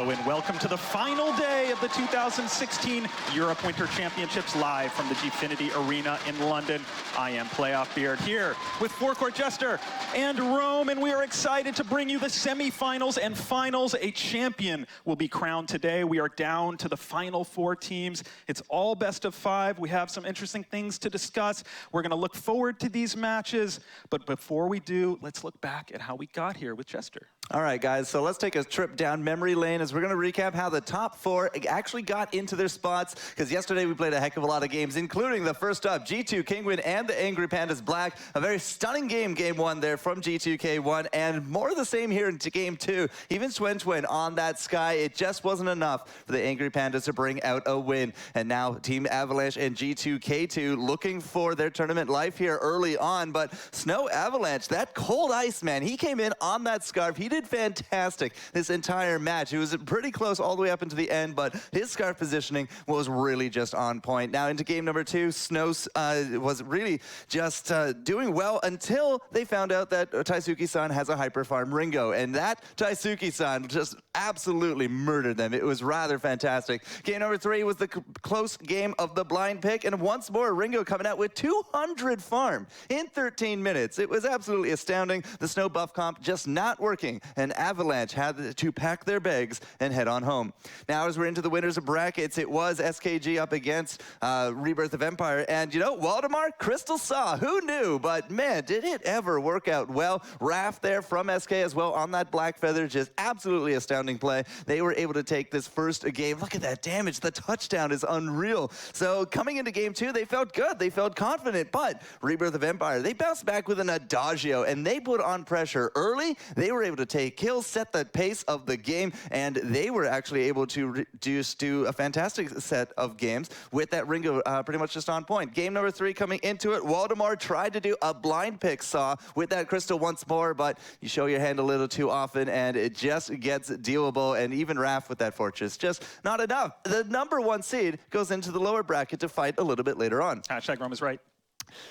Hello and welcome to the final day of the 2016 Europe Winter Championships live from the Gfinity Arena in London. I am Playoff Beard here with Forecourt Jester and Rome, and we are excited to bring you the semifinals and finals. A champion will be crowned today. We are down to the final four teams. It's all best of five. We have some interesting things to discuss. We're going to look forward to these matches, but before we do, let's look back at how we got here with Jester. All right, guys, so let's take a trip down memory lane as we're going to recap how the top four actually got into their spots, because yesterday we played a heck of a lot of games, including the first up, G2 Kingwin and the Angry Pandas Black. A very stunning game one there from G2K1, and more of the same here into game two. Even Twin on that Sky, it just wasn't enough for the Angry Pandas to bring out a win. And now Team Avalanche and G2K2 looking for their tournament life here early on, but Snow Avalanche, that cold ice, man, he came in on that Scarf. He did fantastic this entire match. It was pretty close all the way up into the end, but his Scarf positioning was really just on point. Now into game number two, Snow was really just doing well until they found out that Taisuke-san has a Hyper Farm Ringo, and that Taisuke-san just absolutely murdered them. It was rather fantastic. Game number three was the close game of the blind pick, and once more Ringo coming out with 200 farm in 13 minutes. It was absolutely astounding. The Snow buff comp just not working, and Avalanche had to pack their bags and head on home. Now as we're into the winners of brackets, it was SKG up against Rebirth of Empire, and you know, Waldemar, Crystal Saw, who knew? But man, did it ever work out well. Raph there from SK as well on that Black Feather, just absolutely astounding play. They were able to take this first game. Look at that damage. The touchdown is unreal. So coming into game two, they felt good. They felt confident, but Rebirth of Empire, they bounced back with an Adagio, and they put on pressure early. They were able to take kills, set the pace of the game, and they were actually able to just do a fantastic set of games with that Ringo pretty much just on point. Game number three coming into it, Waldemar tried to do a blind pick Saw with that Crystal once more, but you show your hand a little too often and it just gets dealable, and even Raph with that Fortress, just not enough. The number one seed goes into the lower bracket to fight a little bit later on. Hashtag Rome is right.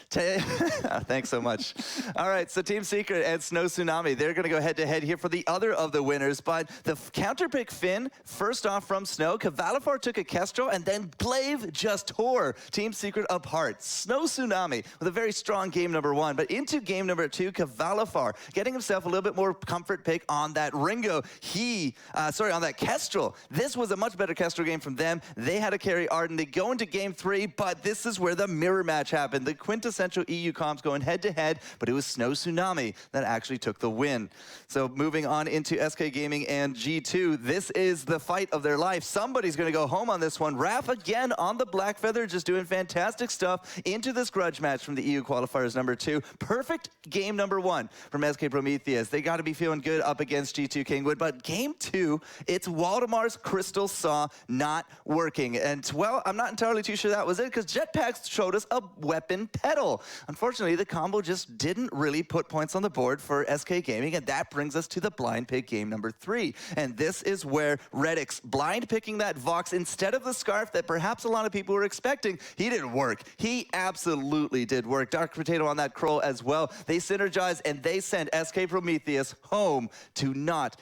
Thanks so much. All right, so Team Secret and Snow Tsunami, they're going to go head-to-head here for the other of the winners, but the counterpick Finn, first off from Snow, Cavalifar took a Kestrel, and then Glaive just tore Team Secret apart. Snow Tsunami with a very strong game number one, but into game number two, Cavalifar getting himself a little bit more comfort pick on that Ringo. On that Kestrel. This was a much better Kestrel game from them. They had to carry Arden. They go into game three, but this is where the mirror match happened. The quintessential EU comps going head-to-head, but it was Snow Tsunami that actually took the win. So moving on into SK Gaming and G2, this is the fight of their life. Somebody's going to go home on this one. Raph again on the Black Feather, just doing fantastic stuff into this grudge match from the EU qualifiers number two. Perfect game number one from SK Prometheus. They got to be feeling good up against G2 Kingwood, but game two, it's Waldemar's Crystal Saw not working. And well, I'm not entirely too sure that was it, because Jetpacks showed us a weapon pedal. Unfortunately, the combo just didn't really put points on the board for SK Gaming, and that brings us to the blind pick game number three. And this is where Redix blind picking that Vox instead of the Scarf that perhaps a lot of people were expecting. He didn't work. He absolutely did work. Dark Potato on that Kroll as well. They synergized and they sent SK Prometheus home to not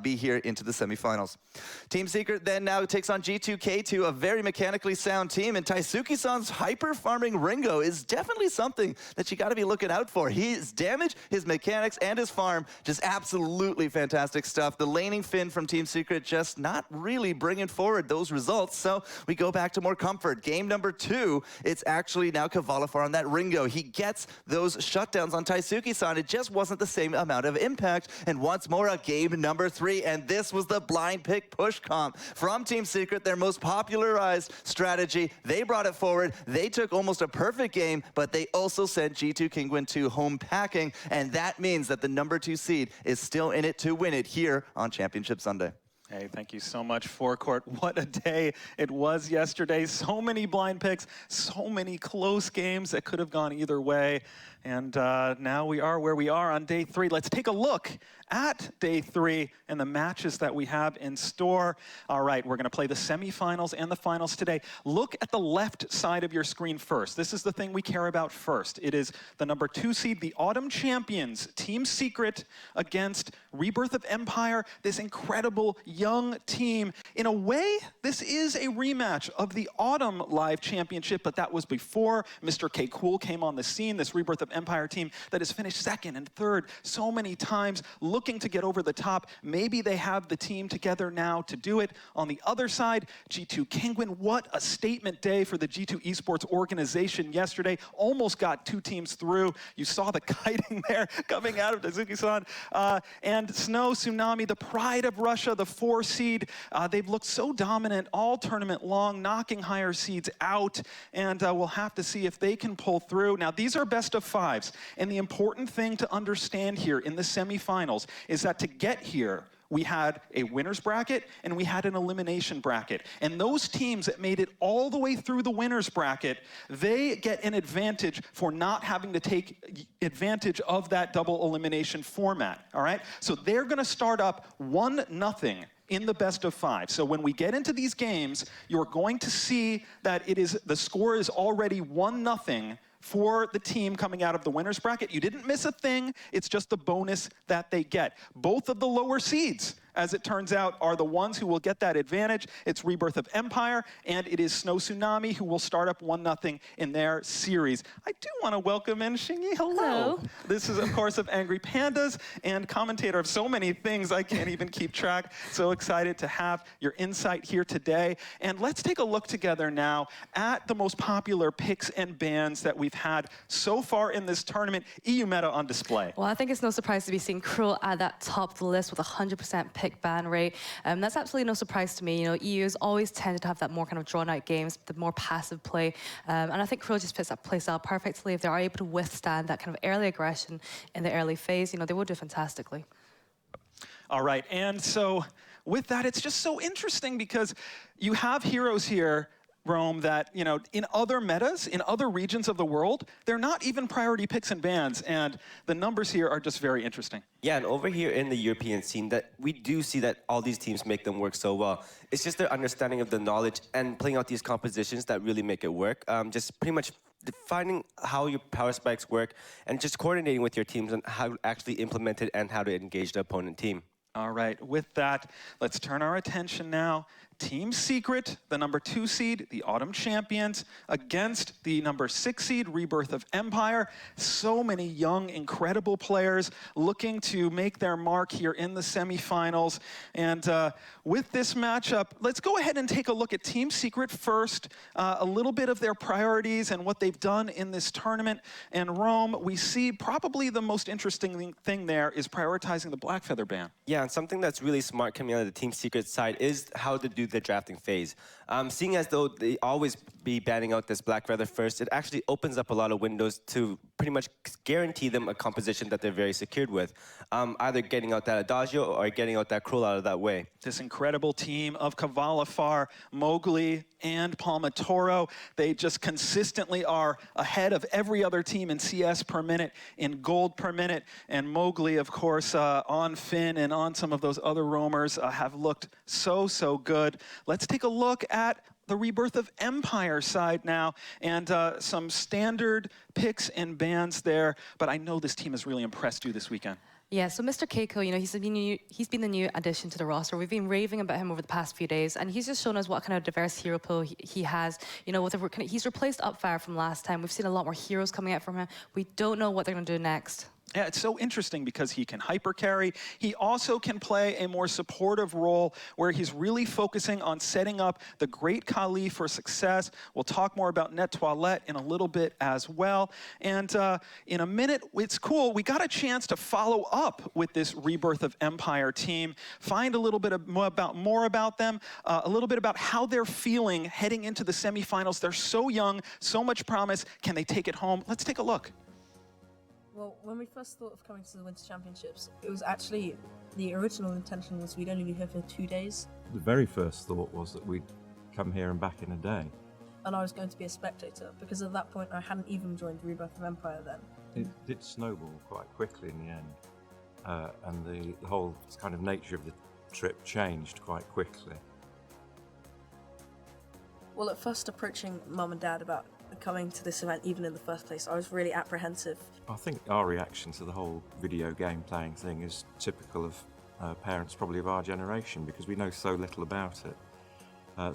be here into the semifinals. Team Secret then now takes on G2K2, a very mechanically sound team, and Taisuke-san's hyper farming Ringo is definitely something that you got to be looking out for. His damage, his mechanics, and his farm, just absolutely fantastic stuff. The laning Finn from Team Secret just not really bringing forward those results, so we go back to more comfort. Game number two, it's actually now Cavalifar on that Ringo. He gets those shutdowns on Taisuke-san. It just wasn't the same amount of impact, and once more a game number three, and this was the blind pick push comp from Team Secret, their most popularized strategy. They brought it forward. They took almost a perfect game, but they also sent G2 Kingwin to home packing, and that means that the number two seed is still in it to win it here on Championship Sunday. Hey, thank you so much, Forecourt. What a day it was yesterday. So many blind picks, so many close games that could have gone either way. And now we are where we are on day 3. Let's take a look at day 3 and the matches that we have in store. All right, we're going to play the semifinals and the finals today. Look at the left side of your screen first. This is the thing we care about first. It is the number 2 seed, the Autumn Champions, Team Secret against Rebirth of Empire, this incredible young team. In a way, this is a rematch of the Autumn Live Championship, but that was before Mr. K. Cool came on the scene, this Rebirth of Empire team that has finished 2nd and 3rd so many times, looking to get over the top. Maybe they have the team together now to do it. On the other side, G2 Kingwin, what a statement day for the G2 eSports organization yesterday. Almost got 2 teams through. You saw the kiting there coming out of Dazuki-san. And Snow Tsunami, the pride of Russia, the 4 seed. They've looked so dominant all tournament long, knocking higher seeds out. And we'll have to see if they can pull through. Now, these are best of 5s. And the important thing to understand here in the semifinals is that to get here, we had a winner's bracket and we had an elimination bracket. And those teams that made it all the way through the winner's bracket, they get an advantage for not having to take advantage of that double elimination format, all right? So they're gonna start up 1-0 in the best of 5. So when we get into these games, you're going to see that the score is already 1-0 for the team coming out of the winner's bracket. You didn't miss a thing. It's just the bonus that they get. Both of the lower seeds, as it turns out, are the ones who will get that advantage. It's Rebirth of Empire, and it is Snow Tsunami who will start up 1-0 in their series. I do want to welcome in Shingy. Hello. This is, of course, of Angry Pandas and commentator of so many things I can't even keep track. So excited to have your insight here today. And let's take a look together now at the most popular picks and bans that we've had so far in this tournament. EU meta on display. Well, I think it's no surprise to be seeing Cruel at that top of the list with 100% pick ban rate. That's absolutely no surprise to me. You know, EU's always tended to have that more kind of drawn-out games, the more passive play. And I think Cruel just fits that play style perfectly. If they are able to withstand that kind of early aggression in the early phase, you know, they will do fantastically. All right, and so with that, it's just so interesting because you have heroes here, Rome, that, you know, in other metas, in other regions of the world, they're not even priority picks and bans, and the numbers here are just very interesting. Yeah, and over here in the European scene, that we do see that all these teams make them work so well. It's just their understanding of the knowledge and playing out these compositions that really make it work. Just pretty much defining how your power spikes work and just coordinating with your teams on how to actually implement it and how to engage the opponent team. All right, with that, let's turn our attention now. Team Secret, the number 2 seed, the Autumn Champions, against the number 6 seed, Rebirth of Empire. So many young, incredible players looking to make their mark here in the semifinals. And with this matchup, let's go ahead and take a look at Team Secret first, a little bit of their priorities and what they've done in this tournament. And Rome, we see probably the most interesting thing there is prioritizing the Black Feather ban. Yeah, and something that's really smart coming out of the Team Secret side is how to do the drafting phase. Seeing as though they always be banning out this Black Feather first, it actually opens up a lot of windows to pretty much guarantee them a composition that they're very secured with. Either getting out that Adagio or getting out that Cruel out of that way. This incredible team of Kavalifar, Mowgli, and Palmatoro, they just consistently are ahead of every other team in CS per minute, in gold per minute. And Mowgli, of course, on Finn and on some of those other roamers have looked so good. Let's take a look at the Rebirth of Empire side now, and some standard picks and bans there. But I know this team has really impressed you this weekend. Yeah, so Mr. Keiko, you know, he's been the new addition to the roster. We've been raving about him over the past few days, and he's just shown us what kind of diverse hero pool he has. You know, he's replaced Upfire from last time. We've seen a lot more heroes coming out from him. We don't know what they're going to do next. Yeah, it's so interesting because he can hyper carry. He also can play a more supportive role where he's really focusing on setting up the great Kali for success. We'll talk more about Net Toilette in a little bit as well. And in a minute, it's cool. We got a chance to follow up with this Rebirth of Empire team, find a little bit more about them, a little bit about how they're feeling heading into the semifinals. They're so young, so much promise. Can they take it home? Let's take a look. Well, when we first thought of coming to the Winter Championships, it was actually, the original intention was we'd only be here for 2 days. The very first thought was that we'd come here and back in a day. And I was going to be a spectator, because at that point I hadn't even joined Rebirth of Empire then. It did snowball quite quickly in the end, and the whole kind of nature of the trip changed quite quickly. Well, at first approaching Mum and Dad about coming to this event, even in the first place, I was really apprehensive. I think our reaction to the whole video game playing thing is typical of parents probably of our generation, because we know so little about it.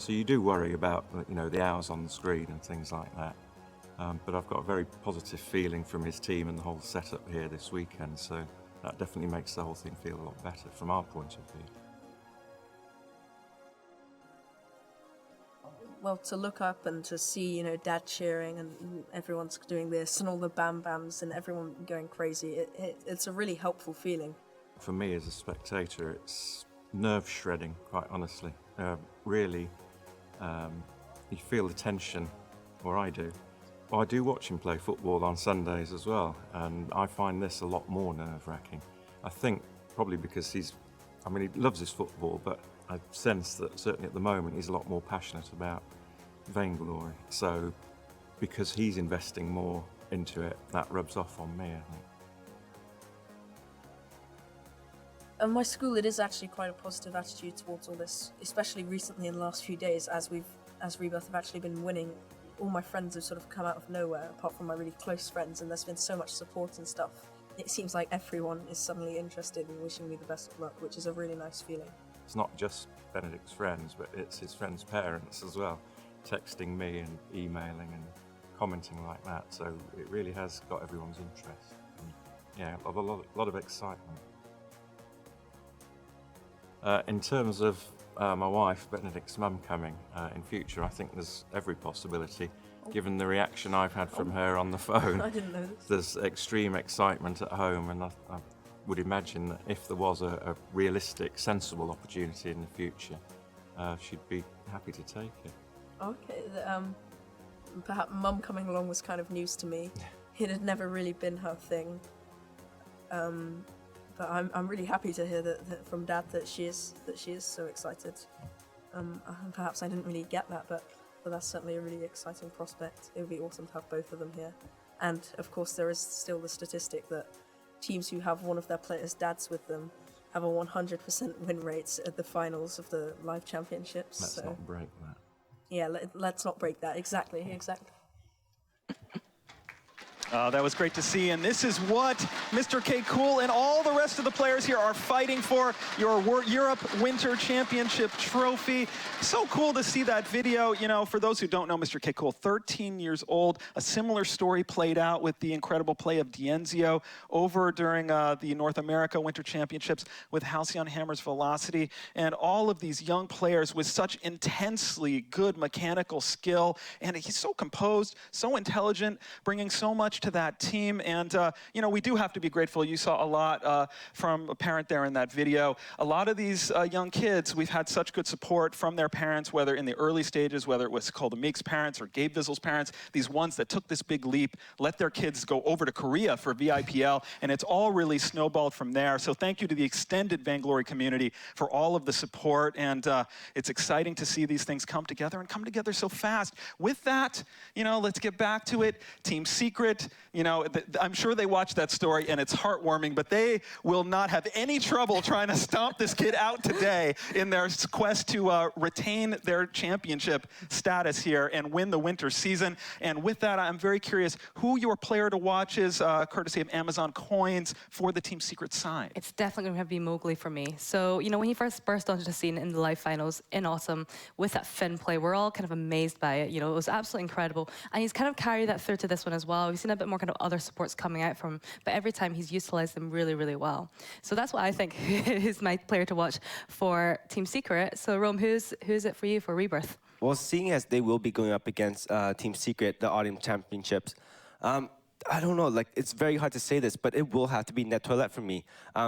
So you do worry about, you know, the hours on the screen and things like that. But I've got a very positive feeling from his team and the whole setup here this weekend, so that definitely makes the whole thing feel a lot better from our point of view. Well, to look up and to see, you know, Dad cheering and everyone's doing this and all the bam bams and everyone going crazy, it's a really helpful feeling. For me as a spectator, it's nerve-shredding, quite honestly. Really, you feel the tension, or I do. Well, I do watch him play football on Sundays as well, and I find this a lot more nerve-wracking. I think probably because he loves his football, but I sense that certainly at the moment he's a lot more passionate about Vainglory. So because he's investing more into it, that rubs off on me, I think. At my school, it is actually quite a positive attitude towards all this, especially recently in the last few days, as Rebirth have actually been winning. All my friends have sort of come out of nowhere, apart from my really close friends, and there's been so much support and stuff. It seems like everyone is suddenly interested in wishing me the best of luck, which is a really nice feeling. It's not just Benedict's friends, but it's his friends' parents as well, texting me and emailing and commenting like that. So it really has got everyone's interest. And yeah, a lot of excitement. In terms of my wife, Benedict's mum, coming in future, I think there's every possibility, given the reaction I've had from her on the phone. I didn't know this. There's extreme excitement at home, and I would imagine that if there was a realistic, sensible opportunity in the future, she'd be happy to take it. Okay, perhaps Mum coming along was kind of news to me. It had never really been her thing. But I'm really happy to hear that from Dad that she is so excited. Perhaps I didn't really get that, but that's certainly a really exciting prospect. It would be awesome to have both of them here. And of course, there is still the statistic that teams who have one of their players' dads with them have a 100% win rate at the finals of the live championships. Let's not break that. Yeah, let's not break that. Exactly. That was great to see, and this is what Mr. K. Cool and all the rest of the players here are fighting for, your Europe Winter Championship trophy. So cool to see that video. You know, for those who don't know Mr. K. Cool, 13 years old. A similar story played out with the incredible play of Dienzio over during the North America Winter Championships with Halcyon Hammer's velocity, and all of these young players with such intensely good mechanical skill, and he's so composed, so intelligent, bringing so much to that team. And you know, we do have to be grateful. You saw a lot from a parent there in that video. A lot of these young kids, we've had such good support from their parents, whether in the early stages, whether it was called Meek's parents or Gabe Vissel's parents, these ones that took this big leap, let their kids go over to Korea for VIPL, and it's all really snowballed from there. So thank you to the extended Vainglory community for all of the support, and it's exciting to see these things come together and come together so fast. With that, you know, let's get back to it. Team Secret, you know, I'm sure they watched that story and it's heartwarming, but they will not have any trouble trying to stomp this kid out today in their quest to retain their championship status here and win the winter season. And with that, I'm very curious who your player to watch is, courtesy of Amazon Coins, for the Team Secret side. It's definitely going to be Mowgli for me. So, you know, when he first burst onto the scene in the live finals in autumn with that Finn play, we're all kind of amazed by it. You know, it was absolutely incredible. And he's kind of carried that through to this one as well. We've seen a bit more kind of other supports coming out from him, but every time he's utilized them really, really well. So that's what I think is my player to watch for Team Secret. So, Rome, who's it for you for Rebirth? Well, seeing as they will be going up against Team Secret, the Autumn Championships, I don't know, like, it's very hard to say this, but it will have to be Net Toilette for me.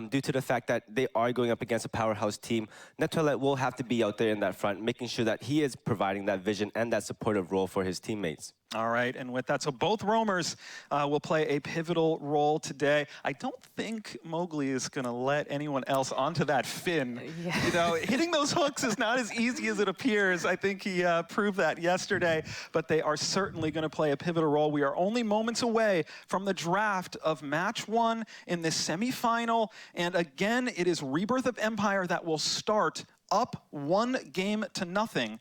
Due to the fact that they are going up against a powerhouse team, Net Toilette will have to be out there in that front, making sure that he is providing that vision and that supportive role for his teammates. All right, and with that, so both roamers will play a pivotal role today. I don't think Mowgli is going to let anyone else onto that Finn. Yeah. You know, hitting those hooks is not as easy as it appears. I think he proved that yesterday, but they are certainly going to play a pivotal role. We are only moments away from the draft of match 1 in this semifinal. And again, it is Rebirth of Empire that will start up 1-0.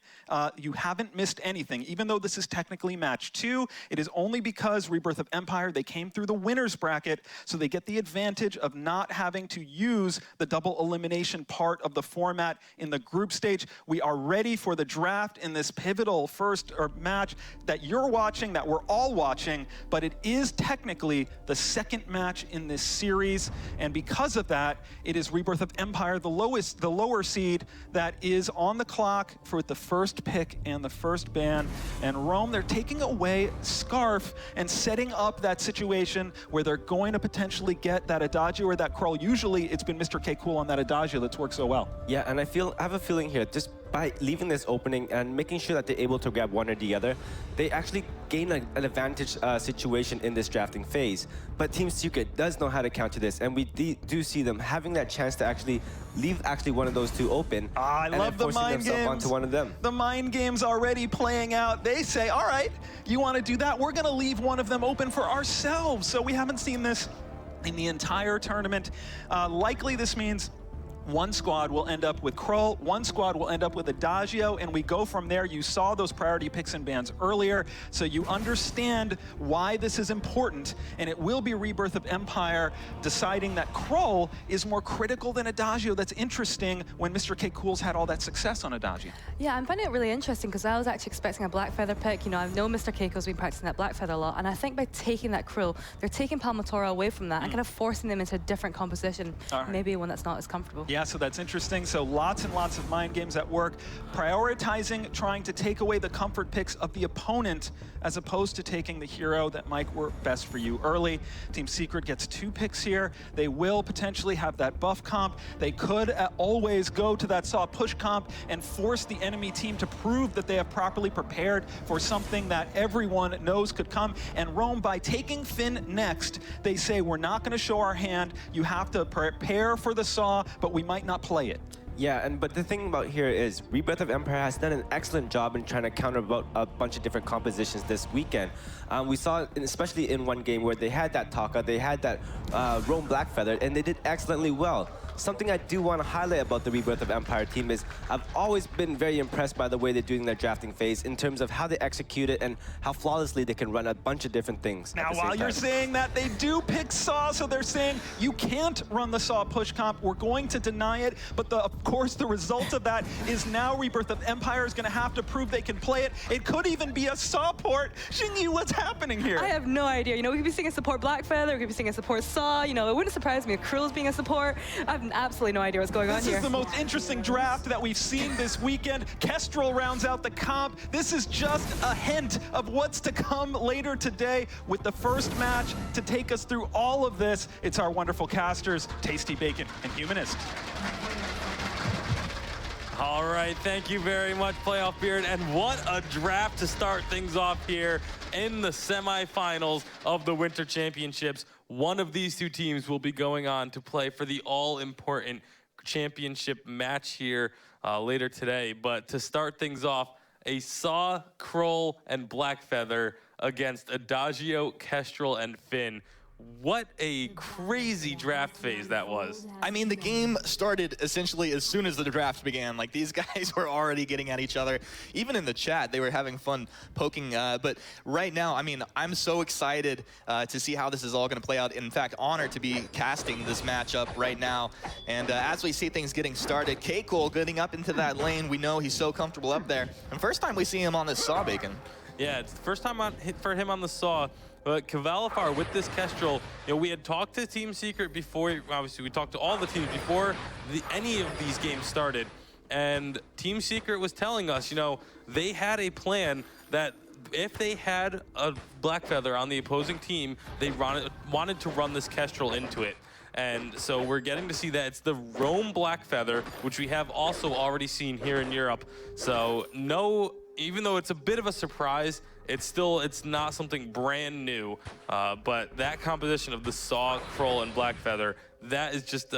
You haven't missed anything. Even though this is technically match 2, it is only because Rebirth of Empire, they came through the winner's bracket, so they get the advantage of not having to use the double elimination part of the format in the group stage. We are ready for the draft in this pivotal first match that you're watching, that we're all watching, but it is technically the second match in this series, and because of that, it is Rebirth of Empire, the lower seed, that is on the clock for the first pick and the first ban. And Rome, they're taking away Scarf and setting up that situation where they're going to potentially get that Adagio or that Kroll. Usually it's been Mr. K Cool on that Adagio that's worked so well. Yeah, and I have a feeling here, just by leaving this opening and making sure that they're able to grab one or the other, they actually gain an advantage situation in this drafting phase. But Team Secret does know how to counter this, and we do see them having that chance to actually leave one of those two open. I love the mind games. Onto one of them. The mind games already playing out. They say, all right, you want to do that? We're going to leave one of them open for ourselves. So we haven't seen this in the entire tournament. Likely this means one squad will end up with Kroll, one squad will end up with Adagio, and we go from there. You saw those priority picks and bans earlier, so you understand why this is important, and it will be Rebirth of Empire deciding that Kroll is more critical than Adagio. That's interesting when Mr. K Cool's had all that success on Adagio. Yeah, I'm finding it really interesting because I was actually expecting a Blackfeather pick. You know, I know Mr. Keiko's been practicing that Blackfeather a lot, and I think by taking that Kroll, they're taking Palmatora away from that and kind of forcing them into a different composition, maybe one that's not as comfortable. Yeah, so that's interesting. So lots and lots of mind games at work. Prioritizing, trying to take away the comfort picks of the opponent as opposed to taking the hero that might work best for you early. Team Secret gets 2 picks here. They will potentially have that buff comp. They could always go to that saw push comp and force the enemy team to prove that they have properly prepared for something that everyone knows could come. And Rome, by taking Finn next, they say, we're not going to show our hand. You have to prepare for the saw, but we might not play it. Yeah, but the thing about here is Rebirth of Empire has done an excellent job in trying to counter a bunch of different compositions this weekend. We saw, especially in one game where they had that Taka, they had that Rome Blackfeather, and they did excellently well. Something I do want to highlight about the Rebirth of Empire team is I've always been very impressed by the way they're doing their drafting phase in terms of how they execute it and how flawlessly they can run a bunch of different things. Now, while you're saying that, they do pick Saw, so they're saying you can't run the Saw push comp. We're going to deny it, but of course, the result of that is now Rebirth of Empire is going to have to prove they can play it. It could even be a Saw port. Xingyu, what's happening here? I have no idea. You know, we could be seeing a support Blackfeather, we could be seeing a support Saw. You know, it wouldn't surprise me if Krill's being a support. I have absolutely no idea what's going on here. This is the most interesting draft that we've seen this weekend. Kestrel rounds out the comp. This is just a hint of what's to come later today with the first match. To take us through all of this, it's our wonderful casters, Tasty Bacon and Humanist. All right, thank you very much, Playoff Beard. And what a draft to start things off here in the semifinals of the Winter Championships. One of these two teams will be going on to play for the all-important championship match here later today. But to start things off, a Saw, Kroll, and Blackfeather against Adagio, Kestrel, and Finn. What a crazy draft phase that was. I mean, the game started essentially as soon as the draft began. Like, these guys were already getting at each other. Even in the chat, they were having fun poking. But right now, I mean, I'm so excited to see how this is all going to play out. In fact, honored to be casting this matchup right now. And as we see things getting started, Keiko getting up into that lane. We know he's so comfortable up there. And first time we see him on this Saw, Bacon. Yeah, it's the first time for him on the Saw. But Cavalifar with this Kestrel, you know, we had talked to Team Secret before, obviously we talked to all the teams before any of these games started. And Team Secret was telling us, you know, they had a plan that if they had a Blackfeather on the opposing team, they wanted to run this Kestrel into it. And so we're getting to see that it's the Rome Blackfeather, which we have also already seen here in Europe. So no, even though it's a bit of a surprise, it's not something brand new, but that composition of the Saw, Kroll, and Blackfeather, that is just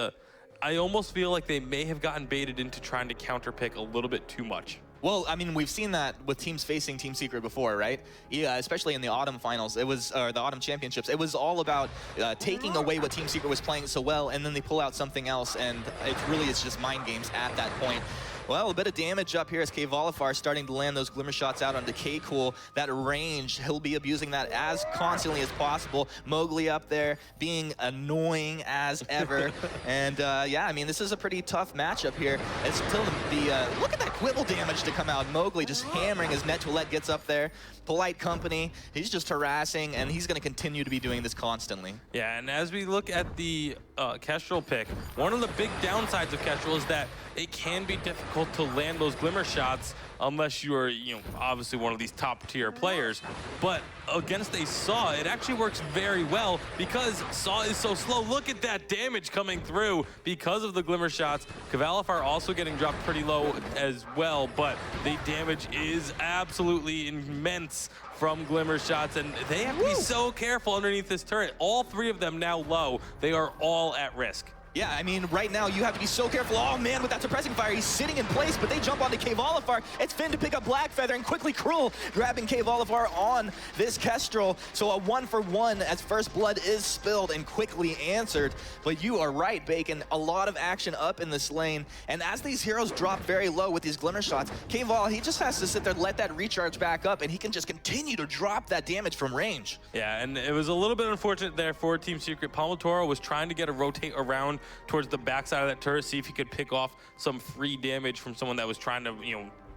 I almost feel like they may have gotten baited into trying to counterpick a little bit too much. Well, I mean, we've seen that with teams facing Team Secret before, right? Yeah, especially in the autumn finals. It was, or the autumn championships. It was all about taking away what Team Secret was playing so well, and then they pull out something else, and it really is just mind games at that point. Well, a bit of damage up here as K-Volifar starting to land those glimmer shots out onto K-Cool. That range, he'll be abusing that as constantly as possible. Mowgli up there being annoying as ever. And yeah, I mean, this is a pretty tough matchup here. It's still the, look at that Quibble damage to come out. Mowgli just hammering as Net2Let gets up there. Polite company, he's just harassing, and he's gonna continue to be doing this constantly. Yeah, and as we look at the Kestrel pick, one of the big downsides of Kestrel is that it can be difficult to land those glimmer shots unless you're, obviously one of these top tier players. But against a Saw, it actually works very well because Saw is so slow. Look at that damage coming through because of the glimmer shots. K-Volifar also getting dropped pretty low as well, but the damage is absolutely immense from glimmer shots, and they have to be so careful underneath this turret. All three of them now low. They are all at risk. Yeah, I mean, right now you have to be so careful. Oh man, with that suppressing fire, he's sitting in place, but they jump onto K-Volifar. It's Finn to pick up Blackfeather, and quickly Cruel grabbing K-Volifar on this Kestrel. So a 1-for-1 as first blood is spilled and quickly answered. But you are right, Bacon. A lot of action up in this lane. And as these heroes drop very low with these glimmer shots, K-Vol, he just has to sit there, let that recharge back up, and he can just continue to drop that damage from range. Yeah, and it was a little bit unfortunate there for Team Secret. Palmatoro was trying to get a rotate around towards the backside of that turret, see if he could pick off some free damage from someone that was trying to,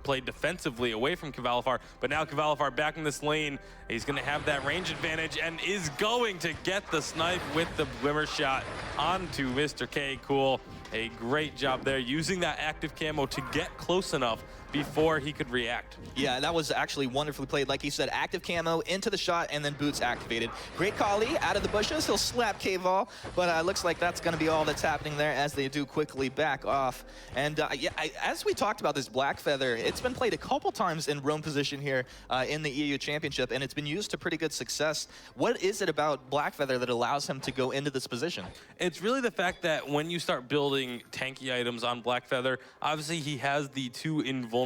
play defensively away from K-Volifar. But now K-Volifar back in this lane, he's going to have that range advantage and is going to get the snipe with the glimmer shot onto Mr. K-Cool. A great job there, using that active camo to get close enough before he could react. Yeah, that was actually wonderfully played. Like he said, active camo into the shot and then boots activated. Great Kali out of the bushes. He'll slap K-Vol, but looks like that's going to be all that's happening there as they do quickly back off. And yeah, as we talked about this Blackfeather, it's been played a couple times in roam position here in the EU Championship, and it's been used to pretty good success. What is it about Blackfeather that allows him to go into this position? It's really the fact that when you start building tanky items on Blackfeather, obviously he has the two invulnerability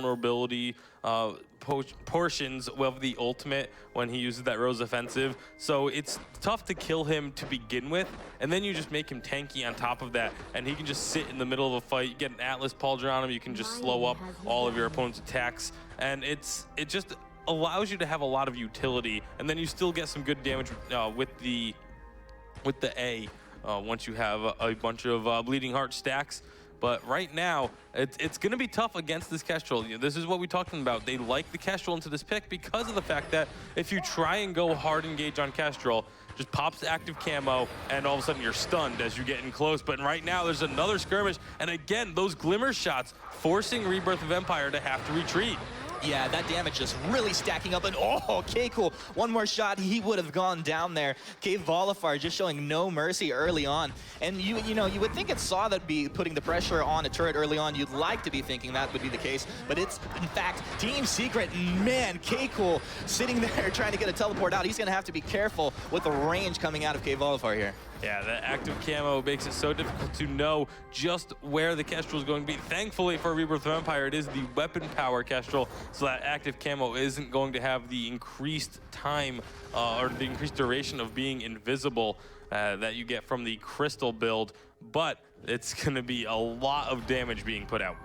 portions of the ultimate when he uses that Rose offensive. So it's tough to kill him to begin with, and then you just make him tanky on top of that, and he can just sit in the middle of a fight. You get an Atlas Pauldron on him, you can just slow up all of your opponent's attacks, and it just allows you to have a lot of utility, and then you still get some good damage with the A once you have a bunch of Bleeding Heart stacks. But right now, it's going to be tough against this Kestrel. This is what we're talking about. They like the Kestrel into this pick because of the fact that if you try and go hard engage on Kestrel, just pops the active camo, and all of a sudden you're stunned as you get in close. But right now, there's another skirmish. And again, those glimmer shots forcing Rebirth of Empire to have to retreat. Yeah, that damage just really stacking up, and oh, K-Cool, one more shot, he would have gone down there. K-Volifar just showing no mercy early on. And you would think it's Saw that'd be putting the pressure on a turret early on. You'd like to be thinking that would be the case, but it's in fact Team Secret. Man, K-Cool sitting there trying to get a teleport out. He's gonna have to be careful with the range coming out of K-Volifar here. Yeah, the active camo makes it so difficult to know just where the Kestrel is going to be. Thankfully for Rebirth of Empire, it is the weapon power Kestrel, so that active camo isn't going to have the increased time or the increased duration of being invisible that you get from the crystal build, but it's going to be a lot of damage being put out.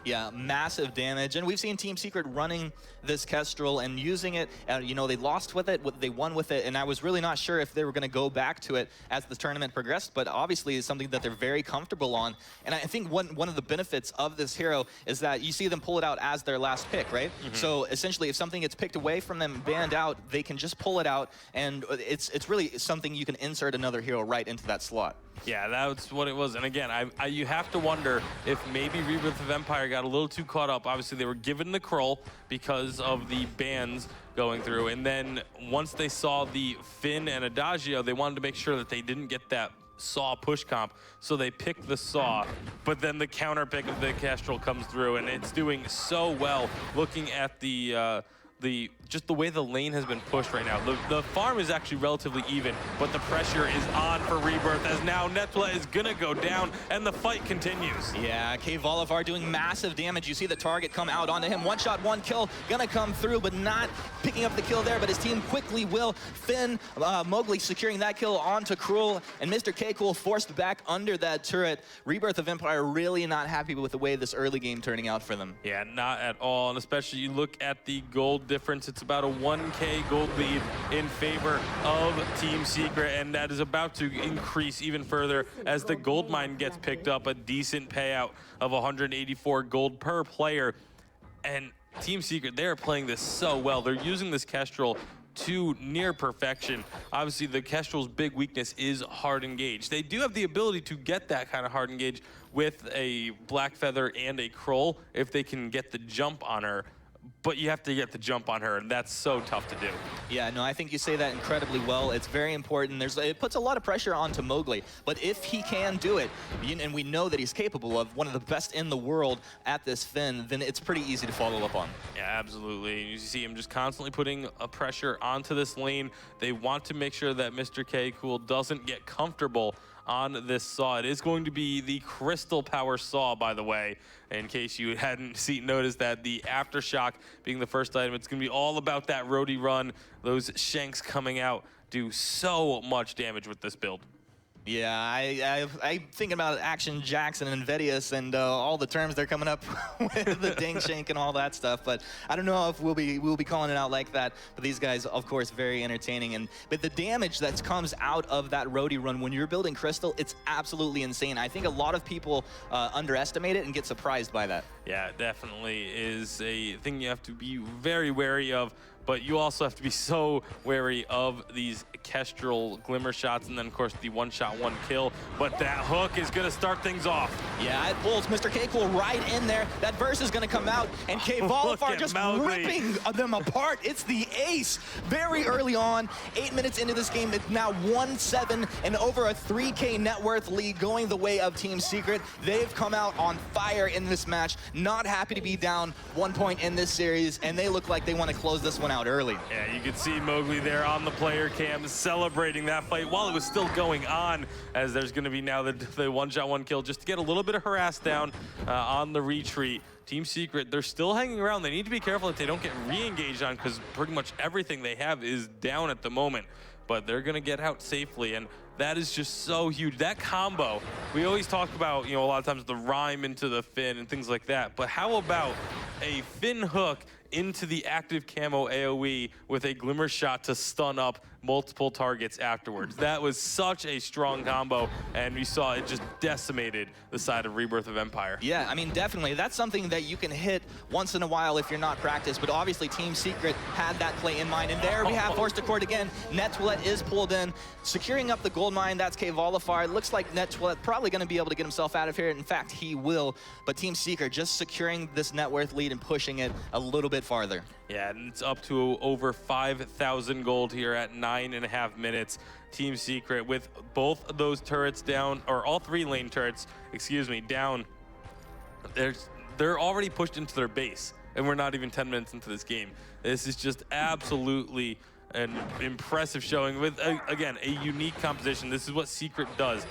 Yeah, massive damage. And we've seen Team Secret running this Kestrel and using it. They lost with it, they won with it, and I was really not sure if they were going to go back to it as the tournament progressed, but obviously it's something that they're very comfortable on. And I think one of the benefits of this hero is that you see them pull it out as their last pick, right? So essentially, if something gets picked away from them, banned out, they can just pull it out, and it's really something you can insert another hero right into that slot. Yeah, that's what it was. And again, you have to wonder if maybe Rebirth of Empire got a little too caught up. Obviously, they were given the Krull because of the bans going through. And then once they saw the Finn and Adagio, they wanted to make sure that they didn't get that Saw push comp. So they picked the Saw, but then the counter pick of the Kestrel comes through, and it's doing so well. Looking at the just the way the lane has been pushed right now. The farm is actually relatively even, but the pressure is on for Rebirth as now Netwilla is gonna go down and the fight continues. Yeah, Volivar doing massive damage. You see the target come out onto him. One shot, one kill, gonna come through, but not picking up the kill there, but his team quickly will. Finn, Mowgli securing that kill onto Cruel, and Mr. K-Cool forced back under that turret. Rebirth of Empire really not happy with the way this early game turning out for them. Yeah, not at all, and especially you look at the gold difference. It's about a 1K gold lead in favor of Team Secret, and that is about to increase even further as the gold mine gets picked up, a decent payout of 184 gold per player. And Team Secret, they're playing this so well. They're using this Kestrel to near perfection. Obviously, the Kestrel's big weakness is hard engage. They do have the ability to get that kind of hard engage with a Black Feather and a Kroll if they can get the jump on her. But you have to get the jump on her, and that's so tough to do. Yeah, no, I think you say that incredibly well. It's very important. It puts a lot of pressure onto Mowgli, but if he can do it, and we know that he's capable of one of the best in the world at this Finn, then it's pretty easy to follow up on. Yeah, absolutely. You see him just constantly putting a pressure onto this lane. They want to make sure that Mr. K-Cool doesn't get comfortable on this saw. It is going to be the Crystal Power Saw, by the way, in case you hadn't noticed that. The Aftershock being the first item. It's going to be all about that roadie run. Those shanks coming out do so much damage with this build. Yeah, I'm thinking about Action Jackson and Vedius and all the terms they're coming up with, the ding shank and all that stuff. But I don't know if we'll be calling it out like that. But these guys, of course, very entertaining. But the damage that comes out of that roadie run when you're building Crystal, it's absolutely insane. I think a lot of people underestimate it and get surprised by that. Yeah, it definitely is a thing you have to be very wary of. But you also have to be so wary of these Kestrel Glimmer shots, and then, of course, the one-shot, one-kill. But that hook is going to start things off. Yeah, it pulls Mr. K-Cool right in there. That verse is going to come out, and Volivar just ripping them apart. It's the ace very early on. 8 minutes into this game, it's now 1-7 and over a 3K net worth lead going the way of Team Secret. They've come out on fire in this match. Not happy to be down 1 point in this series, and they look like they want to close this one out early. Yeah, you could see Mowgli there on the player cam celebrating that fight while it was still going on, as there's going to be now the one-shot, one-kill just to get a little bit of harass down on the retreat. Team Secret, they're still hanging around. They need to be careful that they don't get re-engaged on, because pretty much everything they have is down at the moment. But they're going to get out safely, and that is just so huge. That combo, we always talk about, a lot of times the rhyme into the Finn and things like that, but how about a Finn hook into the active camo AoE with a Glimmer shot to stun up multiple targets afterwards? That was such a strong combo, and we saw it just decimated the side of Rebirth of Empire. Yeah, I mean, definitely. That's something that you can hit once in a while if you're not practiced, but obviously Team Secret had that play in mind, and there we have Forced Accord again. Netwilla is pulled in, securing up the gold mine. That's Volivar. It looks like Netwilla probably going to be able to get himself out of here. In fact, he will, but Team Secret just securing this net worth lead and pushing it a little bit farther. Yeah, and it's up to over 5,000 gold here at 9.5 minutes. Team Secret with both of those turrets down, or all three lane turrets, down. They're already pushed into their base, and we're not even 10 minutes into this game. This is just absolutely an impressive showing with, again, a unique composition. This is what Secret does.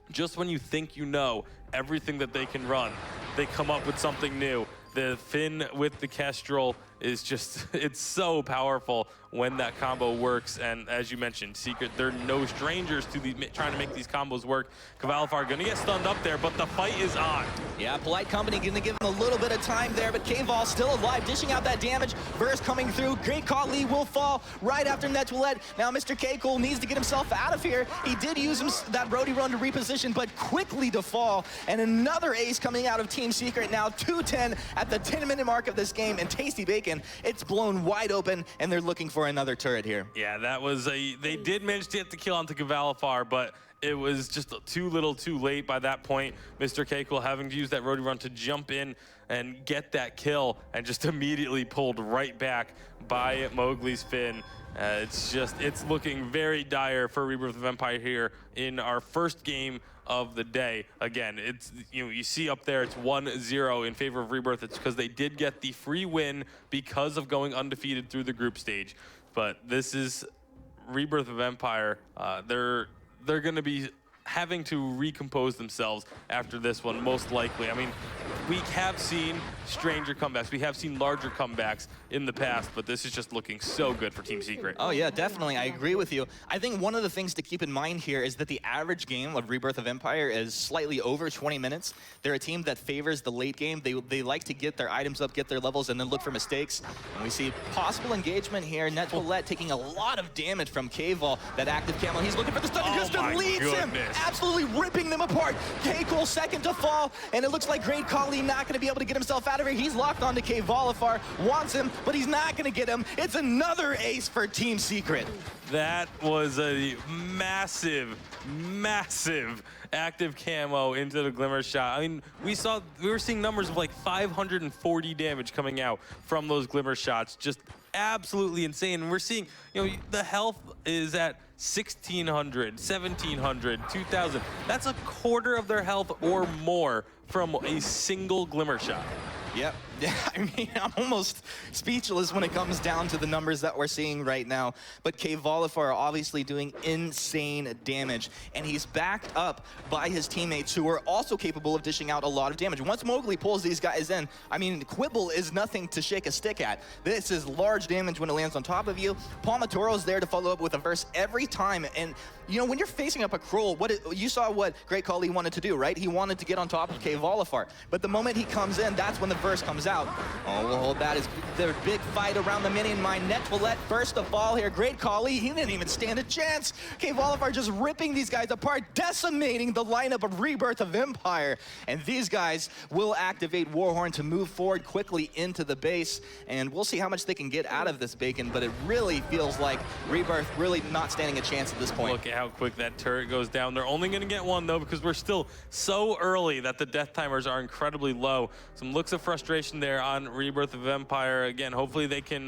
Just when you think you know everything that they can run, they come up with something new. The Finn with the Kestrel is just, it's so powerful when that combo works. And as you mentioned, Secret, they're no strangers to trying to make these combos work. Volivar gonna get stunned up there, but the fight is on. Yeah, Polite Company gonna give him a little bit of time there, but K-Vol still alive, dishing out that damage. Verse coming through, Great Khali will fall right after Netwilla. Now Mr. K-Cool needs to get himself out of here. He did use that roadie run to reposition, but quickly to fall. And another ace coming out of Team Secret, now 2-10 at the 10-minute mark of this game, and Tasty Bacon, it's blown wide open, and they're looking for another turret here. Yeah, that was they did manage to get the kill onto Volivar, but it was just too little too late by that point. Mr. Keiko having to use that roadie run to jump in and get that kill, and just immediately pulled right back by Mowgli's Finn. It's looking very dire for Rebirth of Empire here in our first game of the day. Again, it's, you see up there, it's 1-0 in favor of Rebirth. It's because they did get the free win because of going undefeated through the group stage. But this is Rebirth of Empire. They're going to be having to recompose themselves after this one, most likely. I mean, we have seen stranger comebacks. We have seen larger comebacks in the past, but this is just looking so good for Team Secret. Oh yeah, definitely. I agree with you. I think one of the things to keep in mind here is that the average game of Rebirth of Empire is slightly over 20 minutes. They're a team that favors the late game. They like to get their items up, get their levels, and then look for mistakes. And we see possible engagement here. Nettoilette taking a lot of damage from K-Vol, that active camo. He's looking for the stun, and just deletes him. Absolutely ripping them apart. K-Cole second to fall, and it looks like Great Kali not going to be able to get himself out of here. He's locked onto K-Volifar, wants him, but he's not going to get him. It's another ace for Team Secret. That was a massive, massive active camo into the Glimmer shot. I mean, we were seeing numbers of like 540 damage coming out from those Glimmer shots. Just absolutely insane. And we're seeing, the health is at 1,600, 1,700, 2,000. That's a quarter of their health or more from a single Glimmer shot. Yep. Yeah, I mean, I'm almost speechless when it comes down to the numbers that we're seeing right now. But K-Volifar obviously doing insane damage, and he's backed up by his teammates who are also capable of dishing out a lot of damage. Once Mowgli pulls these guys in, I mean, Quibble is nothing to shake a stick at. This is large damage when it lands on top of you. Palmatoro's there to follow up with a verse every time, and when you're facing up a Krull, you saw what Great Kali wanted to do, right? He wanted to get on top of K-Volifar. But the moment he comes in, that's when the verse comes out. Oh, we'll hold that as their big fight around the minion mine. Nettoilette first to fall here. Great Kali, he didn't even stand a chance. K-Volifar just ripping these guys apart, decimating the lineup of Rebirth of Empire. And these guys will activate Warhorn to move forward quickly into the base. And we'll see how much they can get out of this bacon, but it really feels like Rebirth really not standing a chance at this point. Look at how quick that turret goes down. They're only going to get one, though, because we're still so early that the death timers are incredibly low. Some looks of frustration there on Rebirth of Empire. Again, hopefully they can,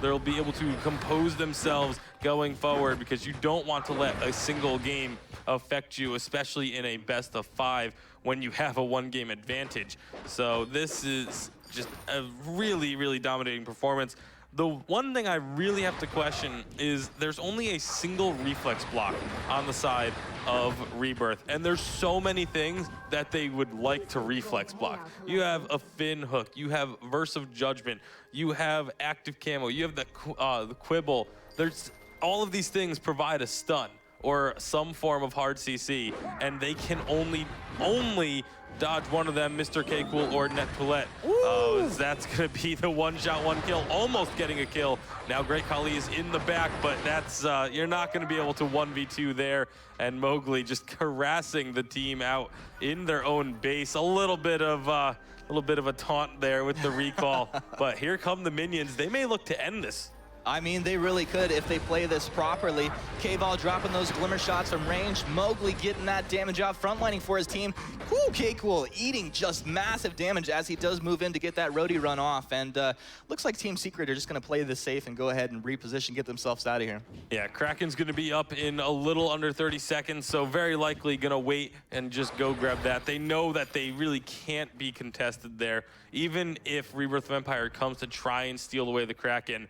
they'll be able to compose themselves going forward, because you don't want to let a single game affect you, especially in a best of 5 when you have a 1-game advantage. So this is just a really, really dominating performance. The one thing I really have to question is there's only a single reflex block on the side of Rebirth, and there's so many things that they would like to reflex block. You have a Fin hook, you have Verse of Judgment, you have active camo, you have the Quibble. There's all of these things provide a stun or some form of hard CC, and they can only dodge one of them, Mr. K-Cool or Nettoilette. That's going to be the one-shot, one-kill, almost getting a kill. Now Great Kali is in the back, but that's you're not going to be able to 1v2 there. And Mowgli just harassing the team out in their own base. A little bit of a taunt there with the recall. But here come the minions. They may look to end this. I mean, they really could if they play this properly. K-Vol dropping those Glimmer shots from range. Mowgli getting that damage out, frontlining for his team. Whew, K-Cool eating just massive damage as he does move in to get that roadie run off. And looks like Team Secret are just going to play this safe and go ahead and reposition, get themselves out of here. Yeah, Kraken's going to be up in a little under 30 seconds, so very likely going to wait and just go grab that. They know that they really can't be contested there. Even if Rebirth of Empire comes to try and steal away the Kraken,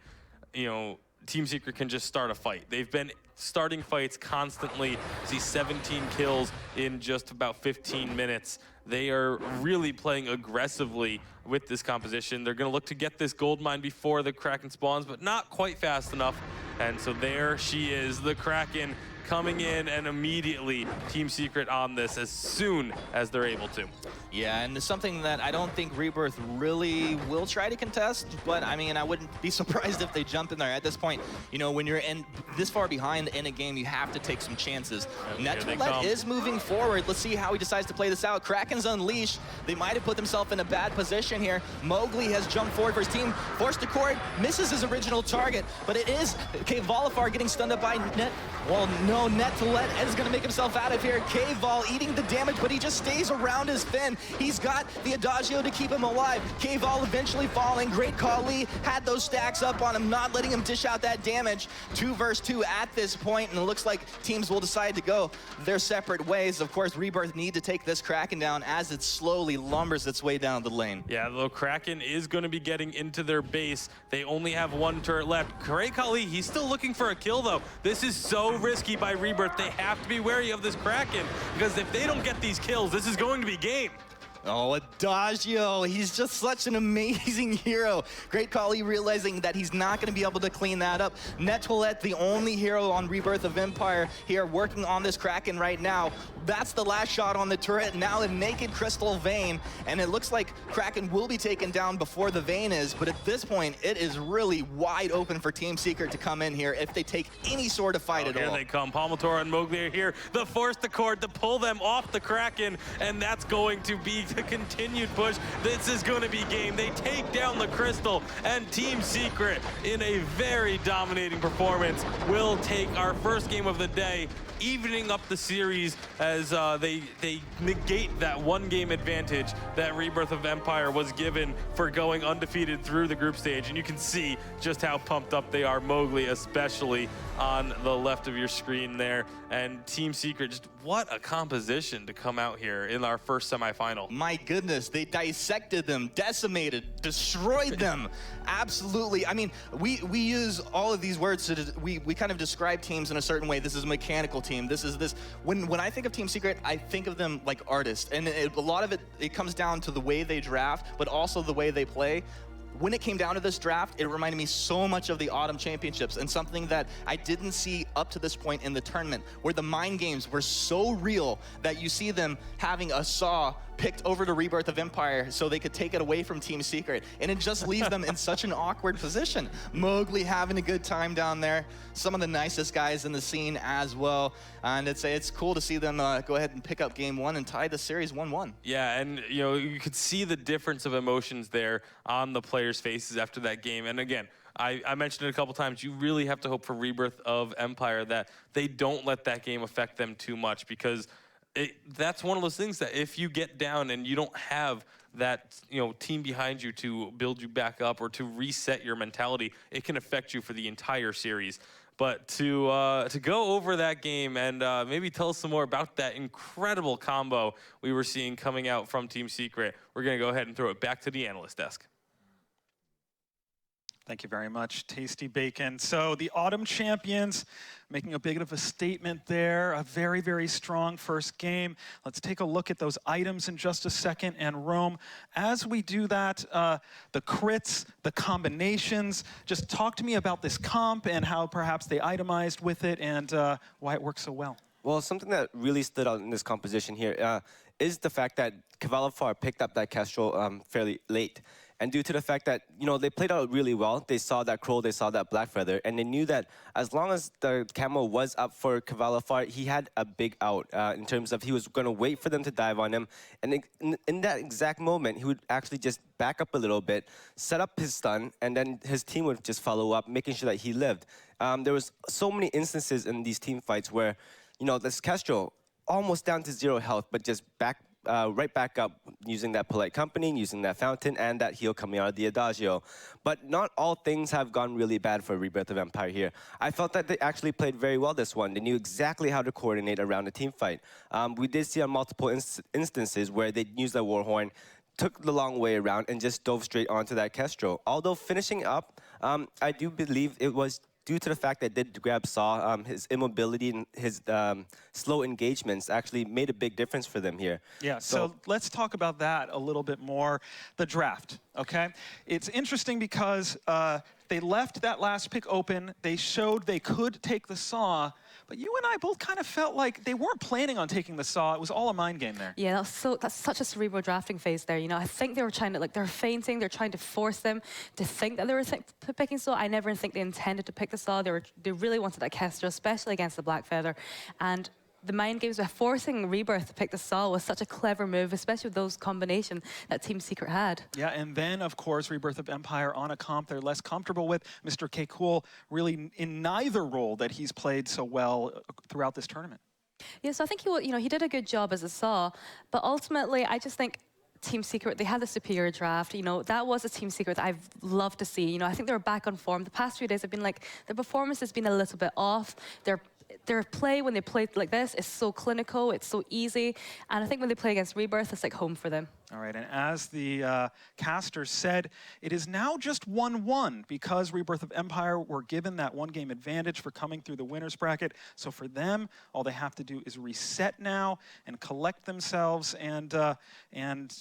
Team Secret can just start a fight. They've been starting fights constantly. See 17 kills in just about 15 minutes. They are really playing aggressively with this composition. They're going to look to get this gold mine before the Kraken spawns, but not quite fast enough. And so there she is, the Kraken coming in, and immediately Team Secret on this as soon as they're able to. Yeah, and it's something that I don't think Rebirth really will try to contest, but I mean, I wouldn't be surprised if they jump in there. At this point, when you're in this far behind in a game, you have to take some chances. Nettoilette is moving forward. Let's see how he decides to play this out. Kraken's unleashed. They might have put themselves in a bad position here. Mowgli has jumped forward for his team. Forced to court, misses his original target, but it is K-Volifar getting stunned up by Net. Well, no no, Net2Let is going to make himself out of here. K-Vol eating the damage, but he just stays around his Finn. He's got the Adagio to keep him alive. K-Vol eventually falling. Great Kali had those stacks up on him, not letting him dish out that damage. 2 versus 2 at this point, and it looks like teams will decide to go their separate ways. Of course, Rebirth need to take this Kraken down as it slowly lumbers its way down the lane. Yeah, the Kraken is going to be getting into their base. They only have 1 turret left. Great Kali, he's still looking for a kill, though. This is so risky by Rebirth. They have to be wary of this Kraken, because if they don't get these kills, this is going to be game. Oh, Adagio, he's just such an amazing hero. Great Kali realizing that he's not going to be able to clean that up. Net2Let, the only hero on Rebirth of Empire here, working on this Kraken right now. That's the last shot on the turret, now a naked Crystal Vayne, and it looks like Kraken will be taken down before the Vayne is, but at this point, it is really wide open for Team Secret to come in here if they take any sort of fight at all. Here they come. Palmator and Mowgli are here. The force the cord to pull them off the Kraken, and that's going to be the continued push. This is going to be game. They take down the Crystal, and Team Secret, in a very dominating performance, will take our first game of the day, evening up the series as they negate that 1-game advantage that Rebirth of Empire was given for going undefeated through the group stage. And you can see just how pumped up they are, Mowgli especially on the left of your screen there. And Team Secret, just what a composition to come out here in our first semifinal. My goodness, they dissected them, decimated, destroyed them. Absolutely. I mean, we use all of these words to, we kind of describe teams in a certain way. This is a mechanical team. This is this. When I think of Team Secret, I think of them like artists. And a lot of it comes down to the way they draft, but also the way they play. When it came down to this draft, it reminded me so much of the Autumn Championships, and something that I didn't see up to this point in the tournament, where the mind games were so real that you see them having a Saw picked over to Rebirth of Empire so they could take it away from Team Secret, and it just leaves them in such an awkward position. Mowgli having a good time down there, some of the nicest guys in the scene as well, and it's cool to see them go ahead and pick up game 1 and tie the series 1-1. Yeah, and you know, you could see the difference of emotions there on the players' faces after that game. And again, I mentioned it a couple times, you really have to hope for Rebirth of Empire that they don't let that game affect them too much, because that's one of those things that if you get down and you don't have that team behind you to build you back up or to reset your mentality, it can affect you for the entire series. But to go over that game and maybe tell us some more about that incredible combo we were seeing coming out from Team Secret, we're going to go ahead and throw it back to the analyst desk. Thank you very much, Tasty Bacon. So the Autumn Champions making a bit of a statement there, a very, very strong first game. Let's take a look at those items in just a second. And Rome, as we do that, the crits, the combinations, just talk to me about this comp and how perhaps they itemized with it and why it works so well. Well, something that really stood out in this composition here is the fact that Cavalifar picked up that Kestrel fairly late. And due to the fact that, they played out really well, they saw that Crow, they saw that Black Feather, and they knew that as long as the camo was up for Cavalifar, he had a big out in terms of he was going to wait for them to dive on him. And in that exact moment, he would actually just back up a little bit, set up his stun, and then his team would just follow up, making sure that he lived. There was so many instances in these team fights where, this Kestrel, almost down to 0 health, but just right back up using that Polite Company, using that Fountain, and that heal coming out of the Adagio. But not all things have gone really bad for Rebirth of Empire here. I felt that they actually played very well this one. They knew exactly how to coordinate around a team fight. We did see on multiple instances where they used the Warhorn, took the long way around, and just dove straight onto that Kestrel. Although finishing up, I do believe it was due to the fact that did grab Saw, his immobility and his slow engagements actually made a big difference for them here. Yeah, so let's talk about that a little bit more. The draft, okay? It's interesting because they left that last pick open. They showed they could take the Saw, but you and I both kind of felt like they weren't planning on taking the Saw. It was all a mind game there. Yeah, that's such a cerebral drafting phase there. I think they were trying to, they're feinting. They're trying to force them to think that they were picking Saw. I never think they intended to pick the Saw. They really wanted that Kestrel, especially against the Black Feather. And the mind games by forcing Rebirth to pick the Saw was such a clever move, especially with those combination that Team Secret had. Yeah, and then, of course, Rebirth of Empire on a comp they're less comfortable with. Mr. K. Cool really in neither role that he's played so well throughout this tournament. Yeah, so I think he did a good job as a Saw, but ultimately I just think Team Secret, they had the superior draft. That was a Team Secret that I've loved to see. I think they were back on form. The past few days have been like, their performance has been a little bit off. Their play, when they play like this, is so clinical, it's so easy. And I think when they play against Rebirth, it's like home for them. All right, and as the caster said, it is now just 1-1 because Rebirth of Empire were given that one-game advantage for coming through the winner's bracket. So for them, all they have to do is reset now and collect themselves and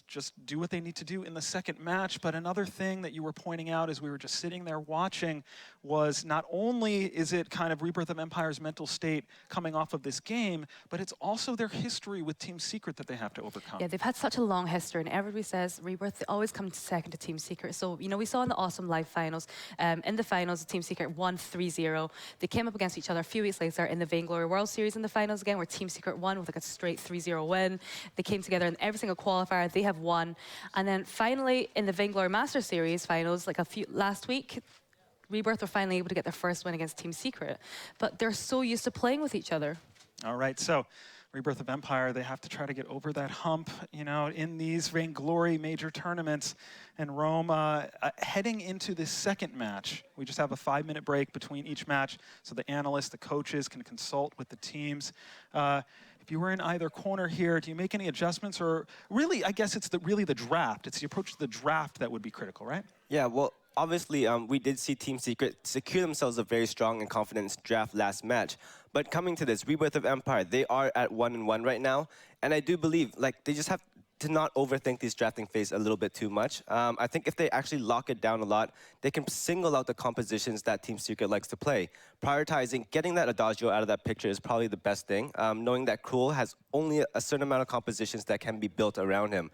just do what they need to do in the second match. But another thing that you were pointing out as we were just sitting there watching was not only is it kind of Rebirth of Empire's mental state coming off of this game, but it's also their history with Team Secret that they have to overcome. Yeah, they've had such a long history, and everybody says Rebirth, they always come second to Team Secret. So, we saw in the Awesome Live finals, in the finals, Team Secret won 3-0. They came up against each other a few weeks later in the Vainglory World Series in the finals again, where Team Secret won with like a straight 3-0 win. They came together in every single qualifier, they have won. And then finally, in the Vainglory Master Series finals, like last week, Rebirth were finally able to get their first win against Team Secret. But they're so used to playing with each other. All right, so Rebirth of Empire, they have to try to get over that hump, in these Vainglory major tournaments. And Rome, heading into this second match, we just have a 5-minute break between each match, so the analysts, the coaches can consult with the teams. If you were in either corner here, do you make any adjustments? Or really, I guess it's really the draft. It's the approach to the draft that would be critical, right? Yeah, well, obviously, we did see Team Secret secure themselves a very strong and confident draft last match. But coming to this, Rebirth of Empire, they are at 1-1 right now. And I do believe, they just have to not overthink this drafting phase a little bit too much. I think if they actually lock it down a lot, they can single out the compositions that Team Secret likes to play. Prioritizing getting that Adagio out of that picture is probably the best thing, knowing that Cruel has only a certain amount of compositions that can be built around him.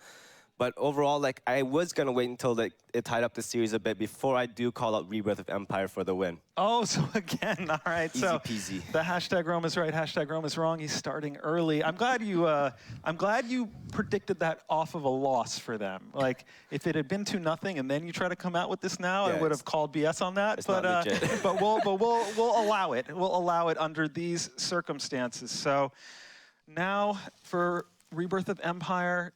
But overall, I was going to wait until it tied up the series a bit before I do call out Rebirth of Empire for the win. Oh, so again, all right. Easy peasy. The hashtag Rome is right, hashtag Rome is wrong. He's starting early. I'm glad you predicted that off of a loss for them. If it had been 2-0 and then you try to come out with this now, yeah, I would have called BS on that. It's not legit. but we'll allow it. We'll allow it under these circumstances. So now for Rebirth of Empire,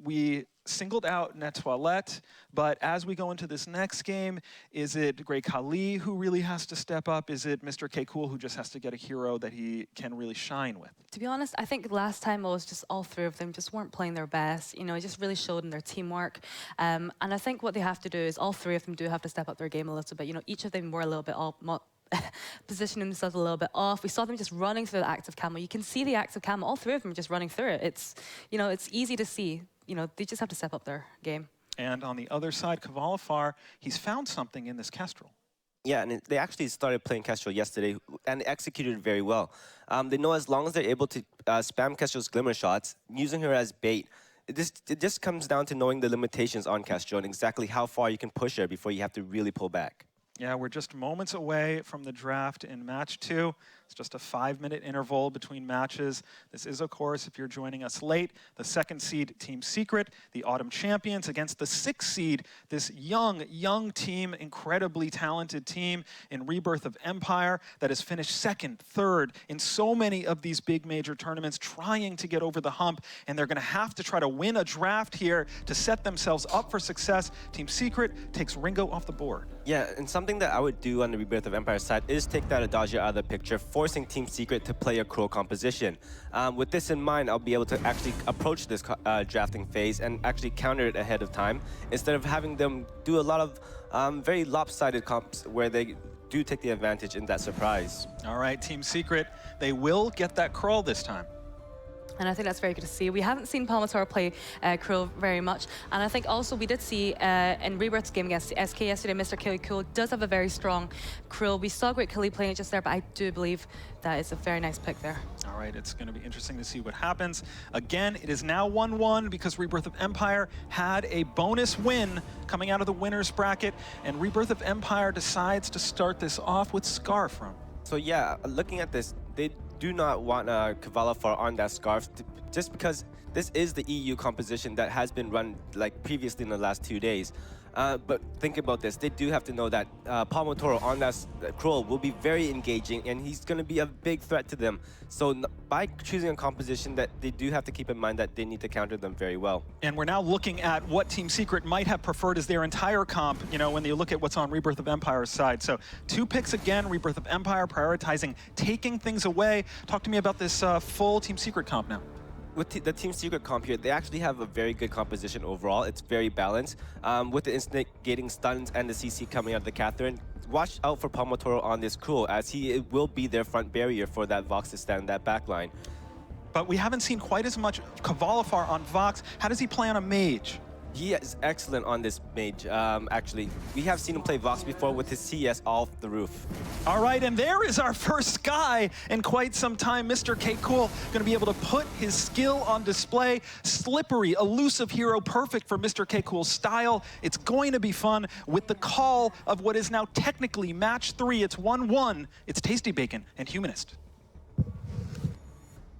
we singled out Netoilette, but as we go into this next game, is it Grey Khali who really has to step up? Is it Mr. K. Cool who just has to get a hero that he can really shine with? To be honest, I think last time it was just all three of them just weren't playing their best. It just really showed in their teamwork. And I think what they have to do is all three of them do have to step up their game a little bit. Each of them were a little bit positioning themselves a little bit off. We saw them just running through the active camo. You can see the active camo. All three of them are just running through it. It's, it's easy to see. They just have to step up their game. And on the other side, Kvalifar, he's found something in this Kestrel. Yeah, and they actually started playing Kestrel yesterday and executed it very well. They know as long as they're able to spam Kestrel's Glimmer shots, using her as bait, it just comes down to knowing the limitations on Kestrel and exactly how far you can push her before you have to really pull back. Yeah, we're just moments away from the draft in match 2. It's just a 5-minute interval between matches. This is, of course, if you're joining us late, the 2nd seed Team Secret, the Autumn Champions, against the 6th seed, this young team, incredibly talented team in Rebirth of Empire that has finished 2nd, 3rd in so many of these big major tournaments, trying to get over the hump, and they're going to have to try to win a draft here to set themselves up for success. Team Secret takes Ringo off the board. Yeah, and something that I would do on the Rebirth of Empire side is take that Adagio out of the picture, forcing Team Secret to play a Cruel composition. With this in mind, I'll be able to actually approach this drafting phase and actually counter it ahead of time, instead of having them do a lot of very lopsided comps where they do take the advantage in that surprise. All right, Team Secret, they will get that crawl this time. And I think that's very good to see. We haven't seen Palmator play Cruel very much. And I think also we did see in Rebirth's game against SK yesterday, Mr. Kelly Cool does have a very strong Cruel. We saw Great Kelly playing it just there, but I do believe that is a very nice pick there. All right, it's going to be interesting to see what happens. Again, it is now 1-1 because Rebirth of Empire had a bonus win coming out of the winner's bracket, and Rebirth of Empire decides to start this off with Scar from. So yeah, looking at this, they do not want Kvalifar on that Scarf, just because this is the EU composition that has been run like previously in the last 2 days. But think about this, they do have to know that Palmotoro on that Krull will be very engaging, and he's going to be a big threat to them. So by choosing a composition, that they do have to keep in mind that they need to counter them very well. And we're now looking at what Team Secret might have preferred as their entire comp, you know, when you look at what's on Rebirth of Empire's side. So 2 picks again, Rebirth of Empire prioritizing taking things away. Talk to me about this full Team Secret comp now. With the Team Secret comp here, they actually have a very good composition overall. It's very balanced. With the instigating stuns and the CC coming out of the Catherine, watch out for Palmotoro on this Krull, as it will be their front barrier for that Vox to stand that back line. But we haven't seen quite as much Kvalifar on Vox. How does he play on a mage? He is excellent on this mage, actually. We have seen him play Vox before with his CS off the roof. All right, and there is our first Sky in quite some time. Mr. K. Cool going to be able to put his skill on display. Slippery, elusive hero, perfect for Mr. K. Cool's style. It's going to be fun with the call of what is now technically match 3. It's 1-1. It's Tasty Bacon and Humanist.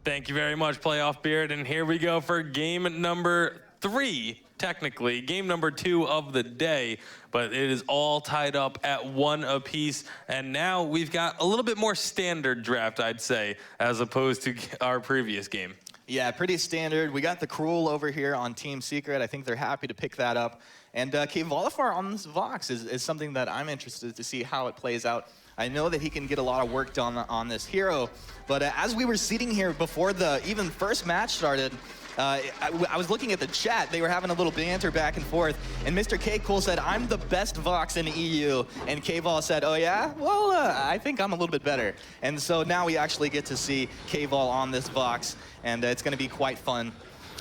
Thank you very much, Playoff Beard. And here we go for game number 3. Technically, game number 2 of the day, but it is all tied up at 1 apiece. And now we've got a little bit more standard draft, I'd say, as opposed to our previous game. Yeah, pretty standard. We got the Krull over here on Team Secret. I think they're happy to pick that up. And Kvalifar on this Vox is something that I'm interested to see how it plays out. I know that he can get a lot of work done on this hero, but as we were sitting here before the even first match started, I was looking at the chat. They were having a little banter back and forth, and Mr. K. Cool said, "I'm the best Vox in EU," and K-Vol said, "Oh yeah? Well, I think I'm a little bit better." And so now we actually get to see K-Vol on this Vox, and it's going to be quite fun.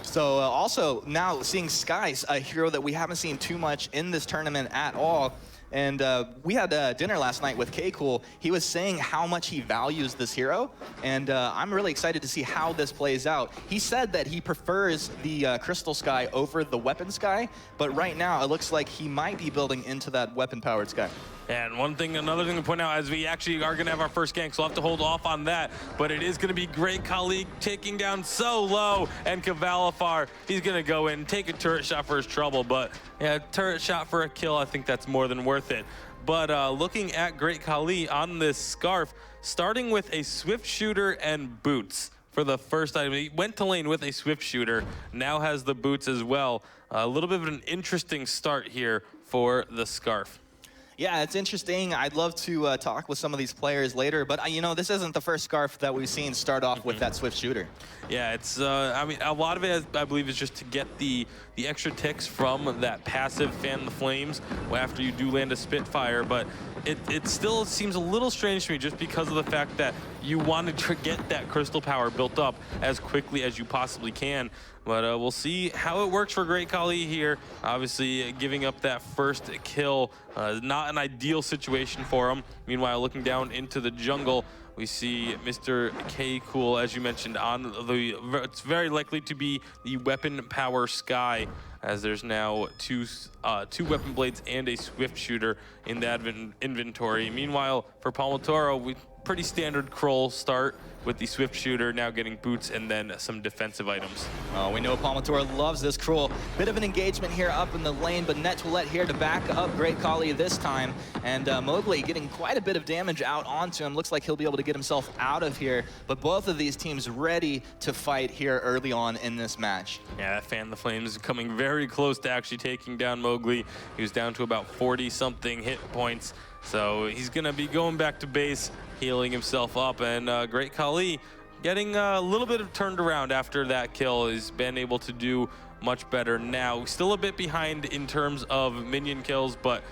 So also now seeing Sky's a hero that we haven't seen too much in this tournament at all. And we had dinner last night with K-Cool. He was saying how much he values this hero, and I'm really excited to see how this plays out. He said that he prefers the Crystal Sky over the Weapon Sky, but right now it looks like he might be building into that weapon-powered Sky. And another thing to point out, as we actually are going to have our first gank, so we'll have to hold off on that. But it is going to be Great Khali taking down so low, and Kvalifar, he's going to go in, take a turret shot for his trouble. But yeah, turret shot for a kill, I think that's more than worth it. But looking at Great Khali on this Scarf, starting with a Swift Shooter and boots for the first item. He went to lane with a Swift Shooter, now has the boots as well. A little bit of an interesting start here for the Scarf. Yeah, it's interesting. I'd love to talk with some of these players later, but you know, this isn't the first Scarf that we've seen start off with that Swift Shooter. Yeah, it's, I mean, a lot of it, I believe, is just to get the extra ticks from that passive Fan the Flames after you do land a Spitfire, but it still seems a little strange to me just because of the fact that you wanted to get that crystal power built up as quickly as you possibly can. But we'll see how it works for Great Khali here. Obviously, giving up that first kill, not an ideal situation for him. Meanwhile, looking down into the jungle, we see Mr. K. Cool, as you mentioned, on the, it's very likely to be the weapon power Sky, as there's now two weapon blades and a Swift Shooter in that inventory. Meanwhile, for Palmotoro, pretty standard Krull start with the Swift Shooter, now getting boots and then some defensive items. Oh, we know Palmotoro loves this Krull. Bit of an engagement here up in the lane, but Nettoulette here to back up Great Khali this time. And Mowgli getting quite a bit of damage out onto him. Looks like he'll be able to get himself out of here. But both of these teams ready to fight here early on in this match. Yeah, Fan the Flames coming very close to actually taking down Mowgli. He was down to about 40-something hit points. So he's going to be going back to base, healing himself up, and Great Khali getting a little bit of turned around after that kill. He's been able to do much better now. Still a bit behind in terms of minion kills, but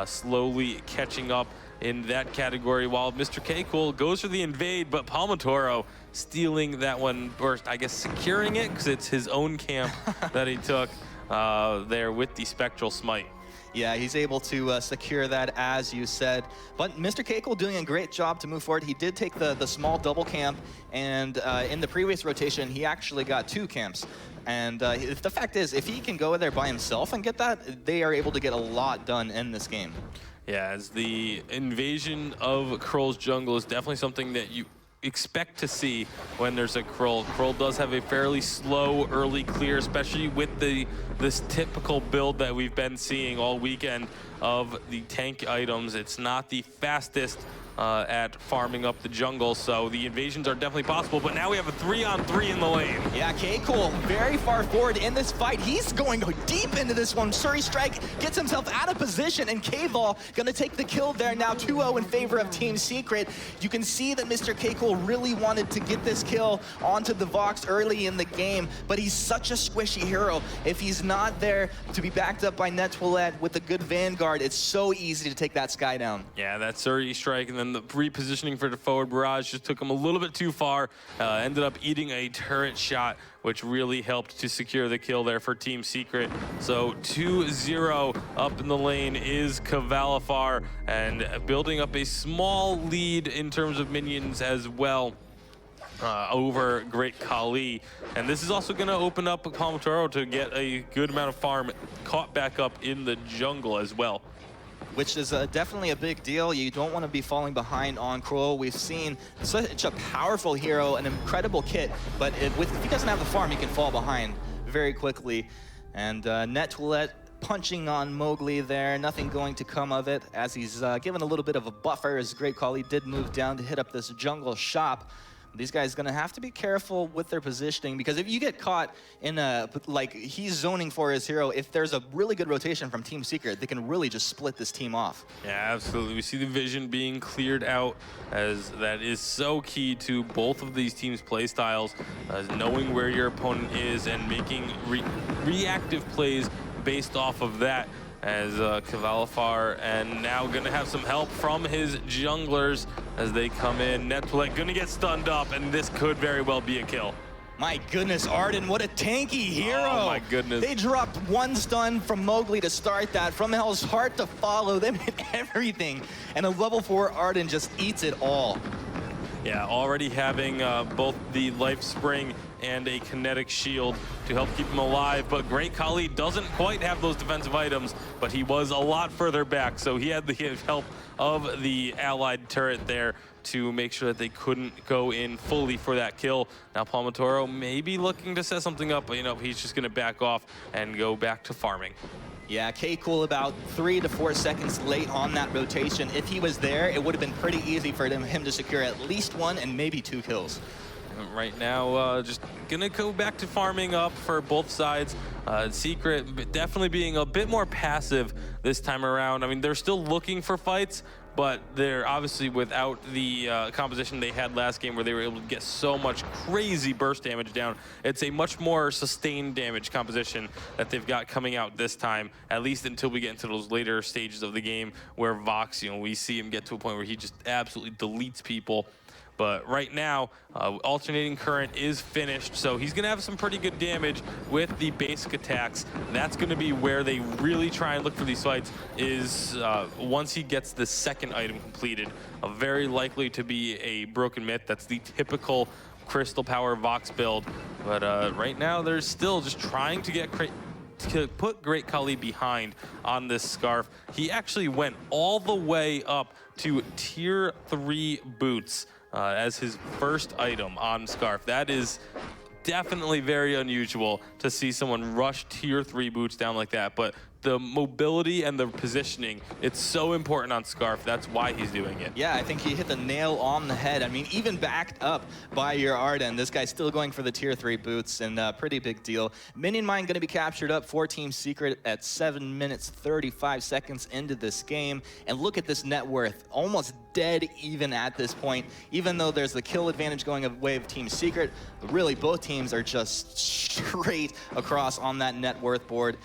slowly catching up in that category, while Mr. K. Cool goes for the invade, but Palmotoro stealing that one, or I guess securing it, because it's his own camp that he took there with the Spectral Smite. Yeah, he's able to secure that, as you said. But Mr. Keiko doing a great job to move forward. He did take the small double camp, and in the previous rotation, he actually got 2 camps. And the fact is, if he can go there by himself and get that, they are able to get a lot done in this game. Yeah, as the invasion of Krull's jungle is definitely something that expect to see when there's a Krull. Krull does have a fairly slow early clear, especially with this typical build that we've been seeing all weekend of the tank items. It's not the fastest at farming up the jungle, so the invasions are definitely possible, but now we have a 3-on-3 in the lane. Yeah, K-Cool very far forward in this fight. He's going deep into this one. Surrey Strike gets himself out of position, and K-Vol gonna take the kill there now, 2-0 in favor of Team Secret. You can see that Mr. K-Cool really wanted to get this kill onto the Vox early in the game, but he's such a squishy hero. If he's not there to be backed up by Nettoilette with a good Vanguard, it's so easy to take that Sky down. Yeah, that Surrey Strike and then the repositioning for the forward barrage just took him a little bit too far. Ended up eating a turret shot, which really helped to secure the kill there for Team Secret. So 2-0 up in the lane is Cavalifar, and building up a small lead in terms of minions as well. Over Great Khali, and this is also going to open up Palmatoro to get a good amount of farm caught back up in the jungle as well. Which is definitely a big deal. You don't want to be falling behind on Krull. We've seen such a powerful hero, an incredible kit, but if he doesn't have the farm, he can fall behind very quickly. And Nettoilette punching on Mowgli there, nothing going to come of it, as he's given a little bit of a buffer, as Great Khali did move down to hit up this jungle shop. These guys are going to have to be careful with their positioning, because if you get caught in like he's zoning for his hero, if there's a really good rotation from Team Secret, they can really just split this team off. Yeah, absolutely. We see the vision being cleared out, as that is so key to both of these teams' play styles, knowing where your opponent is and making reactive plays based off of that. As Cavalifar, and now gonna have some help from his junglers as they come in. Nettoilette gonna get stunned up, and this could very well be a kill. My goodness, Arden, what a tanky hero. Oh my goodness. They dropped one stun from Mowgli to start that. From Hell's Heart to follow them hit everything. And a level 4 Arden just eats it all. Yeah, already having both the Life Spring and a kinetic shield to help keep him alive, but Great Khali doesn't quite have those defensive items, but he was a lot further back, so he had the help of the allied turret there to make sure that they couldn't go in fully for that kill. Now Palmatoro may be looking to set something up, but you know, he's just gonna back off and go back to farming. Yeah, K-Cool about 3 to 4 seconds late on that rotation. If he was there, it would have been pretty easy for him to secure at least 1 and maybe 2 kills. Right now, just gonna go back to farming up for both sides. Secret definitely being a bit more passive this time around. I mean, they're still looking for fights, but they're obviously without the composition they had last game, where they were able to get so much crazy burst damage down. It's a much more sustained damage composition that they've got coming out this time, at least until we get into those later stages of the game, where Vox, you know, we see him get to a point where he just absolutely deletes people. But right now, alternating current is finished, so he's gonna have some pretty good damage with the basic attacks. That's gonna be where they really try and look for these fights, is once he gets the second item completed, very likely to be a Broken Myth. That's the typical Crystal Power Vox build. But right now, they're still just trying to get to put Great Khali behind on this Scarf. He actually went all the way up to Tier 3 boots as his first item on Scarf. That is definitely very unusual to see someone rush Tier 3 boots down like that, but the mobility and the positioning, it's so important on Scarf. That's why he's doing it. Yeah, I think he hit the nail on the head. I mean, even backed up by your Arden, this guy's still going for the Tier 3 boots, and pretty big deal. Minion Mine going to be captured up for Team Secret at 7 minutes 35 seconds into this game. And look at this net worth, almost dead even at this point. Even though there's the kill advantage going away of Team Secret, really both teams are just straight across on that net worth board.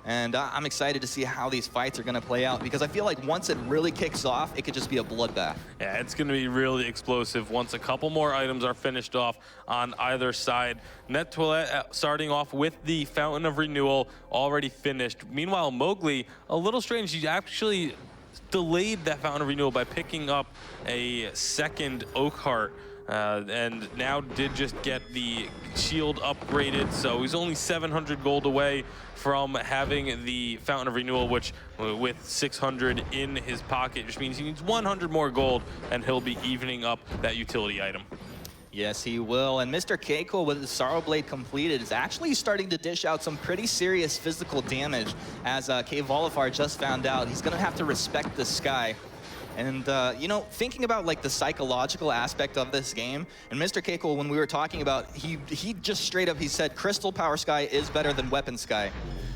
And I'm excited to see how these fights are going to play out, because I feel like once it really kicks off, it could just be a bloodbath. Yeah, it's going to be really explosive once a couple more items are finished off on either side. Nettoilette starting off with the Fountain of Renewal already finished. Meanwhile, Mowgli, a little strange, he actually delayed that Fountain of Renewal by picking up a second Oak Heart. And now did just get the shield upgraded, so he's only 700 gold away from having the Fountain of Renewal, which with 600 in his pocket just means he needs 100 more gold, and he'll be evening up that utility item. Yes, he will. And Mr. Keiko, with his Sorrow Blade completed, is actually starting to dish out some pretty serious physical damage. As K Volifar just found out, he's going to have to respect the sky. And, you know, thinking about, like, the psychological aspect of this game, and Mr. Keiko, when we were talking about, he just straight up, he said, Crystal Power Sky is better than Weapon Sky.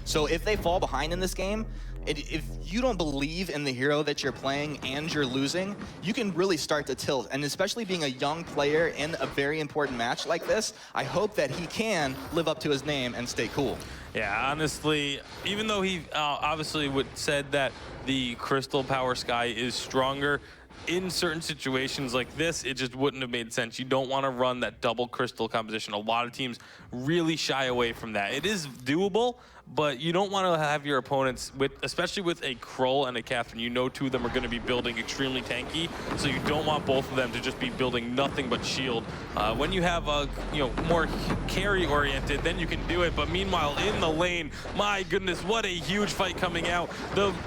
So if they fall behind in this game, if you don't believe in the hero that you're playing and you're losing, you can really start to tilt. And especially being a young player in a very important match like this, I hope that he can live up to his name and stay cool. Yeah, honestly, even though he obviously said that the Crystal Power Sky is stronger, in certain situations like this, it just wouldn't have made sense. You don't want to run that double crystal composition. A lot of teams really shy away from that. It is doable, but you don't want to have your opponents, especially with a Krull and a Catherine, you know 2 of them are going to be building extremely tanky, so you don't want both of them to just be building nothing but shield. When you have a more carry-oriented, then you can do it, but meanwhile, in the lane, my goodness, what a huge fight coming out.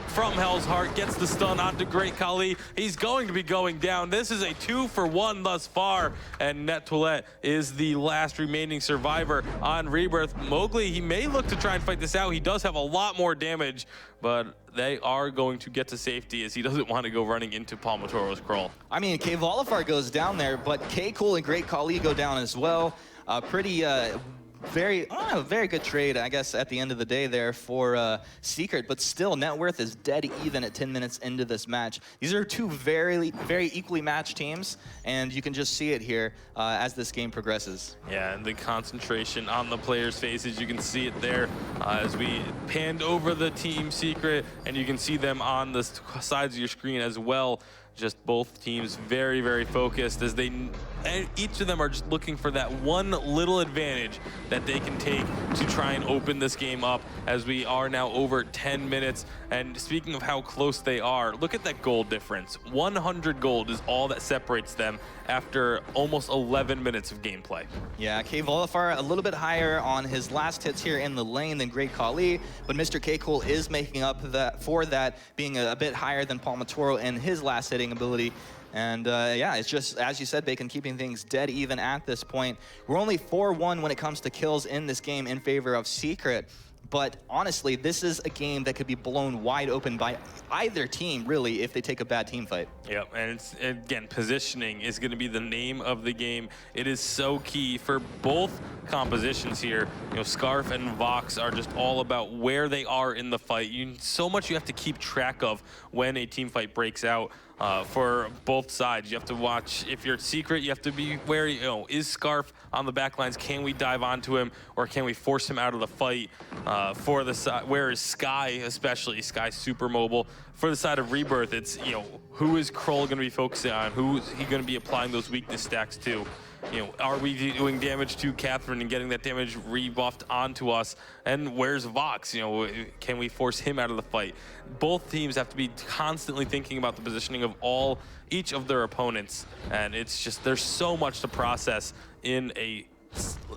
From Hell's Heart gets the stun onto Great Khali. He's going to be going down. This is a 2-for-1 thus far, and Net2let is the last remaining survivor on Rebirth. Mowgli, he may look to try and fight this out. He does have a lot more damage, but they are going to get to safety as he doesn't want to go running into Palmatoro's Krull. I mean, K Volifar goes down there, but K Cool and Great Khali go down as well. Very good trade, I guess, at the end of the day there for Secret, but still, net worth is dead even at 10 minutes into this match. These are 2 very equally matched teams, and you can just see it here as this game progresses. Yeah, and the concentration on the players' faces, you can see it there as we panned over the Team Secret, and you can see them on the sides of your screen as well. Just both teams very focused as each of them are just looking for that one little advantage that they can take to try and open this game up, as we are now over 10 minutes. And speaking of how close they are, look at that gold difference. 100 gold is all that separates them after almost 11 minutes of gameplay. Yeah, K Volifar a little bit higher on his last hits here in the lane than Great Khali, but Mr. K Cool is making up for that, being a bit higher than Palmatoro in his last hitting ability. And yeah, it's just, as you said, Bacon, keeping things dead even at this point. We're only 4-1 when it comes to kills in this game in favor of Secret. But honestly, this is a game that could be blown wide open by either team, really, if they take a bad team fight. Yep, and it's, again, positioning is going to be the name of the game. It is so key for both compositions here. You know, Scarf and Vox are just all about where they are in the fight. So much you have to keep track of when a team fight breaks out. For both sides, you have to watch. If you're Secret, you have to be wary. Is Scarf on the back lines? Can we dive onto him, or can we force him out of the fight? For the side, where is Sky, especially Sky, super mobile. For the side of Rebirth, it's who is Krull going to be focusing on? Who is he going to be applying those weakness stacks to? Are we doing damage to Catherine and getting that damage rebuffed onto us? And where's Vox? Can we force him out of the fight? Both teams have to be constantly thinking about the positioning of each of their opponents, and it's just, there's so much to process in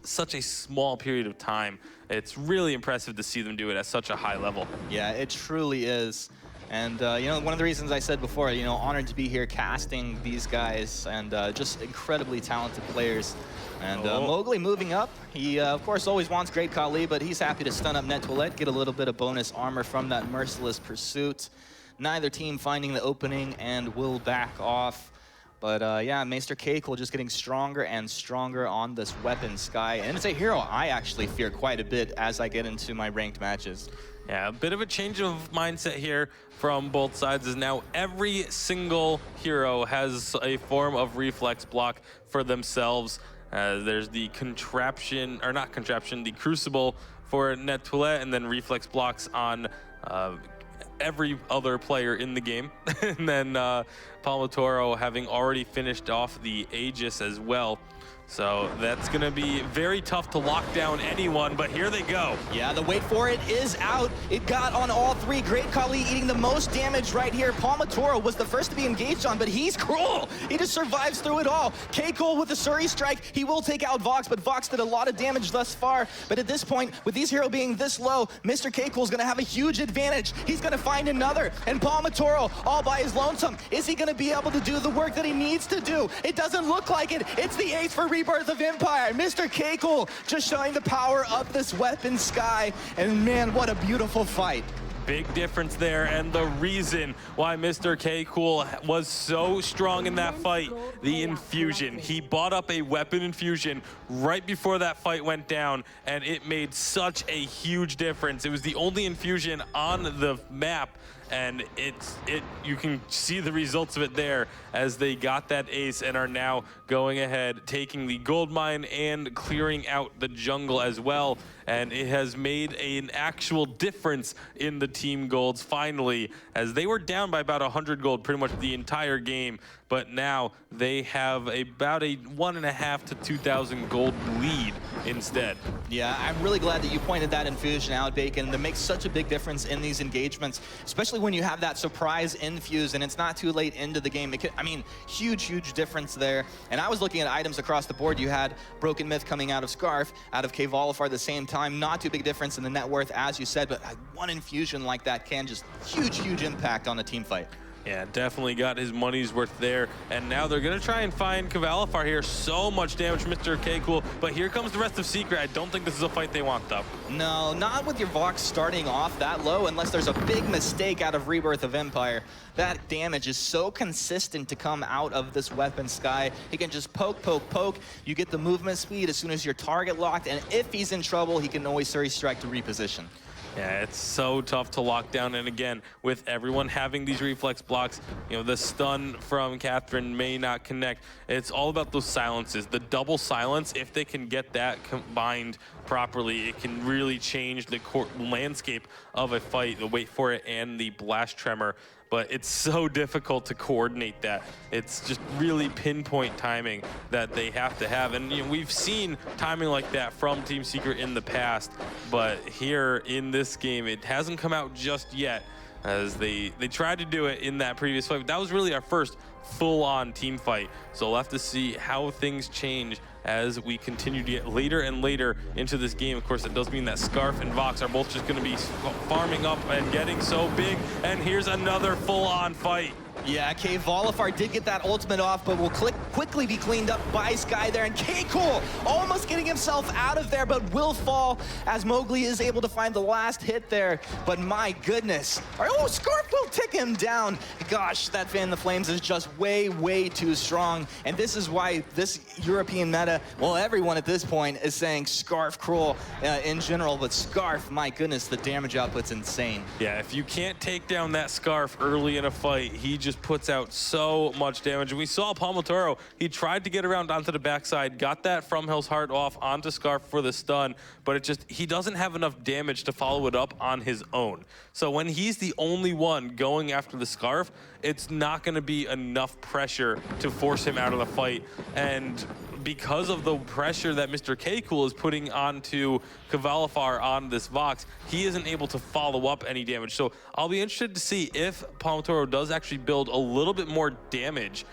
such a small period of time. It's really impressive to see them do it at such a high level. Yeah, it truly is. And, one of the reasons I said before, honored to be here casting these guys, and just incredibly talented players. And Mowgli moving up. He, of course, always wants Great Khali, but he's happy to stun up Net2let, get a little bit of bonus armor from that Merciless Pursuit. Neither team finding the opening and will back off. But yeah, Mr. Keiko just getting stronger and stronger on this weapon, Sky. And it's a hero I actually fear quite a bit as I get into my ranked matches. Yeah, a bit of a change of mindset here from both sides, is now every single hero has a form of reflex block for themselves. There's the the Crucible for Net2let, and then reflex blocks on every other player in the game. And then Palmatoro having already finished off the Aegis as well. So that's going to be very tough to lock down anyone, but here they go. Yeah, the wait for it is out. It got on all 3. Great Khali eating the most damage right here. Palmatoro was the first to be engaged on, but he's cruel. He just survives through it all. Keiko with the Suri Strike. He will take out Vox, but Vox did a lot of damage thus far. But at this point, with these heroes being this low, Mr. Keiko is going to have a huge advantage. He's going to find another. And Palmatoro all by his lonesome. Is he gonna be able to do the work that he needs to do? It doesn't look like it. It's the ace for Rebirth of Empire. Mr. Keiko just showing the power of this weapon Sky. And man, what a beautiful fight. Big difference there, and the reason why Mr. K-Cool was so strong in that fight, the infusion. He bought up a weapon infusion right before that fight went down, and it made such a huge difference. It was the only infusion on the map, and you can see the results of it there as they got that ace and are now going ahead, taking the gold mine and clearing out the jungle as well. And it has made an actual difference in the team golds finally, as they were down by about 100 gold pretty much the entire game, but now they have about a 1.5 to 2,000 gold lead instead. Yeah, I'm really glad that you pointed that infusion out, Bacon. That makes such a big difference in these engagements, especially when you have that surprise infuse and it's not too late into the game. I mean, huge difference there. And I was looking at items across the board. You had Broken Myth coming out of Scarf, out of K-Volifar at the same time. Not too big difference in the net worth, as you said, but one infusion like that can just huge impact on a team fight. Yeah, definitely got his money's worth there. And now they're going to try and find Kvalifar here. So much damage, Mr. K-Cool. But here comes the rest of Secret. I don't think this is a fight they want, though. No, not with your Vox starting off that low, unless there's a big mistake out of Rebirth of Empire. That damage is so consistent to come out of this weapon Sky. He can just poke. You get the movement speed as soon as your target locked. And if he's in trouble, he can always Surrey Strike to reposition. Yeah, it's so tough to lock down. And again, with everyone having these reflex blocks, you know, the stun from Catherine may not connect. It's all about those silences. The double silence, if they can get that combined properly, it can really change the landscape of a fight, the wait for it and the blast tremor. But it's so difficult to coordinate that. It's just really pinpoint timing that they have to have. And you know, we've seen timing like that from Team Secret in the past, but here in this game, it hasn't come out just yet, as they tried to do it in that previous fight. But that was really our first full-on team fight. So we'll have to see how things change as we continue to get later and later into this game. Of course, that does mean that Scarf and Vox are both just going to be farming up and getting so big. And here's another full-on fight. Yeah, K-Volifar did get that ultimate off, but will quickly be cleaned up by Sky there. And K-Cool almost getting himself out of there, but will fall as Mowgli is able to find the last hit there. But my goodness. Oh, Scarf will tick him down. Gosh, that Fan the Flames is just way too strong. And this is why this European meta, well, everyone at this point is saying Scarf Cruel in general, but Scarf, my goodness, the damage output's insane. Yeah, if you can't take down that Scarf early in a fight, he just puts out so much damage. And we saw Palmatoro, he tried to get around onto the backside, got that from Hell's Heart off onto Scarf for the stun, but he doesn't have enough damage to follow it up on his own. So when he's the only one going after the Scarf, it's not going to be enough pressure to force him out of the fight. And because of the pressure that Mr. K-Cool is putting onto Kvalifar on this Vox, he isn't able to follow up any damage. So I'll be interested to see if Palmatoro does actually build a little bit more damage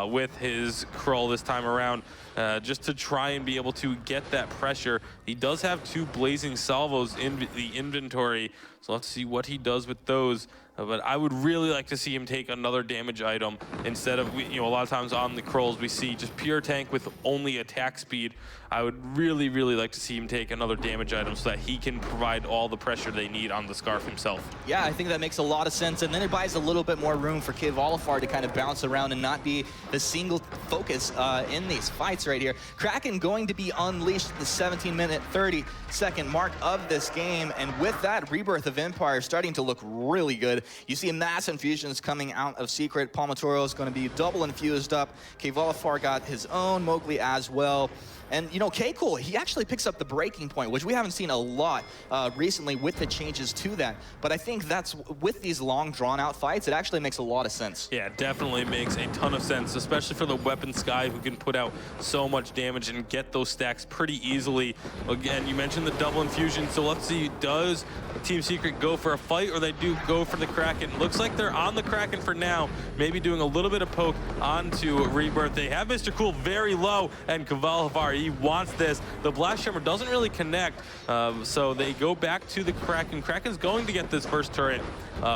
with his Krull this time around, just to try and be able to get that pressure. He does have 2 blazing salvos in the inventory, so let's see what he does with those. But I would really like to see him take another damage item instead of, you know, a lot of times on the Krulls we see just pure tank with only attack speed. I would really like to see him take another damage item so that he can provide all the pressure they need on the Scarf himself. Yeah, I think that makes a lot of sense, and then it buys a little bit more room for K-Volifar to kind of bounce around and not be the single focus in these fights right here. Kraken going to be unleashed at the 17-minute 30-second mark of this game, and with that, Rebirth of Empire starting to look really good. You see mass infusions coming out of Secret. Palmatoro is going to be double infused up. K-Volifar got his own, Mowgli as well. And, you know, K-Cool, he actually picks up the breaking point, which we haven't seen a lot recently with the changes to that. But I think that's, with these long, drawn-out fights, it actually makes a lot of sense. Yeah, it definitely makes a ton of sense, especially for the weapon Sky, who can put out so much damage and get those stacks pretty easily. Again, you mentioned the double infusion, so let's see, does Team Secret go for a fight, or they do go for the Kraken. Looks like they're on the Kraken for now, maybe doing a little bit of poke onto Rebirth. They have Mr. Cool very low, and Kvalifar, he wants this. The Blast Shimmer doesn't really connect, so they go back to the Kraken. Kraken's going to get this first turret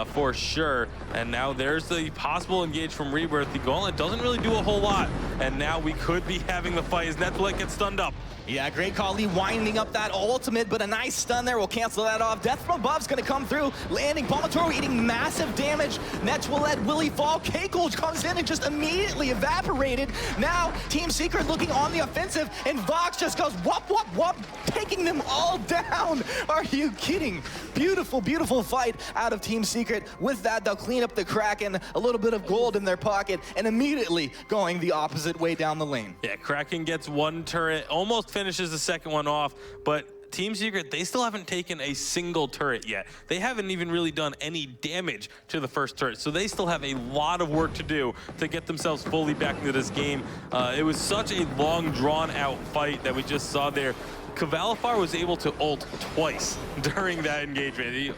for sure, and now there's the possible engage from Rebirth. The Gauntlet doesn't really do a whole lot, and now we could be having the fight as Netflix gets stunned up. Yeah, great call. Lee winding up that ultimate, but a nice stun there will cancel that off. Death from above's gonna come through, landing. Palmatoro eating massive damage. Nets will let Willie fall. Keiko comes in and just immediately evaporated. Now, Team Secret looking on the offensive, and Vox just goes whoop, whoop, whoop, taking them all down. Are you kidding? Beautiful, beautiful fight out of Team Secret. With that, they'll clean up the Kraken, a little bit of gold in their pocket, and immediately going the opposite way down the lane. Yeah, Kraken gets one turret, almost finishes the second one off, but Team Secret, they still haven't taken a single turret yet. They haven't even really done any damage to the first turret, so they still have a lot of work to do to get themselves fully back into this game. It was such a long, drawn-out fight that we just saw there. Kvalifar was able to ult twice during that engagement. He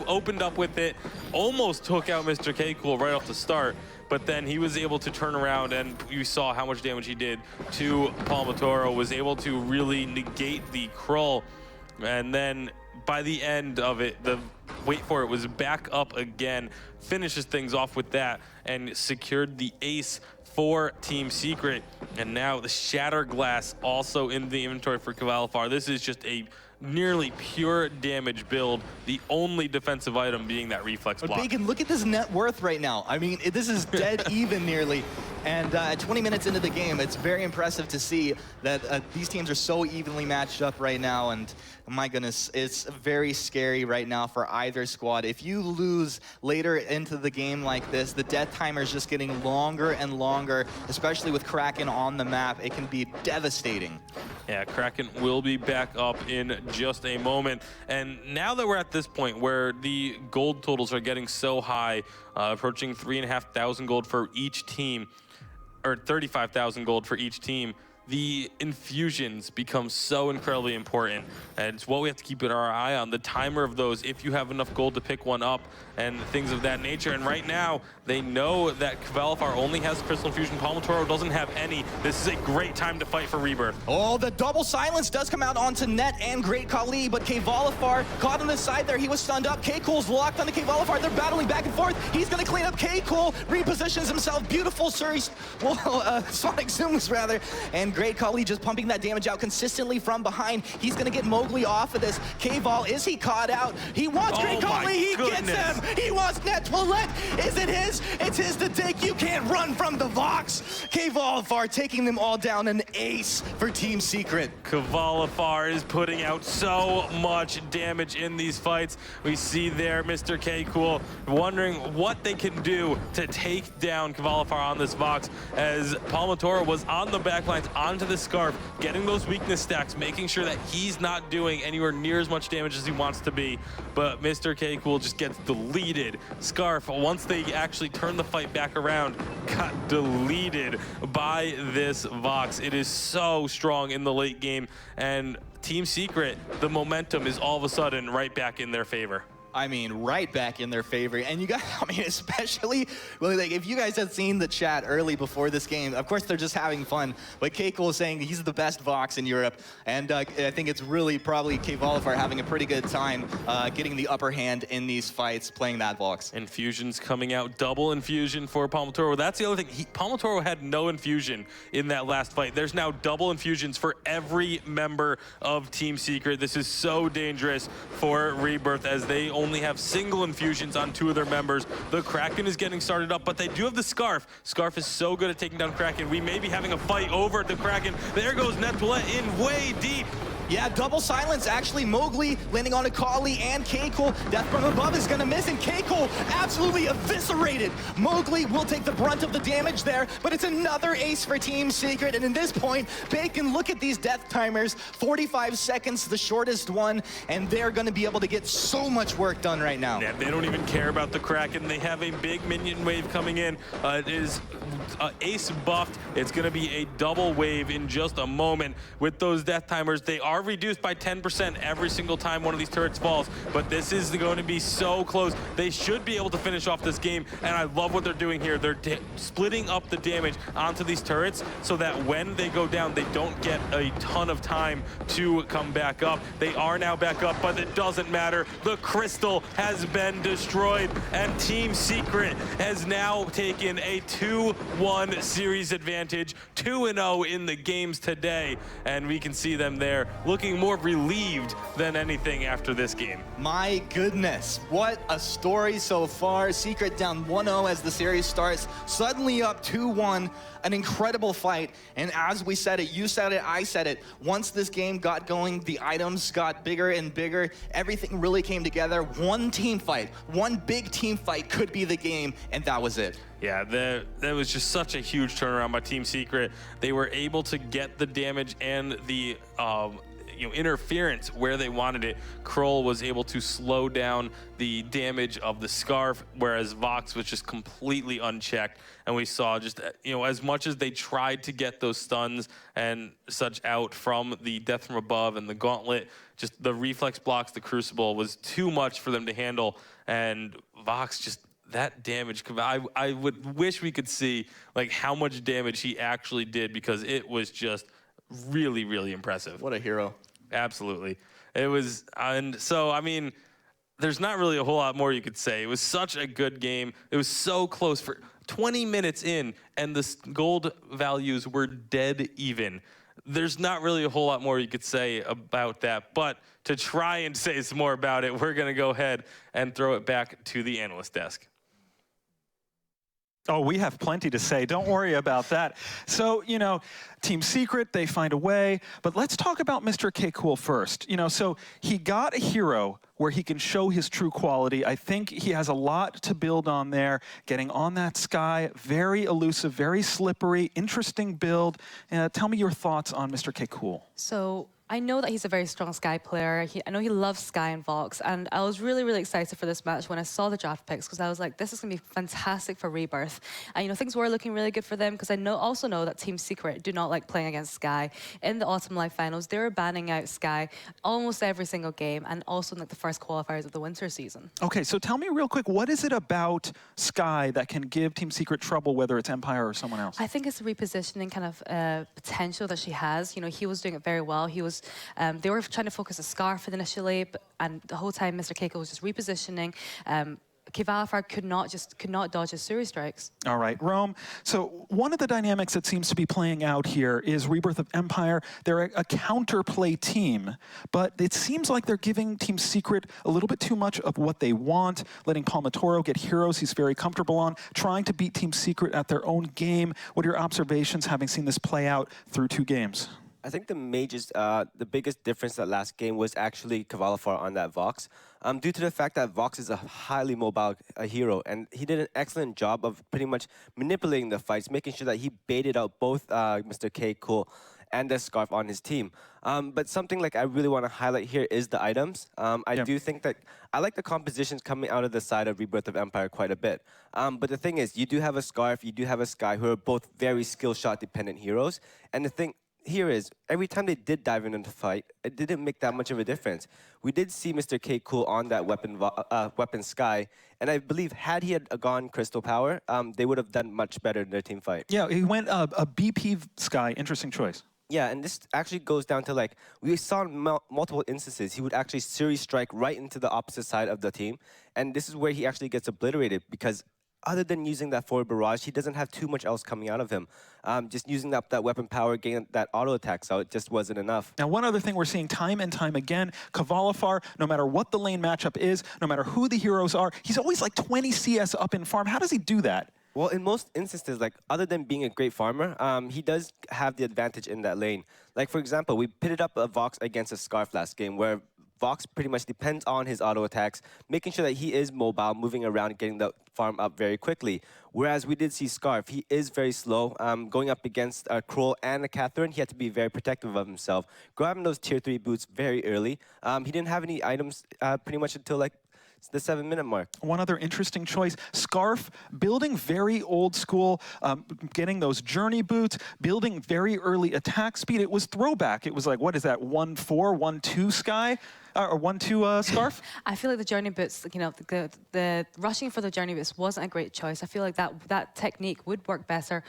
opened up with it, almost took out Mr. K-Cool right off the start, but then he was able to turn around, and you saw how much damage he did to Palmatoro, was able to really negate the Krull, and then by the end of it, wait for it, was back up again, finishes things off with that, and secured the ace for Team Secret. And now the Shatter Glass also in the inventory for Kvalifar. This is just a nearly pure damage build, the only defensive item being that reflex block. But Bacon, look at this net worth right now. I mean, this is dead even nearly. And 20 minutes into the game, it's very impressive to see that these teams are so evenly matched up right now. And my goodness, it's very scary right now for either squad. If you lose later into the game like this, the death timer is just getting longer and longer, especially with Kraken on the map. It can be devastating. Yeah, Kraken will be back up in just a moment. And now that we're at this point where the gold totals are getting so high, approaching 3,500 gold for each team, or 35,000 gold for each team, the infusions become so incredibly important, and it's what we have to keep our eye on, the timer of those, if you have enough gold to pick one up and things of that nature. And right now, they know that Kvalifar only has Crystal Infusion. Palmatoro doesn't have any. This is a great time to fight for Rebirth. Oh, the double silence does come out onto Net and Great Khali, but Kvalifar caught on the side there. He was stunned up. K-Cool's locked onto Kvalifar. They're battling back and forth. He's going to clean up K-Cool, repositions himself. Beautiful Sonic Zooms, rather. And Great Khali just pumping that damage out consistently from behind. He's going to get Mowgli off of this. K-Vol, is he caught out? He wants Great Khali. He gets him. He wants Net Toilette. Is it his? It's his to take. You can't run from the Vox. Kvalifar taking them all down. An ace for Team Secret. Kvalifar is putting out so much damage in these fights. We see there Mr. K-Cool wondering what they can do to take down Kvalifar on this Vox, as Palmatoro was on the backlines, onto the Scarf, getting those weakness stacks, making sure that he's not doing anywhere near as much damage as he wants to be. But Mr. K-Cool just gets deleted. Scarf, once they actually turn the fight back around, got deleted by this Vox. It is so strong in the late game, and Team Secret, the momentum is all of a sudden right back in their favor. I mean, right back in their favor. And you guys, I mean, especially, well, like, if you guys had seen the chat early before this game, of course, they're just having fun. But Keiko is saying he's the best Vox in Europe. And I think it's really probably Kvalifar having a pretty good time getting the upper hand in these fights, playing that Vox. Infusions coming out, double infusion for Palmatoro. That's the other thing. Palmatoro had no infusion in that last fight. There's now double infusions for every member of Team Secret. This is so dangerous for Rebirth, as they only have single infusions on 2 of their members. The Kraken is getting started up, but they do have the Scarf. Scarf is so good at taking down Kraken. We may be having a fight over the Kraken. There goes Nettoilette in way deep. Yeah, double silence. Actually, Mowgli landing on Akali and Keiko. Death from above is going to miss, and Keiko absolutely eviscerated. Mowgli will take the brunt of the damage there, but it's another ace for Team Secret. And in this point, Bacon, look at these death timers. 45 seconds, the shortest one, and they're going to be able to get so much work done right now. Yeah, they don't even care about the Kraken. They have a big minion wave coming in. It is ace buffed. It's going to be a double wave in just a moment with those death timers. They are are reduced by 10% every single time one of these turrets falls, but this is going to be so close. They should be able to finish off this game, and I love what they're doing here. They're splitting up the damage onto these turrets so that when they go down, they don't get a ton of time to come back up. They are now back up, but it doesn't matter. The crystal has been destroyed, and Team Secret has now taken a 2-1 series advantage, 2-0 in the games today, and we can see them there looking more relieved than anything after this game. My goodness, what a story so far. Secret down 1-0 as the series starts, suddenly up 2-1, an incredible fight. And as we said it, you said it, I said it, once this game got going, the items got bigger and bigger, everything really came together. One team fight, one big team fight could be the game, and that was it. Yeah, that was just such a huge turnaround by Team Secret. They were able to get the damage and the interference where they wanted it. Kroll was able to slow down the damage of the Scarf, whereas Vox was just completely unchecked. And we saw just, as much as they tried to get those stuns and such out from the Death from Above and the Gauntlet, just the reflex blocks, the Crucible was too much for them to handle. And Vox just, that damage, I would wish we could see like how much damage he actually did, because it was just really, really impressive. What a hero. Absolutely. It was, and so, I mean, there's not really a whole lot more you could say. It was such a good game. It was so close for 20 minutes in, and the gold values were dead even. There's not really a whole lot more you could say about that, but to try and say some more about it, we're going to go ahead and throw it back to the analyst desk. Oh, we have plenty to say. Don't worry about that. So, Team Secret, they find a way. But let's talk about Mr. K-Cool first. So he got a hero where he can show his true quality. I think he has a lot to build on there. Getting on that sky, very elusive, very slippery, interesting build. Tell me your thoughts on Mr. K-Cool. So I know that he's a very strong Sky player. I know he loves Sky and Vox, and I was really, really excited for this match when I saw the draft picks, because I was like, this is going to be fantastic for Rebirth. And things were looking really good for them, because I also know that Team Secret do not like playing against Sky. In the Autumn Live Finals, they were banning out Sky almost every single game, and also in the first qualifiers of the winter season. Okay, so tell me real quick, what is it about Sky that can give Team Secret trouble, whether it's Empire or someone else? I think it's the repositioning kind of potential that she has. He was doing it very well. They were trying to focus a Scarf initially, and the whole time Mr. Keiko was just repositioning. Kvalifar could not dodge his series strikes. All right, Rome. So one of the dynamics that seems to be playing out here is Rebirth of Empire. They're a counterplay team, but it seems like they're giving Team Secret a little bit too much of what they want, letting Palmatoro get heroes he's very comfortable on, trying to beat Team Secret at their own game. What are your observations having seen this play out through 2 games? I think the biggest difference that last game was actually Kvalifar on that Vox. Due to the fact that Vox is a highly mobile hero, and he did an excellent job of pretty much manipulating the fights, making sure that he baited out both Mr. K, Cool, and the Scarf on his team. But something like I really want to highlight here is the items. I do think that I like the compositions coming out of the side of Rebirth of Empire quite a bit. But the thing is, you do have a Scarf, you do have a Sky, who are both very skill shot dependent heroes. And the thing here is, every time they did dive into the fight, it didn't make that much of a difference. We did see Mr. K Cool on that weapon Sky, and I believe had he had gone Crystal Power, they would have done much better in their team fight. Yeah, he went a BP Sky, interesting choice. Yeah, and this actually goes down to, like, we saw in multiple instances, he would actually series strike right into the opposite side of the team, and this is where he actually gets obliterated, because other than using that forward barrage, he doesn't have too much else coming out of him. Just using that weapon power, getting that auto attacks out, just wasn't enough. Now, one other thing we're seeing time and time again, Kvalifar, no matter what the lane matchup is, no matter who the heroes are, he's always like 20 CS up in farm. How does he do that? Well, in most instances, like, other than being a great farmer, he does have the advantage in that lane. Like, for example, we pitted up a Vox against a Scarf last game, where Vox pretty much depends on his auto attacks, making sure that he is mobile, moving around, getting the farm up very quickly. Whereas we did see Scarf, he is very slow. Going up against a Kroll and a Catherine, he had to be very protective of himself, grabbing those tier 3 boots very early. He didn't have any items pretty much until like the 7-minute mark. One other interesting choice, Scarf, building very old school, getting those journey boots, building very early attack speed. It was throwback. It was like, what is that, 1-4, 1-2 Sky? Or 1-2 Scarf? I feel like the journey boots, you know, the rushing for the journey boots wasn't a great choice. I feel like that technique would work better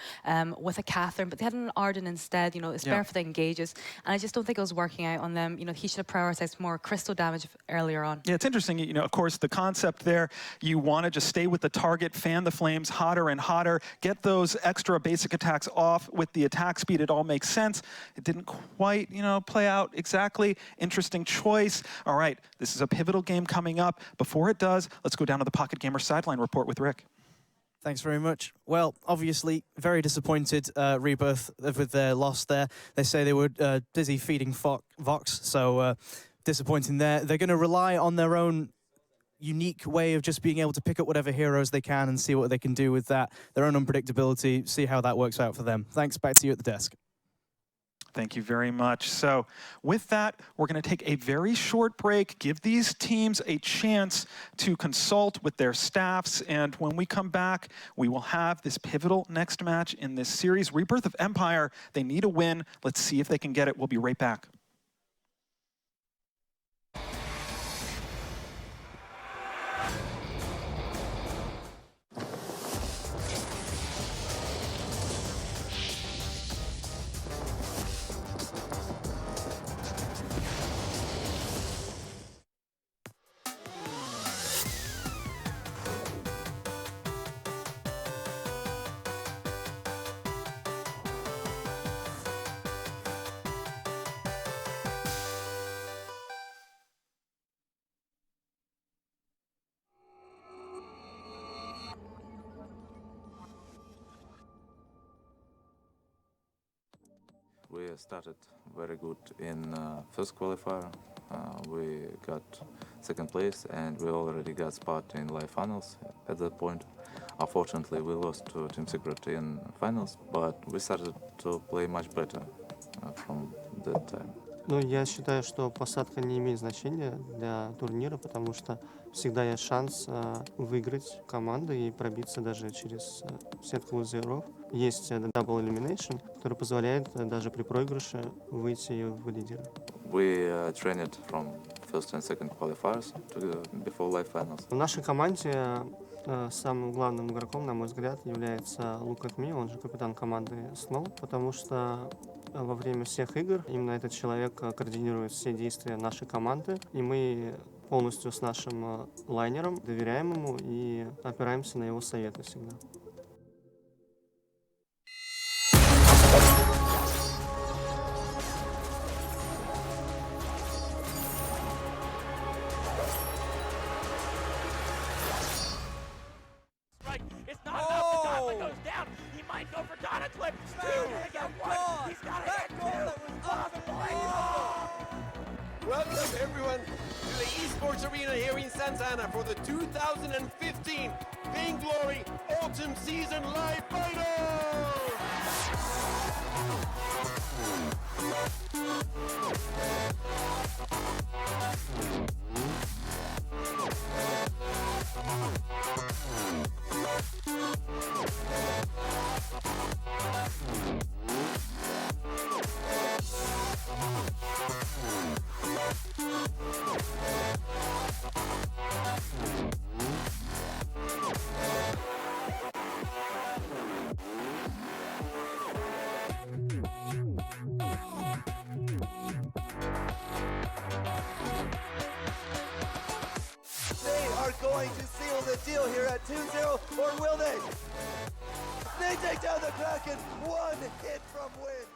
with a Catherine, but they had an Arden instead. You know, it's better for the engages, and I just don't think it was working out on them. You know, he should have prioritized more crystal damage earlier on. Yeah, it's interesting. You know, of course, the concept there, you want to just stay with the target, fan the flames hotter and hotter, get those extra basic attacks off with the attack speed. It all makes sense. It didn't quite, you know, play out exactly. Interesting choice. All right, this is a pivotal game coming up. Before it does, let's go down to the Pocket Gamer sideline report with Rick. Thanks very much. Well, obviously, very disappointed Rebirth with their loss there. They say they were busy feeding Vox, so disappointing there. They're going to rely on their own unique way of just being able to pick up whatever heroes they can and see what they can do with that. Their own unpredictability, see how that works out for them. Thanks, back to you at the desk. Thank you very much. So with that, we're going to take a very short break, give these teams a chance to consult with their staffs, and when we come back, we will have this pivotal next match in this series, Rebirth of Empire. They need a win. Let's see if they can get it. We'll be right back. We started very good in first qualifier. We got second place and we already got spot in live finals at that point. Unfortunately, we lost to Team Secret in finals, but we started to play much better from that time. Ну, я считаю, что посадка не имеет значения для турнира, потому что всегда есть шанс выиграть команду и пробиться даже через сетку лузеров. Есть double elimination, который позволяет даже при проигрыше выйти в лидеры. We trained from first and second qualifiers before live finals. В нашей команде самым главным игроком, на мой взгляд, является Look at Me, он же капитан команды Snow, потому что во время всех игр именно этот человек координирует все действия нашей команды, и мы полностью с нашим лайнером доверяем ему и опираемся на его советы всегда. Welcome everyone to the eSports Arena here in Santana for the 2015 Vainglory Autumn Season Live Finals! Going to seal the deal here at 2-0, or will they? They take down the Kraken, one hit from win.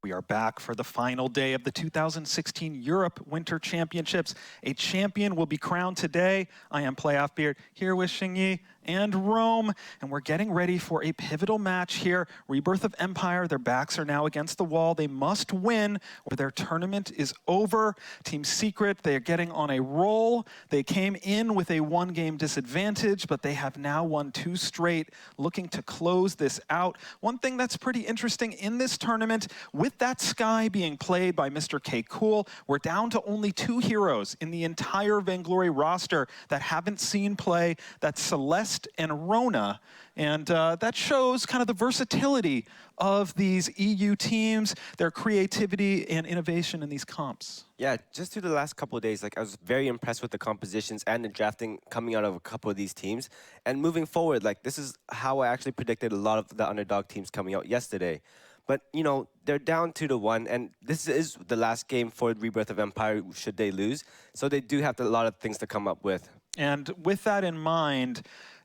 We are back for the final day of the 2016 Europe Winter Championships. A champion will be crowned today. I am Playoff Beard, here with Xingyi and Rome, and we're getting ready for a pivotal match here. Rebirth of Empire, their backs are now against the wall. They must win or their tournament is over. Team Secret, they are getting on a roll. They came in with a 1-game disadvantage, but they have now won 2 straight, looking to close this out. One thing that's pretty interesting in this tournament, with that Sky being played by Mr. K. Cool, we're down to only 2 heroes in the entire Vainglory roster that haven't seen play. That's Celeste and Rona, and that shows kind of the versatility of these EU teams, their creativity and innovation in these comps. Yeah, just through the last couple of days, like I was very impressed with the compositions and the drafting coming out of a couple of these teams. And moving forward, like this is how I actually predicted a lot of the underdog teams coming out yesterday. But, you know, they're down 2-1, and this is the last game for Rebirth of Empire should they lose. So they do have a lot of things to come up with. And with that in mind,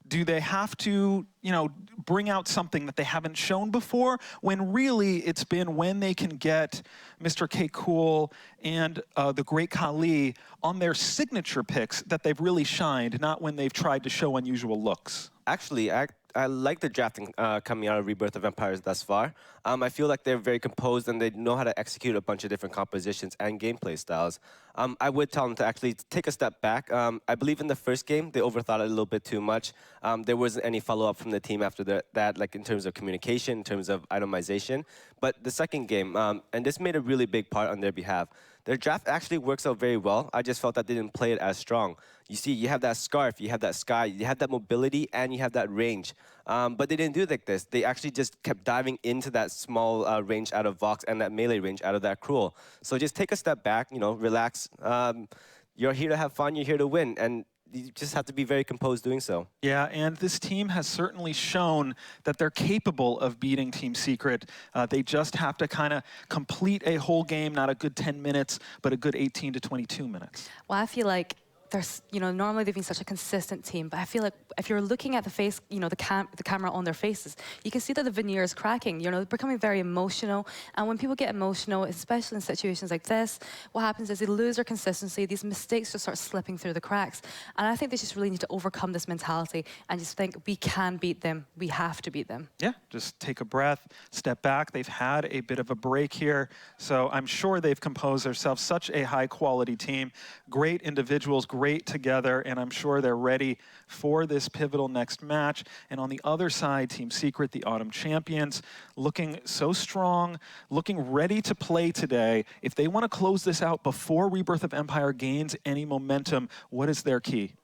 do they have to, you know, bring out something that they haven't shown before, when really it's been when they can get Mr. K. Cool and the Great Khali on their signature picks that they've really shined, not when they've tried to show unusual looks? Actually, I like the drafting coming out of Rebirth of Empires thus far. I feel like they're very composed and they know how to execute a bunch of different compositions and gameplay styles. I would tell them to actually take a step back. I believe in the first game, they overthought it a little bit too much. There wasn't any follow-up from the team after that, like in terms of communication, in terms of itemization. But the second game, and this made a really big part on their behalf, their draft actually works out very well. I just felt that they didn't play it as strong. You see, you have that Scarf, you have that Sky, you have that mobility, and you have that range. But they didn't do it like this. They actually just kept diving into that small range out of Vox and that melee range out of that Cruel. So just take a step back, you know, relax. You're here to have fun, you're here to win. And you just have to be very composed doing so. Yeah, and this team has certainly shown that they're capable of beating Team Secret. They just have to kind of complete a whole game, not a good 10 minutes, but a good 18 to 22 minutes. Well, I feel like there's, you know, normally they've been such a consistent team, but I feel like if you're looking at the face, you know, the camera on their faces, you can see that the veneer is cracking. You know, they're becoming very emotional, and when people get emotional, especially in situations like this, what happens is they lose their consistency. These mistakes just start slipping through the cracks, and I think they just really need to overcome this mentality and just think, we can beat them. We have to beat them. Yeah, just take a breath, step back. They've had a bit of a break here, so I'm sure they've composed themselves. Such a high-quality team, great individuals, great together, and I'm sure they're ready for this pivotal next match. And on the other side, Team Secret, the Autumn Champions, looking so strong, looking ready to play today. If they want to close this out before Rebirth of Empire gains any momentum, what is their key?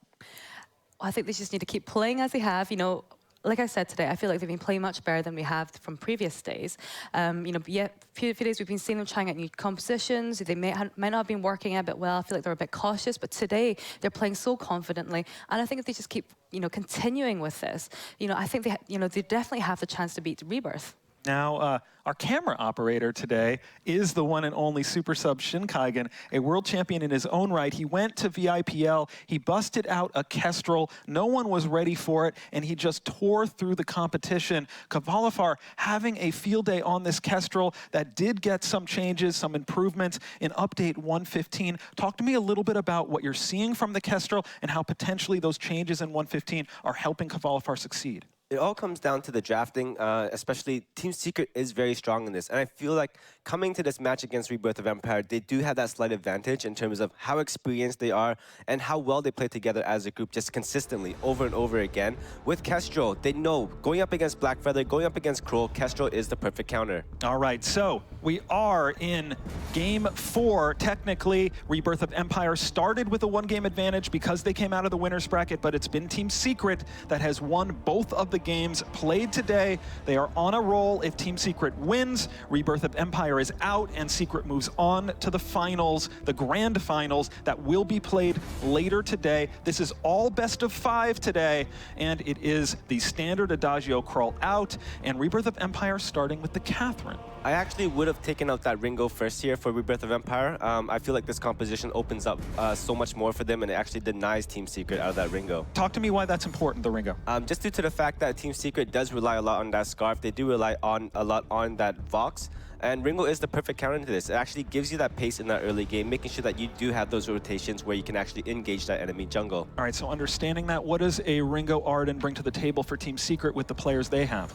I think they just need to keep playing as they have. You know, like I said today, I feel like they've been playing much better than we have from previous days. You know, yeah, few days we've been seeing them trying out new compositions. They might not have been working a bit well. I feel like they're a bit cautious, but today they're playing so confidently. And I think if they just keep, you know, continuing with this, you know, I think they, you know, they definitely have the chance to beat Rebirth. Now, our camera operator today is the one and only Super Sub Shinkaigen, a world champion in his own right. He went to VIPL, he busted out a Kestrel, no one was ready for it, and he just tore through the competition. Kvalifar having a field day on this Kestrel that did get some changes, some improvements in update 115. Talk to me a little bit about what you're seeing from the Kestrel and how potentially those changes in 115 are helping Kvalifar succeed. It all comes down to the drafting, especially Team Secret is very strong in this. And I feel like coming to this match against Rebirth of Empire, they do have that slight advantage in terms of how experienced they are and how well they play together as a group just consistently over and over again. With Kestrel, they know going up against Blackfeather, going up against Cruel, Kestrel is the perfect counter. All right, so we are in Game 4. Technically, Rebirth of Empire started with a 1-game advantage because they came out of the winner's bracket, but it's been Team Secret that has won both of the games played today. They are on a roll. If Team Secret wins, Rebirth of Empire is out and Secret moves on to the finals, the grand finals that will be played later today. This is all best of 5 today, and it is the standard Adagio crawl out, and Rebirth of Empire starting with the Catherine. I actually would have taken out that Ringo first here for Rebirth of Empire. I feel like this composition opens up so much more for them, and it actually denies Team Secret out of that Ringo. Talk to me why that's important, the Ringo. Just due to the fact that Team Secret does rely a lot on that Scarf. They do rely a lot on that Vox. And Ringo is the perfect counter to this. It actually gives you that pace in that early game, making sure that you do have those rotations where you can actually engage that enemy jungle. All right, so understanding that, what does a Ringo Arden bring to the table for Team Secret with the players they have?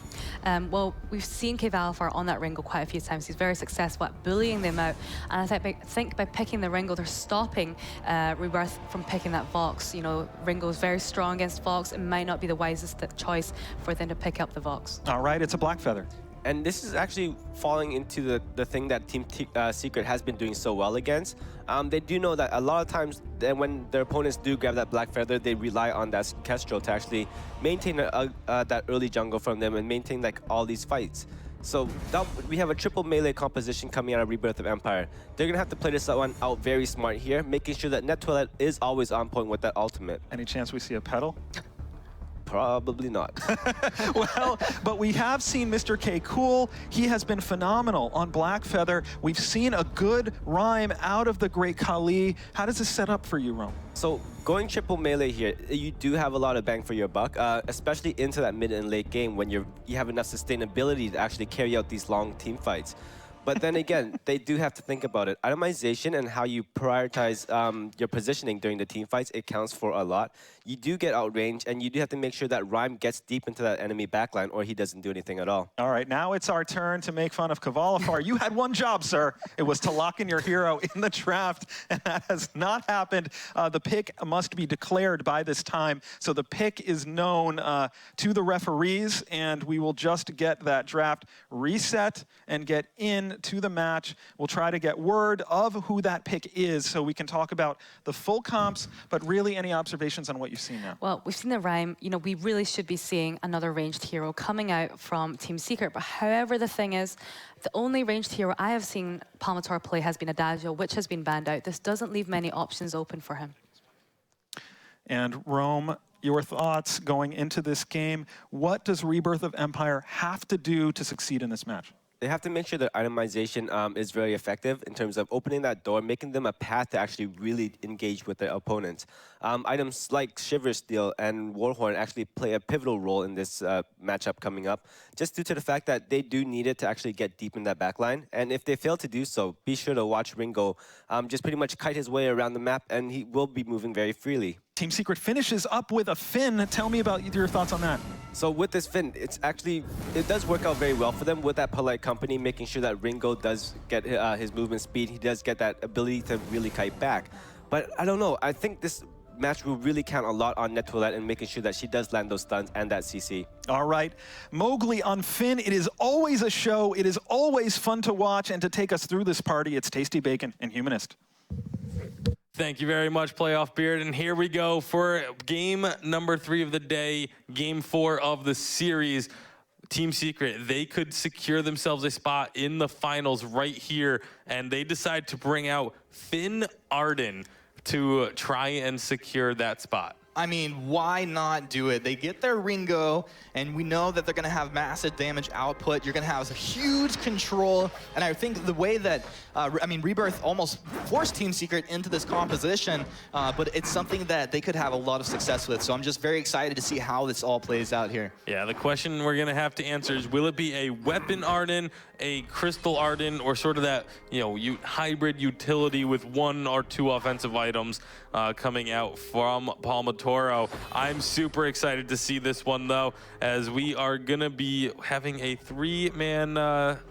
Well, we've seen Kvalifar on that Ringo quite a few times. He's very successful at bullying them out. And I think by picking the Ringo, they're stopping Rebirth from picking that Vox. You know, Ringo's very strong against Vox. It might not be the wisest choice for them to pick up the Vox. All right, it's a Black Feather. And this is actually falling into the thing that Team Secret has been doing so well against. They do know that a lot of times when their opponents do grab that Black Feather, they rely on that Kestrel to actually maintain that early jungle from them and maintain like all these fights. So we have a triple melee composition coming out of Rebirth of Empire. They're going to have to play this one out very smart here, making sure that Net Toilet is always on point with that ultimate. Any chance we see a pedal? Probably not. Well, but we have seen Mr. K Cool. He has been phenomenal on Black Feather. We've seen a good rhyme out of the Great Khali. How does this set up for you, Rome? So going triple melee here, you do have a lot of bang for your buck, especially into that mid and late game when you have enough sustainability to actually carry out these long team fights. But then again, they do have to think about it. Itemization and how you prioritize your positioning during the team fights, it counts for a lot. You do get outranged, and you do have to make sure that Rhyme gets deep into that enemy backline, or he doesn't do anything at all. All right, now it's our turn to make fun of Kvalifar. You had one job, sir. It was to lock in your hero in the draft, and that has not happened. The pick must be declared by this time, so the pick is known to the referees, and we will just get that draft reset and get into the match. We'll try to get word of who that pick is so we can talk about the full comps, but really any observations on what you've seen now? Well, we've seen the Rhyme. You know, we really should be seeing another ranged hero coming out from Team Secret. But however, the thing is, the only ranged hero I have seen Palmator play has been Adagio, which has been banned out. This doesn't leave many options open for him. And Rome, your thoughts going into this game. What does Rebirth of Empire have to do to succeed in this match? They have to make sure that itemization is very effective in terms of opening that door, making them a path to actually really engage with their opponents. Items like Shiver Steel and Warhorn actually play a pivotal role in this matchup coming up, just due to the fact that they do need it to actually get deep in that backline. And if they fail to do so, be sure to watch Ringo just pretty much kite his way around the map, and he will be moving very freely. Team Secret finishes up with a Finn. Tell me about your thoughts on that. So with this Finn, it does work out very well for them with that polite company, making sure that Ringo does get his movement speed. He does get that ability to really kite back. But I don't know. I think this match will really count a lot on Nettoilette and making sure that she does land those stuns and that CC. All right. Mowgli on Finn. It is always a show. It is always fun to watch, and to take us through this party, it's Tasty Bacon and Humanist. Thank you very much, Playoff Beard. And here we go for game number 3 of the day, game 4 of the series. Team Secret, they could secure themselves a spot in the finals right here, and they decide to bring out Finn Arden to try and secure that spot. I mean, why not do it? They get their Ringo, and we know that they're going to have massive damage output. You're going to have a huge control, and I think the way that, Rebirth almost forced Team Secret into this composition, but it's something that they could have a lot of success with. So I'm just very excited to see how this all plays out here. Yeah, the question we're going to have to answer is, will it be a weapon Arden, a crystal Arden, or sort of that, hybrid utility with 1 or 2 offensive items coming out from Palmatoro? I'm super excited to see this one, though, as we are going to be having a 3-man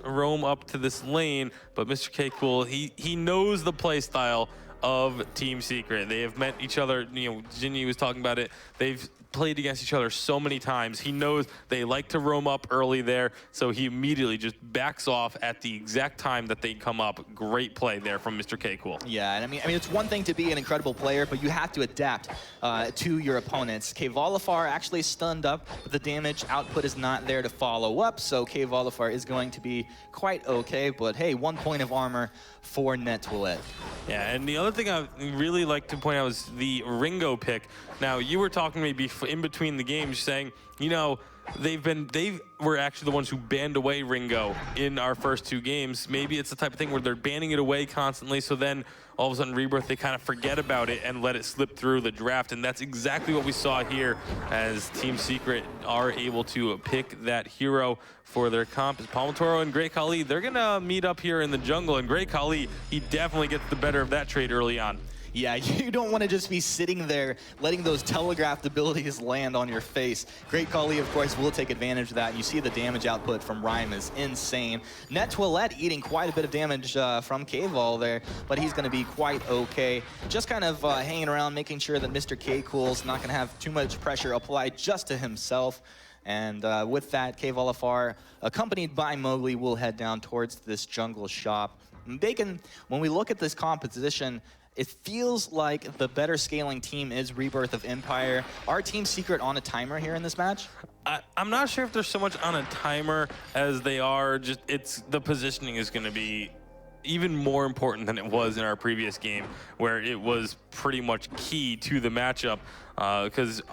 roam up to this lane. But Mr. K Cool, he knows the play style of Team Secret. They have met each other. Jinny was talking about it. They've played against each other so many times. He knows they like to roam up early there, so he immediately just backs off at the exact time that they come up. Great play there from Mr. K Cool. Yeah, and I mean, it's one thing to be an incredible player, but you have to adapt to your opponents. Kvalifar actually stunned up, but the damage output is not there to follow up, so Kvalifar is going to be quite okay, but hey, 1 point of armor for Nettoilette. Yeah, and the other thing I really like to point out is the Ringo pick. Now, you were talking to me before in between the games saying, you know, they were actually the ones who banned away Ringo in our first 2 games. Maybe it's the type of thing where they're banning it away constantly, so then all of a sudden Rebirth, they kind of forget about it and let it slip through the draft, and that's exactly what we saw here as Team Secret are able to pick that hero for their comp. As Palmatoro and Great Khali, they're gonna meet up here in the jungle, and Great Khali, he definitely gets the better of that trade early on. Yeah, you don't want to just be sitting there letting those telegraphed abilities land on your face. Great Khali, of course, will take advantage of that. You see the damage output from Rhyme is insane. Net Toilette eating quite a bit of damage from K-Vol there, but he's going to be quite okay. Just kind of hanging around, making sure that Mr. K-Cool's not going to have too much pressure applied just to himself. And with that, K-Volafar, accompanied by Mowgli, will head down towards this jungle shop. They can, when we look at this composition, it feels like the better scaling team is Rebirth of Empire. Are Team Secret on a timer here in this match? I'm not sure if they're so much on a timer as they are just, the positioning is going to be even more important than it was in our previous game, where it was pretty much key to the matchup, because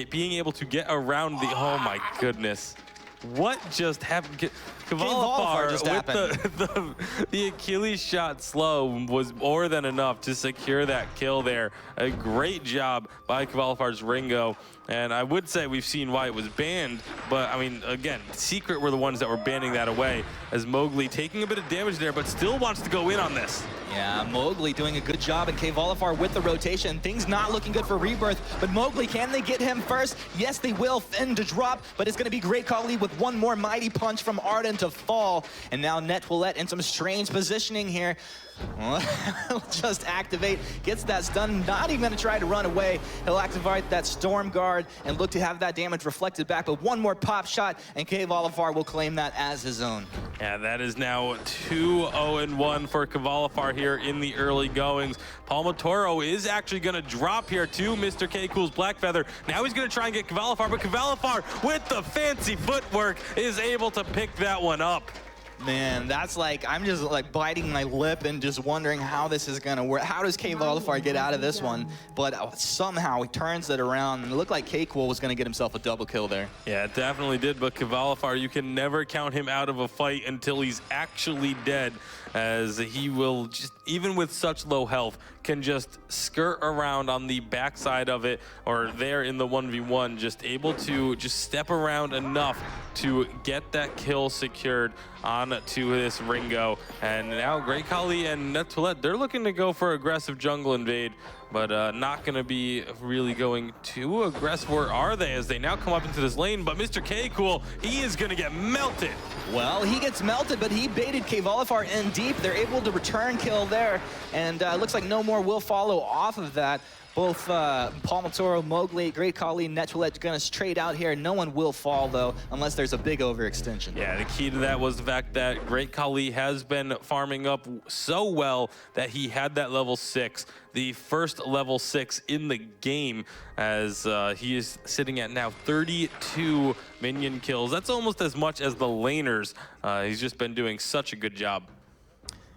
being able to get around the, oh my goodness. What just happened? Kvalifar with the Achilles shot slow was more than enough to secure that kill there. A great job by Kvalifar's Ringo. And I would say we've seen why it was banned, but I mean, again, Secret were the ones that were banning that away, as Mowgli taking a bit of damage there, but still wants to go in on this. Yeah, Mowgli doing a good job, and Kvalifar with the rotation. Things not looking good for Rebirth, but Mowgli, can they get him first? Yes, they will. Finn to drop, but it's going to be Great Khali with one more mighty punch from Arden to fall. And now Net Toilette in some strange positioning here. Just activate, gets that stun, not even gonna try to run away. He'll activate that Storm Guard and look to have that damage reflected back, but one more pop shot and Kvalifar will claim that as his own. Yeah, that is now 2-0-1 for Kvalifar here in the early goings. Palmatoro is actually gonna drop here to Mr. K-Cool's Black Feather. Now he's gonna try and get Kvalifar, but Kvalifar with the fancy footwork is able to pick that one up. Man, that's like, I'm just like biting my lip and just wondering how this is gonna work. How does Kvalifar get out of this one? But somehow he turns it around, and it looked like K-Cool was gonna get himself a double kill there. Yeah, it definitely did, but Kvalifar, you can never count him out of a fight until he's actually dead, as he will just, even with such low health, can just skirt around on the backside of it, or there in the 1v1, just able to just step around enough to get that kill secured on to this Ringo. And now Great Khali and Net Toilette, they're looking to go for aggressive jungle invade, but not gonna be really going too aggressive, or are they, as they now come up into this lane, but Mr. K-Cool, he is gonna get melted. Well, he gets melted, but he baited Kvalifar in deep. They're able to return kill there, and looks like no more will follow off of that. Both Palmatoro, Mowgli, Great Khali, Net Toilette gonna trade out here. No one will fall, though, unless there's a big overextension. Yeah, the key to that was the fact that Great Khali has been farming up so well that he had that level 6, the first level 6 in the game, as he is sitting at now 32 minion kills. That's almost as much as the laners. He's just been doing such a good job.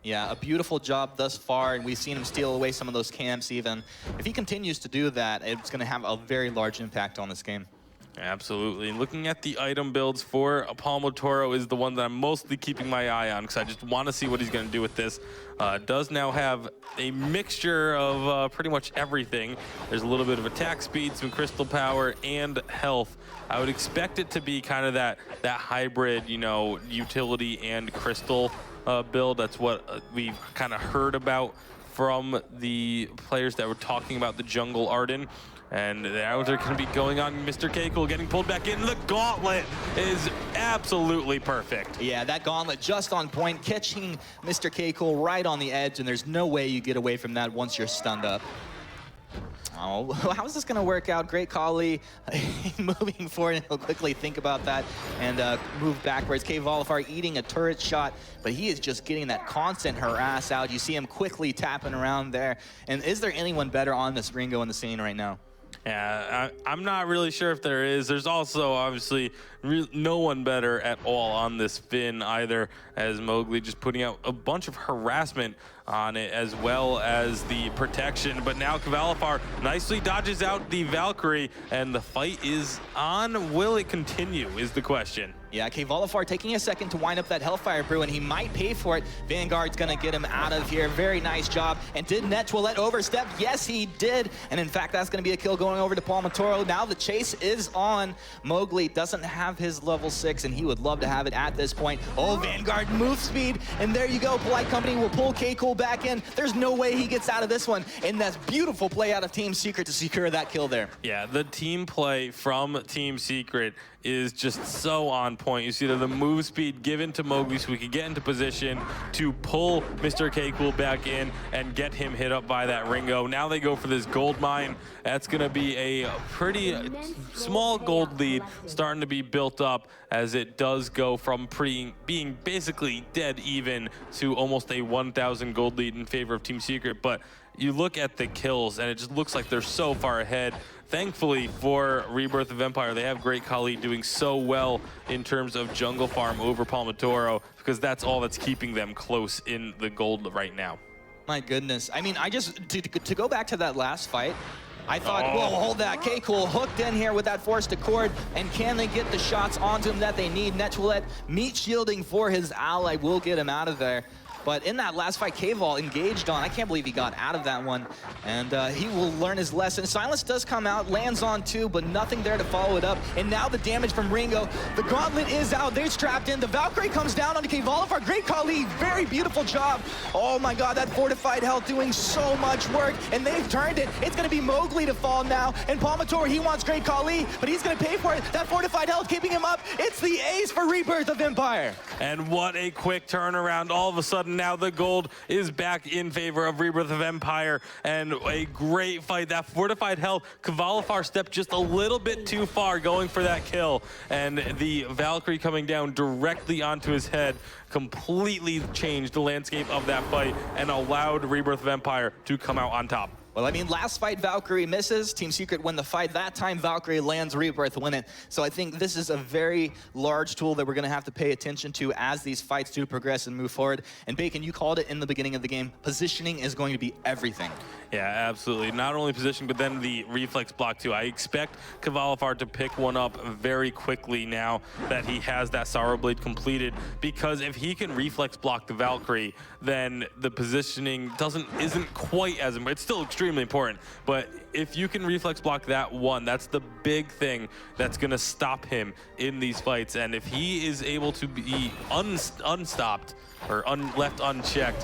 Yeah, a beautiful job thus far, and we've seen him steal away some of those camps even. If he continues to do that, it's going to have a very large impact on this game. Absolutely. Looking at the item builds for Palmatoro is the one that I'm mostly keeping my eye on, because I just want to see what he's going to do with this. Does now have a mixture of pretty much everything. There's a little bit of attack speed, some crystal power, and health. I would expect it to be kind of that hybrid, you know, utility and crystal build. That's what we've kind of heard about from the players that were talking about the jungle Arden. And now they're going to be going on Mr. K-Cool getting pulled back in. The gauntlet is absolutely perfect. Yeah, that gauntlet just on point, catching Mr. K-Cool right on the edge, and there's no way you get away from that once you're stunned up. Oh, how is this going to work out? Great Khali moving forward, and he'll quickly think about that and move backwards. Kvalifar eating a turret shot, but he is just getting that constant harass out. You see him quickly tapping around there. And is there anyone better on this Ringo in the scene right now? Yeah, I'm not really sure if there is. There's also obviously no one better at all on this Finn either, as Mowgli just putting out a bunch of harassment on it as well as the protection. But now Kvalifar nicely dodges out the Valkyrie, and the fight is on. Will it continue is the question. Yeah, Kvalifar taking a second to wind up that Hellfire Brew, and he might pay for it. Vanguard's gonna get him out of here. Very nice job. And did Net Toilette overstep? Yes, he did. And in fact, that's gonna be a kill going over to Palmatoro. Now the chase is on. Mowgli doesn't have his level 6, and he would love to have it at this point. Oh, Vanguard move speed, and there you go. Polite Company will pull K-Cool back in. There's no way he gets out of this one. And that's beautiful play out of Team Secret to secure that kill there. Yeah, the team play from Team Secret is just so on point. You see the move speed given to Mowgli so we could get into position to pull Mr. K-Cool back in and get him hit up by that Ringo. Now they go for this gold mine. That's going to be a pretty small gold lead starting to be built up as it does go from being basically dead even to almost a 1,000 gold lead in favor of Team Secret. But you look at the kills and it just looks like they're so far ahead. Thankfully for Rebirth of Empire, they have Great Khali doing so well in terms of jungle farm over Palmatoro, because that's all that's keeping them close in the gold right now. My goodness. I mean, to go back to that last fight, I thought, whoa, hold that. K-Cool hooked in here with that forced accord, and can they get the shots onto him that they need? Net Toilette meat shielding for his ally will get him out of there. But in that last fight, K-Vol engaged on. I can't believe he got out of that one. And he will learn his lesson. Silence does come out, lands on 2, but nothing there to follow it up. And now the damage from Ringo. The gauntlet is out. They're strapped in. The Valkyrie comes down onto Kvalifar. Great Khali. Very beautiful job. Oh my God, that fortified health doing so much work. And they've turned it. It's going to be Mowgli to fall now. And Palmatoro, he wants Great Khali, but he's going to pay for it. That fortified health keeping him up. It's the ace for Rebirth of Empire. And what a quick turnaround. All of a sudden, now the gold is back in favor of Rebirth of Empire, and a great fight. That fortified health, Kvalifar stepped just a little bit too far going for that kill, and the Valkyrie coming down directly onto his head completely changed the landscape of that fight and allowed Rebirth of Empire to come out on top. Well, I mean, last fight, Valkyrie misses. Team Secret win the fight. That time, Valkyrie lands, Rebirth win it. So I think this is a very large tool that we're going to have to pay attention to as these fights do progress and move forward. And Bacon, you called it in the beginning of the game. Positioning is going to be everything. Yeah, absolutely. Not only position, but then the reflex block too. I expect Kvalifar to pick one up very quickly now that he has that Sorrow Blade completed, because if he can reflex block the Valkyrie, then the positioning isn't quite as important. It's still extremely important, but if you can reflex block that one, that's the big thing that's going to stop him in these fights. And if he is able to be unstopped or left unchecked,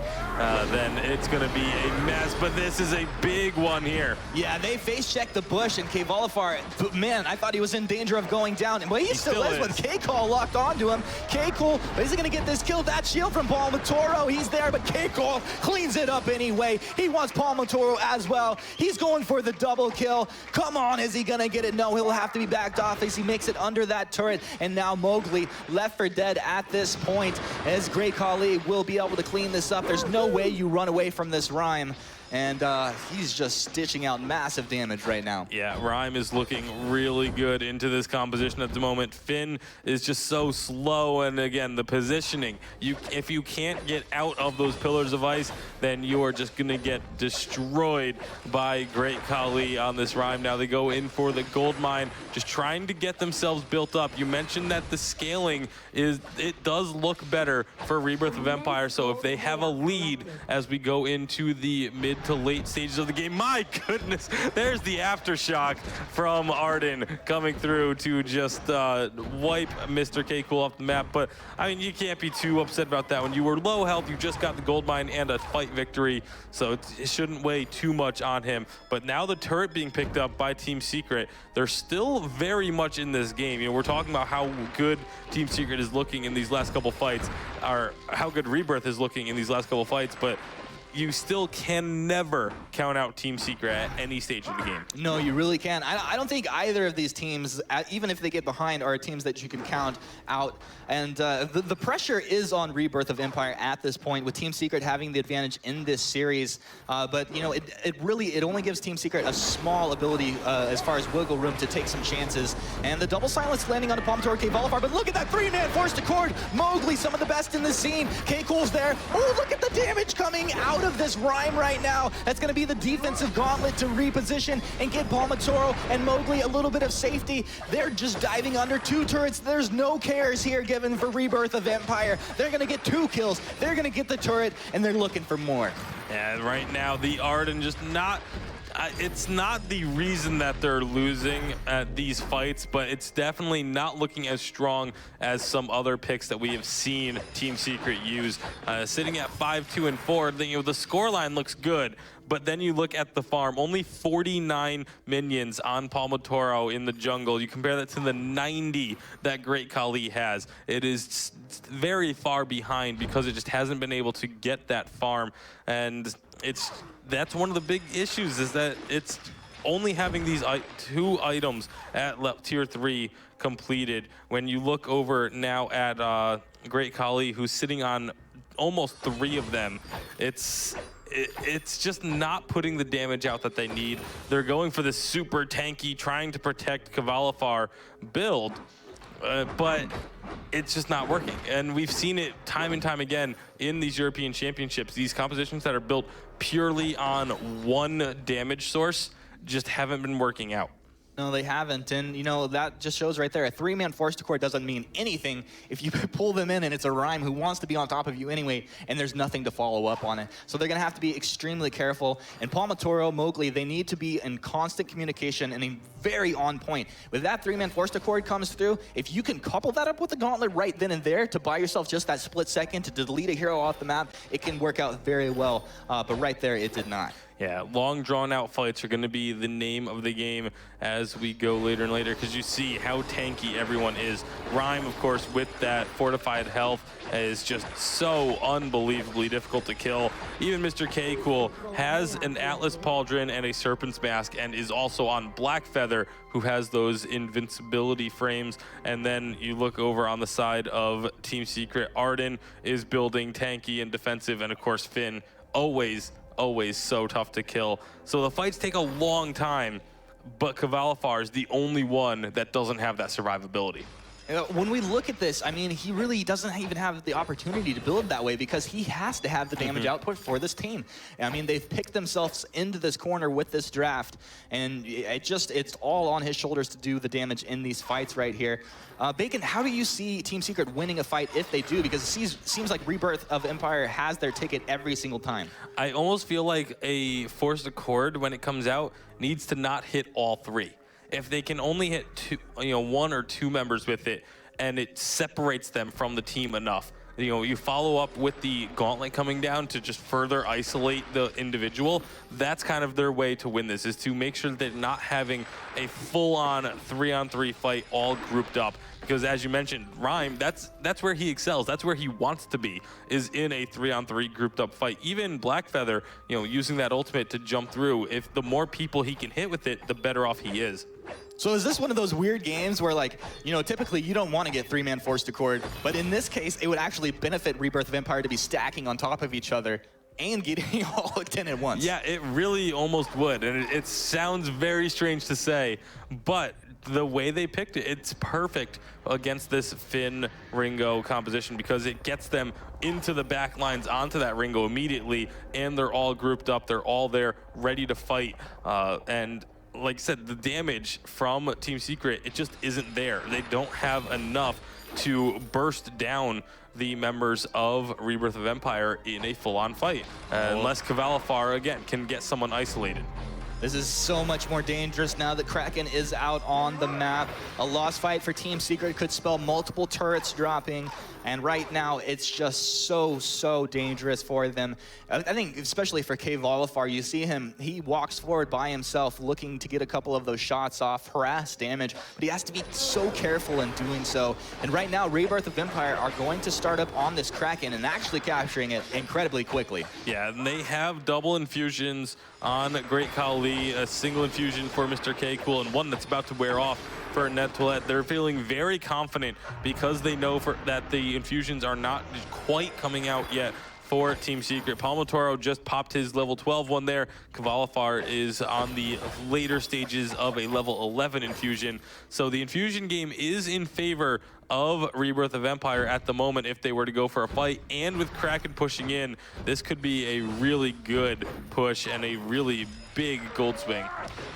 then it's going to be a mess. But this is a big one here. Yeah, they face-checked the bush, and Kvalifar, man, I thought he was in danger of going down. But he still is with K-Cool locked onto him. K-Cool, is he going to get this kill? That shield from Palmatoro, he's there, but K-Cool cleans it up anyway. He wants Palmatoro as well. He's going for the double kill. Come on, is he going to get it? No, he'll have to be backed off as he makes it under that turret. And now Mowgli left for dead at this point, as Great Khali will be able to clean this up. There's no way you run away from this Rhyme. And he's just stitching out massive damage right now. Yeah, Rhyme is looking really good into this composition at the moment. Finn is just so slow, and again, the positioning. If you can't get out of those pillars of ice, then you are just gonna get destroyed by Great Khali on this Rhyme. Now they go in for the gold mine, just trying to get themselves built up. You mentioned that the scaling it does look better for Rebirth of Empire, so if they have a lead as we go into the mid to late stages of the game. My goodness, there's the aftershock from Arden coming through to just wipe Mr. K-Cool off the map. But I mean, you can't be too upset about that. When you were low health, you just got the gold mine and a fight victory, so it shouldn't weigh too much on him. But now the turret being picked up by Team Secret, they're still very much in this game. You know, we're talking about how good Team Secret is looking in these last couple fights, or how good Rebirth is looking in these last couple fights, but you still can never count out Team Secret at any stage of the game. No, you really can't. I don't think either of these teams, even if they get behind, are teams that you can count out. And the pressure is on Rebirth of Empire at this point, with Team Secret having the advantage in this series. But, you know, it only gives Team Secret a small ability as far as wiggle room to take some chances. And the double silence landing on the Palmator K-Volifar, but look at that 3-man forced accord. Mowgli, some of the best in the scene. K-Cool's there. Oh, look at the damage coming out of this Rhyme right now. That's going to be the defensive gauntlet to reposition and get Palmator and Mowgli a little bit of safety. They're just diving under 2 turrets. There's no cares here given for Rebirth of Empire. They're going to get 2 kills. They're going to get the turret, and they're looking for more. Yeah, right now the Arden just not... it's not the reason that they're losing at these fights, but it's definitely not looking as strong as some other picks that we have seen Team Secret use. Sitting at 5-2 and 4, you know, the scoreline looks good, but then you look at the farm, only 49 minions on Palmator in the jungle. You compare that to the 90 that Great Khali has. It is very far behind because it just hasn't been able to get that farm, and that's one of the big issues, is that it's only having these 2 items at tier 3 completed. When you look over now at Great Khali, who's sitting on almost 3 of them, it's just not putting the damage out that they need. They're going for this super tanky, trying to protect Kvalifar build, but it's just not working. And we've seen it time and time again in these European Championships. These compositions that are built purely on one damage source just haven't been working out. No, they haven't, and you know, that just shows right there, a 3-man force to core doesn't mean anything if you pull them in and it's a Rhyme who wants to be on top of you anyway, and there's nothing to follow up on it. So they're gonna have to be extremely careful, and Palmator, Mowgli, they need to be in constant communication and very on point. With that 3-man force to core comes through, if you can couple that up with the gauntlet right then and there to buy yourself just that split second to delete a hero off the map, it can work out very well, but right there it did not. Yeah, long drawn-out fights are going to be the name of the game as we go later and later, because you see how tanky everyone is. Rhyme, of course, with that fortified health is just so unbelievably difficult to kill. Even Mr. K-Cool has an Atlas Pauldron and a Serpent's Mask, and is also on Blackfeather, who has those invincibility frames. And then you look over on the side of Team Secret, Arden is building tanky and defensive, and of course Finn, always so tough to kill. So the fights take a long time, but Kvalifar is the only one that doesn't have that survivability. When we look at this, I mean, he really doesn't even have the opportunity to build that way because he has to have the damage output for this team. I mean, they've picked themselves into this corner with this draft, and it's all on his shoulders to do the damage in these fights right here. Bacon, how do you see Team Secret winning a fight if they do? Because it seems like Rebirth of Empire has their ticket every single time. I almost feel like a Forced Accord, when it comes out, needs to not hit all 3. If they can only hit 1 or 2 members with it, and it separates them from the team enough, you follow up with the gauntlet coming down to just further isolate the individual. That's kind of their way to win this, is to make sure that they're not having a full-on 3-on-3 fight all grouped up. Because as you mentioned, Rhyme, that's where he excels. That's where he wants to be, is in a 3-on-3 grouped up fight. Even Blackfeather, using that ultimate to jump through, if the more people he can hit with it, the better off he is. So is this one of those weird games where, like, typically you don't want to get 3-man forced accord, but in this case, it would actually benefit Rebirth of Empire to be stacking on top of each other and getting all hooked in at once? Yeah, it really almost would, and it sounds very strange to say, but the way they picked it, it's perfect against this Finn Ringo composition, because it gets them into the back lines onto that Ringo immediately, and they're all grouped up, they're all there ready to fight, and like I said, the damage from Team Secret, it just isn't there. They don't have enough to burst down the members of Rebirth of Empire in a full-on fight, unless Kvalifar, again, can get someone isolated. This is so much more dangerous now that Kraken is out on the map. A lost fight for Team Secret could spell multiple turrets dropping. And right now, it's just so dangerous for them. I think especially for Vainglory, you see him, he walks forward by himself looking to get a couple of those shots off, harass damage, but he has to be so careful in doing so. And right now, Rebirth of Empire are going to start up on this Kraken and actually capturing it incredibly quickly. Yeah, and they have double infusions on Great Khali, a single infusion for Mr. K-Cool, and one that's about to wear off for Net2let. They're feeling very confident because they know that the infusions are not quite coming out yet for Team Secret. Palmatoro just popped his level 12 one there. Vainglory is on the later stages of a level 11 infusion. So the infusion game is in favor of Rebirth of Empire at the moment if they were to go for a fight. And with Kraken pushing in, this could be a really good push and a really big gold swing.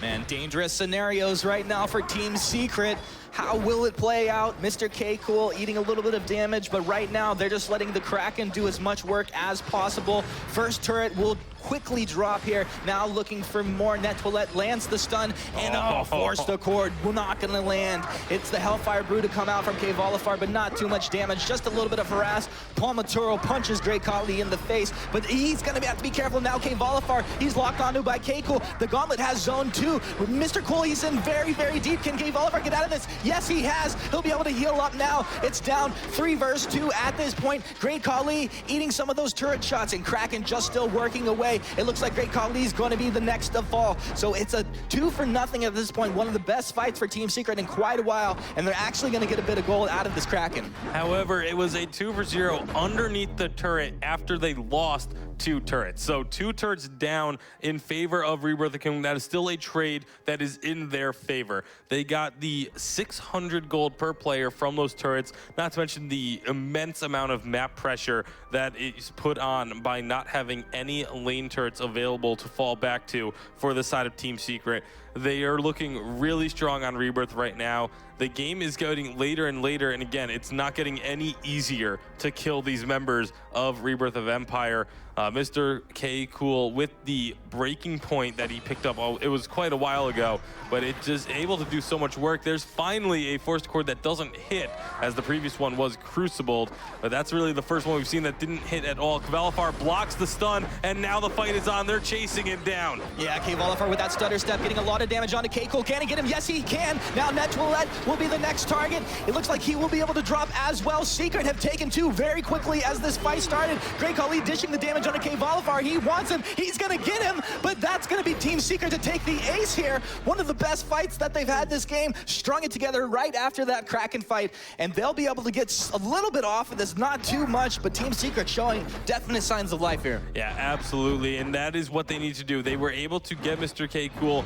Man, dangerous scenarios right now for Team Secret. How will it play out? Mr. K-Cool eating a little bit of damage, but right now they're just letting the Kraken do as much work as possible. First turret will quickly drop here. Now looking for more. Net2let lands the stun and force the cord. We're not gonna land. It's the Hellfire Brew to come out from Vainglory, but not too much damage. Just a little bit of harass. Palmatoro punches Great Khali in the face, but he's gonna have to be careful now. Vainglory, he's locked onto by K-Cool. The Gauntlet has zone 2. Mr. Cool, he's in very deep. Can Vainglory get out of this? Yes, he has. He'll be able to heal up now. It's down 3 versus 2 at this point. Great Khali eating some of those turret shots, and Kraken just still working away. It looks like Great Khali is going to be the next to fall. So it's a 2-0 at this point. One of the best fights for Team Secret in quite a while, and they're actually going to get a bit of gold out of this Kraken. However, it was a 2-0 underneath the turret after they lost 2 turrets. So 2 turrets down in favor of Rebirth of the Kingdom. That is still a trade that is in their favor. They got the 600 gold per player from those turrets, not to mention the immense amount of map pressure that is put on by not having any lane turrets available to fall back to for the side of Team Secret. They are looking really strong on Rebirth right now. The game is getting later and later, and again, it's not getting any easier to kill these members of Rebirth of Empire. Mr. K-Cool with the breaking point that he picked up, it was quite a while ago, but it's just able to do so much work. There's finally a forced cord that doesn't hit, as the previous one was crucibled, but that's really the first one we've seen that didn't hit at all. Vainglory blocks the stun, and now the fight is on. They're chasing it down. Yeah, Vainglory with that stutter step, getting a lot of damage onto K-Cool. Can he get him? Yes, he can. Now Net2let will be the next target. It looks like he will be able to drop as well. Secret have taken 2 very quickly as this fight started. Great Khali dishing the damage onto Vainglory. He wants him. He's going to get him, but that's going to be Team Secret to take the ace here. One of the best fights that they've had this game. Strung it together right after that Kraken fight, and they'll be able to get a little bit off of this. Not too much, but Team Secret showing definite signs of life here. Yeah, absolutely, and that is what they need to do. They were able to get Mr. K-Cool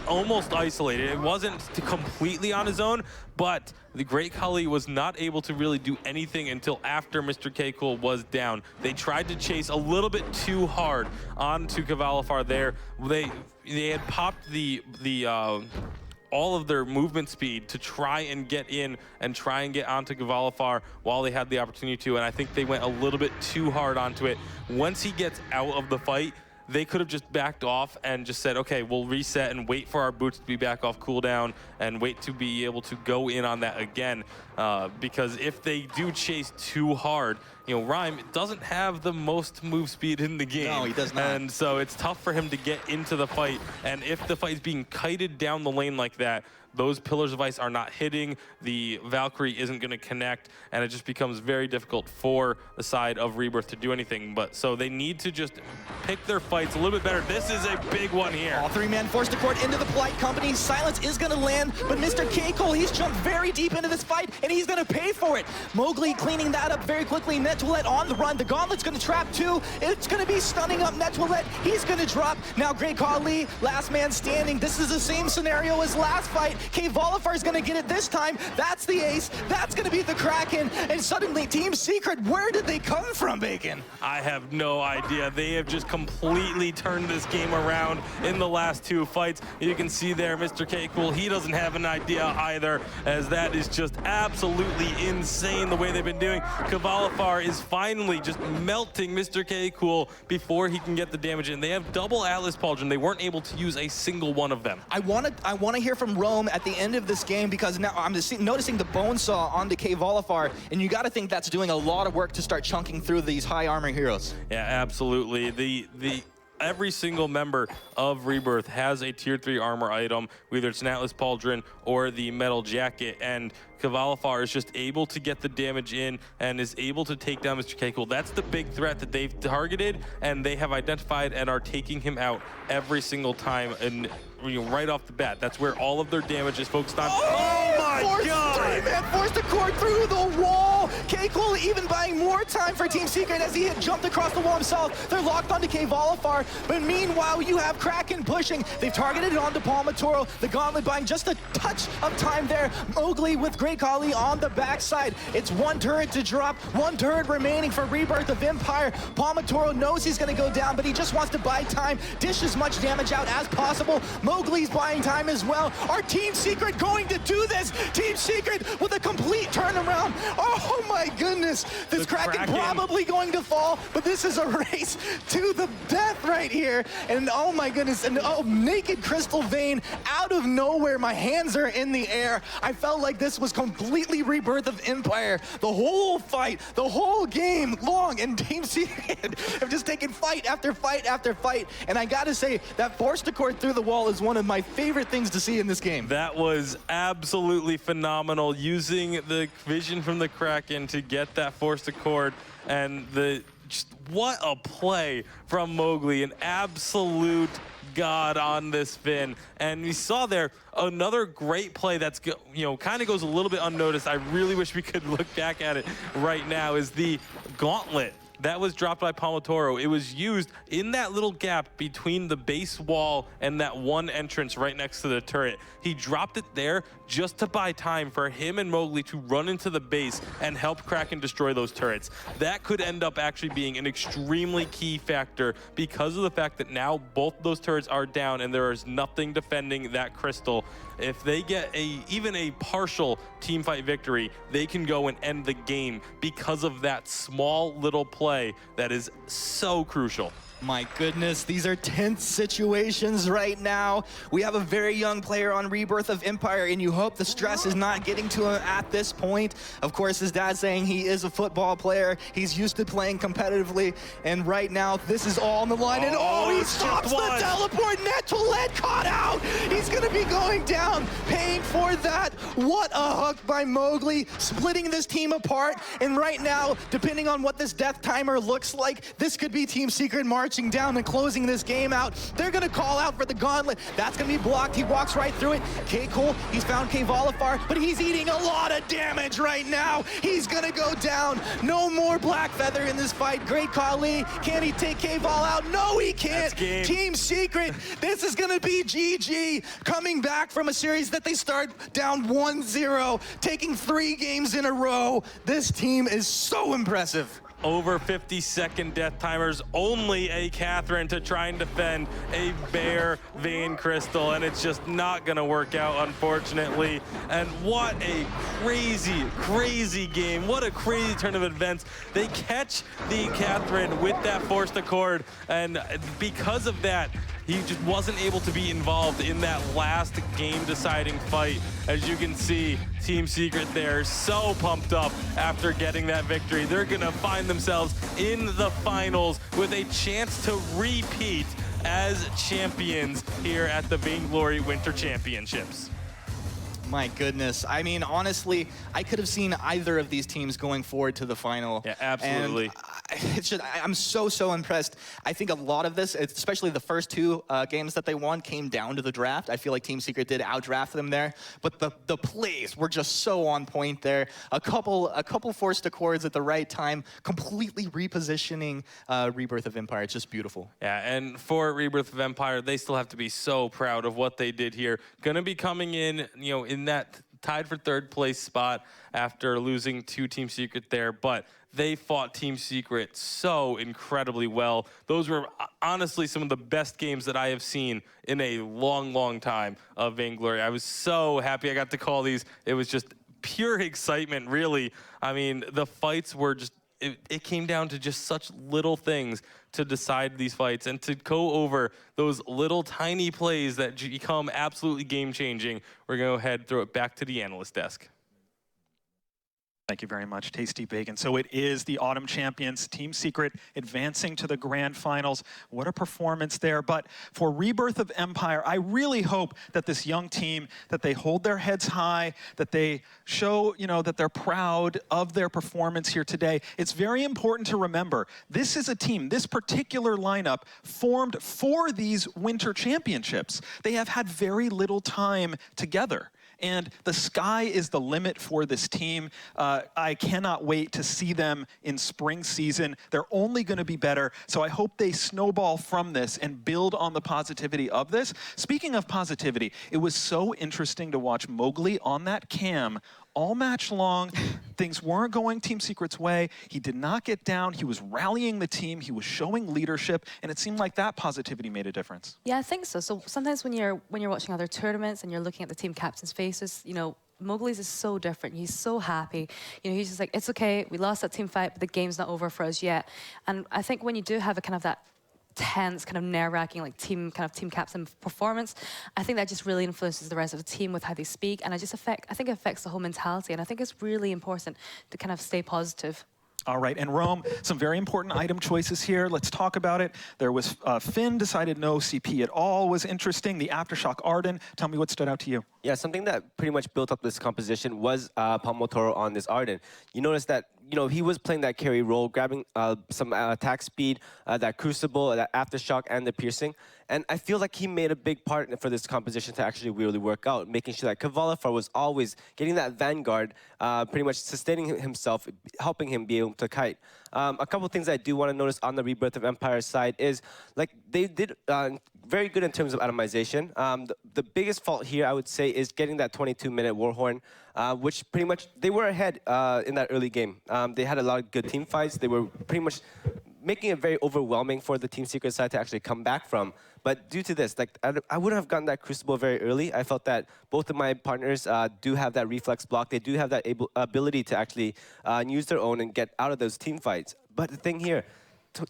almost isolated. It wasn't completely on his own, but the Great Khali was not able to really do anything until after Mr. K-Cool was down. They tried to chase a little bit too hard onto Vainglory there. They had popped all of their movement speed to try and get in and try and get onto Vainglory while they had the opportunity to, and I think they went a little bit too hard onto it. Once he gets out of the fight, they could have just backed off and just said, okay, we'll reset and wait for our boots to be back off cooldown and wait to be able to go in on that again. Because if they do chase too hard, you know, Rhyme doesn't have the most move speed in the game. No, he does not. And so it's tough for him to get into the fight. And if the fight is being kited down the lane like that, those pillars of ice are not hitting, the Valkyrie isn't going to connect, and it just becomes very difficult for the side of Rebirth to do anything. But so they need to just pick their fights a little bit better. This is a big one here. All 3-man forced to court into the Polite Company. Silence is going to land, but Mr. K-Cool, he's jumped very deep into this fight, and he's going to pay for it. Mowgli cleaning that up very quickly. Net2let on the run. The Gauntlet's going to trap 2. It's going to be stunning up Net2let. He's going to drop. Now Great Khali, last man standing. This is the same scenario as last fight. K-Volifar is going to get it this time. That's the ace. That's going to be the Kraken. And suddenly, Team Secret, where did they come from, Bacon? I have no idea. They have just completely turned this game around in the last 2 fights. You can see there, Mr. K-Cool, he doesn't have an idea either, as that is just absolutely insane the way they've been doing. K-Volifar is finally just melting Mr. K-Cool before he can get the damage in. They have double Atlas Pauldron. They weren't able to use a single one of them. I want to hear from Rome at the end of this game, because now I'm just noticing the bone saw onto K-Volifar, and you got to think that's doing a lot of work to start chunking through these high armor heroes. Yeah, absolutely. Every single member of Rebirth has a tier 3 armor item, whether it's an Atlas Pauldron or the metal jacket, and K-Volifar is just able to get the damage in and is able to take down Mr. K-Cool. That's the big threat that they've targeted, and they have identified and are taking him out every single time, and right off the bat, that's where all of their damage is focused on. Oh my God! Three-man forced the cord through the wall. K-Cool even buying more time for Team Secret as he had jumped across the wall himself. They're locked onto K-Volifar, but meanwhile, you have Kraken pushing. They've targeted it onto Palmatoro. The Gauntlet buying just a touch of time there. Mowgli with Great Khali on the backside. It's 1 turret to drop, 1 turret remaining for Rebirth of Empire. Palmatoro knows he's going to go down, but he just wants to buy time, dish as much damage out as possible. Mowgli's buying time as well. Are Team Secret going to do this? Team Secret with a complete turnaround. Oh my goodness. This Kraken probably going to fall, but this is a race to the death right here. And oh my goodness, and oh, naked Crystal Vein out of nowhere. My hands are in the air. I felt like this was completely Rebirth of Empire. The whole fight, the whole game long, and Team Secret have just taken fight after fight after fight. And I gotta say, that forced accord through the wall is one of my favorite things to see in this game. That was absolutely phenomenal, using the vision from the Kraken to get that forced accord, and just what a play from Mowgli, an absolute god on this Finn. And we saw there another great play that's, kind of goes a little bit unnoticed. I really wish we could look back at it right now, is the Gauntlet that was dropped by Palmatoro. It was used in that little gap between the base wall and that one entrance right next to the turret. He dropped it there just to buy time for him and Mowgli to run into the base and help Kraken destroy those turrets. That could end up actually being an extremely key factor, because of the fact that now both those turrets are down and there is nothing defending that crystal. If they get even a partial team fight victory, they can go and end the game because of that small little play that is so crucial. My goodness, these are tense situations right now. We have a very young player on Rebirth of Empire, and you hope the stress is not getting to him at this point. Of course, his dad's saying he is a football player. He's used to playing competitively, and right now, this is all on the line. And he stops the teleport. Netoled caught out. He's gonna be going down, paying for that. What a hook by Mowgli, splitting this team apart. And right now, depending on what this death timer looks like, this could be Team Secret marching down and closing this game out. They're gonna call out for the Gauntlet. That's gonna be blocked. He walks right through it. K-Cool, he's found K-Volifar, but he's eating a lot of damage right now. He's gonna go down. No more Black Feather in this fight. Great Khali, can he take K-Vol out? No, he can't. Team Secret, this is gonna be GG. Coming back from a series that they start down 1-0, taking 3 games in a row. This team is so impressive. Over 50-second death timers, only a Catherine to try and defend a bare Vein Crystal, and it's just not gonna work out, unfortunately. And what a crazy, crazy game. What a crazy turn of events. They catch the Catherine with that forced accord, and because of that, he just wasn't able to be involved in that last game-deciding fight. As you can see, Team Secret there so pumped up after getting that victory. They're gonna find themselves in the finals with a chance to repeat as champions here at the Vainglory Winter Championships. My goodness. I mean, honestly, I could have seen either of these teams going forward to the final. Yeah, absolutely. I'm so impressed. I think a lot of this, especially the first two games that they won, came down to the draft. I feel like Team Secret did outdraft them there, but the plays were just so on point there. A couple forced accords at the right time, completely repositioning Rebirth of Empire. It's just beautiful. Yeah, and for Rebirth of Empire, they still have to be so proud of what they did here. Gonna be coming in, in that tied for third place spot after losing to Team Secret there, but they fought Team Secret so incredibly well. Those were honestly some of the best games that I have seen in a long time of Vainglory. I was so happy I got to call these. It was just pure excitement, really. I mean, the fights were just, it came down to just such little things to decide these fights and to go over those little tiny plays that become absolutely game-changing. We're going to go ahead and throw it back to the analyst desk. Thank you very much, Tasty Bacon. So it is the Autumn Champions, Team Secret, advancing to the Grand Finals. What a performance there. But for Rebirth of Empire, I really hope that this young team, that they hold their heads high, that they show, that they're proud of their performance here today. It's very important to remember, this is a team, this particular lineup formed for these Winter Championships. They have had very little time together. And the sky is the limit for this team. I cannot wait to see them in spring season. They're only going to be better. So I hope they snowball from this and build on the positivity of this. Speaking of positivity, it was so interesting to watch Mowgli on that cam all match long. Things weren't going Team Secret's way. He did not get down. He was rallying the team. He was showing leadership, and it seemed like that positivity made a difference. Yeah, I think so. So sometimes when you're watching other tournaments and you're looking at the team captains' faces, Mowgli's is so different. He's so happy. He's just like, it's okay. We lost that team fight, but the game's not over for us yet. And I think when you do have a kind of that tense, kind of nerve-wracking, team captain performance, I think that just really influences the rest of the team with how they speak, and I think it affects the whole mentality, and I think it's really important to kind of stay positive. All right, and Rome, some very important item choices here. Let's talk about it. There was Finn decided no CP at all, was interesting. The Aftershock Arden, tell me what stood out to you. Yeah, something that pretty much built up this composition was Palmotoro on this Arden. You notice that, he was playing that carry role, grabbing some attack speed, that Crucible, that Aftershock, and the Piercing. And I feel like he made a big part for this composition to actually really work out, making sure that Kvalifar was always getting that Vanguard, pretty much sustaining himself, helping him be able to kite. A couple things I do want to notice on the Rebirth of Empire side is, they did very good in terms of atomization. The biggest fault here, I would say, is getting that 22-minute Warhorn, which pretty much, they were ahead in that early game. They had a lot of good team fights. They were pretty much making it very overwhelming for the Team Secret side to actually come back from. But due to this, I wouldn't have gotten that Crucible very early. I felt that both of my partners do have that reflex block. They do have that ability to actually use their own and get out of those team fights. But the thing here,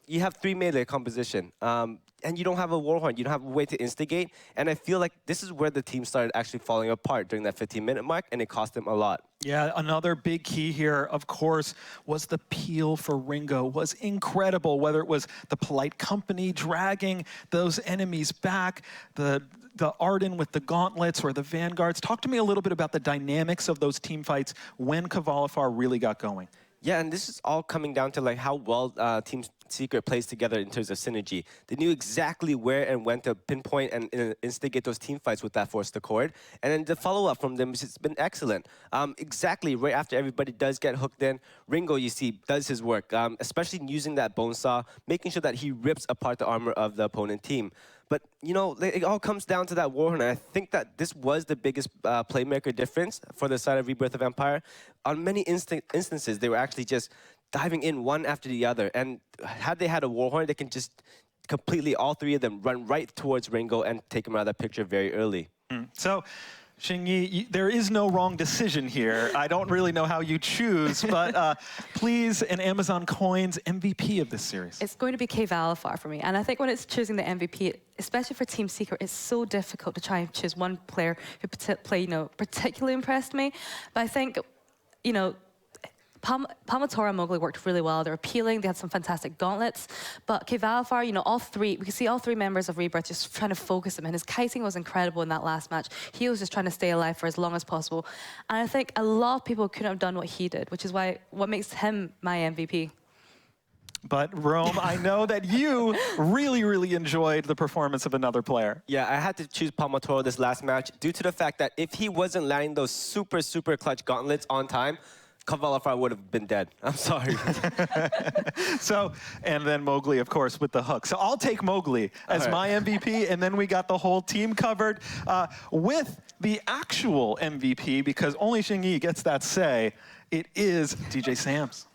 you have 3 melee composition, and you don't have a Warhorn. You don't have a way to instigate. And I feel like this is where the team started actually falling apart during that 15-minute mark, and it cost them a lot. Yeah, another big key here, of course, was the peel for Ringo. Was incredible, whether it was the Polite Company dragging those enemies back, the Arden with the gauntlets or the Vanguards. Talk to me a little bit about the dynamics of those team fights when Kvalifar really got going. Yeah, and this is all coming down to how well Team Secret plays together in terms of synergy. They knew exactly where and when to pinpoint and instigate those team fights with that forced accord. And then the follow-up from them has been excellent. Exactly right after everybody does get hooked in, Ringo, you see, does his work, especially using that bone saw, making sure that he rips apart the armor of the opponent team. But, it all comes down to that Warhorn, and I think that this was the biggest playmaker difference for the side of Rebirth of Empire. On many instances, they were actually just diving in one after the other, and had they had a Warhorn, they can just completely, all 3 of them, run right towards Ringo and take him out of that picture very early. So, Xingyi, there is no wrong decision here. I don't really know how you choose, but please, an Amazon Coins MVP of this series. It's going to be Kvalifar for me. And I think when it's choosing the MVP, especially for Team Secret, it's so difficult to try and choose one player who particularly impressed me. But I think, Palmotoro and Mowgli worked really well. They're appealing. They had some fantastic gauntlets. But Kvalifar, we could see all 3 members of Rebirth just trying to focus him. And his kiting was incredible in that last match. He was just trying to stay alive for as long as possible. And I think a lot of people couldn't have done what he did, which is what makes him my MVP. But Rome, I know that you really enjoyed the performance of another player. Yeah, I had to choose Palmatoro this last match due to the fact that if he wasn't landing those super clutch gauntlets on time, Cavalifar would have been dead. I'm sorry. So, and then Mowgli, of course, with the hook. So I'll take Mowgli as my MVP, and then we got the whole team covered with the actual MVP, because only Xingyi gets that say. It is DJ Sams.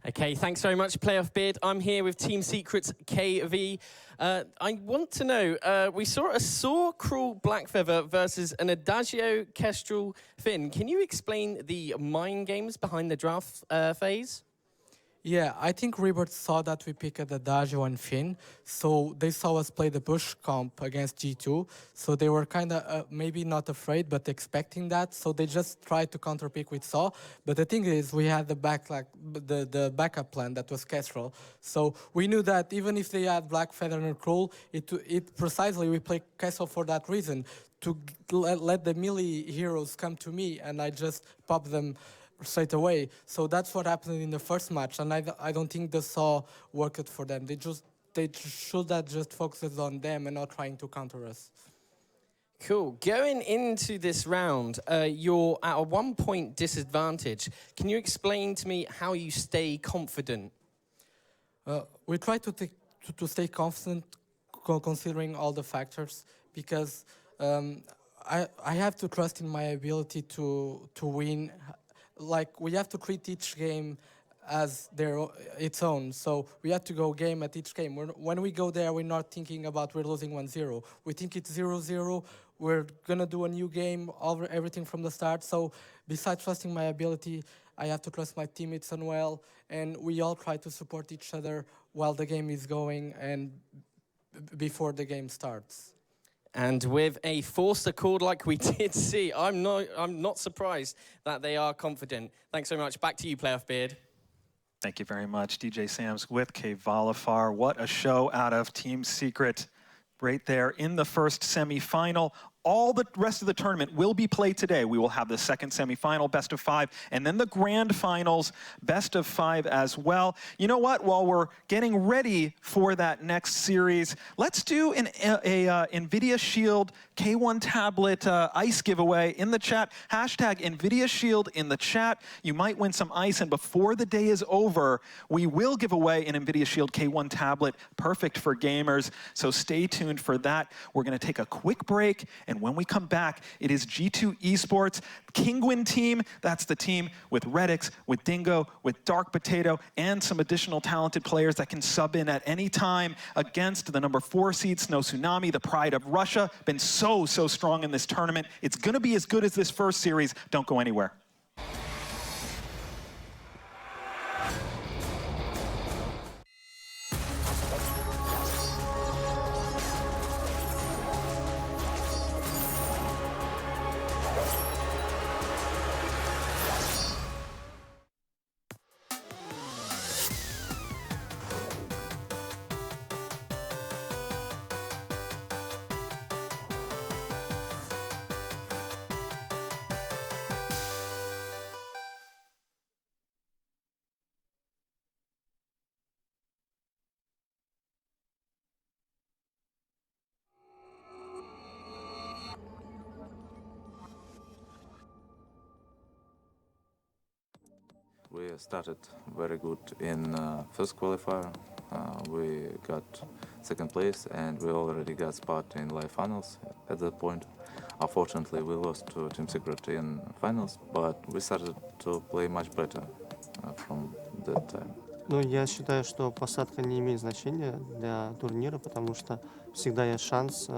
Okay, thanks very much, Playoff Beard. I'm here with Team Secret's KV. I want to know, we saw a Saw Cruel Blackfeather versus an Adagio Kestrel Finn. Can you explain the mind games behind the draft phase? Yeah, I think Rebirth saw that we picked Adagio and Finn, so they saw us play the Bush comp against G2, so they were kind of maybe not afraid, but expecting that, so they just tried to counterpick with Saw. But the thing is, we had the backup plan that was Kestrel, so we knew that even if they had Blackfeather and Cruel, it precisely we play Kestrel for that reason, to let the melee heroes come to me, and I just pop them straight away. So that's what happened in the first match, and I don't think the Saw worked for them. They should have just focused on them and not trying to counter us. Cool. Going into this round, you're at a 1 point disadvantage. Can you explain to me how you stay confident? We try to stay confident considering all the factors, because I have to trust in my ability to win. Like, we have to treat each game as its own. So we have to go game at each game. When we go there, we're not thinking about we're losing 1-0. We think it's 0-0. We're going to do a new game, everything from the start. So besides trusting my ability, I have to trust my teammates as well. And we all try to support each other while the game is going and before the game starts. And with a Forster chord like we did see, I'm not surprised that they are confident. Thanks so much. Back to you, Playoff Beard. Thank you very much, DJ Sams with Cavalifar. What a show out of Team Secret right there in the first semifinal. All the rest of the tournament will be played today. We will have the second semifinal, best of 5, and then the grand finals, best of 5 as well. You know what? While we're getting ready for that next series, let's do an NVIDIA Shield K1 tablet ice giveaway in the chat. Hashtag NVIDIA Shield in the chat. You might win some ice, and before the day is over, we will give away an NVIDIA Shield K1 tablet, perfect for gamers. So stay tuned for that. We're going to take a quick break. And when we come back, it is G2 eSports, Kinguin team. That's the team with Redix, with Dingo, with Dark Potato, and some additional talented players that can sub in at any time against the number 4 seed, Snow Tsunami, the pride of Russia. Been so strong in this tournament. It's going to be as good as this first series. Don't go anywhere. We started very good in first qualifier. We got second place, and we already got spot in live finals at that point. Unfortunately, we lost to Team Secret in finals, but we started to play much better from that time. Ну, я считаю, что посадка не имеет значения для турнира, потому что всегда есть шанс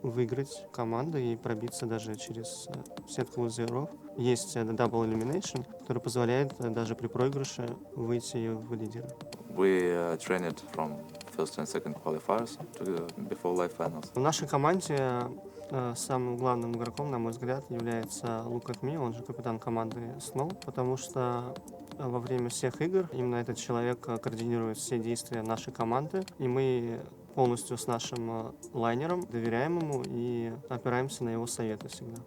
выиграть команду и пробиться даже через сетку лузеров. Есть Double Elimination, который позволяет даже при проигрыше выйти в лидеры. We trained from first and second qualifiers before live finals. В нашей команде самым главным игроком, на мой взгляд, является Лукатми, он же капитан команды Snow, потому что во время всех игр именно этот человек координирует все действия нашей команды, и мы полностью с нашим лайнером доверяем ему и опираемся на его советы всегда.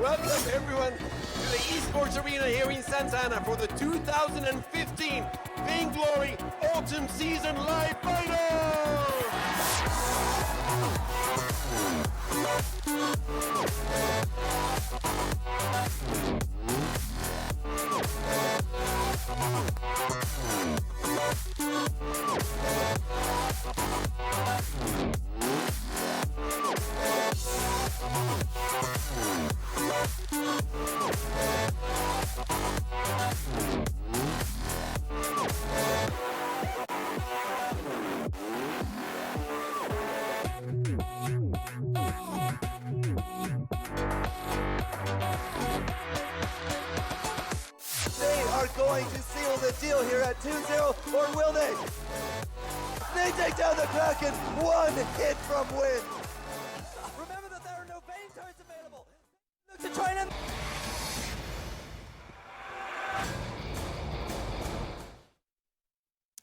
Welcome everyone to the eSports Arena here in Santa Ana for the 2015 Vainglory Autumn Season Live Finals! They are going to seal the deal here at 2-0, or will they? They take down the Kraken, one hit from win. Remember that there are no Vayne turrets available. Look to try and...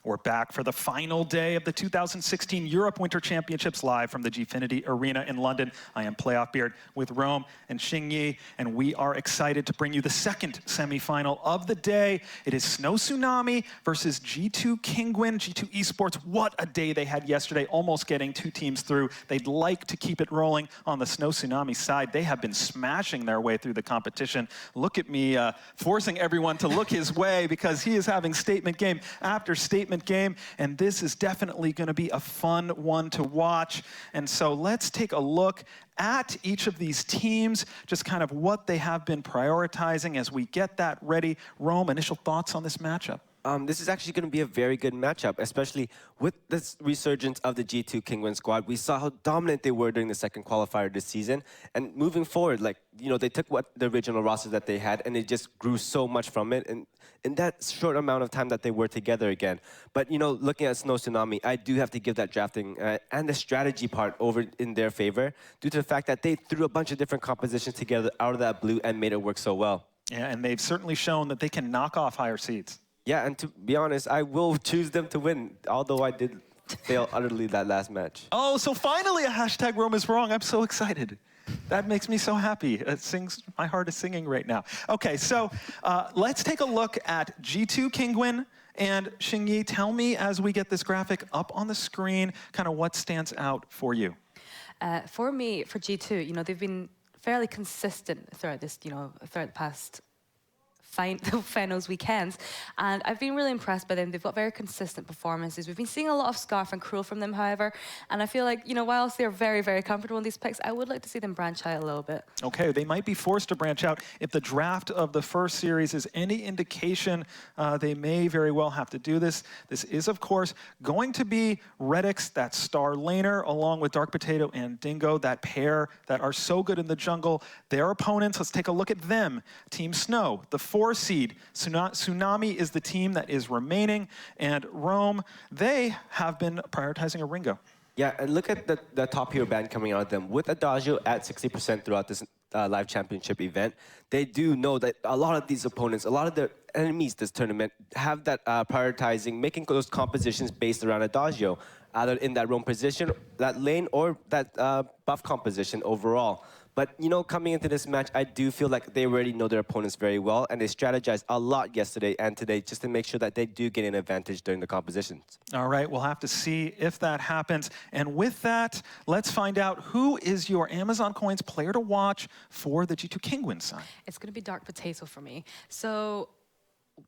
We're back for the final day of the 2016 Europe Winter Championships live from the Gfinity Arena in London. I am Playoff Beard with Rome and Xingyi, and we are excited to bring you the second semifinal of the day. It is Snow Tsunami versus G2 Kingwin, G2 eSports. What a day they had yesterday, almost getting two teams through. They'd like to keep it rolling on the Snow Tsunami side. They have been smashing their way through the competition. Look at me forcing everyone to look his way because he is having statement game after statement game, and this is definitely going to be a fun one to watch. And so let's take a look at each of these teams, just kind of what they have been prioritizing as we get that ready. Rome, initial thoughts on this matchup? This is actually going to be a very good matchup, especially with this resurgence of the G2 Kingwin squad. We saw how dominant they were during the second qualifier this season. And moving forward, like, you know, they took what the original roster that they had and it just grew so much from it. And in that short amount of time that they were together again. But, you know, looking at Snow Tsunami, I do have to give that drafting and the strategy part over in their favor due to the fact that they threw a bunch of different compositions together out of that blue and made it work so well. Yeah, and they've certainly shown that they can knock off higher seeds. Yeah, and to be honest, I will choose them to win, although I did fail utterly that last match. Oh, so finally a hashtag Rome is wrong. I'm so excited. That makes me so happy. It sings, my heart is singing right now. Okay, so let's take a look at G2 Kingwin. And Xingyi, tell me as we get this graphic up on the screen, kind of what stands out for you. For me, for G2, you know, they've been fairly consistent throughout this, you know, throughout the past finals weekends, and I've been really impressed by them. They've got very consistent performances. We've been seeing a lot of Scarf and Cruel from them, however, and I feel like, you know, whilst they're very, very comfortable in these picks, I would like to see them branch out a little bit. Okay, they might be forced to branch out. If the draft of the first series is any indication, they may very well have to do this. This is, of course, going to be Redix, that star laner, along with Dark Potato and Dingo, that pair that are so good in the jungle. Their opponents, let's take a look at them. Team Snow, the 4 seed. Tsunami is the team that is remaining, and Rome, they have been prioritizing a Ringo. Yeah, and look at the top hero band coming out of them. With Adagio at 60% throughout this live championship event, they do know that a lot of these opponents, a lot of their enemies this tournament have that prioritizing, making those compositions based around Adagio, either in that roam position, that lane, or that buff composition overall. But, you know, coming into this match, I do feel like they already know their opponents very well, and they strategized a lot yesterday and today just to make sure that they do get an advantage during the compositions. All right, we'll have to see if that happens. And with that, let's find out who is your Amazon Coins player to watch for the G2 Kingwin side. It's going to be Dark Potato for me. So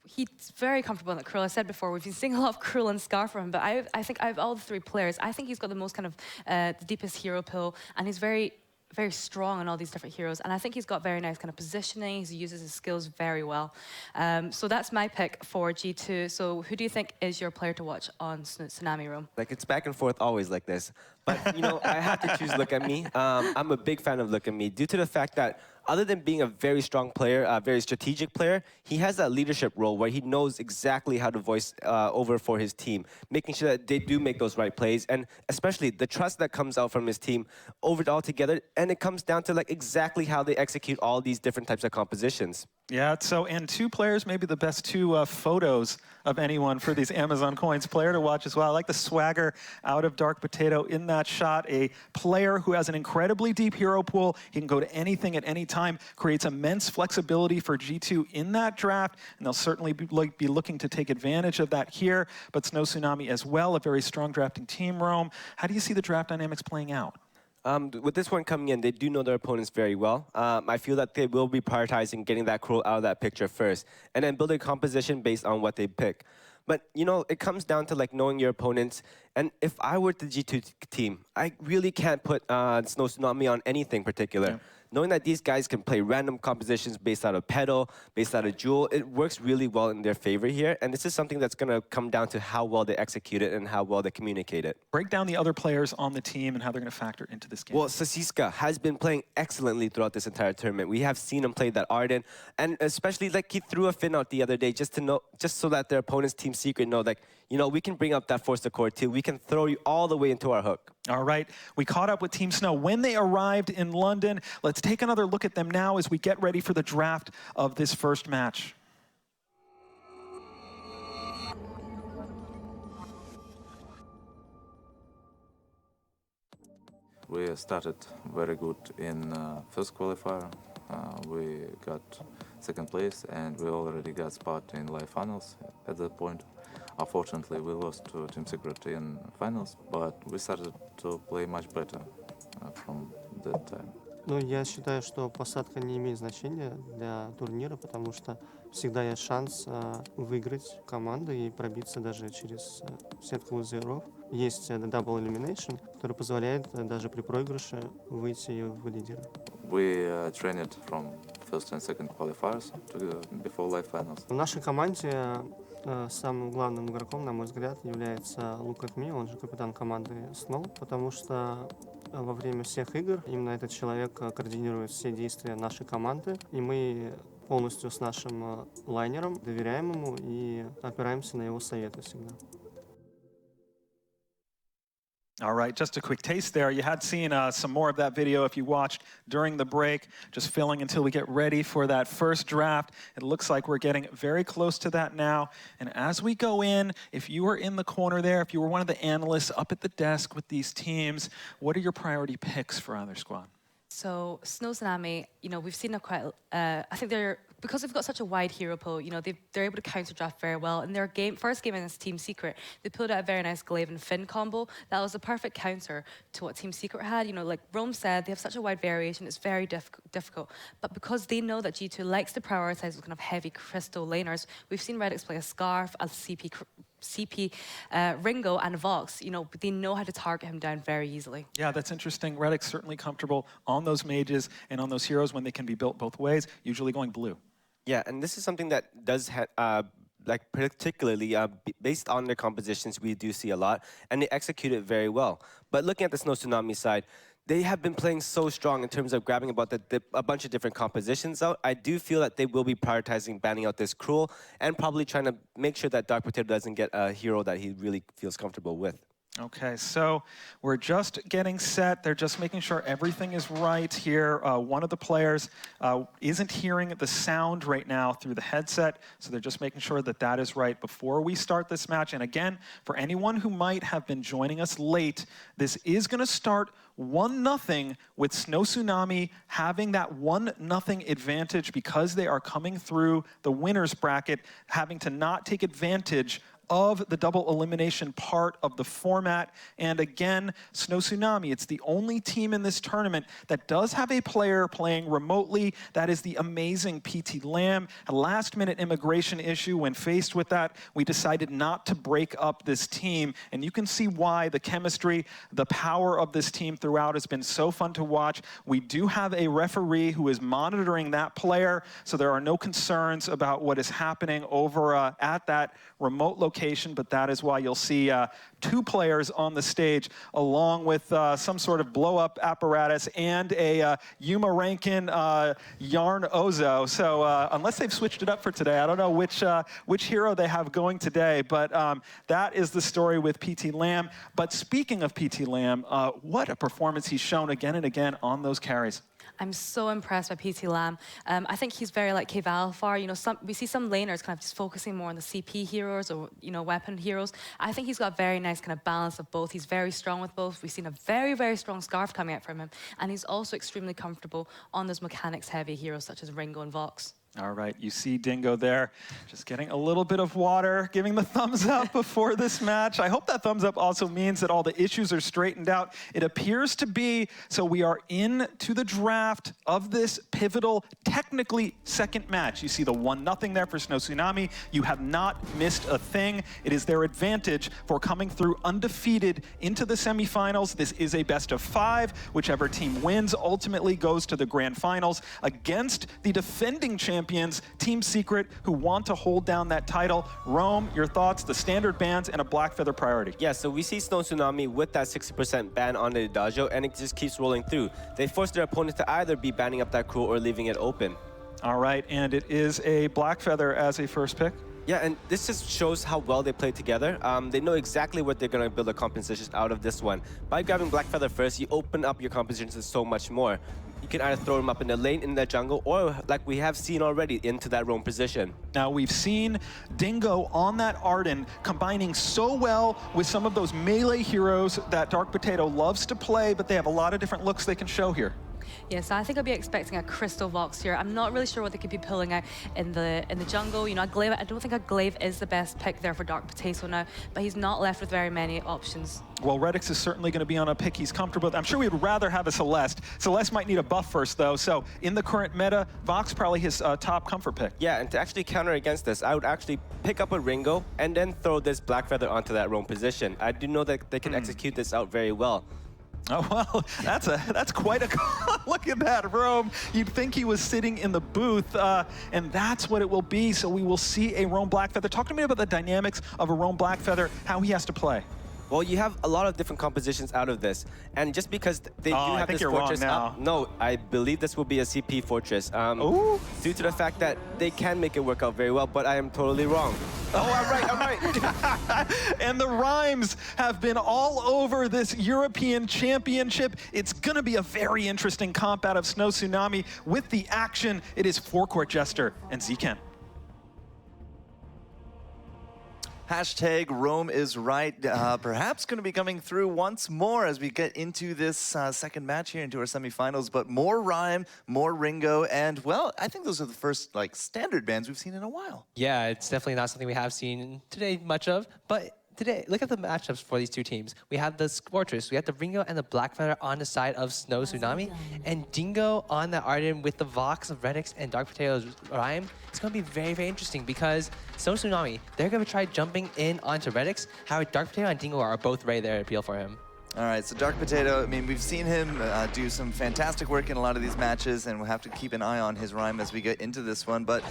he's very comfortable in the Cruel. I said before, we've been seeing a lot of Cruel and Scar from him, but I think out of all the 3 players, I think he's got the most kind of the deepest hero pool, and he's very strong on all these different heroes, and I think he's got very nice kind of positioning. He uses his skills very well. So that's my pick for G2. So who do you think is your player to watch on Tsunami Room? Like, it's back and forth always like this. But, you know, I have to choose Look At Me. I'm a big fan of Look At Me due to the fact that other than being a very strong player, a very strategic player, he has that leadership role where he knows exactly how to voice over for his team, making sure that they do make those right plays, and especially the trust that comes out from his team over it all together, and it comes down to like exactly how they execute all these different types of compositions. Yeah, so, and two players, maybe the best two photos of anyone for these Amazon Coins player to watch as well. I like the swagger out of Dark Potato in that shot. A player who has an incredibly deep hero pool. He can go to anything at any time, creates immense flexibility for G2 in that draft, and they'll certainly be looking to take advantage of that here. But Snow Tsunami as well, a very strong drafting team, Rome. How do you see the draft dynamics playing out? With this one coming in, they do know their opponents very well. I feel that they will be prioritizing getting that Crow out of that picture first, and then building composition based on what they pick. But, you know, it comes down to, like, knowing your opponents. And if I were the G2 team, I really can't put Snow Tsunami on anything particular. Yeah. Knowing that these guys can play random compositions based out of Petal, based out of Jewel, it works really well in their favor here. And this is something that's going to come down to how well they execute it and how well they communicate it. Break down the other players on the team and how they're going to factor into this game. Well, Sasiska has been playing excellently throughout this entire tournament. We have seen him play that Arden, and especially, like, he threw a Finn out the other day just so that their opponent's Team Secret know, like, you know, we can bring up that Force to Core too. We can throw you all the way into our hook. All right, we caught up with Team Snow when they arrived in London. Let's take another look at them now as we get ready for the draft of this first match. We started very good in first qualifier. We got second place, and we already got spot in live finals at that point. Unfortunately, we lost to Team Secret in finals, but we started to play much better from that time. Ну, я считаю, что посадка не имеет значения для турнира, потому что всегда есть шанс выиграть команду и пробиться даже через сетку лузеров. Есть double elimination, который позволяет даже при проигрыше выйти в лидеры. We trained from first and second qualifiers before live finals. В нашей команде самым главным игроком, на мой взгляд, является Look at Me, он же капитан команды Snow, потому что во время всех игр именно этот человек координирует все действия нашей команды, и мы полностью с нашим лайнером доверяем ему и опираемся на его советы всегда. All right, just a quick taste there. You had seen some more of that video if you watched during the break, just filling until we get ready for that first draft. It looks like we're getting very close to that now. And as we go in, if you were in the corner there, if you were one of the analysts up at the desk with these teams, what are your priority picks for either squad? So Snow Tsunami, you know, we've seen a quite, I think they're, because they've got such a wide hero pool, you know, they're able to counter draft very well. In their first game against Team Secret, they pulled out a very nice Glaive and Finn combo. That was a perfect counter to what Team Secret had. You know, like Rome said, they have such a wide variation, it's very difficult. But because they know that G2 likes to prioritize those kind of heavy crystal laners, we've seen Redix play a Scarf, a CP, Ringo, and Vox. You know, they know how to target him down very easily. Yeah, that's interesting. Redix certainly comfortable on those mages and on those heroes when they can be built both ways, usually going blue. Yeah, and this is something that does, like, particularly based on their compositions, we do see a lot, and they execute it very well. But looking at the Snow Tsunami side, they have been playing so strong in terms of grabbing about a bunch of different compositions out. I do feel that they will be prioritizing banning out this Cruel and probably trying to make sure that Dark Potato doesn't get a hero that he really feels comfortable with. Okay, so we're just getting set. They're just making sure everything is right here. One of the players isn't hearing the sound right now through the headset, so they're just making sure that that is right before we start this match. And again, for anyone who might have been joining us late, this is going to start 1-0 with Snow Tsunami having that 1-0 advantage because they are coming through the winner's bracket, having to not take advantage of the double elimination part of the format. And again, Snow Tsunami, it's the only team in this tournament that does have a player playing remotely. That is the amazing PT Lamb. A last-minute immigration issue. When faced with that, we decided not to break up this team. And you can see why the chemistry, the power of this team throughout has been so fun to watch. We do have a referee who is monitoring that player, so there are no concerns about what is happening over at that remote location, but that is why you'll see two players on the stage along with some sort of blow-up apparatus and a Yuma Rankin Yarn Ozo. So unless they've switched it up for today, I don't know which hero they have going today, but that is the story with PT Lamb. But speaking of PT Lamb, what a performance he's shown again and again on those carries. I'm so impressed by PT Lam. I think he's very like Kvalifar. You know, we see some laners kind of just focusing more on the CP heroes or, you know, weapon heroes. I think he's got a very nice kind of balance of both. He's very strong with both. We've seen a very, very strong Scarf coming out from him. And he's also extremely comfortable on those mechanics-heavy heroes such as Ringo and Vox. All right, you see Dingo there, just getting a little bit of water, giving the thumbs up before this match. I hope that thumbs up also means that all the issues are straightened out. It appears to be, so we are into the draft of this pivotal, technically second match. You see the 1-0 there for Snow Tsunami. You have not missed a thing. It is their advantage for coming through undefeated into the semifinals. This is a best of 5. Whichever team wins ultimately goes to the grand finals against the defending champions, Team Secret, who want to hold down that title. Rome, your thoughts, the standard bans, and a Black Feather priority. Yeah, so we see Snow Tsunami with that 60% ban on the Adagio, and it just keeps rolling through. They force their opponent to either be banning up that crew or leaving it open. All right, and it is a Black Feather as a first pick. Yeah, and this just shows how well they play together. They know exactly what they're going to build their compositions out of this one. By grabbing Black Feather first, you open up your compositions to so much more. You can either throw them up in the lane, in the jungle, or like we have seen already, into that roam position. Now we've seen Dingo on that Arden combining so well with some of those melee heroes that Dark Potato loves to play, but they have a lot of different looks they can show here. Yeah, so I think I'll be expecting a Crystal Vox here. I'm not really sure what they could be pulling out in the jungle. You know, Glaive, I don't think a Glaive is the best pick there for Dark Potato now, but he's not left with very many options. Well, Redix is certainly going to be on a pick he's comfortable with. I'm sure we'd rather have a Celeste. Celeste might need a buff first, though. So in the current meta, Vox probably his top comfort pick. Yeah, and to actually counter against this, I would actually pick up a Ringo and then throw this Black Feather onto that roam position. I do know that they can execute this out very well. Oh, well, that's quite a look at that, Rome. You'd think he was sitting in the booth, and that's what it will be. So we will see a Rome Black Feather. Talk to me about the dynamics of a Rome Black Feather, how he has to play. Well, you have a lot of different compositions out of this, and just because they do have this fortress up, no, I believe this will be a CP fortress. Due to the fact that they can make it work out very well, but I am totally wrong. Oh, I'm right. And the rhymes have been all over this European Championship. It's going to be a very interesting comp out of Snow Tsunami. With the action, it is Forecourt Jester and Zken. Hashtag Rome is right. Perhaps going to be coming through once more as we get into this second match here into our semifinals. But more Rhyme, more Ringo, and well, I think those are the first like standard bans we've seen in a while. Yeah, it's definitely not something we have seen today much of, but today, look at the matchups for these two teams. We have the Fortress, we have the Ringo and the Black Feather on the side of Snow Tsunami, and Dingo on the Arden with the Vox of Redix and Dark Potato's Rhyme. It's going to be very, very interesting because Snow Tsunami, they're going to try jumping in onto Redix. How Dark Potato and Dingo are both right there to appeal for him. All right, so Dark Potato, I mean, we've seen him do some fantastic work in a lot of these matches, and we'll have to keep an eye on his Rhyme as we get into this one. But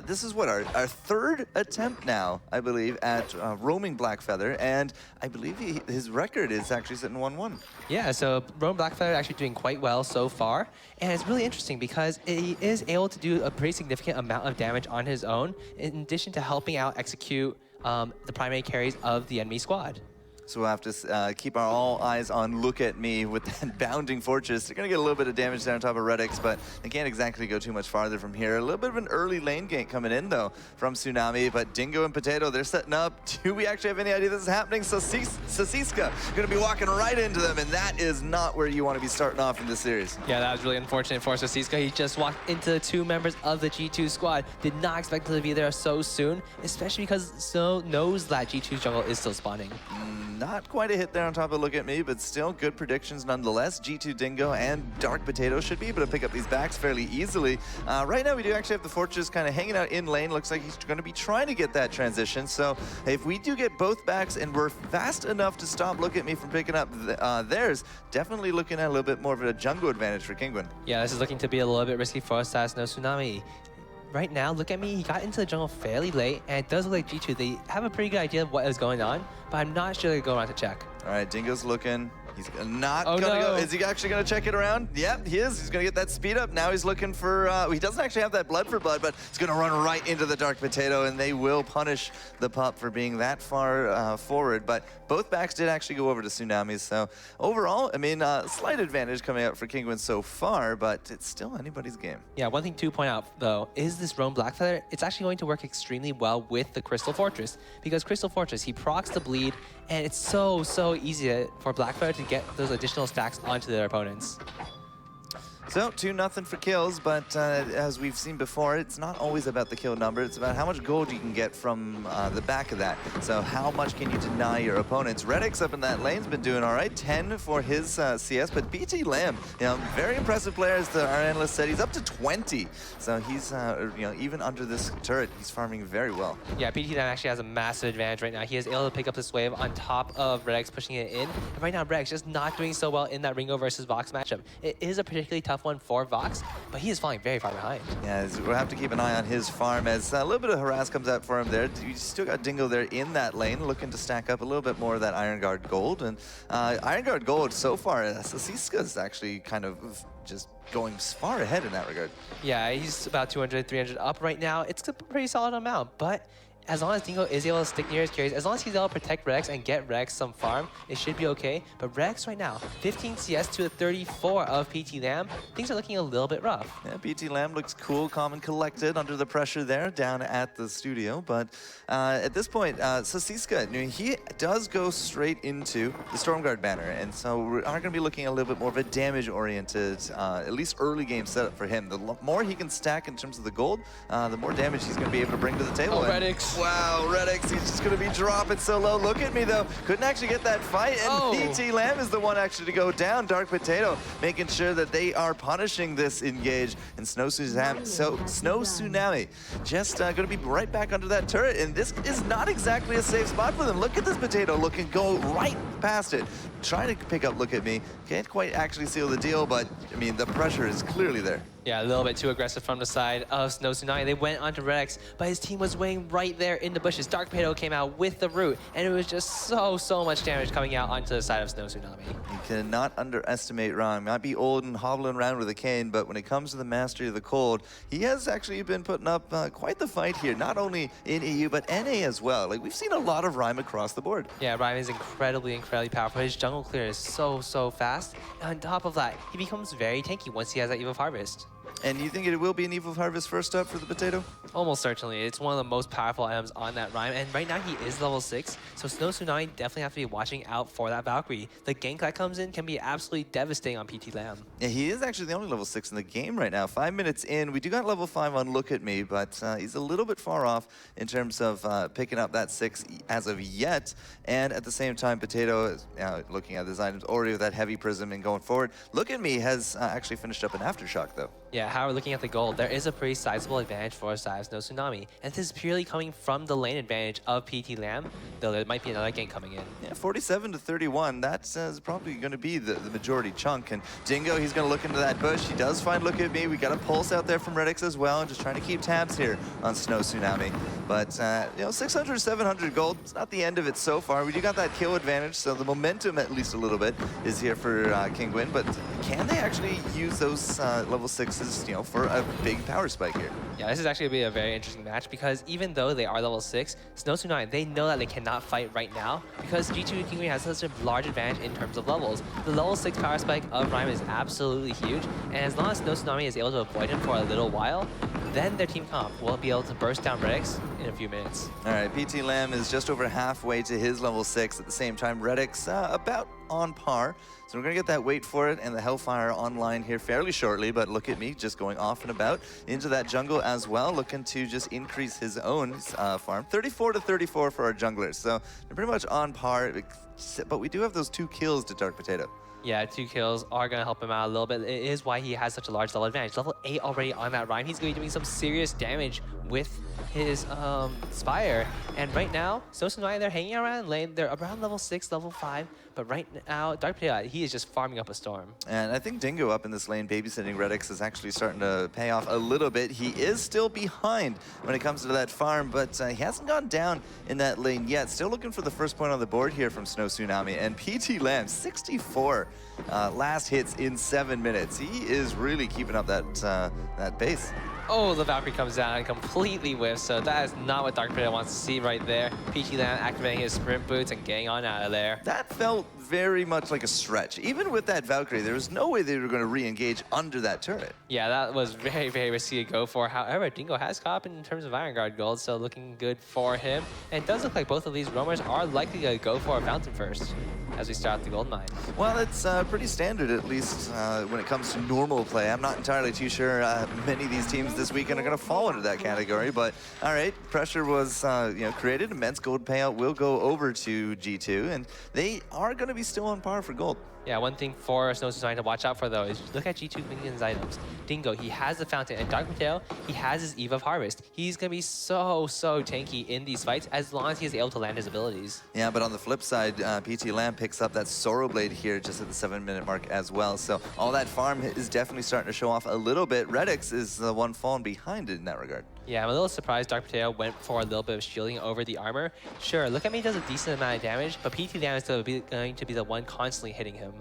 this is what, our third attempt now, I believe, at roaming Black Feather, and I believe his record is actually sitting 1-1. Yeah, so roam Black Feather actually doing quite well so far, and it's really interesting because he is able to do a pretty significant amount of damage on his own, in addition to helping out execute the primary carries of the enemy squad. So we'll have to keep our all eyes on Look at Me with that bounding fortress. They're going to get a little bit of damage there on top of Redix, but they can't exactly go too much farther from here. A little bit of an early lane gank coming in, though, from Tsunami, but Dingo and Potato, they're setting up. Do we actually have any idea this is happening? Sasiska going to be walking right into them, and that is not where you want to be starting off in this series. Yeah, that was really unfortunate for Sasiska. He just walked into the two members of the G2 squad. Did not expect to be there so soon, especially because Snow knows that G2's jungle is still spawning. Not quite a hit there on top of Look at Me, but still good predictions nonetheless. G2 Dingo and Dark Potato should be able to pick up these backs fairly easily. Right now, we do actually have the Fortress kind of hanging out in lane. Looks like he's going to be trying to get that transition. So if we do get both backs and we're fast enough to stop Look at Me from picking up theirs, definitely looking at a little bit more of a jungle advantage for Kingwin. Yeah, this is looking to be a little bit risky for us as Snow Tsunami. Right now, Look at Me, he got into the jungle fairly late, and it does look like G2, they have a pretty good idea of what is going on, but I'm not sure they're going around to check. All right, Dingo's looking. He's not gonna go. Is he actually gonna check it around? Yep, he is. He's gonna get that speed up. Now he's looking for, he doesn't actually have that blood for blood, but he's gonna run right into the Dark Potato, and they will punish the pup for being that far forward. But both backs did actually go over to Tsunami, so overall, I mean, slight advantage coming out for Kinguin so far, but it's still anybody's game. Yeah, one thing to point out, though, is this Roam Blackfeather, it's actually going to work extremely well with the Crystal Fortress, because Crystal Fortress, he procs the bleed, and it's so easy for Blackfeather to get those additional stacks onto their opponents. So 2-0 for kills, but as we've seen before, it's not always about the kill number. It's about how much gold you can get from the back of that. So how much can you deny your opponents? Redix up in that lane's been doing all right. 10 for his CS, but BT Lamb, you know, very impressive player, as our analyst said. He's up to 20. So he's, you know, even under this turret, he's farming very well. Yeah, BT Lamb actually has a massive advantage right now. He is able to pick up this wave on top of Redix pushing it in. And right now, Redix just not doing so well in that Ringo versus Vox matchup. It is a particularly tough one for Vox, but he is falling very far behind. Yeah, we'll have to keep an eye on his farm as a little bit of harass comes out for him there. You still got Dingo there in that lane, looking to stack up a little bit more of that Iron Guard gold. And Iron Guard gold so far, Sasiska is actually kind of just going far ahead in that regard. Yeah, he's about 200, 300 up right now. It's a pretty solid amount, but as long as Dingo is able to stick near his carries, as long as he's able to protect Rex and get Rex some farm, it should be okay. But Rex right now, 15 CS to a 34 of PT Lamb. Things are looking a little bit rough. Yeah, PT Lamb looks cool, calm, and collected under the pressure there down at the studio. But at this point, Sasiska, he does go straight into the Stormguard banner. And so we are going to be looking at a little bit more of a damage-oriented, at least early game setup for him. The more he can stack in terms of the gold, the more damage he's going to be able to bring to the table. Oh, Redix. Wow, Redix, he's just going to be dropping so low. Look at me, though. Couldn't actually get that fight, and PT Lamb is the one actually to go down. Dark Potato making sure that they are punishing this engage, and Snow Tsunami just going to be right back under that turret, and this is not exactly a safe spot for them. Look at this Potato looking go right past it. Trying to pick up Look at Me. Can't quite actually seal the deal, but, I mean, the pressure is clearly there. Yeah, a little bit too aggressive from the side of Snow Tsunami. They went onto Redix, but his team was waiting right there in the bushes. Dark Potato came out with the root, and it was just so much damage coming out onto the side of Snow Tsunami. You cannot underestimate Ron. Might be old and hobbling around with a cane, but when it comes to the mastery of the cold, he has actually been putting up quite the fight here, not only in EU, but NA as well. Like, we've seen a lot of Rhyme across the board. Yeah, Rhyme is incredibly powerful. His jungle clear is so fast. And on top of that, he becomes very tanky once he has that Eve of Harvest. And you think it will be an Eve of Harvest first up for the Potato? Almost certainly. It's one of the most powerful items on that Rhyme, and right now he is level 6, so Snow Tsunami definitely have to be watching out for that Valkyrie. The gank that comes in can be absolutely devastating on PT Lamb. Yeah, he is actually the only level 6 in the game right now. 5 minutes in, we do got level 5 on Look at Me, but he's a little bit far off in terms of picking up that 6 as of yet. And at the same time, Potato is looking at his items already with that heavy prism and going forward. Look at Me has actually finished up an Aftershock though. Yeah, how we're looking at the gold, there is a pretty sizable advantage for side of Snow Tsunami, and this is purely coming from the lane advantage of PT Lamb, though there might be another gank coming in. Yeah, 47 to 31, that's probably going to be the majority chunk, and Dingo, he's going to look into that bush. He does find Look at Me. We got a pulse out there from Redix as well, just trying to keep tabs here on Snow Tsunami. But, you know, 600, 700 gold, it's not the end of it so far. We do got that kill advantage, so the momentum, at least a little bit, is here for Kinguin, but can they actually use those level 6s, you know, for a big power spike here? Yeah, this is actually going to be a very interesting match because even though they are level 6, Snow Tsunami, they know that they cannot fight right now because G2 Kinguin has such a large advantage in terms of levels. The level 6 power spike of Rhyme is absolutely huge, and as long as Snow Tsunami is able to avoid him for a little while, then their team comp will be able to burst down Redix in a few minutes. All right, PT Lamb is just over halfway to his level 6. At the same time, Redix about on par. So we're going to get that wait for it and the Hellfire online here fairly shortly, but Look at Me just going off and about into that jungle as well, looking to just increase his own farm. 34 to 34 for our junglers, so they're pretty much on par, but we do have those 2 kills to Dark Potato. Yeah, 2 kills are going to help him out a little bit. It is why he has such a large level advantage. Level 8 already on that Rhyme. He's going to be doing some serious damage with his Spire. And right now, Snow, they're hanging around lane. They're around level 6, level 5. But right now, Dark Potato, he is just farming up a storm. And I think Dingo up in this lane babysitting Redix is actually starting to pay off a little bit. He is still behind when it comes to that farm, but he hasn't gone down in that lane yet. Still looking for the first point on the board here from Snow Tsunami. And PT Lamb, 64 last hits in 7 minutes. He is really keeping up that pace. Oh, the Valkyrie comes down and completely whiffs, so that is not what Dark Potato wants to see right there. PT Lamb activating his sprint boots and getting on out of there. That felt very much like a stretch. Even with that Valkyrie, there was no way they were going to re-engage under that turret. Yeah, that was very, very risky to go for. However, Dingo has caught up in terms of Iron Guard gold, so looking good for him. And it does look like both of these roamers are likely to go for a fountain first as we start the gold mine. Well, it's pretty standard, at least when it comes to normal play. I'm not entirely too sure many of these teams this weekend are going to fall into that category, but all right, pressure was created. Immense gold payout will go over to G2, and they are going to be still on par for gold. Yeah, one thing for Snow Tsunami to watch out for, though, is look at G2 Minions items. Dingo, he has the Fountain, and Dark Potato, he has his Eve of Harvest. He's going to be so tanky in these fights as long as he is able to land his abilities. Yeah, but on the flip side, PT Lamb picks up that Sorrow Blade here just at the 7-minute mark as well. So all that farm is definitely starting to show off a little bit. Redix is the one falling behind it in that regard. Yeah, I'm a little surprised Dark Potato went for a little bit of shielding over the armor. Sure, Look At Me does a decent amount of damage, but PT Lamb is still going to be the one constantly hitting him.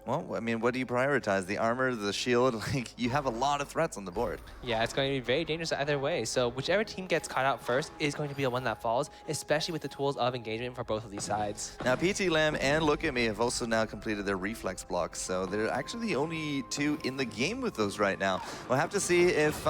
Well, I mean, what do you prioritize? The armor, the shield? Like, you have a lot of threats on the board. Yeah, it's going to be very dangerous either way. So whichever team gets caught out first is going to be the one that falls, especially with the tools of engagement for both of these sides. Now, PT Lamb and Look At Me have also now completed their reflex blocks, so they're actually the only two in the game with those right now. We'll have to see if,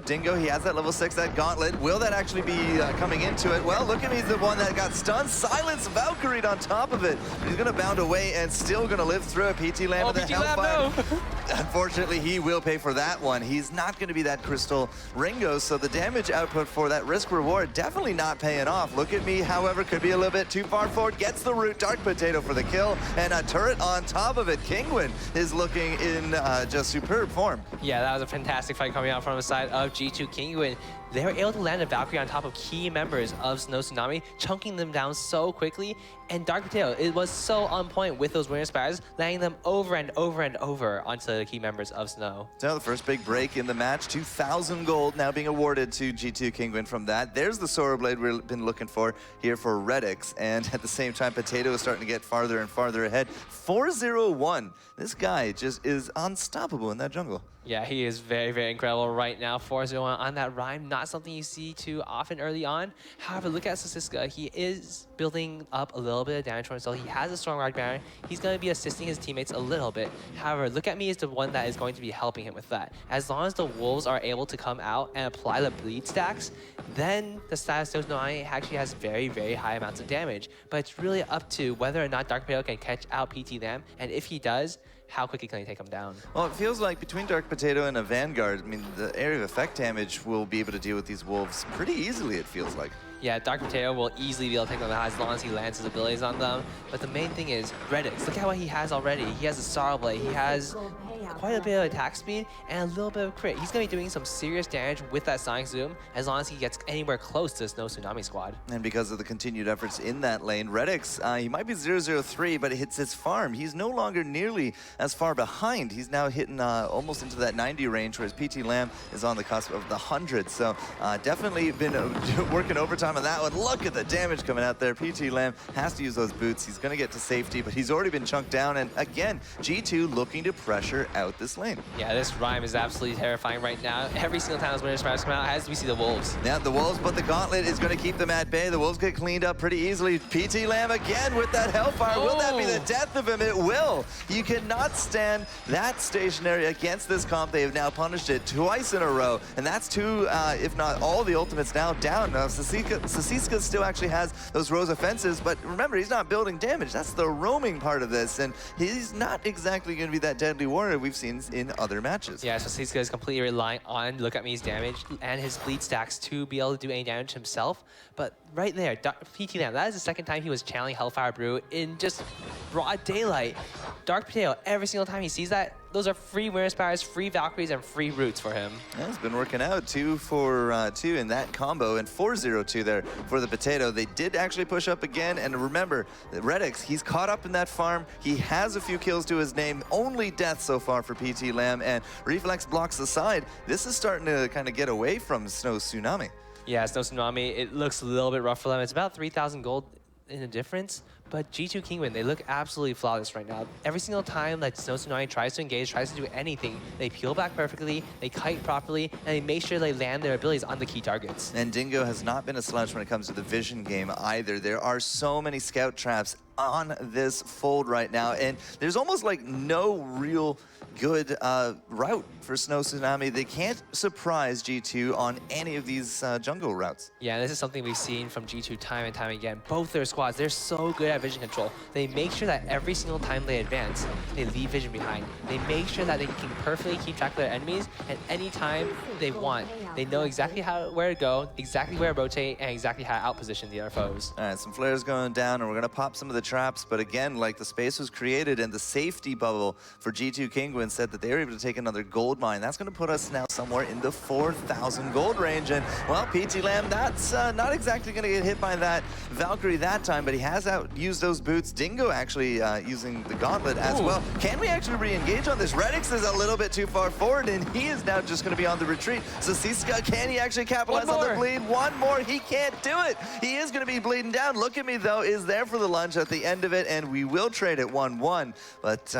Dingo, he has that level 6, that gauntlet. Will that actually be coming into it? Well, Look At Me is the one that got stunned. Silence Valkyrie on top of it. He's going to bound away and still going to live through it. PT Lamb with the Hellfire. No. Unfortunately, he will pay for that one. He's not going to be that Crystal Ringo, so the damage output for that risk-reward definitely not paying off. Look At Me, however, could be a little bit too far forward. Gets the root. Dark Potato for the kill, and a turret on top of it. Kingwin is looking in just superb form. Yeah, that was a fantastic fight coming out from the side of G2 Kingwin. They were able to land a Valkyrie on top of key members of Snow Tsunami, chunking them down so quickly. And Dark Potato, it was so on point with those Winter Spires, landing them over and over and over onto the key members of Snow. So the first big break in the match, 2,000 gold now being awarded to G2 Kingwin from that. There's the Sorrow Blade we've been looking for here for Redix. And at the same time, Potato is starting to get farther and farther ahead. 4-0-1. This guy just is unstoppable in that jungle. Yeah, he is very, very incredible right now. 4-0 on that Rhyme, not something you see too often early on. However, look at Sasiska. He is building up a little bit of damage for himself. He has a strong Rod Baron. He's going to be assisting his teammates a little bit. However, Look At Me is the one that is going to be helping him with that. As long as the Wolves are able to come out and apply the bleed stacks, then the status of Noai actually has very, very high amounts of damage. But it's really up to whether or not Dark Potato can catch out PT Lamb, and if he does, how quickly can he take him down? Well, it feels like between Dark Potato and a Vanguard, I mean, the area of effect damage will be able to deal with these wolves pretty easily, it feels like. Yeah, Dark Potato will easily be able to take them out as long as he lands his abilities on them. But the main thing is, Redix, look at what he has already. He has a Sorrow Blade, he has quite a bit of attack speed and a little bit of crit. He's going to be doing some serious damage with that Sonic Zoom as long as he gets anywhere close to the Snow Tsunami squad. And because of the continued efforts in that lane, Redix, he might be 0-0-3, but it hits his farm. He's no longer nearly as far behind. He's now hitting almost into that 90 range, whereas PT Lamb is on the cusp of the 100. So definitely been working overtime on that one. Look at the damage coming out there. PT Lamb has to use those boots. He's going to get to safety, but he's already been chunked down. And again, G2 looking to pressure out this lane. Yeah, this Rhyme is absolutely terrifying right now. Every single time those Winter Spires come out, as we see the Wolves. Yeah, the Wolves, but the Gauntlet is going to keep them at bay. The Wolves get cleaned up pretty easily. PT Lamb again with that Hellfire. Will that be the death of him? It will. You cannot stand that stationary against this comp. They have now punished it twice in a row, and that's two, if not all the ultimates now down. Now, Sasiska still actually has those rows of fences, but remember, he's not building damage. That's the roaming part of this, and he's not exactly going to be that deadly warrior. we've seen in other matches. Yeah, so Sisca is completely relying on Look At Me's damage and his bleed stacks to be able to do any damage himself. But right there, PT Lamb, that is the second time he was channeling Hellfire Brew in just broad daylight. Dark Potato, every single time he sees that, those are free Winter Spires, free Valkyries, and free roots for him. Yeah, it's been working out 2 for 2 in that combo, and 4-0-2 there for the Potato. They did actually push up again, and remember, Redix, he's caught up in that farm. He has a few kills to his name, only death so far for PT Lamb, and Reflex blocks the side. This is starting to kind of get away from Snow Tsunami. Yeah, Snow Tsunami, it looks a little bit rough for them. It's about 3,000 gold in the difference, but G2 Kinguin, they look absolutely flawless right now. Every single time that Snow Tsunami tries to engage, tries to do anything, they peel back perfectly, they kite properly, and they make sure they land their abilities on the key targets. And Dingo has not been a slouch when it comes to the vision game either. There are so many scout traps on this fold right now, and there's almost like no real good route for Snow Tsunami. They can't surprise G2 on any of these jungle routes. Yeah, this is something we've seen from G2 time and time again. Both their squads, they're so good at vision control. They make sure that every single time they advance, they leave vision behind. They make sure that they can perfectly keep track of their enemies, and any time they want, they know exactly where to go, exactly where to rotate, and exactly how to outposition the other foes. All right, some flares going down, and we're going to pop some of the traps, but again, like the space was created and the safety bubble for G2 Kinguin said that they were able to take another gold mine. That's going to put us now somewhere in the 4,000 gold range, and well, PT Lamb, that's not exactly going to get hit by that Valkyrie that time, but he has used those boots. Dingo actually using the gauntlet as well. Can we actually re-engage on this? Redix is a little bit too far forward, and he is now just going to be on the retreat. So Sisca, can he actually capitalize on the bleed? One more, he can't do it. He is going to be bleeding down. Look at Me, though, is there for the lunge at the end of it, and we will trade at 1-1. But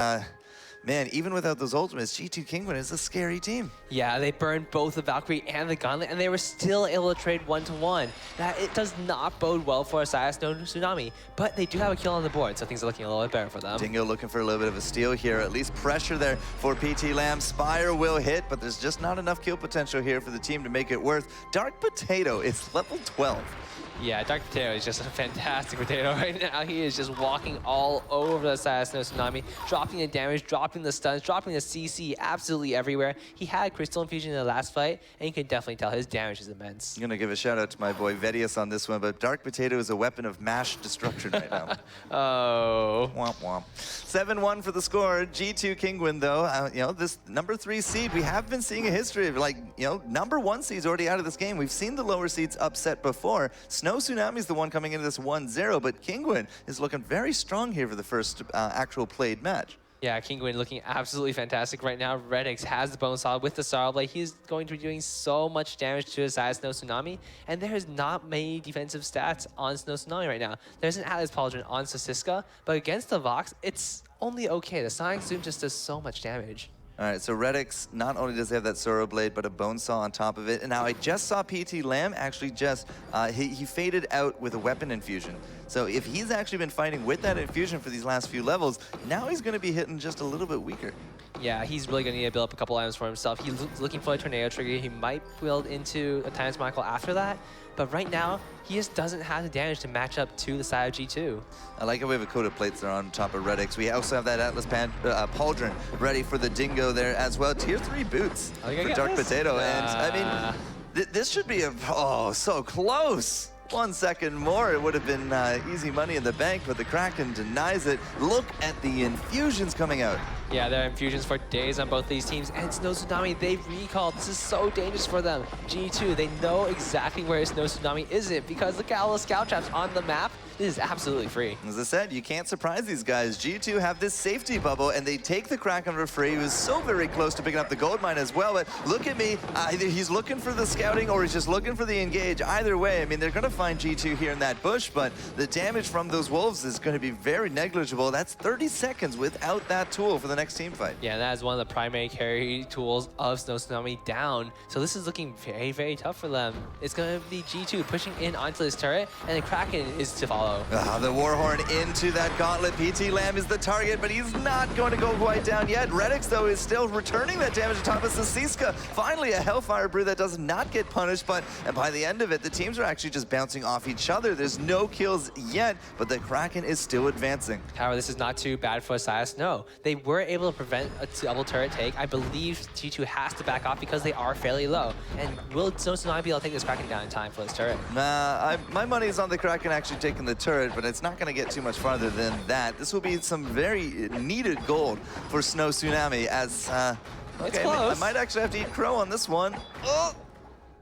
man, even without those ultimates, G2 Kinguin is a scary team. Yeah, they burned both the Valkyrie and the Gauntlet, and they were still able to trade 1-1. That it does not bode well for Snow Tsunami, but they do have a kill on the board, so things are looking a little bit better for them. Dingo looking for a little bit of a steal here, at least pressure there for PT Lamb. Spire will hit, but there's just not enough kill potential here for the team to make it worth. Dark Potato is level 12. Yeah, Dark Potato is just a fantastic potato right now. He is just walking all over the side of Snow Tsunami, dropping the damage, dropping the stuns, dropping the CC absolutely everywhere. He had Crystal Infusion in the last fight, and you can definitely tell his damage is immense. I'm going to give a shout out to my boy Vedius on this one, but Dark Potato is a weapon of mass destruction right now. Oh. Womp womp. 7-1 for the score. G2 Kinguin, though, you know, this number 3 seed, we have been seeing a history of, like, you know, number 1 seed's already out of this game. We've seen the lower seeds upset before. Snow Tsunami's the one coming into this 1-0, but Kinguin is looking very strong here for the first actual played match. Yeah, Kinguin looking absolutely fantastic right now. Redix has the bone saw with the Sorrow Blade. He's going to be doing so much damage to his side of Snow Tsunami, and there's not many defensive stats on Snow Tsunami right now. There's an Atlas Pauldron on Sisiska, but against the Vox, it's only okay. The Sonic Zoom just does so much damage. All right, so Redix not only does he have that Sorrow Blade, but a Bone Saw on top of it. And now I just saw PT Lamb actually just, he faded out with a Weapon Infusion. So if he's actually been fighting with that infusion for these last few levels, now he's going to be hitting just a little bit weaker. Yeah, he's really going to need to build up a couple items for himself. He's looking for a Tornado Trigger. He might build into a Timeless Michael after that. But right now, he just doesn't have the damage to match up to the side of G2. I like how we have a coat of plates there on top of Redix. We also have that Atlas Pauldron ready for the Dingo there as well. Tier 3 boots for Dark Potato. And I mean, this should be so close. 1 second more, it would have been easy money in the bank, but the Kraken denies it. Look at the infusions coming out. Yeah, there are infusions for days on both these teams, and Snow Tsunami, they've recalled. This is so dangerous for them. G2, they know exactly where Snow Tsunami isn't because look at all the scout traps on the map. This is absolutely free. As I said, you can't surprise these guys. G2 have this safety bubble, and they take the Kraken for free. He was so very close to picking up the gold mine as well, but look at me. Either he's looking for the scouting or he's just looking for the engage. Either way, I mean, they're going to find G2 here in that bush, but the damage from those wolves is going to be very negligible. That's 30 seconds without that tool for the next team fight. Yeah, that is one of the primary carry tools of Snow Tsunami down. So this is looking very, very tough for them. It's going to be G2 pushing in onto this turret, and the Kraken is to follow. The Warhorn into that gauntlet. PT Lamb is the target, but he's not going to go quite down yet. Redix, though, is still returning that damage on top of Sisiska. Finally, a Hellfire Brew that does not get punished, but by the end of it, the teams are actually just bouncing off each other. There's no kills yet, but the Kraken is still advancing. However, this is not too bad for Saya Snow. They were able to prevent a double turret take, I believe G2 has to back off because they are fairly low. And will Snow Tsunami be able to take this Kraken down in time for this turret? Nah, my money's on the Kraken actually taking the turret, but it's not going to get too much farther than that. This will be some very needed gold for Snow Tsunami as... It's okay, close. I might actually have to eat crow on this one. Oh!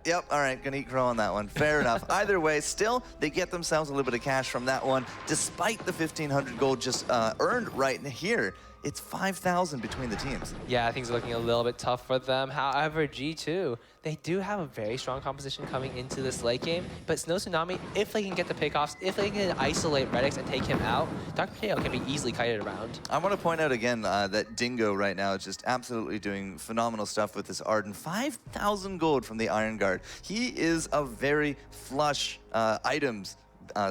Yep, all right, gonna eat crow on that one. Fair enough. Either way, still, they get themselves a little bit of cash from that one, despite the 1,500 gold just earned right here. It's 5,000 between the teams. Yeah, things are looking a little bit tough for them. However, G2, they do have a very strong composition coming into this late game, but Snow Tsunami, if they can get the pickoffs, if they can isolate Redix and take him out, Dr. Potato can be easily kited around. I want to point out again that Dingo right now is just absolutely doing phenomenal stuff with this Arden. 5,000 gold from the Iron Guard. He is a very flush items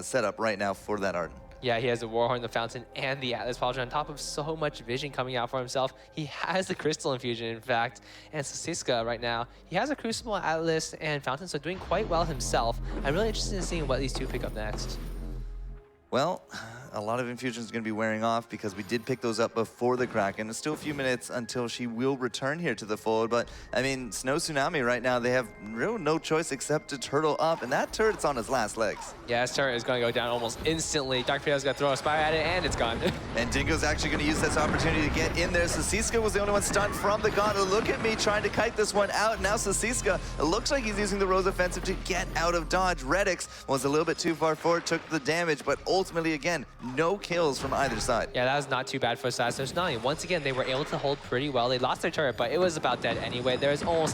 setup right now for that Arden. Yeah, he has the Warhorn, the Fountain, and the Atlas Pauldron on top of so much vision coming out for himself. He has the Crystal Infusion, in fact. And Sasiska right now, he has a Crucible, Atlas, and Fountain, so doing quite well himself. I'm really interested in seeing what these two pick up next. Well, a lot of infusions are going to be wearing off because we did pick those up before the Kraken. It's still a few minutes until she will return here to the fold, but I mean, Snow Tsunami right now, they have real no choice except to turtle up, and that turret's on his last legs. Yeah, his turret is going to go down almost instantly. Dr. Potato's going to throw a Spire at it, and it's gone. And Dingo's actually going to use this opportunity to get in there. Sasiska was the only one stunned from the Gauntlet. Look at me trying to kite this one out. Now Sasiska, it looks like he's using the Rose Offensive to get out of dodge. Redix was a little bit too far forward, took the damage, but ultimately, again, no kills from either side. Yeah, that was not too bad for Snow Tsunami. Once again, they were able to hold pretty well. They lost their turret, but it was about dead anyway. There's no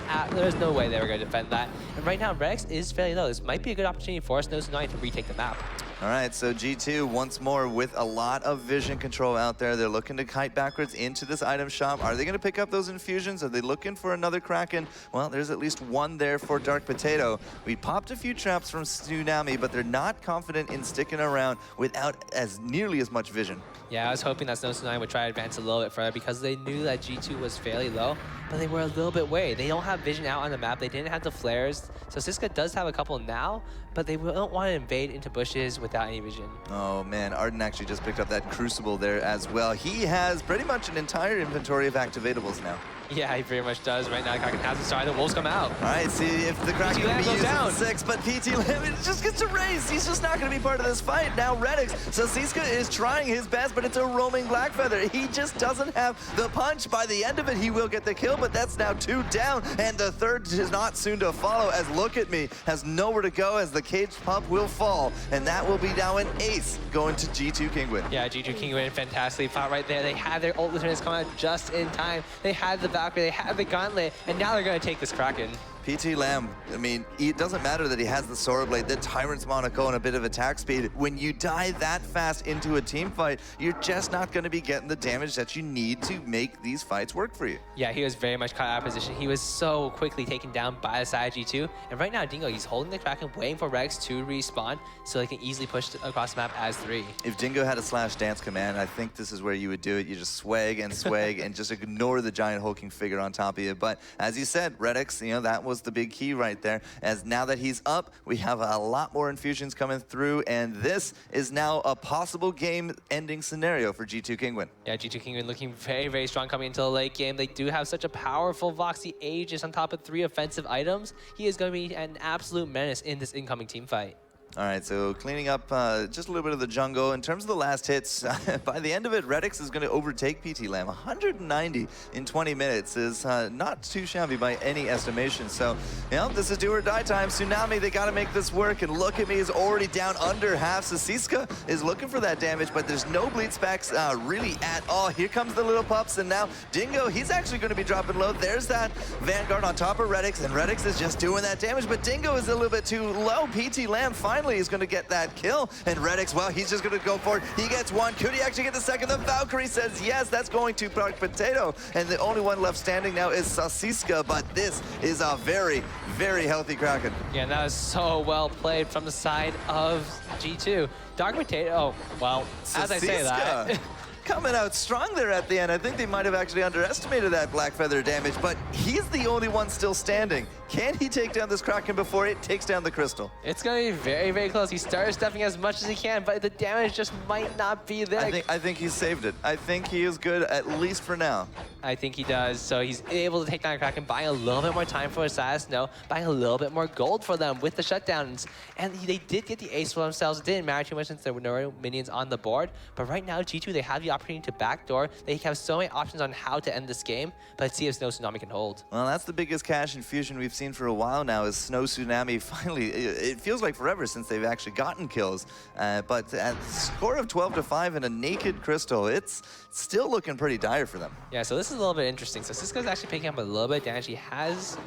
way they were going to defend that. And right now, Redix is fairly low. This might be a good opportunity for Snow Tsunami to retake the map. All right, so G2 once more with a lot of vision control out there. They're looking to kite backwards into this item shop. Are they going to pick up those infusions? Are they looking for another Kraken? Well, there's at least one there for Dark Potato. We popped a few traps from Tsunami, but they're not confident in sticking around without nearly as much vision. Yeah, I was hoping that Snow Tsunami would try to advance a little bit further because they knew that G2 was fairly low, but they were a little bit way. They don't have vision out on the map. They didn't have the flares. So Siska does have a couple now, but they don't want to invade into bushes without any vision. Oh man, Arden actually just picked up that Crucible there as well. He has pretty much an entire inventory of activatables now. Yeah, he very much does. Right now, Kraken has to start. The Wolves come out. All right, see if the Kraken can be used in 6, but PT Lemon just gets a raise. He's just not going to be part of this fight. Now Redix, Sasiska is trying his best, but it's a roaming Blackfeather. He just doesn't have the punch. By the end of it, he will get the kill, but that's now 2 down, and the third is not soon to follow as Look at Me has nowhere to go as the caged pup will fall, and that will be now an ace going to G2 Kingwin. Yeah, G2 Kingwin fantastically fought right there. They had their ult lieutenants come out just in time. They had the Valkyrie, they had the Gauntlet, and now they're going to take this Kraken. PT Lamb, I mean, it doesn't matter that he has the Sora Blade, the Tyrant's Monaco, and a bit of attack speed. When you die that fast into a team fight, you're just not going to be getting the damage that you need to make these fights work for you. Yeah, he was very much caught out of position. He was so quickly taken down by the side of G2. And right now, Dingo, he's holding the Kraken, waiting for Rex to respawn so they can easily push across the map as 3. If Dingo had a slash dance command, I think this is where you would do it. You just swag and swag and just ignore the giant hulking figure on top of you. But as you said, Redix, you know, that was the big key right there, as now that he's up, we have a lot more infusions coming through, and this is now a possible game-ending scenario for G2 Kingwin. Yeah, G2 Kingwin looking very, very strong coming into the late game. They do have such a powerful Voxy Aegis on top of 3 offensive items. He is going to be an absolute menace in this incoming team fight. All right, so cleaning up just a little bit of the jungle. In terms of the last hits, by the end of it, Redix is going to overtake PT Lamb. 190 in 20 minutes is not too shabby by any estimation. So, you know, this is do or die time. Tsunami, they got to make this work. And Look at Me is already down under half. Sasiska is looking for that damage, but there's no bleed specs really at all. Here comes the little pups, and now Dingo, he's actually going to be dropping low. There's that Vanguard on top of Redix, and Redix is just doing that damage, but Dingo is a little bit too low. PT Lamb finally is going to get that kill, and Redix, well, he's just going to go for it. He gets 1. Could he actually get the second? The Valkyrie says yes. That's going to Dark Potato, and the only one left standing now is Sasiska, but this is a very, very healthy Kraken. Yeah, that was so well played from the side of G2. Dark Potato, well, as I say that... coming out strong there at the end. I think they might have actually underestimated that Blackfeather damage, but he's the only one still standing. Can he take down this Kraken before it takes down the Crystal? It's going to be very, very close. He started stepping as much as he can, but the damage just might not be there. I think he saved it. I think he is good, at least for now. I think he does. So he's able to take down Kraken, buying a little bit more time for Asada Snow, buying a little bit more gold for them with the shutdowns. And they did get the ace for themselves. It didn't matter too much since there were no minions on the board. But right now, G2, they have the opportunity to backdoor. They have so many options on how to end this game. But let's see if Snow Tsunami can hold. Well, that's the biggest cash infusion we've seen for a while now, is Snow Tsunami finally, it feels like forever since they've actually gotten kills. But at score of 12-5 and a naked Crystal, it's still looking pretty dire for them. Yeah, so this is a little bit interesting. So Cisco's actually picking up a little bit of damage. He has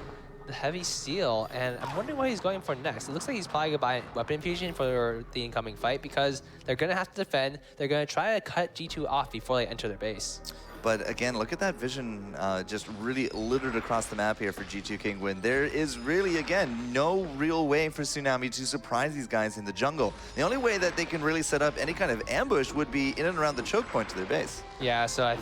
the heavy steel, and I'm wondering what he's going for next. It looks like he's probably gonna buy weapon infusion for the incoming fight, because they're gonna have to defend. They're gonna try to cut G2 off before they enter their base. But again, look at that vision just really littered across the map here for G2 Kingwin. There is really, again, no real way for Tsunami to surprise these guys in the jungle. The only way that they can really set up any kind of ambush would be in and around the choke point to their base. Yeah, so I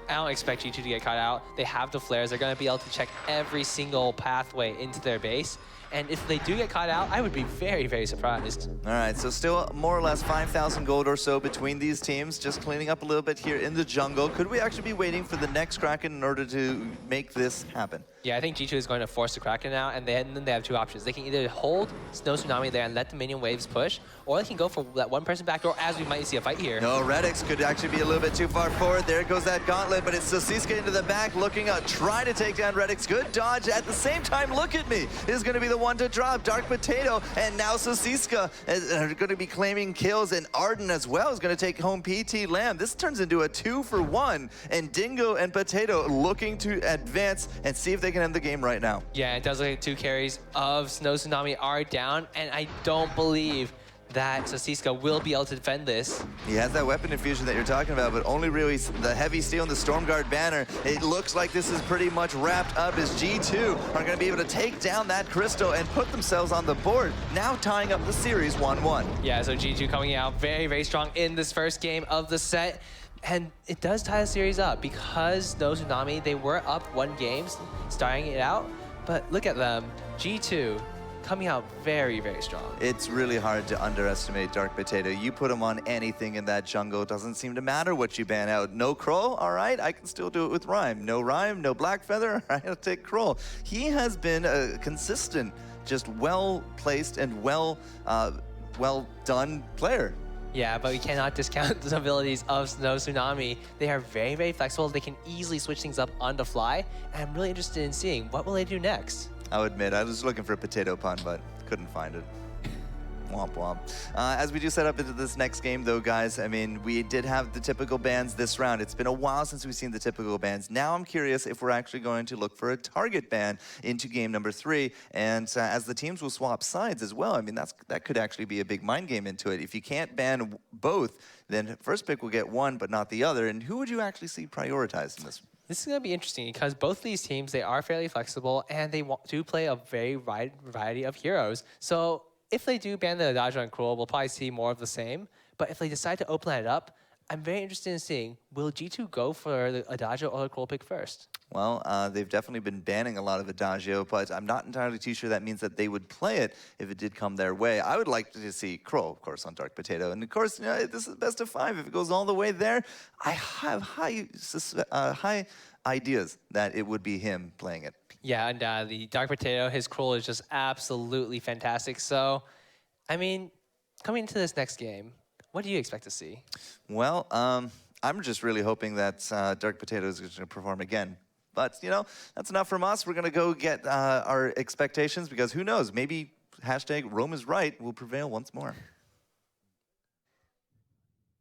don't expect G2 to get caught out. They have the flares. They're going to be able to check every single pathway into their base. And if they do get caught out, I would be very, very surprised. All right, so still more or less 5,000 gold or so between these teams, just cleaning up a little bit here in the jungle. Could we actually be waiting for the next Kraken in order to make this happen? Yeah, I think G2 is going to force the Kraken now, and then they have two options. They can either hold Snow Tsunami there and let the minion waves push, or they can go for that one-person backdoor, as we might see a fight here. No, Redix could actually be a little bit too far forward. There goes that gauntlet, but it's Sosiska into the back, looking up, trying to take down Redix. Good dodge. At the same time, look at me, is going to be the one to drop. Dark Potato, and now Sosiska are going to be claiming kills, and Arden as well is going to take home PT Lamb. This turns into a 2-for-1, and Dingo and Potato looking to advance and see if they can end the game right now. Yeah, it does look like two carries of Snow Tsunami are down, and I don't believe that Sosiska will be able to defend this. He has that weapon infusion that you're talking about, but only really the heavy steel and the Stormguard banner. It looks like this is pretty much wrapped up as G2 are going to be able to take down that Crystal and put themselves on the board, now tying up the series 1-1. Yeah, so G2 coming out very, very strong in this first game of the set. And it does tie the series up, because Snow Tsunami, they were up 1 game starting it out. But look at them, G2 coming out very, very strong. It's really hard to underestimate Dark Potato. You put him on anything in that jungle, it doesn't seem to matter what you ban out. No Kroll, all right, I can still do it with Rhyme. No Rhyme, no Blackfeather, all right, I'll take Kroll. He has been a consistent, just well-placed and well-done player. Yeah, but we cannot discount the abilities of Snow Tsunami. They are very, very flexible. They can easily switch things up on the fly. And I'm really interested in seeing what will they do next. I'll admit, I was looking for a potato pun, but couldn't find it. Womp womp. As we do set up into this next game, though, guys, I mean, we did have the typical bans this round. It's been a while since we've seen the typical bans. Now I'm curious if we're actually going to look for a target ban into game number 3. And as the teams will swap sides as well, I mean, that could actually be a big mind game into it. If you can't ban both, then first pick will get one, but not the other. And who would you actually see prioritized in this? This is going to be interesting, because both these teams, they are fairly flexible, and they do play a very wide variety of heroes. So if they do ban the Adagio and Kroll, we'll probably see more of the same. But if they decide to open it up, I'm very interested in seeing, will G2 go for the Adagio or the Kroll pick first? Well, they've definitely been banning a lot of Adagio, but I'm not entirely too sure that means that they would play it if it did come their way. I would like to see Kroll, of course, on Dark Potato. And of course, you know, this is best of 5. If it goes all the way there, I have high ideas that it would be him playing it. Yeah, and the Dark Potato, his Kroll is just absolutely fantastic. So, I mean, coming into this next game, what do you expect to see? Well, I'm just really hoping that Dark Potato is going to perform again. But, you know, that's enough from us. We're going to go get our expectations, because who knows, maybe hashtag Rome is right will prevail once more.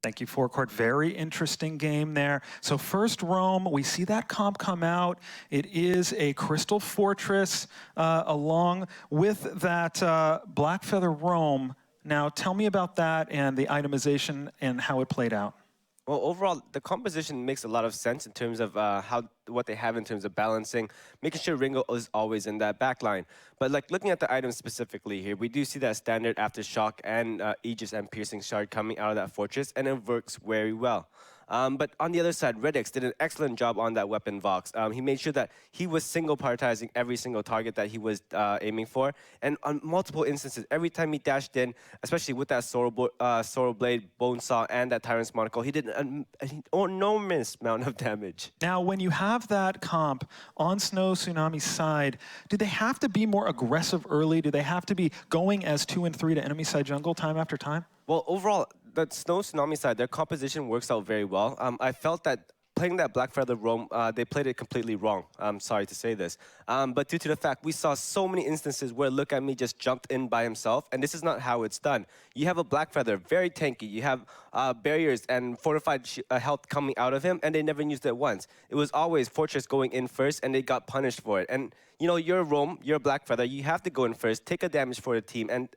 Thank you, Forecourt. Very interesting game there. So first Rome, we see that comp come out. It is a Crystal Fortress along with that Blackfeather Rome. Now tell me about that and the itemization and how it played out. Well, overall, the composition makes a lot of sense in terms of what they have in terms of balancing, making sure Ringo is always in that back line. But like looking at the items specifically here, we do see that standard Aftershock and Aegis and Piercing Shard coming out of that fortress, and it works very well. But on the other side, Redix did an excellent job on that weapon Vox. He made sure that he was single prioritizing every single target that he was aiming for. And on multiple instances, every time he dashed in, especially with that Sorrow Blade, Bone Saw, and that Tyrant's Monocle, he did an enormous amount of damage. Now, when you have that comp on Snow Tsunami's side, do they have to be more aggressive early? Do they have to be going as 2 and 3 to enemy side jungle time after time? Well, overall, the Snow Tsunami side, their composition works out very well. I felt that playing that Black Feather roam, they played it completely wrong. I'm sorry to say this. But due to the fact we saw so many instances where Look At Me just jumped in by himself, and this is not how it's done. You have a Black Feather, very tanky. You have barriers and fortified health coming out of him, and they never used it once. It was always Fortress going in first, and they got punished for it. And, you know, you're a roam, you're a Black Feather, you have to go in first, take a damage for the team, and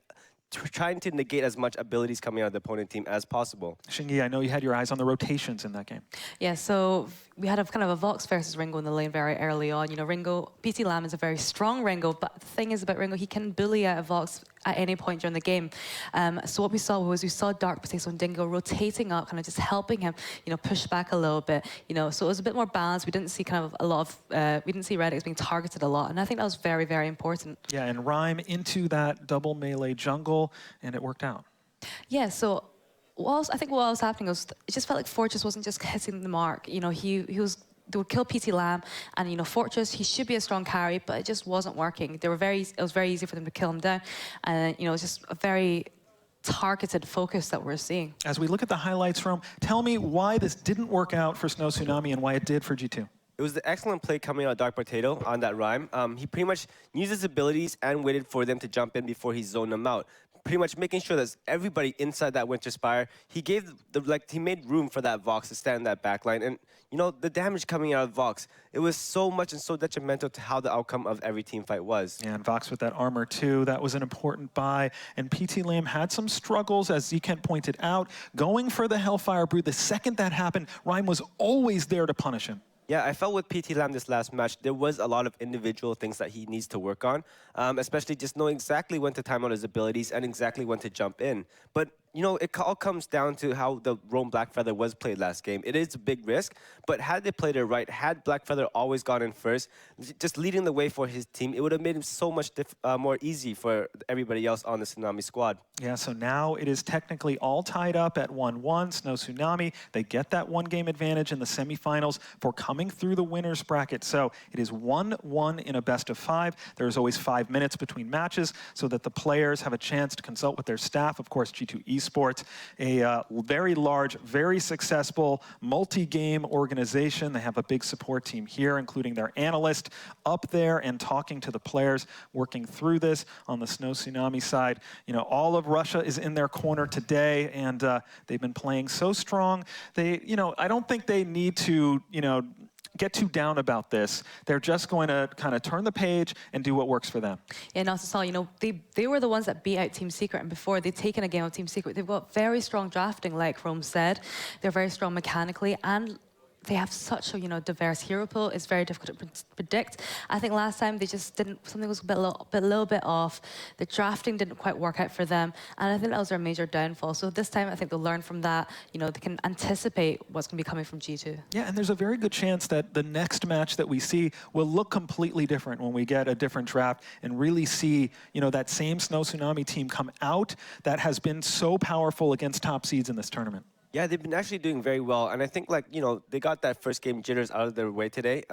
trying to negate as much abilities coming out of the opponent team as possible. Shingi, I know you had your eyes on the rotations in that game. Yeah, so we had a kind of a Vox versus Ringo in the lane very early on. You know, Ringo, PT Lam is a very strong Ringo, but the thing is about Ringo, he can bully out a Vox at any point during the game. So what we saw Dark Potato and Dingo rotating up, kind of just helping him, you know, push back a little bit. You know, so it was a bit more balanced. We didn't see kind of a lot of, we didn't see Redix being targeted a lot, and I think that was very, very important. Yeah, and Rhyme into that double melee jungle, and it worked out. Yeah, so I think what was happening was it just felt like Fortress wasn't just hitting the mark. You know, they would kill PT Lam, and you know, Fortress, he should be a strong carry, but it just wasn't working. It was very easy for them to kill him down, and you know, it's just a very targeted focus that we're seeing. As we look at the highlights from, tell me why this didn't work out for Snow Tsunami and why it did for G2. It was the excellent play coming out of Dark Potato on that Rhyme. He pretty much used his abilities and waited for them to jump in before he zoned them out. Pretty much making sure that everybody inside that Winter Spire, he made room for that Vox to stand in that backline. And you know, the damage coming out of Vox, it was so much and so detrimental to how the outcome of every team fight was. Yeah, and Vox with that armor too, that was an important buy. And PT Lam had some struggles, as Zekent pointed out, going for the Hellfire Brew. The second that happened, Rhyme was always there to punish him. Yeah, I felt with PT Lam this last match, there was a lot of individual things that he needs to work on, especially just knowing exactly when to time out his abilities and exactly when to jump in. But, you know, it all comes down to how the Roam Blackfeather was played last game. It is a big risk, but had they played it right, had Blackfeather always gone in first, just leading the way for his team, it would have made him so much more easy for everybody else on the Tsunami squad. Yeah, so now it is technically all tied up at 1-1. Snow Tsunami, they get that one-game advantage in the semifinals for coming through the winner's bracket. So it is 1-1 in a best-of-5. There's always 5 minutes between matches so that the players have a chance to consult with their staff. Of course, G2 eSports, a very large, very successful multi-game organization. They have a big support team here, including their analyst up there and talking to the players, working through this on the Snow Tsunami side. You know, all of Russia is in their corner today, and they've been playing so strong. They, you know, I don't think they need to, you know, get too down about this. They're just going to kind of turn the page and do what works for them. Yeah, and also, you know, they were the ones that beat out Team Secret, and before they'd taken a game of Team Secret, they've got very strong drafting, like Rome said. They're very strong mechanically, and they have such a, you know, diverse hero pool. It's very difficult to predict. I think last time they just didn't, something was a little bit off. The drafting didn't quite work out for them, and I think that was their major downfall. So this time, I think they'll learn from that. You know, they can anticipate what's going to be coming from G2. Yeah, and there's a very good chance that the next match that we see will look completely different when we get a different draft and really see, you know, that same Snow Tsunami team come out that has been so powerful against top seeds in this tournament. Yeah, they've been actually doing very well. And I think, like, you know, they got that first game jitters out of their way today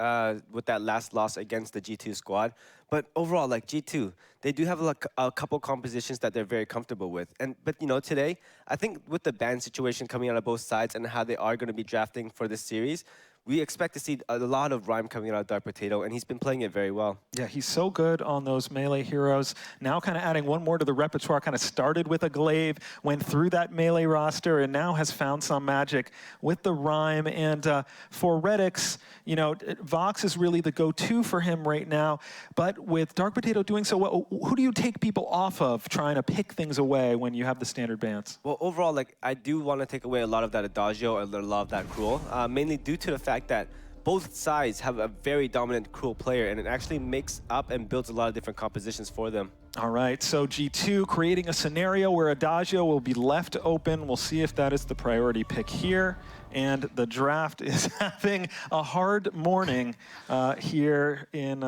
with that last loss against the G2 squad. But overall, like, G2, they do have like a couple compositions that they're very comfortable with. But, you know, today, I think with the ban situation coming out of both sides and how they are going to be drafting for this series, we expect to see a lot of Rhyme coming out of Dark Potato, and he's been playing it very well. Yeah, he's so good on those melee heroes. Now kind of adding one more to the repertoire, kind of started with a Glaive, went through that melee roster, and now has found some magic with the Rhyme. And for Redix, you know, Vox is really the go-to for him right now. But with Dark Potato doing so well, who do you take people off of trying to pick things away when you have the standard bans? Well, overall, like, I do want to take away a lot of that Adagio and a lot of that Cruel, mainly due to the fact that both sides have a very dominant Cruel player, and it actually makes up and builds a lot of different compositions for them. All right, so G2 creating a scenario where Adagio will be left open. We'll see if that is the priority pick here. and the draft is having a hard morning here in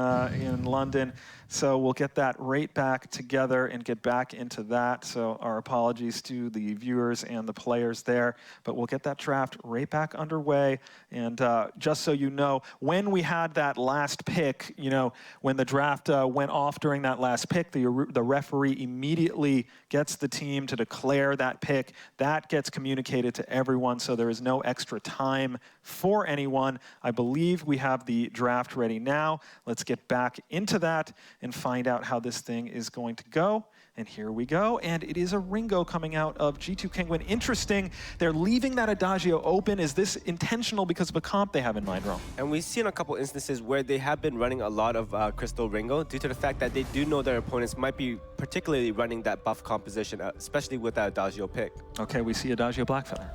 London. So we'll get that right back together and get back into that. So our apologies to the viewers and the players there, but we'll get that draft right back underway. And just so you know, when we had that last pick, you know, when the draft went off during that last pick, the referee immediately gets the team to declare that pick. That gets communicated to everyone, so there is no extra time for anyone. I believe we have the draft ready now. Let's get back into that and find out how this thing is going to go. And here we go. And it is a Ringo coming out of G2 Kinguin. Interesting, they're leaving that Adagio open. Is this intentional because of a comp they have in mind, Rome? And we've seen a couple instances where they have been running a lot of Crystal Ringo due to the fact that they do know their opponents might be particularly running that buff composition, especially with that Adagio pick. Okay, we see Adagio Blackfeather.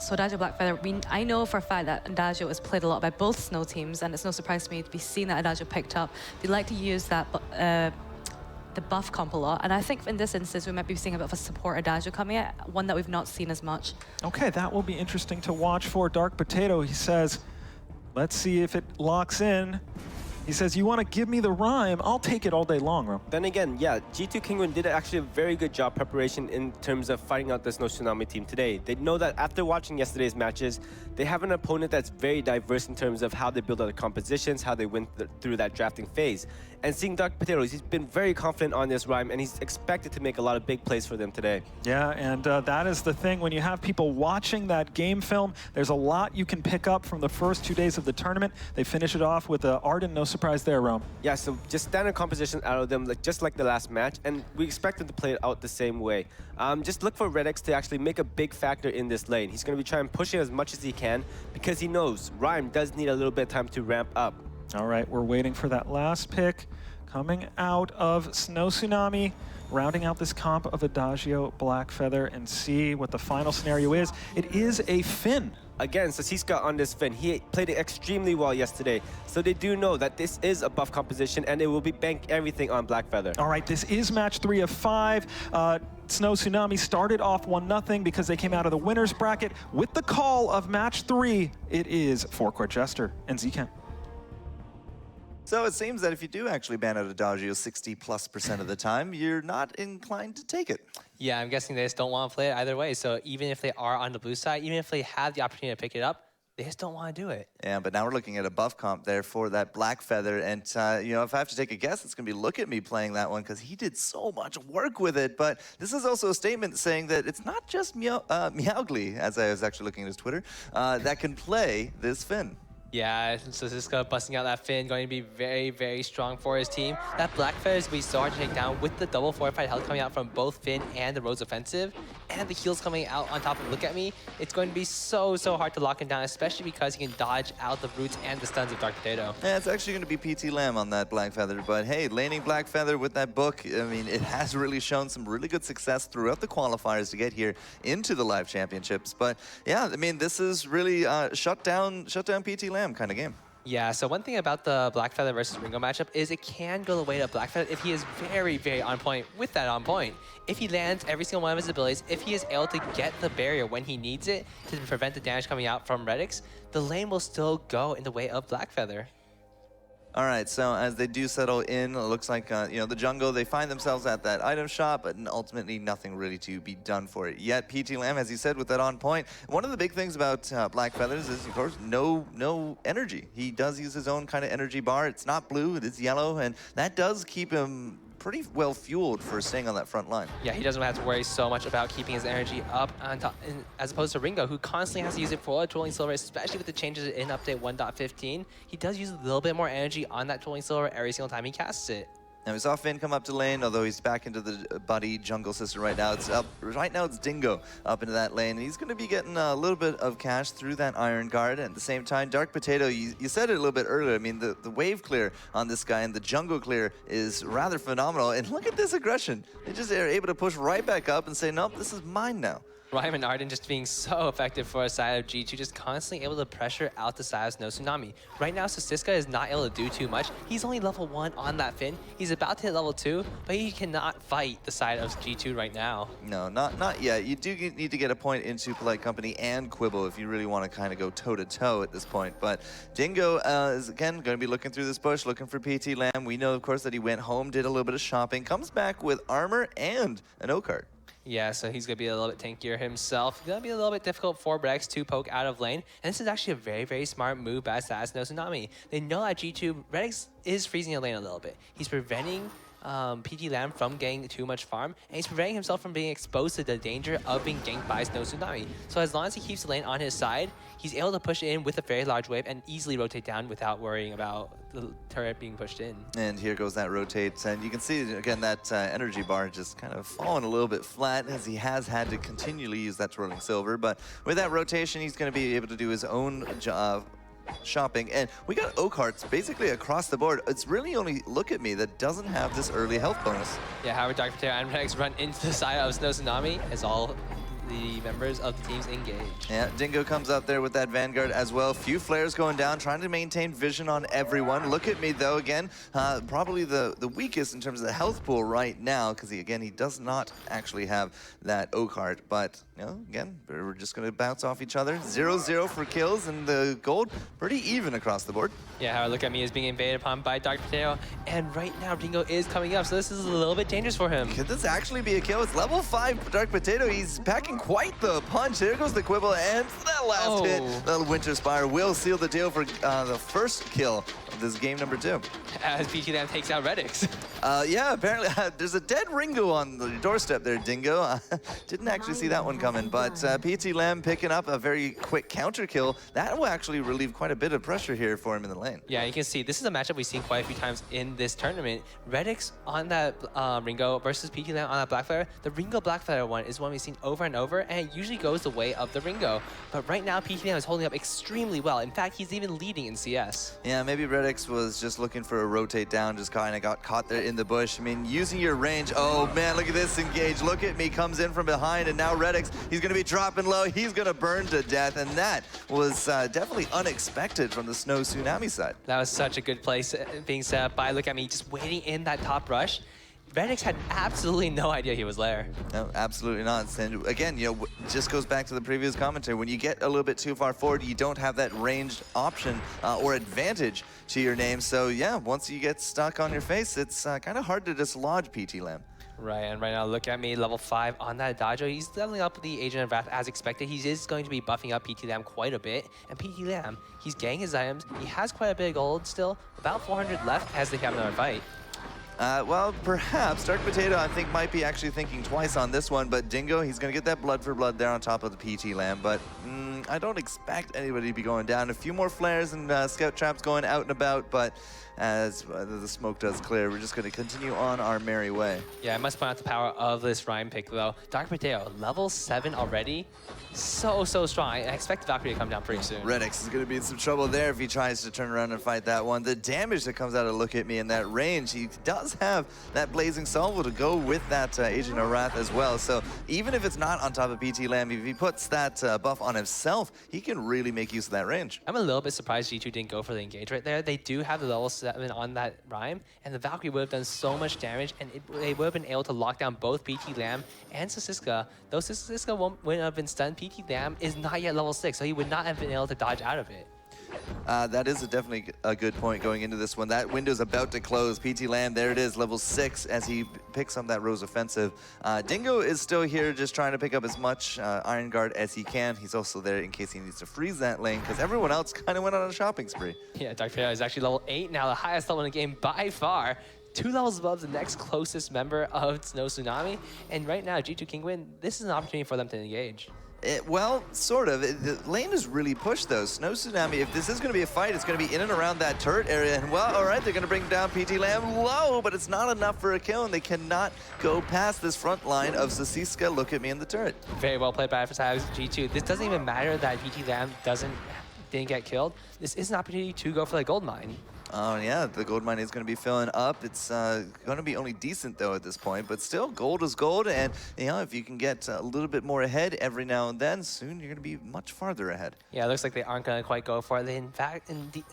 So Adagio Blackfeather, I know for a fact that Adagio is played a lot by both Snow teams, and it's no surprise to me to be seeing that Adagio picked up. They like to use that the buff comp a lot, and I think in this instance we might be seeing a bit of a support Adagio coming out, one that we've not seen as much. Okay, that will be interesting to watch for. Dark Potato, he says, let's see if it locks in. He says, you want to give me the rhyme, I'll take it all day long, Ro. Then again, yeah, G2 Kinguin did actually a very good job preparation in terms of fighting out the Snow Tsunami team today. They know that after watching yesterday's matches, they have an opponent that's very diverse in terms of how they build other compositions, how they went through that drafting phase. And seeing Dark Potatoes, he's been very confident on this rhyme, and he's expected to make a lot of big plays for them today. Yeah, and that is the thing. When you have people watching that game film, there's a lot you can pick up from the first 2 days of the tournament. They finish it off with Arden, no surprise there, Rome. Yeah, so just standard composition out of them, just like the last match, and we expect them to play it out the same way. Just look for Redx to actually make a big factor in this lane. He's going to be trying to push it as much as he can because he knows Rhyme does need a little bit of time to ramp up. All right, we're waiting for that last pick coming out of Snow Tsunami, rounding out this comp of Adagio Blackfeather, and see what the final scenario is. It is a Finn. Again, Sasiska on this Finn. He played it extremely well yesterday. So they do know that this is a buff composition and they will be bank everything on Blackfeather. All right, this is match 3 of 5. Snow Tsunami started off 1-0 because they came out of the winner's bracket. With the call of match 3, it is Forecourt Jester and Zcam. So it seems that if you do actually ban out Adagio 60+% of the time, you're not inclined to take it. Yeah, I'm guessing they just don't want to play it either way. So even if they are on the blue side, even if they have the opportunity to pick it up, they just don't want to do it. Yeah, but now we're looking at a buff comp there for that Blackfeather. And, you know, if I have to take a guess, it's going to be Look at Me playing that one because he did so much work with it. But this is also a statement saying that it's not just Meowgly, as I was actually looking at his Twitter, that can play this Finn. Yeah, Sasiska busting out that Finn, going to be very, very strong for his team. That Blackfeather is going to be so hard to take down with the double fortified health coming out from both Finn and the Rose offensive, and the heals coming out on top of Look at Me. It's going to be so hard to lock him down, especially because he can dodge out the roots and the stuns of Dark Potato. Yeah, it's actually going to be PT Lamb on that Blackfeather, but hey, laning Blackfeather with that book, I mean, it has really shown some really good success throughout the qualifiers to get here into the live championships. But yeah, I mean, this is really shut down PT Lamb kind of game. Yeah, so one thing about the Blackfeather versus Ringo matchup is it can go the way to Blackfeather if he is very, very on point with that on point. If he lands every single one of his abilities, if he is able to get the barrier when he needs it to prevent the damage coming out from Redix, the lane will still go in the way of Blackfeather. All right, so as they do settle in, it looks like, you know, the jungle, they find themselves at that item shop, but ultimately nothing really to be done for it yet. PT Lamb, as you said, with that on point. One of the big things about Blackfeathers is, of course, no energy. He does use his own kind of energy bar. It's not blue, it is yellow, and that does keep him pretty well fueled for staying on that front line. Yeah, he doesn't have to worry so much about keeping his energy up on top, as opposed to Ringo, who constantly has to use it for Trolling Silver, especially with the changes in update 1.15. He does use a little bit more energy on that Trolling Silver every single time he casts it. Now we saw Finn come up to lane, although he's back into the buddy jungle system right now. It's up. Right now it's Dingo up into that lane, and he's going to be getting a little bit of cash through that Iron Guard. And at the same time, Dark Potato, you said it a little bit earlier. I mean, the wave clear on this guy and the jungle clear is rather phenomenal. And look at this aggression. They just are able to push right back up and say, nope, this is mine now. Rhyme and Arden just being so effective for a side of G2, just constantly able to pressure out the side of Snow Tsunami. Right now, Sasiska is not able to do too much. He's only level 1 on that Finn. He's about to hit level 2, but he cannot fight the side of G2 right now. No, not yet. You do need to get a point into Polite Company and Quibble if you really want to kind of go toe-to-toe at this point. But Dingo is, again, going to be looking through this bush, looking for PT Lamb. We know, of course, that he went home, did a little bit of shopping, comes back with armor and an O-card. Yeah, so he's going to be a little bit tankier himself. Going to be a little bit difficult for Rex to poke out of lane. And this is actually a very, very smart move by Saz No Tsunami. They know that G2, Rex is freezing the lane a little bit. He's preventing PT Lamb from getting too much farm, and he's preventing himself from being exposed to the danger of being ganked by Snow Tsunami. So as long as he keeps the lane on his side, he's able to push in with a very large wave and easily rotate down without worrying about the turret being pushed in. And here goes that rotate, and you can see, again, that energy bar just kind of falling a little bit flat as he has had to continually use that Twirling Silver, but with that rotation, he's going to be able to do his own job. Shopping, and we got O-cards basically across the board. It's really only Look At Me that doesn't have this early health bonus. Yeah, however, Dark Potato and Rex run into the side of Snow Tsunami as all the members of the teams engage. Yeah, Dingo comes up there with that Vanguard as well. Few flares going down, trying to maintain vision on everyone. Look At Me, though, again, probably the weakest in terms of the health pool right now, because he does not actually have that O-card. But, you know, again, we're just going to bounce off each other. 0-0 for kills, and the gold pretty even across the board. Yeah, however, Look At Me is being invaded upon by Dark Potato, and right now Dingo is coming up, so this is a little bit dangerous for him. Could this actually be a kill? It's level 5 Dark Potato. He's packing quite the punch. There goes the Quibble, and that last hit, the Winter Spire will seal the deal for the first kill of this game number 2. As PT Lamb takes out Redix. Yeah, apparently there's a dead Ringo on the doorstep there, Dingo. Didn't actually see that one coming, but PT Lamb picking up a very quick counter kill. That will actually relieve quite a bit of pressure here for him in the lane. Yeah, you can see this is a matchup we've seen quite a few times in this tournament. Redix on that Ringo versus PT Lamb on that Blackfire. The Ringo Blackfire one is one we've seen over and over, and it usually goes the way of the Ringo. But right now, PT Lamb is holding up extremely well. In fact, he's even leading in CS. Yeah, maybe Redix was just looking for a rotate down, just kind of got caught there in the bush. I mean, using your range. Oh man, look at this engage. Look At Me comes in from behind, and now Redix, he's going to be dropping low. He's going to burn to death, and that was definitely unexpected from the Snow Tsunami side. That was such a good place being set up by Look At Me, just waiting in that top rush. Redix had absolutely no idea he was there. No, absolutely not. And again, you know, just goes back to the previous commentary. When you get a little bit too far forward, you don't have that ranged option or advantage to your name. So yeah, once you get stuck on your face, it's kind of hard to dislodge PT Lamb. Right, and right now, Look At Me, level 5 on that Dajo. He's leveling up the Agent of Wrath as expected. He is going to be buffing up PT Lamb quite a bit. And PT Lamb, he's getting his items. He has quite a bit of gold still. About 400 left as they have another fight. Well, perhaps Dark Potato, I think, might be actually thinking twice on this one, but Dingo, he's going to get that blood for blood there on top of the PT Lamb, but I don't expect anybody to be going down. A few more flares and scout traps going out and about, but as the smoke does clear, we're just going to continue on our merry way. Yeah, I must point out the power of this Rhyme pick, though. Dark Potato, level 7 already. So strong. I expect the Valkyrie to come down pretty soon. Redix is going to be in some trouble there if he tries to turn around and fight that one. The damage that comes out of Look At Me in that range, he does have that Blazing Salvo to go with that Agent of Wrath as well. So even if it's not on top of PT Lamb, if he puts that buff on himself, he can really make use of that range. I'm a little bit surprised G2 didn't go for the engage right there. They do have the level 7 on that Rhyme, and the Valkyrie would have done so much damage, and they would have been able to lock down both PT Lamb and Sasiska. Though Sasiska wouldn't have been stunned, PT Lamb is not yet level 6, so he would not have been able to dodge out of it. That is definitely a good point going into this one. That window's about to close. PT Lamb, there it is, level 6 as he picks up that Rose Offensive. Dingo is still here just trying to pick up as much Iron Guard as he can. He's also there in case he needs to freeze that lane because everyone else kind of went on a shopping spree. Yeah, Dark Potato is actually level 8 now, the highest level in the game by far. 2 levels above the next closest member of Snow Tsunami. And right now, G2 Kingwin, this is an opportunity for them to engage. Well, sort of. The lane is really pushed, though. Snow Tsunami, if this is going to be a fight, it's going to be in and around that turret area. And, well, all right, they're going to bring down PT Lamb low, but it's not enough for a kill, and they cannot go past this front line of Sasiska. Look At Me in the turret. Very well played by G2. This doesn't even matter that PT Lamb didn't get killed. This is an opportunity to go for the gold mine. Oh, yeah, the gold mine is going to be filling up. It's going to be only decent, though, at this point. But still, gold is gold. And, you know, if you can get a little bit more ahead every now and then, soon you're going to be much farther ahead. Yeah, it looks like they aren't going to quite go for it. They,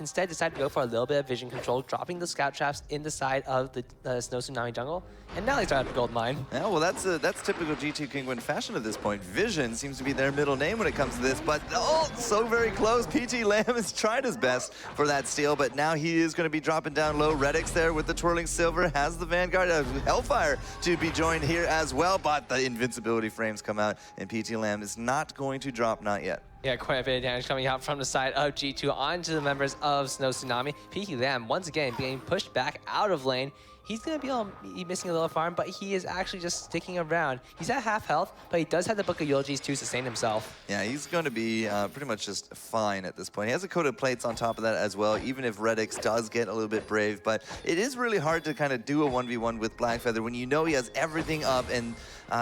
instead decided to go for a little bit of vision control, dropping the scout traps in the side of the Snow Tsunami jungle. And now they start the gold mine. Yeah, well, that's typical G2 Kinguin fashion at this point. Vision seems to be their middle name when it comes to this. But, oh, so very close. PT Lamb has tried his best for that steal, but now he is going to be dropping down low. Redix there with the twirling silver has the Vanguard of Hellfire to be joined here as well, but the invincibility frames come out, and PT Lamb is not going to drop, not yet. Yeah, quite a bit of damage coming out from the side of G2 onto the members of Snow Tsunami. PT Lamb, once again, being pushed back out of lane. He's going to be missing a little farm, but he is actually just sticking around. He's at half health, but he does have the Book of Eulogies to sustain himself. Yeah, he's going to be pretty much just fine at this point. He has a coat of plates on top of that as well, even if Redix does get a little bit brave. But it is really hard to kind of do a 1v1 with Blackfeather when you know he has everything up, and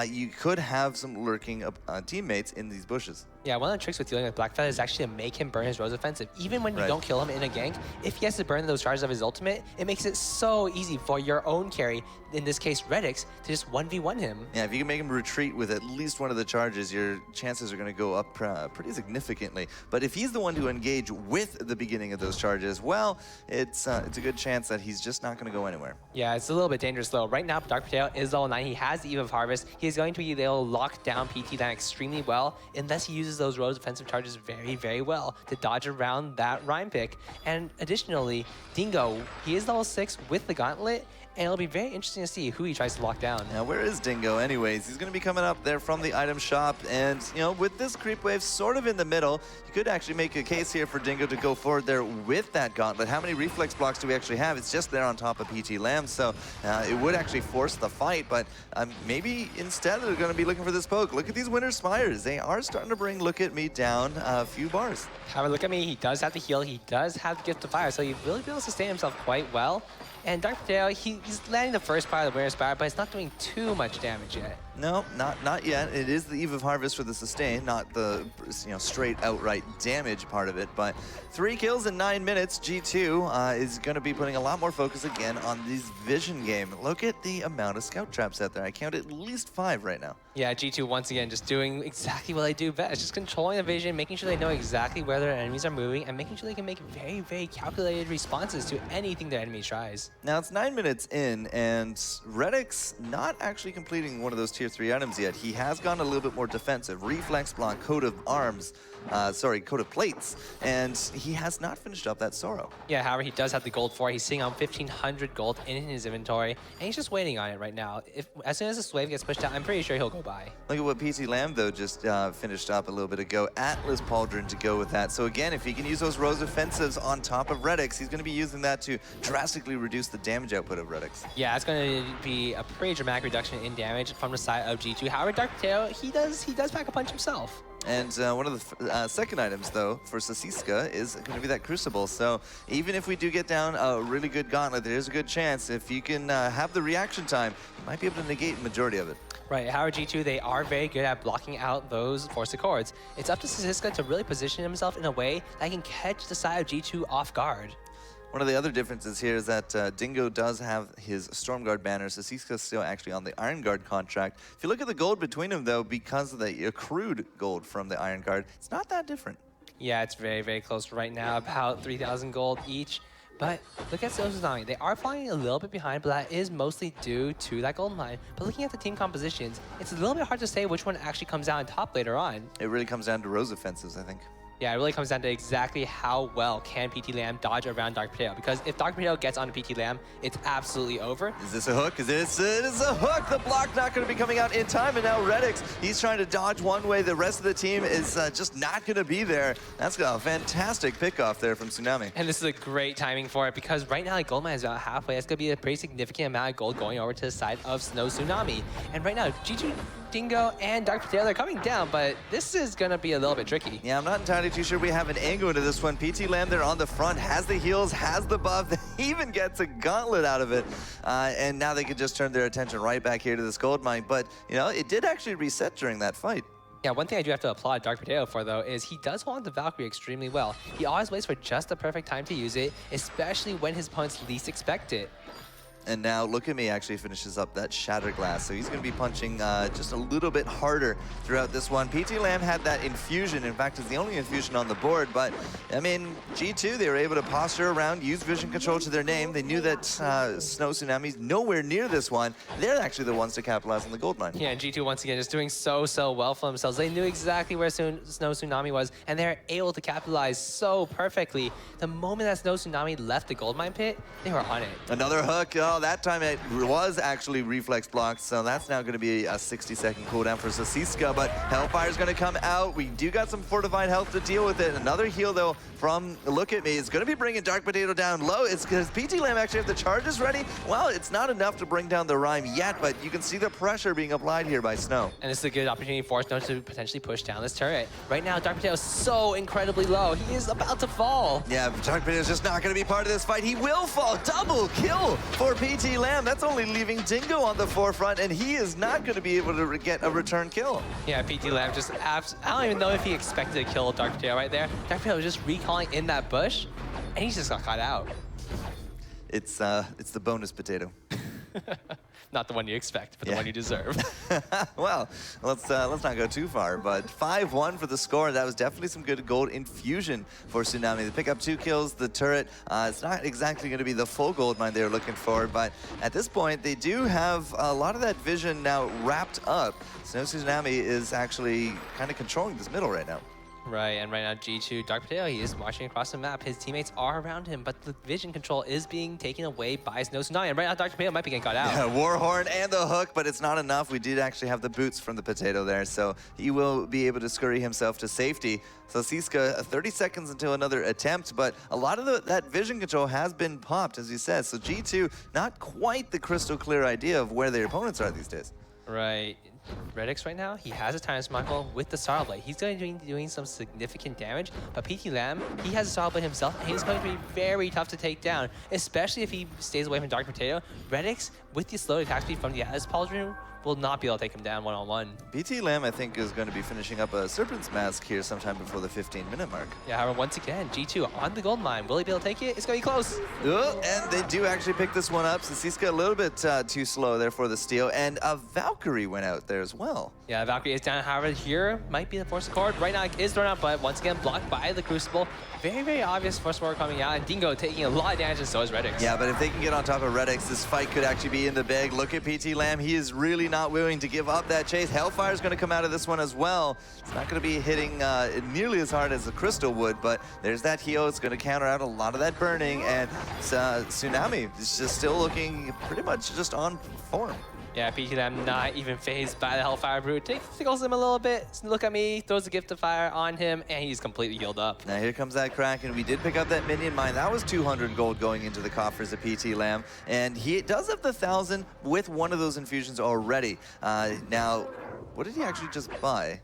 you could have some lurking teammates in these bushes. Yeah, one of the tricks with dealing with Blackfeather is actually to make him burn his Rose Offensive. Even when you don't kill him in a gank, if he has to burn those charges of his ultimate, it makes it so easy for your own carry, in this case Redix, to just 1v1 him. Yeah, if you can make him retreat with at least one of the charges, your chances are going to go up pretty significantly. But if he's the one to engage with the beginning of those charges, well, it's a good chance that he's just not going to go anywhere. Yeah, it's a little bit dangerous though. Right now, Dark Potato is level 9. He has the Eve of Harvest. He's going to be able to lock down PT Lamb extremely well, unless he uses those Rose Offensive charges very, very well to dodge around that Rhyme pick. And additionally, Dingo, he is level 6 with the Gauntlet, and it'll be very interesting to see who he tries to lock down. Now, where is Dingo anyways? He's going to be coming up there from the item shop, and, you know, with this creep wave sort of in the middle, you could actually make a case here for Dingo to go forward there with that Gauntlet. How many reflex blocks do we actually have? It's just there on top of PT Lamb, so it would actually force the fight, but maybe instead they're going to be looking for this poke. Look at these Winter Spires. They are starting to bring Look at Me down a few bars. Have a look at me. He does have the heal. He does have the Gift of Fire, so he really be able to sustain himself quite well. And Dark Potato, he's landing the first part of the Winter Spire, but it's not doing too much damage yet. No, not yet. It is the Eve of Harvest for the sustain, not the straight outright damage part of it. But 3 kills in 9 minutes. G2 is going to be putting a lot more focus again on this vision game. Look at the amount of scout traps out there. I count at least 5 right now. Yeah, G2 once again just doing exactly what they do best, just controlling the vision, making sure they know exactly where their enemies are moving, and making sure they can make very, very calculated responses to anything their enemy tries. Now it's 9 minutes in, and Redix not actually completing one of those tier 3 items yet. He has gone a little bit more defensive. Reflex block, coat of arms, coat of plates, and he has not finished up that Sorrow. Yeah, however, he does have the gold for it. He's sitting on 1,500 gold in his inventory, and he's just waiting on it right now. As soon as this wave gets pushed out, I'm pretty sure he'll go by. Look at what PT Lamb, though, just finished up a little bit ago. Atlas Pauldron to go with that. So again, if he can use those Rose Offensives on top of Redix, he's going to be using that to drastically reduce the damage output of Redix. Yeah, it's going to be a pretty dramatic reduction in damage from the side of G2. However, Dark Potato, he does pack a punch himself. And one of the second items, though, for Sasiska is going to be that Crucible. So even if we do get down a really good Gauntlet, there's a good chance if you can have the reaction time, you might be able to negate the majority of it. Right, however, G2, they are very good at blocking out those Force Accords. It's up to Sasiska to really position himself in a way that can catch the side of G2 off guard. One of the other differences here is that Dingo does have his Stormguard banner. Sasiska's still actually on the Iron Guard contract. If you look at the gold between them, though, because of the accrued gold from the Iron Guard, it's not that different. Yeah, it's very, very close right now, about 3,000 gold each. But look at Snow Tsunami. They are falling a little bit behind, but that is mostly due to that gold mine. But looking at the team compositions, it's a little bit hard to say which one actually comes out on top later on. It really comes down to Rose Offensives, I think. Yeah, it really comes down to exactly how well can PT Lamb dodge around Dark Potato. Because if Dark Potato gets onto PT Lamb, it's absolutely over. Is this a hook? It is a hook. The block not going to be coming out in time. And now Redix, he's trying to dodge one way. The rest of the team is just not going to be there. That's a fantastic pickoff there from Tsunami. And this is a great timing for it because right now, like, gold mine is about halfway. That's going to be a pretty significant amount of gold going over to the side of Snow Tsunami. And right now, G2, Dingo, and Dark Potato, they're coming down, but this is going to be a little bit tricky. Yeah, I'm not entirely too sure we have an angle into this one. PT Lamb there on the front, has the heals, has the buff, even gets a Gauntlet out of it. And now they can just turn their attention right back here to this gold mine. But, you know, it did actually reset during that fight. Yeah, one thing I do have to applaud Dark Potato for, though, is he does hold on to Valkyrie extremely well. He always waits for just the perfect time to use it, especially when his opponents least expect it. And now Look At Me actually finishes up that Shatter Glass, so he's going to be punching just a little bit harder throughout this one. PT Lamb had that infusion. In fact, it's the only infusion on the board, but I mean, G2, they were able to posture around, use vision control to their name. They knew that Snow Tsunami's nowhere near this one. They're actually the ones to capitalize on the gold mine. Yeah, and G2 once again just doing so well for themselves. They knew exactly where Snow Tsunami was, and they're able to capitalize so perfectly. The moment that Snow Tsunami left the gold mine pit, they were on it. Another hook. Oh, that time it was actually reflex blocked, so that's now going to be a 60-second cooldown for Sasiska, but Hellfire's going to come out. We do got some fortified health to deal with it. Another heal, though, from Look At Me. It's going to be bringing Dark Potato down low. It's because PT Lamb actually have the charges ready. Well, it's not enough to bring down the Rhyme yet, but you can see the pressure being applied here by Snow. And this is a good opportunity for Snow to potentially push down this turret. Right now, Dark Potato is so incredibly low. He is about to fall. Yeah, Dark Potato's just not going to be part of this fight. He will fall. Double kill for PT Lamb. That's only leaving Dingo on the forefront, and he is not going to be able to get a return kill. Yeah, PT Lamb just I don't even know if he expected to kill Dark Potato right there. Dark Potato was just recalling in that bush, and he just got caught out. It's the bonus potato. Not the one you expect, but the one you deserve. Well, let's not go too far, but 5-1 for the score. That was definitely some good gold infusion for Tsunami. They pick up 2 kills, the turret. It's not exactly going to be the full gold mine they were looking for, but at this point, they do have a lot of that vision now wrapped up. So Tsunami is actually kind of controlling this middle right now. Right, and right now G2, Dark Potato, he is marching across the map. His teammates are around him, but the vision control is being taken away by Snow Tsunami. And right now Dark Potato might be getting caught out. Yeah, Warhorn and the hook, but it's not enough. We did actually have the boots from the potato there, so he will be able to scurry himself to safety. So Siska, 30 seconds until another attempt, but a lot of that vision control has been popped, as you said. So G2, not quite the crystal clear idea of where their opponents are these days. Right. Redix right now, he has a Time Sparkle with the Sorrow Blade. He's going to be doing some significant damage, but PT Lamb, he has a Sorrow Blade himself, and he's going to be very tough to take down, especially if he stays away from Dark Potato. Redix, with the slow attack speed from the Atlas Pauldron, will not be able to take him down one-on-one. PT Lamb, I think, is going to be finishing up a Serpent's Mask here sometime before the 15-minute mark. Yeah, however, once again, G2 on the gold mine. Will he be able to take it? It's going to be close. And they do actually pick this one up. Sasiska a little bit too slow there for the steal, and a Valkyrie went out there as well. Yeah, Valkyrie is down. However, here might be the Force Accord. Right now, it is thrown out, but once again, blocked by the Crucible. Very obvious Force Accord coming out, and Dingo taking a lot of damage, and so is Redix. Yeah, but if they can get on top of Redix, this fight could actually be in the bag. Look at PT Lamb. He is really not willing to give up that chase. Hellfire is going to come out of this one as well. It's not going to be hitting nearly as hard as the Crystal would, but there's that heal. It's going to counter out a lot of that burning, and Tsunami is just still looking pretty much just on form. Yeah, PT Lamb not even phased by the Hellfire Brute. Tickles him a little bit. Look at me, throws a gift of fire on him, and he's completely healed up. Now here comes that Kraken. We did pick up that minion mine. That was 200 gold going into the coffers of PT Lamb. And he does have the 1,000 with one of those infusions already. Now, what did he actually just buy?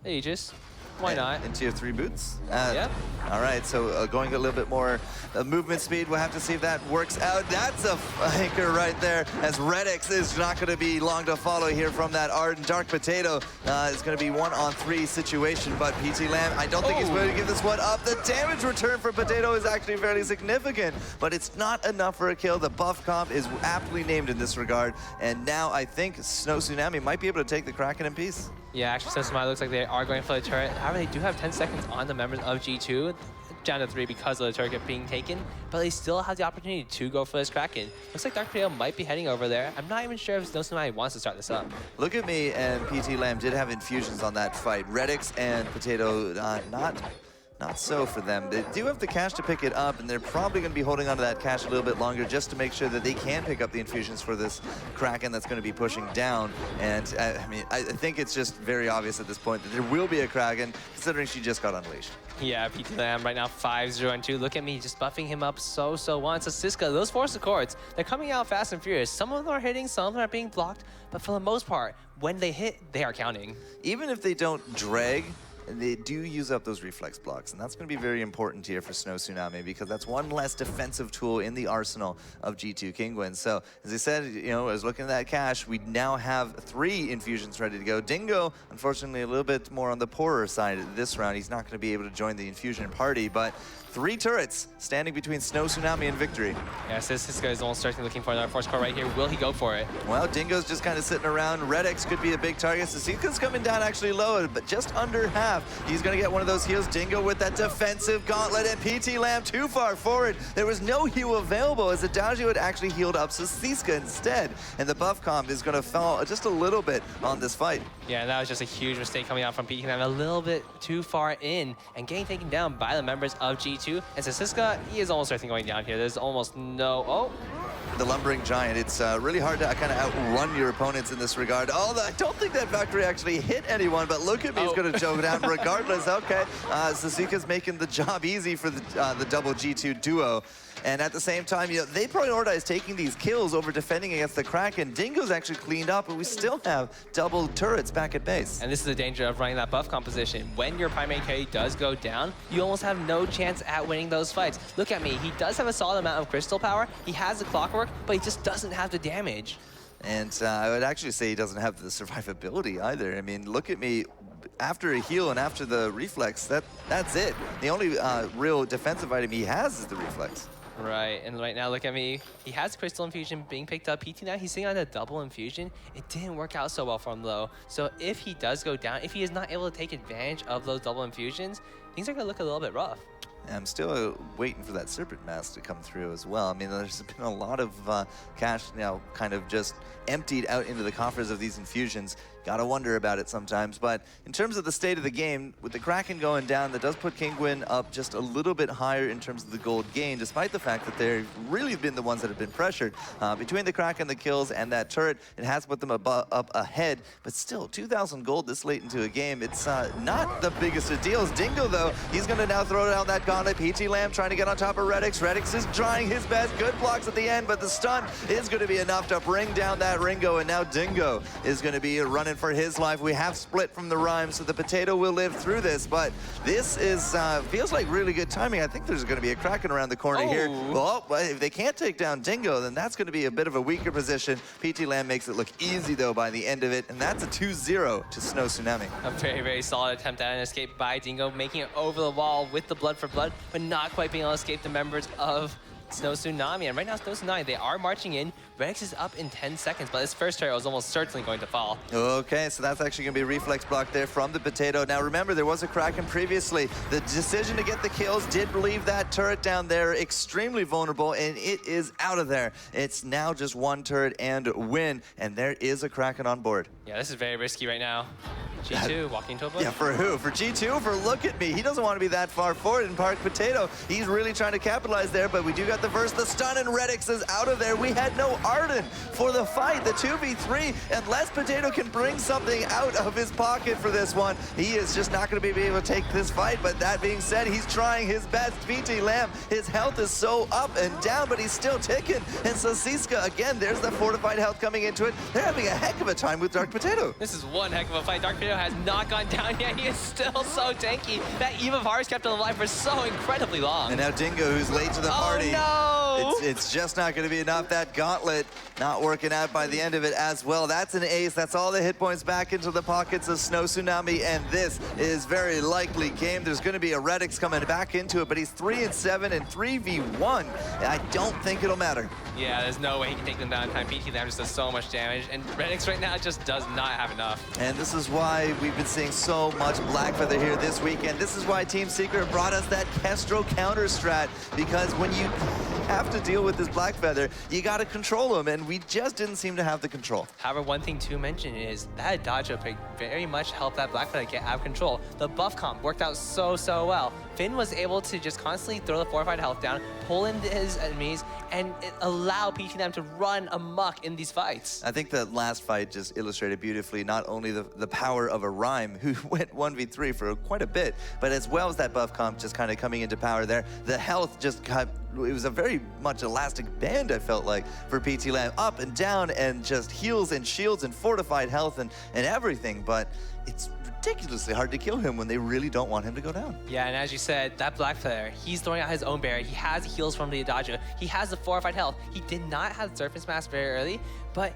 Aegis. Why not? In tier 3 boots? Yep. All right, so going a little bit more movement speed. We'll have to see if that works out. That's a anchor right there, as Redix is not going to be long to follow here from that Ardent. Dark Potato is going to be 1-on-3 situation, but PT Lamb, I don't think he's going to give this one up. The damage return for Potato is actually fairly significant, but it's not enough for a kill. The buff comp is aptly named in this regard, and now I think Snow Tsunami might be able to take the Kraken in peace. Yeah, actually, Semifinal looks like they are going for the turret. However, they do have 10 seconds on the members of G2, down to 3 because of the turret being taken, but they still have the opportunity to go for this Kraken. Looks like Dark Potato might be heading over there. I'm not even sure if Snow Tsunami wants to start this up. Look at me, and PT Lamb did have infusions on that fight. Redix and Potato, not so for them. They do have the cash to pick it up, and they're probably going to be holding on to that cash a little bit longer just to make sure that they can pick up the infusions for this Kraken that's going to be pushing down. And I mean, I think it's just very obvious at this point that there will be a Kraken, considering she just got unleashed. Yeah, PT Lamb right now 5-0-2. Look at me just buffing him up so once. So Siska, those Force Accords, they're coming out fast and furious. Some of them are hitting, some of them are being blocked, but for the most part, when they hit, they are counting. Even if they don't drag they do use up those reflex blocks, and that's going to be very important here for Snow Tsunami because that's one less defensive tool in the arsenal of G2 Kinguin. So, as I said, you know, I was looking at that cache, we now have 3 infusions ready to go. Dingo, unfortunately, a little bit more on the poorer side this round. He's not going to be able to join the infusion party, but 3 turrets standing between Snow Tsunami and victory. Yeah, so this guy is almost starting looking for another force core right here. Will he go for it? Well, Dingo's just kind of sitting around. Redx could be a big target. Sasuke's coming down actually low, but just under half. He's going to get one of those heals. Dingo with that defensive gauntlet, and PT Lamb too far forward. There was no heal available as Adagio had actually healed up Sasuke instead. And the buff comp is going to fall just a little bit on this fight. Yeah, that was just a huge mistake coming out from PT Lamb, a little bit too far in and getting taken down by the members of G2. And Sasuke, he is almost starting going down here. There's almost no... Oh! The Lumbering Giant, it's really hard to kind of outrun your opponents in this regard. Although I don't think that Valkyrie actually hit anyone, but look at me, he's going to choke down regardless. Okay, Sasuke's making the job easy for the double G2 duo. And at the same time, you know, they prioritize taking these kills over defending against the Kraken. Dingo's actually cleaned up, but we still have double turrets back at base. And this is the danger of running that buff composition. When your primary carry does go down, you almost have no chance at winning those fights. Look at me, he does have a solid amount of crystal power, he has the clockwork, but he just doesn't have the damage. And I would actually say he doesn't have the survivability either. I mean, look at me. After a heal and after the reflex, that's it. The only real defensive item he has is the reflex. Right, and right now, look at me. He has Crystal Infusion being picked up. PT now, he's sitting on a double infusion. It didn't work out so well for him, though. So if he does go down, if he is not able to take advantage of those double infusions, things are going to look a little bit rough. I'm still waiting for that Serpent Mask to come through as well. I mean, there's been a lot of cash now kind of just emptied out into the coffers of these infusions. Gotta wonder about it sometimes. But in terms of the state of the game, with the Kraken going down, that does put Kinguin up just a little bit higher in terms of the gold gain, despite the fact that they've really been the ones that have been pressured. Between the Kraken, the kills, and that turret, it has put them up ahead. But still, 2,000 gold this late into a game, it's not the biggest of deals. Dingo, though, he's going to now throw down that gauntlet. PT Lamb trying to get on top of Redx. Redx is trying his best. Good blocks at the end, but the stun is going to be enough to bring down that Ringo. And now Dingo is going to be running for his life. We have split from the Rhyme, so the Potato will live through this, but this is feels like really good timing. I think there's going to be a Kraken around the corner here. Well, if they can't take down Dingo, then that's going to be a bit of a weaker position. PT Lamb makes it look easy, though, by the end of it, and that's a 2-0 to Snow Tsunami. A very, very solid attempt at an escape by Dingo, making it over the wall with the blood for blood, but not quite being able to escape the members of Snow Tsunami. And right now, Snow Tsunami, they are marching in. Redx is up in 10 seconds, but this first turret was almost certainly going to fall. Okay, so that's actually going to be a reflex block there from the Potato. Now remember, there was a Kraken previously. The decision to get the kills did leave that turret down there extremely vulnerable, and it is out of there. It's now just one turret and win, and there is a Kraken on board. Yeah, this is very risky right now. G2 walking into a bush. Yeah, for who? For G2? For look at me. He doesn't want to be that far forward in Park Potato. He's really trying to capitalize there, but we do got the first. The stun, and Redx is out of there. We had no Arden for the fight. The 2v3, unless Potato can bring something out of his pocket for this one, he is just not going to be able to take this fight. But that being said, he's trying his best. PT Lamb, his health is so up and down, but he's still ticking. And so Siska, again, there's the fortified health coming into it. They're having a heck of a time with Dark Potato. This is one heck of a fight. Dark Potato has not gone down yet. He is still so tanky. That Eve of Hearts kept him alive for so incredibly long. And now Dingo, who's late to the party. Oh, no! It's just not going to be enough. That gauntlet not working out by the end of it as well. That's an ace. That's all the hit points back into the pockets of Snow Tsunami, and this is very likely game. There's going to be a Redx coming back into it, but he's 3-7 and 3v1. I don't think it'll matter. Yeah, there's no way he can take them down in time. PT Lamb just does so much damage, and Redx right now just does not have enough. And this is why we've been seeing so much Blackfeather here this weekend. This is why Team Secret brought us that Kestrel counter strat, because when you have to deal with this Blackfeather, you got to control him, and we just didn't seem to have the control. However, one thing to mention is that Adagio pick very much helped that Blackfeather get out of control. The buff comp worked out so well. Finn was able to just constantly throw the fortified health down, pull into his enemies, and it allowed PT Lamb to run amok in these fights. I think that last fight just illustrated beautifully not only the power of a Rhyme, who went 1v3 for quite a bit, but as well as that buff comp just kind of coming into power there. The health just got, it was a very much elastic band, I felt like, for PT Lamb. Up and down and just heals and shields and fortified health and everything, but it's ridiculously hard to kill him when they really don't want him to go down. Yeah, and as you said, that black player, he's throwing out his own barrier. He has heals from the Adagio. He has the 4 or 5 health. He did not have Surface Mask very early, but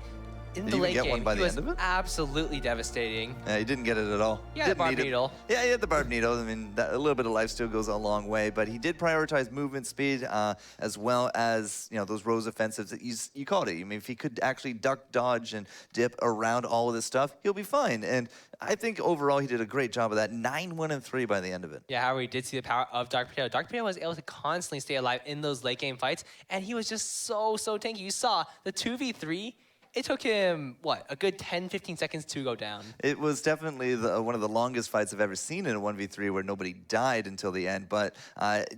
in the late game, he was absolutely devastating. Yeah, he didn't get it at all. He had the Barb Needle. Yeah, he had the Barb Needle. I mean, a little bit of life still goes a long way, but he did prioritize movement speed as well as, you know, those Rose offensives that you called it. I mean, if he could actually duck, dodge, and dip around all of this stuff, he'll be fine. And I think overall he did a great job of that. 9-1-3 by the end of it. Yeah, however, we did see the power of Dark Potato. Dark Potato was able to constantly stay alive in those late game fights, and he was just so tanky. You saw the 2v3. It took him, what, a good 10-15 seconds to go down. It was definitely one of the longest fights I've ever seen in a 1v3 where nobody died until the end. But,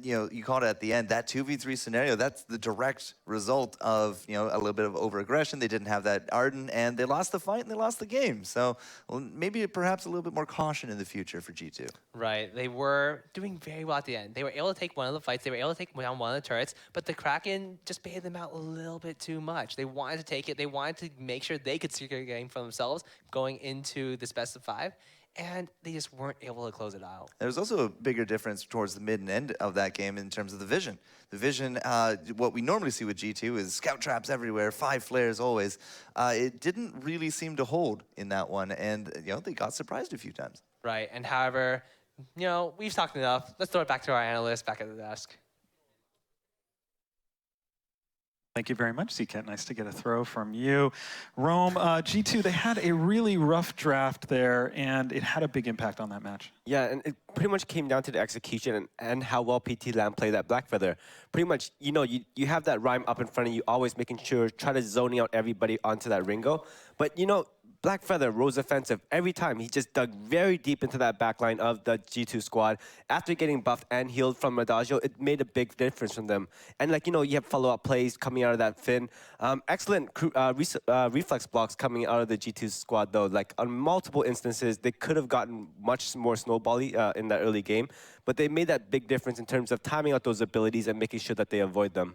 you know, you called it at the end. That 2v3 scenario, that's the direct result of, you know, a little bit of over-aggression. They didn't have that Arden, and they lost the fight and they lost the game. So well, maybe perhaps a little bit more caution in the future for G2. Right. They were doing very well at the end. They were able to take one of the fights. They were able to take down one of the turrets, but the Kraken just baited them out a little bit too much. They wanted to take it. They wanted to make sure they could secure a game for themselves going into this best of 5, and they just weren't able to close it out. There's also a bigger difference towards the mid and end of that game in terms of the vision. The vision, what we normally see with G2 is scout traps everywhere, 5 flares always. It didn't really seem to hold in that one, and you know, they got surprised a few times. Right, and however, you know, we've talked enough. Let's throw it back to our analyst back at the desk. Thank you very much, Zcat. Nice to get a throw from you. Rome, G2, they had a really rough draft there, and it had a big impact on that match. Yeah, and it pretty much came down to the execution and how well PT Lamb played that Black Feather. Pretty much, you know, you have that rhyme up in front of you, always making sure, try to zoning out everybody onto that Ringo. But, you know, Black Feather, Rose offensive, every time he just dug very deep into that backline of the G2 squad. After getting buffed and healed from Adagio, it made a big difference from them. And like, you know, you have follow-up plays coming out of that Finn. Excellent reflex blocks coming out of the G2 squad though. Like on multiple instances, they could have gotten much more snowbally in that early game, but they made that big difference in terms of timing out those abilities and making sure that they avoid them.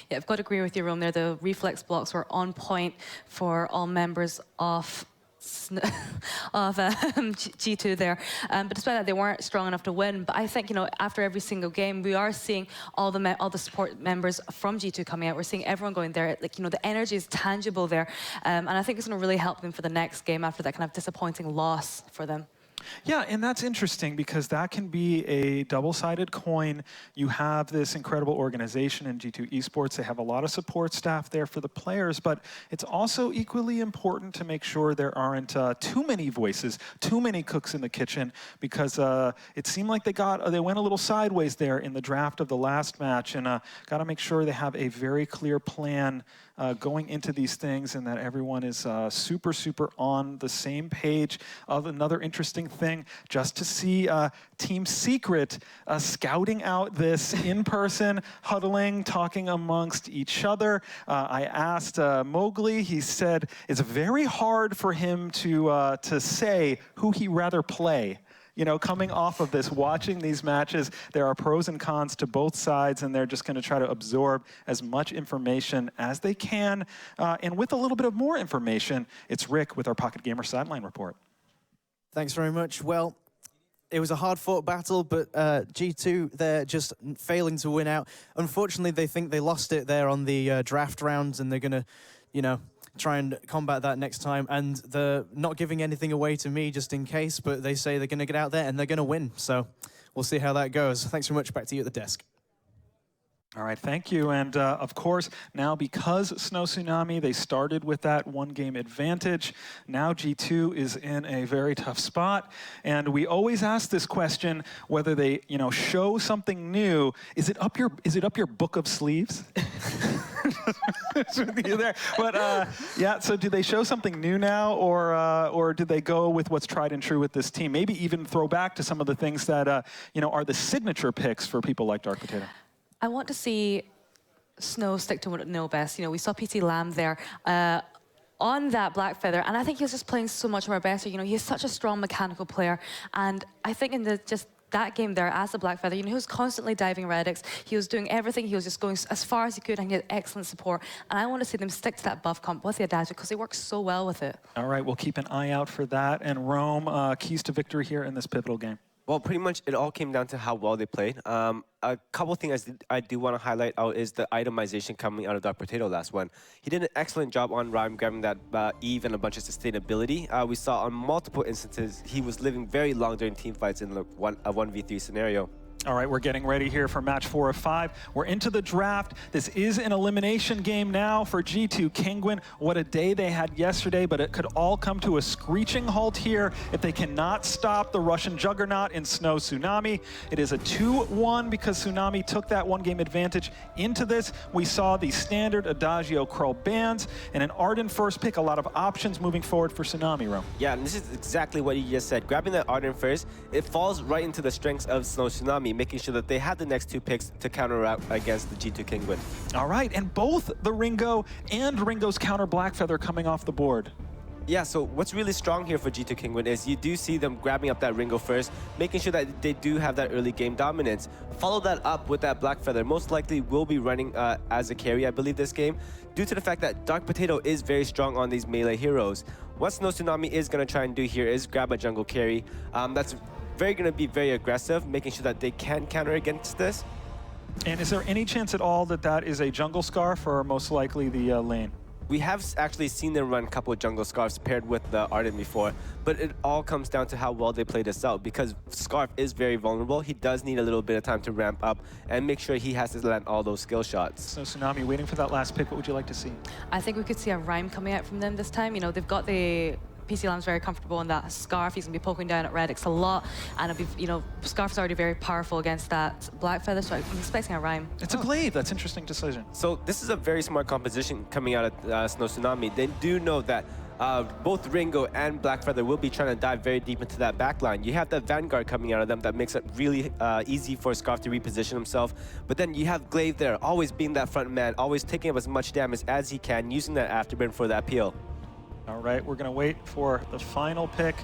Yeah, I've got to agree with you, Rome, there. The reflex blocks were on point for all members of G2 there. But despite that, they weren't strong enough to win. But I think, you know, after every single game, we are seeing all the support members from G2 coming out. We're seeing everyone going there. Like, you know, the energy is tangible there. And I think it's going to really help them for the next game after that kind of disappointing loss for them. Yeah, and that's interesting because that can be a double-sided coin. You have this incredible organization in G2 eSports. They have a lot of support staff there for the players, but it's also equally important to make sure there aren't too many voices, too many cooks in the kitchen, because it seemed like they went a little sideways there in the draft of the last match, and got to make sure they have a very clear plan going into these things and that everyone is super on the same page. Another interesting thing, just to see Team Secret scouting out this in person, huddling, talking amongst each other. I asked Mowgli, he said it's very hard for him to say who he'd rather play. You know, coming off of this, watching these matches, there are pros and cons to both sides, and they're just going to try to absorb as much information as they can. And with a little bit of more information, it's Rick with our Pocket Gamer Sideline Report. Thanks very much. Well, it was a hard-fought battle, but G2, they're just failing to win out. Unfortunately, they think they lost it there on the draft rounds, and they're going to, you know, try and combat that next time. And they're not giving anything away to me just in case, but they say they're going to get out there and they're going to win. So we'll see how that goes. Thanks very much. Back to you at the desk. All right, thank you. And of course, now because Snow Tsunami, they started with that 1-game advantage. Now G2 is in a very tough spot. And we always ask this question, whether they, you know, show something new. Is it up your book of sleeves? With you there. But yeah, so do they show something new now, or do they go with what's tried and true with this team? Maybe even throw back to some of the things that you know, are the signature picks for people like Dark Potato. I want to see Snow stick to what it knows best. You know, we saw PT Lamb there on that Black Feather, and I think he was just playing so much more better. You know, he's such a strong mechanical player, and I think in the just that game there as a Blackfeather, he was constantly diving Redix. He was doing everything. He was just going as far as he could, and he had excellent support. And I want to see them stick to that buff comp with the Adagio because they work so well with it. All right, we'll keep an eye out for that. And Rome, keys to victory here in this pivotal game. Well, pretty much it all came down to how well they played. A couple things I do want to highlight out is the itemization coming out of Dark Potato last one. He did an excellent job on Rhyme grabbing that Eve and a bunch of sustainability. We saw on multiple instances he was living very long during team fights in a 1v3 scenario. All right, we're getting ready here for match 4 of 5. We're into the draft. This is an elimination game now for G2 Kinguin. What a day they had yesterday, but it could all come to a screeching halt here if they cannot stop the Russian juggernaut in Snow Tsunami. It is a 2-1 because Tsunami took that one-game advantage into this. We saw the standard Adagio Curl bans and an Arden first pick, a lot of options moving forward for Tsunami, Rome. Yeah, and this is exactly what you just said. Grabbing that Arden first, it falls right into the strengths of Snow Tsunami, making sure that they had the next 2 picks to counteract against the G2 Kinguin. All right, and both the Ringo and Ringo's counter Blackfeather coming off the board. Yeah, so what's really strong here for G2 Kinguin is you do see them grabbing up that Ringo first, making sure that they do have that early game dominance. Follow that up with that Blackfeather. Most likely will be running as a carry, I believe, this game, due to the fact that Dark Potato is very strong on these melee heroes. What Snow Tsunami is going to try and do here is grab a jungle carry. That's going to be very aggressive, making sure that they can counter against this. And is there any chance at all that that is a jungle scarf or most likely the lane? We have actually seen them run a couple of jungle scarves paired with the Arden before, but it all comes down to how well they play this out because Scarf is very vulnerable. He does need a little bit of time to ramp up and make sure he has to land all those skill shots. So Tsunami, waiting for that last pick, what would you like to see? I think we could see a Rhyme coming out from them this time. They've got the PC Lam's very comfortable in that Scarf. He's going to be poking down at Redix a lot. And it'll be, Scarf is already very powerful against that Blackfeather, so I'm expecting a Rhyme. It's a glaive. That's an interesting decision. So this is a very smart composition coming out of Snow Tsunami. They do know that both Ringo and Blackfeather will be trying to dive very deep into that backline. You have that Vanguard coming out of them that makes it really easy for Scarf to reposition himself. But then you have Glaive there, always being that front man, always taking up as much damage as he can, using that afterburn for that peel. All right, we're going to wait for the final pick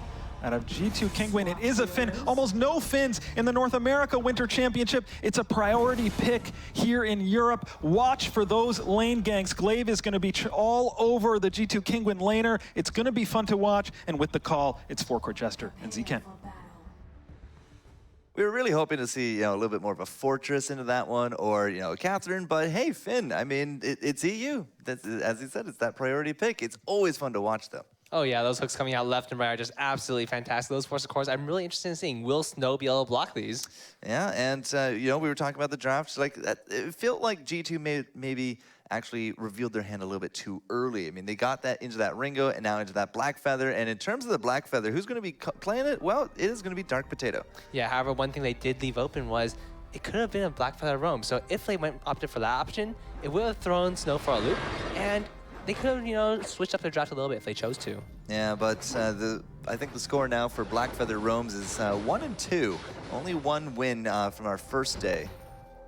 out of G2 Kinguin. It is a Finn. Almost no Finns in the North America Winter Championship. It's a priority pick here in Europe. Watch for those lane ganks. Glaive is going to be all over the G2 Kinguin laner. It's going to be fun to watch. And with the call, it's Forecourt Jester and Zken. We were really hoping to see, a little bit more of a Fortress into that one, or, Catherine. But hey, Finn, I mean, it's EU. That's, as he said, it's that priority pick. It's always fun to watch, though. Oh yeah, those hooks coming out left and right are just absolutely fantastic. Those force of course, I'm really interested in seeing, will Snow be able to block these? Yeah, and, we were talking about the draft. Like, it felt like G2 maybe actually revealed their hand a little bit too early. I mean, they got that into that Ringo and now into that Blackfeather. And in terms of the Blackfeather, who's going to be playing it? Well, it is going to be Dark Potato. Yeah, however, one thing they did leave open was it could have been a Blackfeather roam. So if they opted for that option, it would have thrown Snow for a loop. And they could have, switched up their draft a little bit if they chose to. Yeah, but I think the score now for Blackfeather roams is 1-2. Only one win from our first day.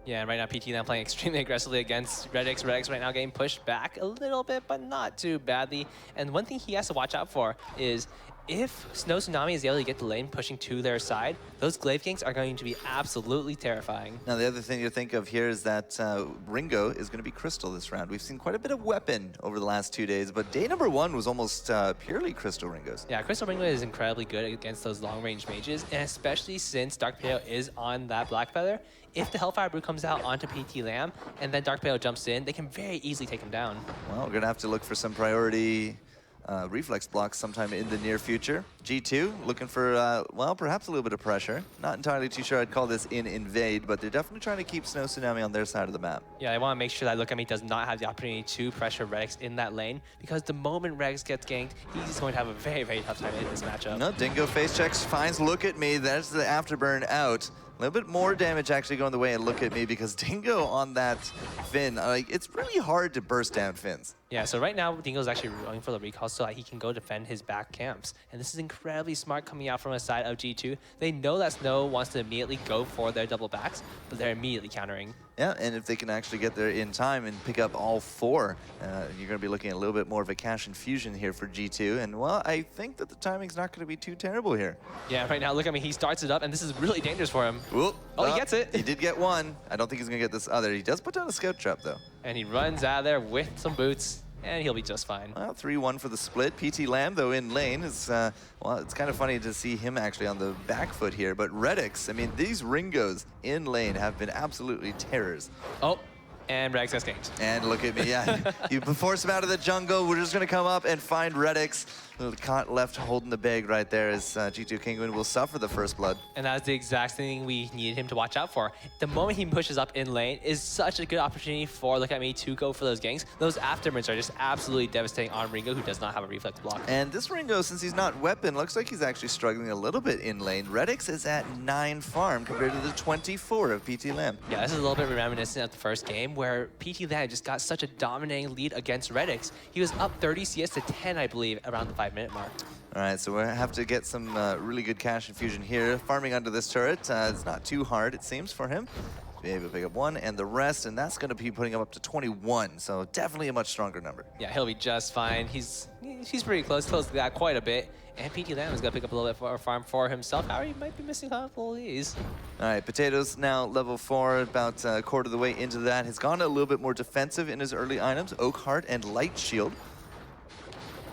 Yeah, and right now PT Lamb playing extremely aggressively against Redix. Redix right now getting pushed back a little bit, but not too badly. And one thing he has to watch out for is if Snow Tsunami is able to get the lane pushing to their side, those Glaive ganks are going to be absolutely terrifying. Now, the other thing to think of here is that Ringo is going to be Crystal this round. We've seen quite a bit of weapon over the last 2 days, but day number 1 was almost purely Crystal Ringos. Yeah, Crystal Ringo is incredibly good against those long-range mages, and especially since Dark Potato is on that Blackfeather. If the Hellfire Brew comes out onto PT Lamb and then Dark Potato jumps in, they can very easily take him down. Well, we're going to have to look for some priority reflex blocks sometime in the near future. G2 looking for, well, perhaps a little bit of pressure. Not entirely too sure I'd call this in invade, but they're definitely trying to keep Snow Tsunami on their side of the map. Yeah, they want to make sure that Look At Me does not have the opportunity to pressure Redix in that lane, because the moment Redix gets ganked, he's going to have a very, very tough time in this matchup. No, Dingo face checks, finds Look At Me. That's the afterburn out. A little bit more damage actually going the way and Look At Me, because Dingo on that Finn, it's really hard to burst down Finns. Yeah, so right now, Dingo's actually going for the recall so that he can go defend his back camps. And this is incredibly smart coming out from the side of G2. They know that Snow wants to immediately go for their double backs, but they're immediately countering. Yeah, and if they can actually get there in time and pick up all 4, you're going to be looking at a little bit more of a cash infusion here for G2. And, well, I think that the timing's not going to be too terrible here. Yeah, right now, look at me. He starts it up, and this is really dangerous for him. Ooh, he gets it. He did get one. I don't think he's going to get this other. He does put down a scout trap, though. And he runs out of there with some boots. And he'll be just fine. Well, 3-1 for the split. PT Lamb, though, in lane is, well, it's kind of funny to see him actually on the back foot here. But Redix, I mean, these Ringos in lane have been absolutely terrors. Oh, and Redix gets ganked. And look at me, yeah. You force him out of the jungle. We're just going to come up and find Redix. Caught left holding the bag right there as G2 Kinguin will suffer the first blood. And that's the exact thing we needed him to watch out for. The moment he pushes up in lane is such a good opportunity for Look At Me to go for those ganks. Those afterburns are just absolutely devastating on Ringo, who does not have a reflex block. And this Ringo, since he's not weapon, looks like he's actually struggling a little bit in lane. Redix is at 9 farm compared to the 24 of PT Lamb. Yeah, this is a little bit reminiscent of the first game where PT Lamb just got such a dominating lead against Redix. He was up 30 CS to 10, I believe, around the 5-minute mark. All right, so we're gonna have to get some really good cash infusion here. Farming under this turret, it's not too hard, it seems, for him. Be able to pick up 1 and the rest, and that's gonna be putting him up to 21, so definitely a much stronger number. Yeah, he'll be just fine. He's pretty close to that quite a bit. And PT Lamb is gonna pick up a little bit more farm for himself. However, he might be missing a couple of these. All right, Potatoes now level 4, about a quarter of the way into that. Has gone a little bit more defensive in his early items, Oak Heart and Light Shield.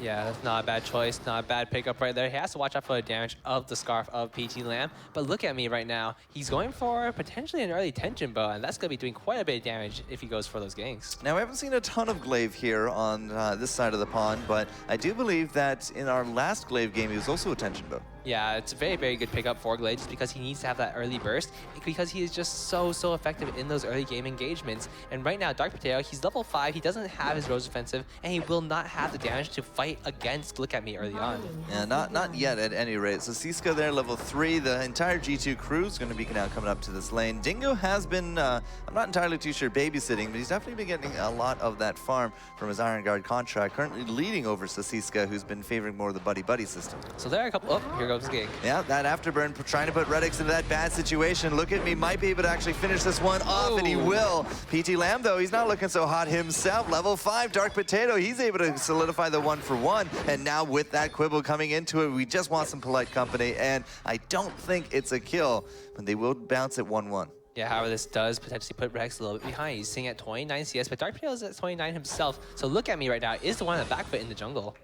Yeah, that's not a bad choice, not a bad pickup right there. He has to watch out for the damage of the Scarf of PT Lamb. But look at me right now. He's going for potentially an early tension bow, and that's going to be doing quite a bit of damage if he goes for those ganks. Now, we haven't seen a ton of Glaive here on this side of the pond, but I do believe that in our last Glaive game, he was also a tension bow. Yeah, it's a very, very good pickup for Glaive just because he needs to have that early burst, because he is just so effective in those early game engagements. And right now, Dark Potato, he's level 5, he doesn't have his Rose Offensive, and he will not have the damage to fight against Look At Me early on. Yeah, not yet at any rate. So Siska there, level 3. The entire G2 crew is going to be now coming up to this lane. Dingo has been, I'm not entirely too sure, babysitting, but he's definitely been getting a lot of that farm from his Iron Guard contract, currently leading over Siska, who's been favoring more of the buddy-buddy system. So there are a couple, oh, here goes the gank. Yeah, that afterburn trying to put Redix into that bad situation. Look at me, might be able to actually finish this one off, and he will. PT Lamb, though, he's not looking so hot himself. Level 5, Dark Potato, he's able to solidify the 1-for-1. And now with that Quibble coming into it, we just want some polite company, and I don't think it's a kill, but they will bounce at 1-1. Yeah, however, this does potentially put Rex a little bit behind. He's sitting at 29 CS, but Dark Potato is at 29 himself. So Look At Me right now is the one on the back foot in the jungle.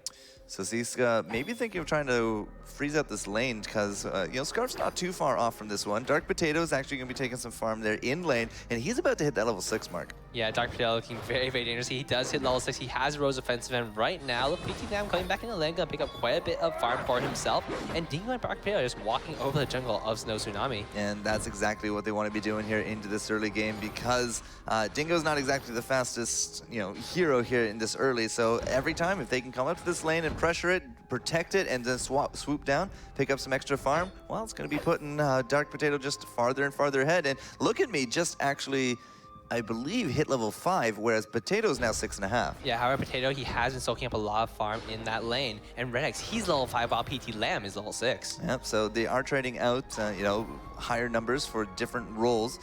So Ziska maybe thinking of trying to freeze out this lane because, you know, Scarf's not too far off from this one. Dark Potato is actually going to be taking some farm there in lane, and he's about to hit that level 6 mark. Yeah, Dark Potato looking very, very dangerous. He does hit level 6. He has Rose Offensive, and right now, look, PT Lamb coming back in the lane, going to pick up quite a bit of farm for himself, and Dingo and Dark Potato just walking over the jungle of Snow Tsunami. And that's exactly what they want to be doing here into this early game because Dingo's not exactly the fastest, you know, hero here in this early, so every time if they can come up to this lane and pressure it, protect it, and then swoop down, pick up some extra farm, well, it's going to be putting Dark Potato just farther and farther ahead. And Look At Me just actually, I believe, hit level 5, whereas Potato's now 6.5. Yeah, however, Potato, he has been soaking up a lot of farm in that lane. And Redix, he's level 5, while PT Lamb is level 6. Yep, so they are trading out, you know, higher numbers for different roles.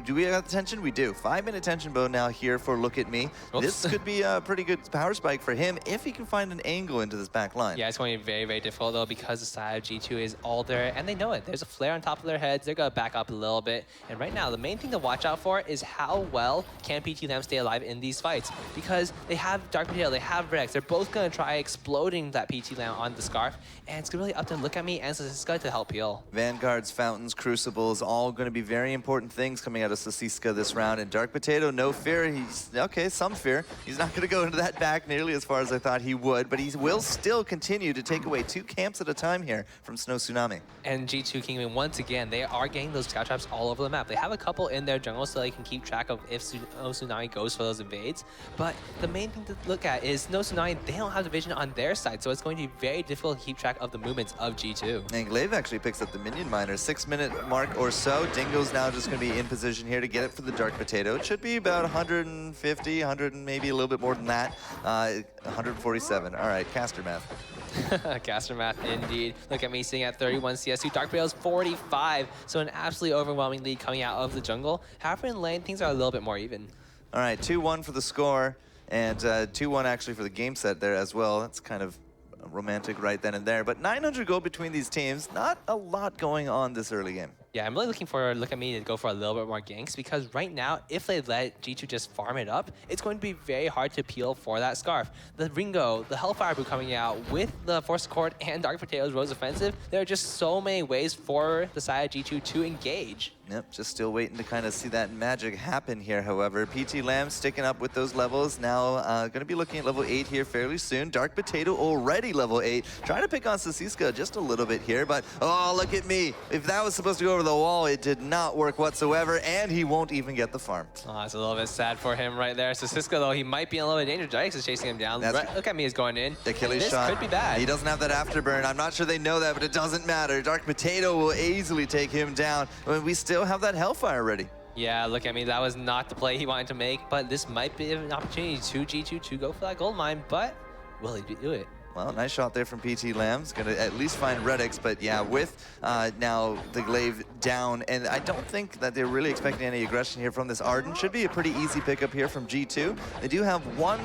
Do we have the tension? We do. 5-minute tension bow now here for Look At Me. Oops. This could be a pretty good power spike for him if he can find an angle into this back line. Yeah, it's going to be very, very difficult, though, because the side of G2 is all there, and they know it. There's a flare on top of their heads. They're going to back up a little bit. And right now, the main thing to watch out for is how well can PT Lamb stay alive in these fights, because they have Dark Potato, they have Rex. They're both going to try exploding that PT Lamb on the Scarf, and it's really up to Look At Me and Sasiska to help heal. Vanguards, Fountains, Crucibles, all going to be very important things coming out of Sasiska this round. And Dark Potato, no fear. He's, okay, some fear. He's not going to go into that back nearly as far as I thought he would, but he will still continue to take away 2 camps at a time here from Snow Tsunami. And G2 Kingdom, once again, they are getting those scout traps all over the map. They have a couple in their jungle so they can keep track of if Snow Tsunami goes for those invades. But the main thing to look at is Snow Tsunami, they don't have the vision on their side, so it's going to be very difficult to keep track of the movements of G2. And Glaive actually picks up the minion miner. 6 minutes minute mark or so. Dingo's now just going to be in position here to get it for the Dark Potato. It should be about 150, 100, and maybe a little bit more than that. 147. All right, caster math. Caster math, indeed. Look at me sitting at 31 CS2. Dark Potato's 45. So an absolutely overwhelming lead coming out of the jungle. However, in lane, things are a little bit more even. All right, 2-1 for the score, and 2-1 actually for the game set there as well. That's kind of romantic right then and there. But 900 gold between these teams, not a lot going on this early game. Yeah, I'm really looking for Look at Me to go for a little bit more ganks, because right now, if they let G2 just farm it up, it's going to be very hard to peel for that Scarf. The Ringo, the Hellfire Brew coming out with the Force Accord and Dark Potato's Rose Offensive, there are just so many ways for the side of G2 to engage. Yep, just still waiting to kind of see that magic happen here, however. PT Lamb sticking up with those levels. Now going to be looking at level 8 here fairly soon. Dark Potato already level 8. Trying to pick on Sasiska just a little bit here, but oh, look at me. If that was supposed to go over the wall, it did not work whatsoever, and he won't even get the farm. Oh, it's a little bit sad for him right there. Sasiska, though, he might be in a little bit of danger. Jax is chasing him down. Look at Me is going in. Achilles this shot. Could be bad. He doesn't have that afterburn. I'm not sure they know that, but it doesn't matter. Dark Potato will easily take him down. I mean, we still have that Hellfire ready. Yeah, Look at Me. That was not the play he wanted to make, but this might be an opportunity to G2 to go for that gold mine, but will he do it? Well, nice shot there from PT Lamb's. Going to at least find Redix, but yeah, with now the glaive down, and I don't think that they're really expecting any aggression here from this Arden. Should be a pretty easy pickup here from G2. They do have one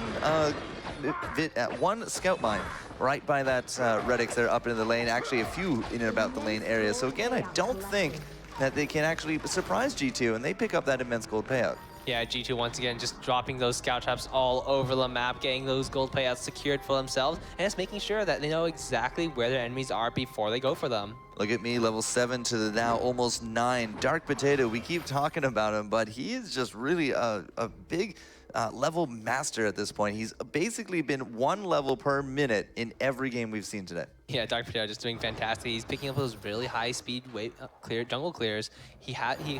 scout mine right by that Redix there up in the lane, actually a few in and about the lane area. So again, I don't think that they can actually surprise G2, and they pick up that immense gold payout. Yeah, G2 once again just dropping those scout traps all over the map, getting those gold payouts secured for themselves, and just making sure that they know exactly where their enemies are before they go for them. Look at Me, level 7 to the now almost 9. Dark Potato, we keep talking about him, but he is just really a big level master at this point. He's basically been 1 level per minute in every game we've seen today. Yeah, Dark Potato just doing fantastic. He's picking up those really high speed jungle clears. He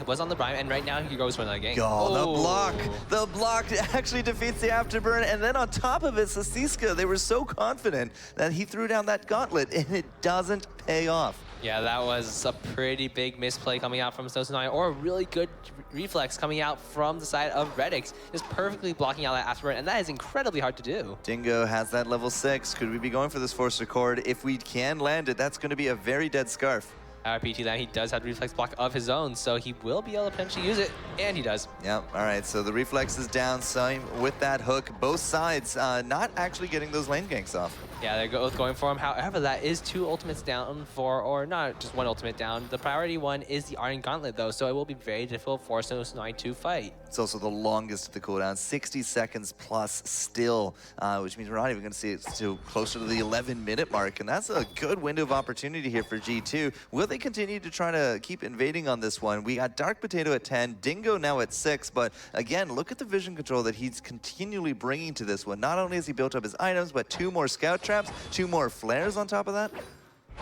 was on the Brime, and right now he goes for another gank. Oh, the block actually defeats the afterburn, and then on top of it, Sasiska, they were so confident that he threw down that gauntlet, and it doesn't pay off. Yeah, that was a pretty big misplay coming out from Snowsnai, or a really good reflex coming out from the side of Redix, just perfectly blocking out that afterburn, and that is incredibly hard to do. Dingo has that level 6. Could we be going for this Force Accord? If we can land it, that's going to be a very dead Scarf. Our PT Lamb, he does have the reflex block of his own, so he will be able to potentially use it, and he does. Yep, all right, so the reflex is down, same with that hook. Both sides not actually getting those lane ganks off. Yeah, they're both going for him. However, that is 2 ultimates down for, or not just 1 ultimate down. The priority one is the Arden Gauntlet, though, so it will be very difficult for Snowsnai to fight. It's also the longest of the cooldown, 60 seconds plus still, which means we're not even going to see it to closer to the 11-minute mark, and that's a good window of opportunity here for G2. Will they continue to try to keep invading on this one? We got Dark Potato at 10, Dingo now at 6, but again, look at the vision control that he's continually bringing to this one. Not only has he built up his items, but 2 more scout traps, 2 more flares on top of that.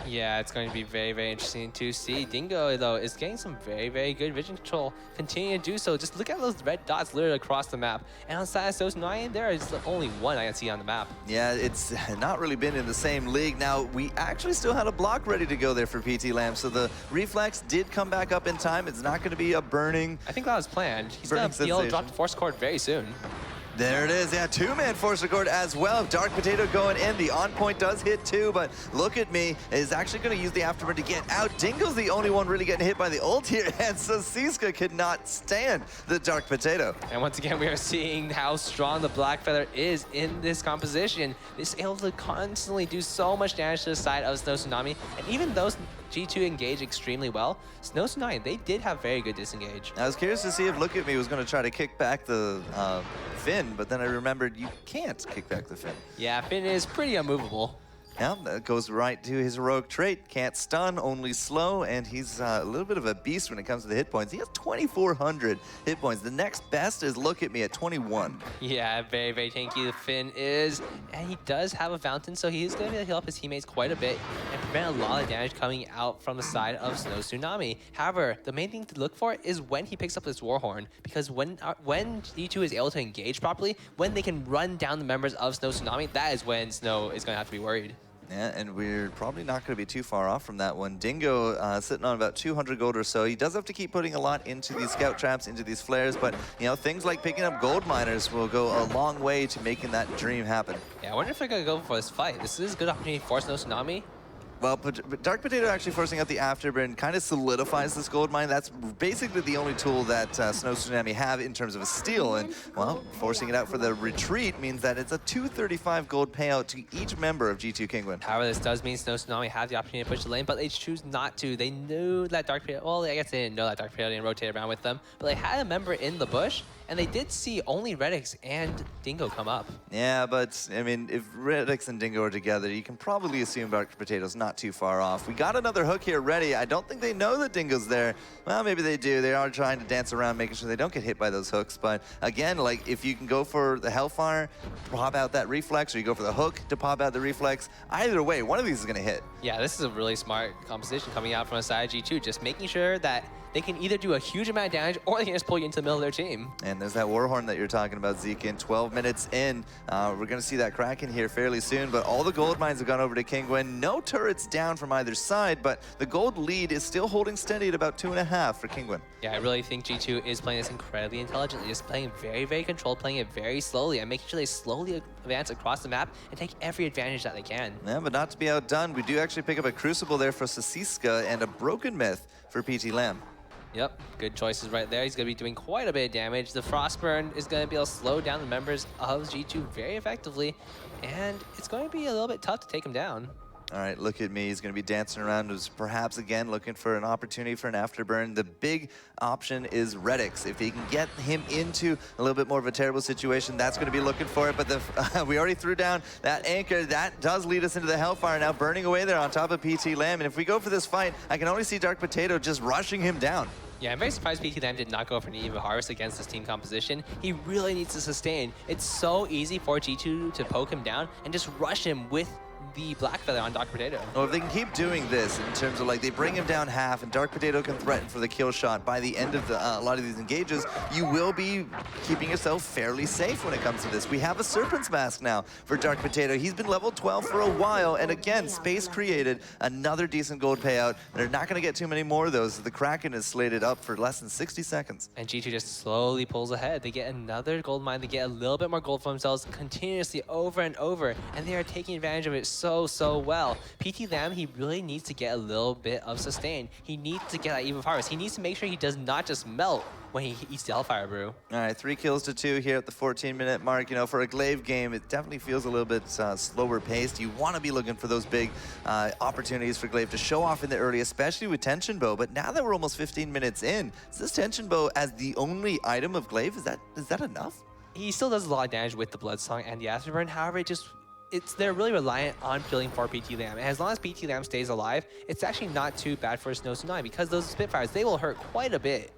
Yeah, it's going to be very, very interesting to see. Dingo, though, is getting some very, very good vision control. Continue to do so. Just look at those red dots literally across the map. And on side of Snowsnai, there is only 1 I can see on the map. Yeah, it's not really been in the same league. Now, we actually still had a block ready to go there for PT Lamb, so the reflex did come back up in time. It's not going to be a burning. I think that was planned. He's going to be able to drop the Force Accord very soon. There it is, yeah, 2-man Force Accord as well. Dark Potato going in, the on point does hit too, but Look at Me is actually gonna use the afterburn to get out. Dingo's the only one really getting hit by the ult here, and Sasiska could not stand the Dark Potato. And once again, we are seeing how strong the Black Feather is in this composition. It's able to constantly do so much damage to the side of Snow Tsunami, and even though G2 engaged extremely well, Snow Tsunami, they did have very good disengage. I was curious to see if Look at Me was gonna try to kick back the Finn, but then I remembered you can't kick back the Finn. Yeah, Finn is pretty unmovable. Yeah, that goes right to his heroic trait. Can't stun, only slow, and he's a little bit of a beast when it comes to the hit points. He has 2,400 hit points. The next best is Look at Me at 21. Yeah, very, very tanky the Finn is. And he does have a fountain, so he's going to be able to help his teammates quite a bit and prevent a lot of damage coming out from the side of Snow Tsunami. However, the main thing to look for is when he picks up this Warhorn, because when G2 is able to engage properly, when they can run down the members of Snow Tsunami, that is when Snow is going to have to be worried. Yeah, and we're probably not going to be too far off from that one. Dingo sitting on about 200 gold or so. He does have to keep putting a lot into these scout traps, into these flares, but you know, things like picking up gold miners will go a long way to making that dream happen. Yeah, I wonder if they're going to go for this fight. This is a good opportunity for Snow Tsunami. Well, but Dark Potato actually forcing out the Afterburn kind of solidifies this gold mine. That's basically the only tool that Snow Tsunami have in terms of a steal. And, well, forcing it out for the retreat means that it's a 235 gold payout to each member of G2 Kingwin. However, this does mean Snow Tsunami have the opportunity to push the lane, but they choose not to. They knew that Dark Potato, well, I guess they didn't know that Dark Potato didn't rotate around with them, but they had a member in the bush, and they did see only Redix and Dingo come up. Yeah, but, I mean, if Redix and Dingo are together, you can probably assume Dark Potato's not too far off. We got another hook here ready. I don't think they know that Dingo's there. Well, maybe they do. They are trying to dance around, making sure they don't get hit by those hooks. But, again, like, if you can go for the Hellfire, pop out that reflex, or you go for the hook to pop out the reflex, either way, one of these is going to hit. Yeah, this is a really smart composition coming out from the side of G2, just making sure that they can either do a huge amount of damage or they can just pull you into the middle of their team. And there's that Warhorn that you're talking about, Zeke. In 12 minutes in, we're going to see that Kraken here fairly soon, but all the gold mines have gone over to Kingwin. No turrets down from either side, but the gold lead is still holding steady at about 2.5 for Kingwin. Yeah, I really think G2 is playing this incredibly intelligently, just playing very, very controlled, playing it very slowly, and making sure they slowly advance across the map and take every advantage that they can. Yeah, but not to be outdone, we do actually pick up a Crucible there for Sasiska and a Broken Myth for PT Lamb. Yep, good choices right there. He's going to be doing quite a bit of damage. The Frostburn is going to be able to slow down the members of G2 very effectively, and it's going to be a little bit tough to take him down. All right, look at me. He's going to be dancing around, perhaps again looking for an opportunity for an afterburn. The big option is Redix. If he can get him into a little bit more of a terrible situation, that's going to be looking for it. But we already threw down that anchor. That does lead us into the Hellfire now, burning away there on top of PT Lamb. And if we go for this fight, I can only see Dark Potato just rushing him down. Yeah, I'm very surprised PT Lamb did not go for an Eve of Harvest against this team composition. He really needs to sustain. It's so easy for G2 to poke him down and just rush him with the Black Feather on Dark Potato. Well, if they can keep doing this in terms of like they bring him down half and Dark Potato can threaten for the kill shot by the end of a lot of these engages, you will be keeping yourself fairly safe when it comes to this. We have a Serpent's Mask now for Dark Potato. He's been level 12 for a while, and again, Space created another decent gold payout. They're not going to get too many more of those. The Kraken is slated up for less than 60 seconds. And G2 just slowly pulls ahead. They get another gold mine. They get a little bit more gold for themselves continuously over and over, and they are taking advantage of it so well. PT Lamb, he really needs to get a little bit of sustain. He needs to get that Eve of Harvest. He needs to make sure he does not just melt when he eats the Hellfire Brew. All right, 3 kills to 2 here at the 14-minute mark. You know, for a Glaive game, it definitely feels a little bit slower paced. You want to be looking for those big opportunities for Glaive to show off in the early, especially with Tension Bow. But now that we're almost 15 minutes in, is this Tension Bow as the only item of Glaive? Is that enough? He still does a lot of damage with the Bloodsong and the Afterburn. However, they're really reliant on killing for PT Lamb. And as long as PT Lamb stays alive, it's actually not too bad for Snow Tsunami because those Spitfires, they will hurt quite a bit.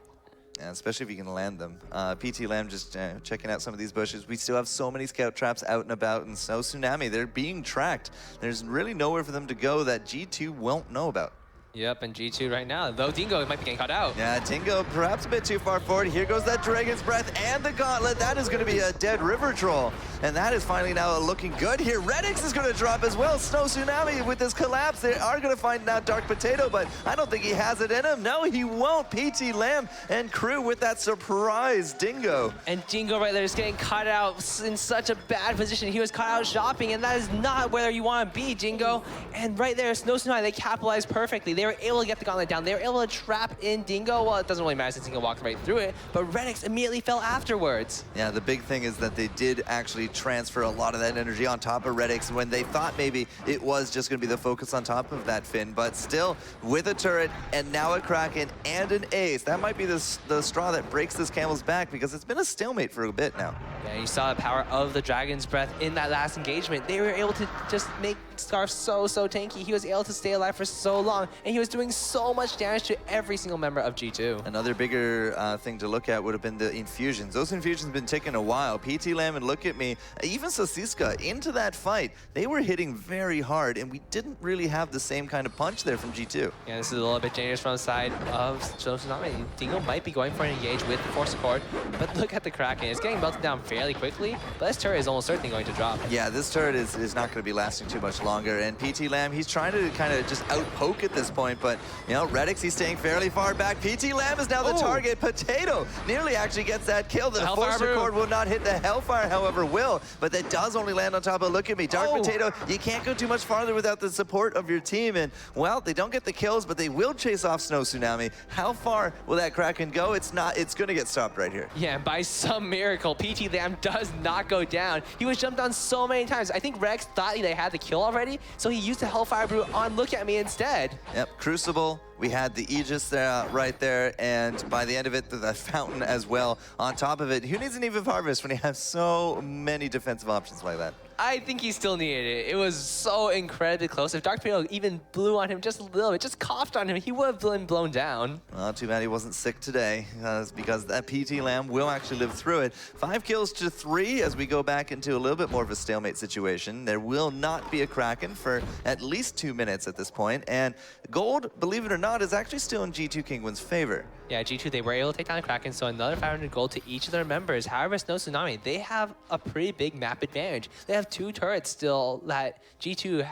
Yeah, especially if you can land them. PT Lamb just checking out some of these bushes. We still have so many scout traps out and about, and Snow Tsunami, they're being tracked. There's really nowhere for them to go that G2 won't know about. Yep, and G2 right now, though Dingo might be getting caught out. Yeah, Dingo perhaps a bit too far forward. Here goes that Dragon's Breath and the Gauntlet. That is going to be a dead River Troll. And that is finally now looking good here. Redix is going to drop as well. Snow Tsunami with this collapse. They are going to find now Dark Potato, but I don't think he has it in him. No, he won't. PT Lamb and crew with that surprise Dingo. And Dingo right there is getting caught out in such a bad position. He was caught out shopping, and that is not where you want to be, Dingo. And right there, Snow Tsunami, they capitalized perfectly. They were able to get the Gauntlet down. They were able to trap in Dingo. Well, it doesn't really matter since Dingo walked right through it, but Redix immediately fell afterwards. Yeah, the big thing is that they did actually transfer a lot of that energy on top of Redix when they thought maybe it was just going to be the focus on top of that Finn, but still with a turret and now a Kraken and an ace. That might be the straw that breaks this camel's back because it's been a stalemate for a bit now. Yeah, you saw the power of the Dragon's Breath in that last engagement. They were able to just make Scarf so tanky. He was able to stay alive for so long, and he was doing so much damage to every single member of G2. Another bigger thing to look at would have been the infusions. Those infusions have been taking a while. PT Lamb and Look at Me, even Sosiska into that fight, they were hitting very hard, and we didn't really have the same kind of punch there from G2. Yeah, this is a little bit dangerous from the side of Tsunami. Dingo might be going for an engage with the Force Accord, but look at the Kraken. It's getting melted down fairly quickly, but this turret is almost certainly going to drop. Yeah, this turret is not going to be lasting too much longer, and PT Lamb, he's trying to kind of just outpoke at this point, but, you know, Redix, he's staying fairly far back. PT Lamb is now the target. Potato nearly actually gets that kill. The Force Accord will not hit. The Hellfire, however, will, but that does only land on top of Look at Me. Dark Potato, you can't go too much farther without the support of your team, and, well, they don't get the kills, but they will chase off Snow Tsunami. How far will that Kraken go? It's going to get stopped right here. Yeah, and by some miracle, PT Lamb does not go down. He was jumped on so many times. I think Rex thought they had the kill already, so he used the Hellfire Brew on Look at Me instead. Yep, Crucible. We had the Aegis there, right there, and by the end of it, the Fountain as well on top of it. Who needs an Eve of Harvest when you have so many defensive options like that? I think he still needed it. It was so incredibly close. If Dark Tornado even blew on him just a little bit, just coughed on him, he would have been blown down. Well, too bad he wasn't sick today, because that PT Lamb will actually live through it. 5 kills to 3 as we go back into a little bit more of a stalemate situation. There will not be a Kraken for at least 2 minutes at this point, and gold, believe it or not, is actually still in G2 Kingwin's favor. Yeah, G2, they were able to take down the Kraken, so another 500 gold to each of their members. However, Snow Tsunami, they have a pretty big map advantage. They have 2 turrets still that G2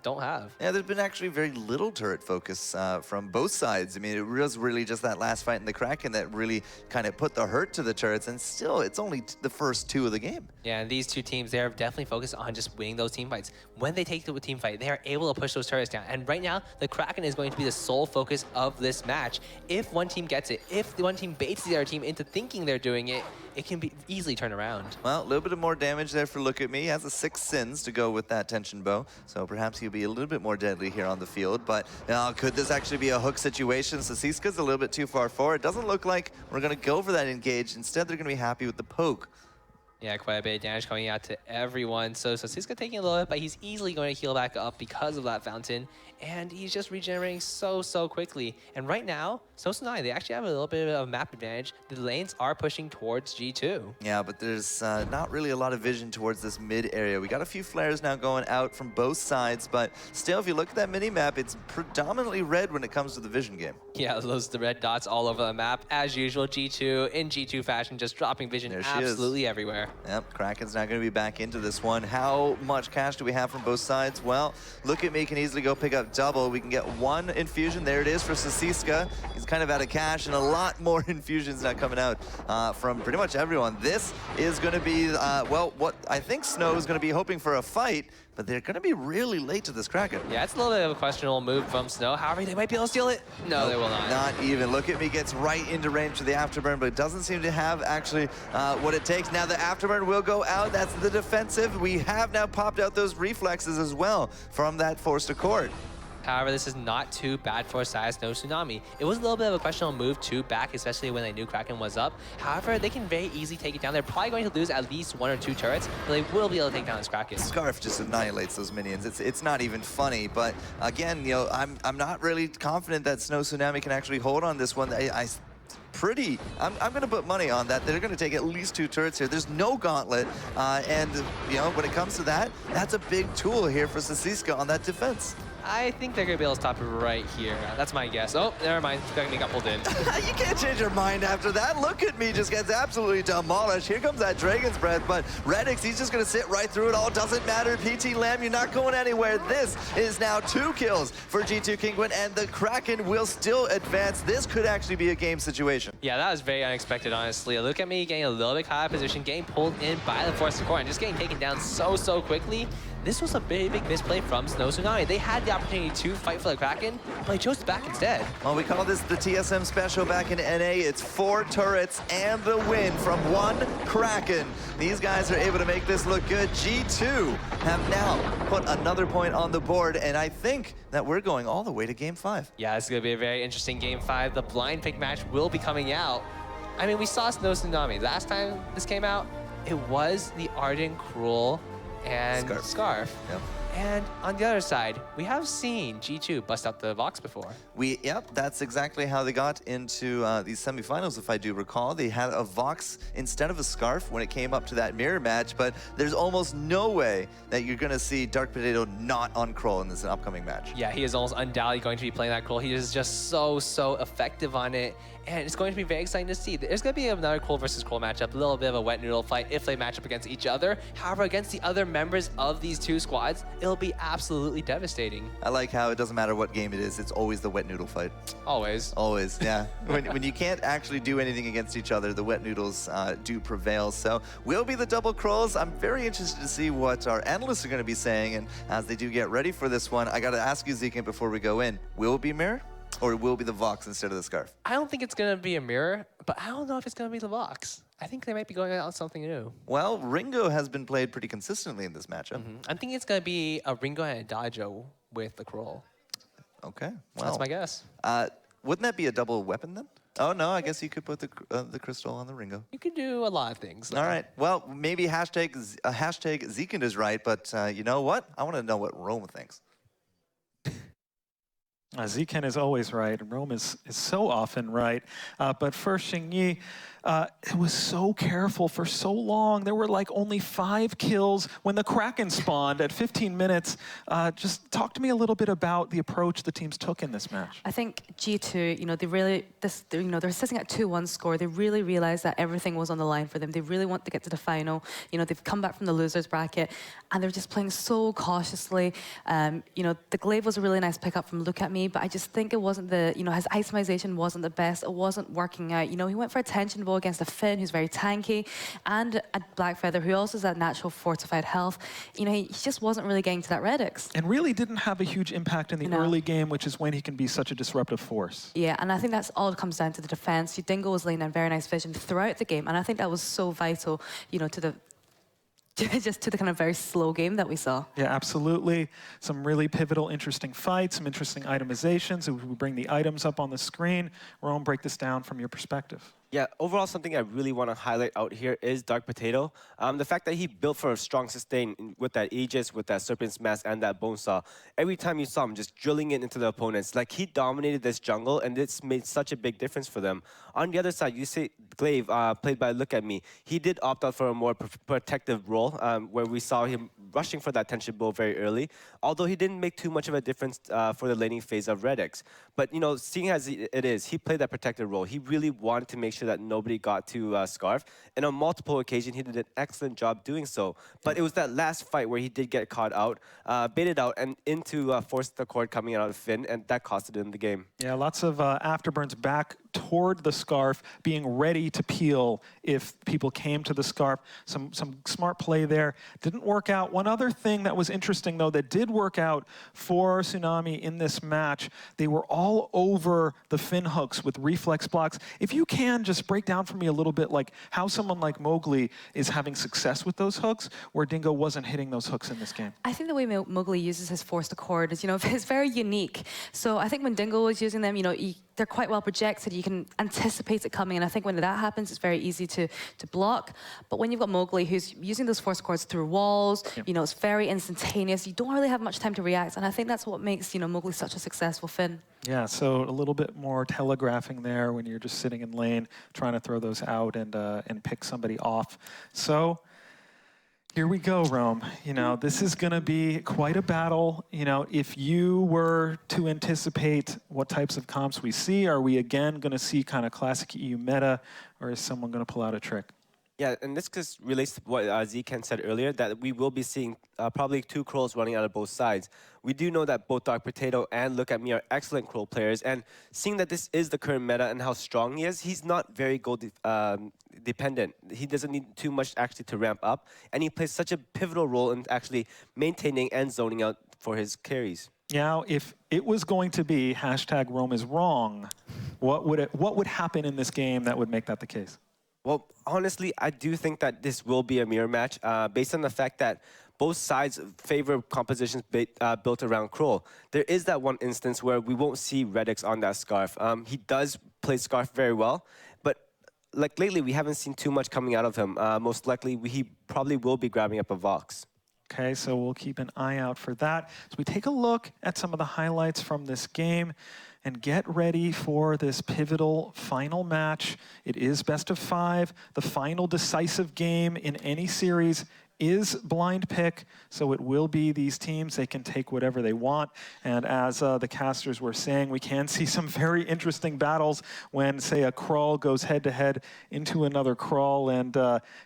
don't have. Yeah, there's been actually very little turret focus from both sides. I mean, it was really just that last fight in the Kraken that really kind of put the hurt to the turrets, and still, it's only the first 2 of the game. Yeah, and these 2 teams, they're definitely focused on just winning those team fights. When they take the team fight, they are able to push those turrets down. And right now, the Kraken is going to be the sole focus of this match. If one team gets it, if the one team baits the other team into thinking they're doing it, it can be easily turned around. Well, a little bit of more damage there for Look at Me. He has a 6 sins to go with that tension bow, so perhaps he'll be a little bit more deadly here on the field. But could this actually be a hook situation? Sosiska's a little bit too far forward. It doesn't look like we're going to go for that engage. Instead, they're going to be happy with the poke. Yeah, quite a bit of damage coming out to everyone. So Sosiska taking a little bit, but he's easily going to heal back up because of that fountain. And he's just regenerating so quickly. And right now, Snow Tsunami, they actually have a little bit of a map advantage. The lanes are pushing towards G2. Yeah, but there's not really a lot of vision towards this mid area. We got a few flares now going out from both sides, but still, if you look at that mini-map, it's predominantly red when it comes to the vision game. Yeah, the red dots all over the map. As usual, G2 in G2 fashion, just dropping vision absolutely everywhere. Yep, Kraken's not going to be back into this one. How much cash do we have from both sides? Well, Look at Me can easily go pick up double. We can get 1 infusion. There it is for Sosiska. He's kind of out of cash, and a lot more infusions now coming out from pretty much everyone. This is going to be, well, what I think Snow is going to be hoping for a fight, but they're going to be really late to this Kraken. Yeah, it's a little bit of a questionable move from Snow. However, they might be able to steal it. No, they will not. Not even. Look at Me gets right into range for the Afterburn, but it doesn't seem to have actually what it takes. Now the Afterburn will go out. That's the defensive. We have now popped out those reflexes as well from that Forced Accord. However, this is not too bad for Snow Tsunami. It was a little bit of a questionable move to back, especially when they knew Kraken was up. However, they can very easily take it down. They're probably going to lose at least 1 or 2 turrets, but they will be able to take down this Kraken. Scarf just annihilates those minions. It's not even funny, but again, you know, I'm not really confident that Snow Tsunami can actually hold on this one. I'm going to put money on that. They're going to take at least 2 turrets here. There's no gauntlet, and you know, when it comes to that, that's a big tool here for Sosiska on that defense. I think they're going to be able to stop it right here. That's my guess. Oh, never mind. He got pulled in. You can't change your mind after that. Look at Me just gets absolutely demolished. Here comes that Dragon's Breath, but Redix, he's just going to sit right through it all. Doesn't matter. PT Lamb, you're not going anywhere. This is now 2 kills for G2 Kingwin, and the Kraken will still advance. This could actually be a game situation. Yeah, that was very unexpected, honestly. Look at Me getting a little bit caught out of position, getting pulled in by the Force Accord, and just getting taken down so quickly. This was a very big misplay from Snow Tsunami. They had the opportunity to fight for the Kraken, but they chose to back instead. Well, we call this the TSM special back in NA. It's 4 turrets and the win from 1 Kraken. These guys are able to make this look good. G2 have now put another point on the board, and I think that we're going all the way to Game 5. Yeah, it's going to be a very interesting Game 5. The blind pick match will be coming out. I mean, we saw Snow Tsunami. Last time this came out, it was the Ardent, Cruel, and Scarf. Yep. And on the other side, we have seen G2 bust out the Vox before. Yep, that's exactly how they got into these semifinals, if I do recall. They had a Vox instead of a Scarf when it came up to that mirror match, but there's almost no way that you're going to see Dark Potato not on Kroll in this upcoming match. Yeah, he is almost undoubtedly going to be playing that Kroll. He is just so effective on it. And it's going to be very exciting to see. There's going to be another Kroll versus Kroll matchup, a little bit of a wet noodle fight if they match up against each other. However, against the other members of these two squads, it'll be absolutely devastating. I like how it doesn't matter what game it is, it's always the wet noodle fight. Always. Always, yeah. when you can't actually do anything against each other, the wet noodles do prevail. So will be the double Krolls. I'm very interested to see what our analysts are going to be saying. And as they do get ready for this one, I got to ask you, Zeke, before we go in, will it be Mirror? Or will it be the Vox instead of the Scarf? I don't think it's going to be a mirror, but I don't know if it's going to be the Vox. I think they might be going out on something new. Well, Ringo has been played pretty consistently in this matchup. I'm thinking it's going to be a Ringo and a Dajo with the Kroll. Okay, well. That's my guess. Wouldn't that be a double weapon then? Oh, no, I guess you could put the crystal on the Ringo. You could do a lot of things. All right, well, maybe hashtag Zekind is right, but you know what? I want to know what Rome thinks. Zekind is always right, and Rome is so often right. But first, Xingyi, it was so careful for so long. There were like only 5 kills when the Kraken spawned at 15 minutes. Just talk to me a little bit about the approach the teams took in this match. I think G2, they're sitting at 2-1 score. They really realized that everything was on the line for them. They really want to get to the final. They've come back from the losers bracket, and they're just playing so cautiously. The glaive was a really nice pickup from Look At Me, but I just think it wasn't his itemization wasn't the best. It wasn't working out. He went for a tension bow against a Finn who's very tanky, and a Blackfeather who also has that natural fortified health. He just wasn't really getting to that Redix. And really didn't have a huge impact in the early game, which is when he can be such a disruptive force. Yeah, and I think that's all it comes down to the defense. Dingo was laying down very nice vision throughout the game, and I think that was so vital, to the just to the kind of very slow game that we saw. Yeah, absolutely. Some really pivotal, interesting fights, some interesting itemizations. If we bring the items up on the screen, Rome, break this down from your perspective. Yeah, overall, something I really want to highlight out here is Dark Potato. The fact that he built for a strong sustain with that Aegis, with that Serpent's Mask, and that Bonesaw. Every time you saw him just drilling it into the opponents, like he dominated this jungle, and it's made such a big difference for them. On the other side, you see Glaive, played by Look At Me. He did opt out for a more protective role, where we saw him rushing for that tension bow very early, although he didn't make too much of a difference for the laning phase of Redix. But, seeing as it is, he played that protective role. He really wanted to make sure that nobody got to Scarf. And on multiple occasions, he did an excellent job doing so. But it was that last fight where he did get caught out, baited out, and into forced the cord coming out of Finn, and that costed him the game. Yeah, lots of afterburns back toward the Scarf, being ready to peel if people came to the Scarf. Some smart play there. Didn't work out. One other thing that was interesting, though, that did work out for Tsunami in this match, they were all over the Finn hooks with reflex blocks. If you can just break down for me a little bit like how someone like Mowgli is having success with those hooks, where Dingo wasn't hitting those hooks in this game. I think the way Mowgli uses his forced accord is, it's very unique. So I think when Dingo was using them, they're quite well projected. You can anticipate it coming, and I think when that happens, it's very easy to block. But when you've got Mowgli who's using those force cords through walls, it's very instantaneous. You don't really have much time to react, and I think that's what makes Mowgli such a successful Finn. Yeah, so a little bit more telegraphing there when you're just sitting in lane, trying to throw those out and pick somebody off. So here we go, Rome. This is going to be quite a battle. If you were to anticipate what types of comps we see, are we again going to see kind of classic EU meta, or is someone going to pull out a trick? Yeah, and this just relates to what Zekan said earlier, that we will be seeing probably 2 Krolls running out of both sides. We do know that both Dark Potato and Look At Me are excellent Kroll players, and seeing that this is the current meta and how strong he is, he's not very goal dependent. He doesn't need too much actually to ramp up, and he plays such a pivotal role in actually maintaining and zoning out for his carries. Now, if it was going to be #Rome is wrong, what would happen in this game that would make that the case? Well, honestly, I do think that this will be a mirror match based on the fact that both sides favor compositions built around Kroll. There is that one instance where we won't see Redix on that Scarf. He does play Scarf very well, but like lately, we haven't seen too much coming out of him. Most likely, he probably will be grabbing up a Vox. Okay, so we'll keep an eye out for that. So we take a look at some of the highlights from this game and get ready for this pivotal final match. It is best of 5. The final decisive game in any series is blind pick, so it will be these teams. They can take whatever they want. And as the casters were saying, we can see some very interesting battles when, say, a crawl goes head-to-head into another crawl and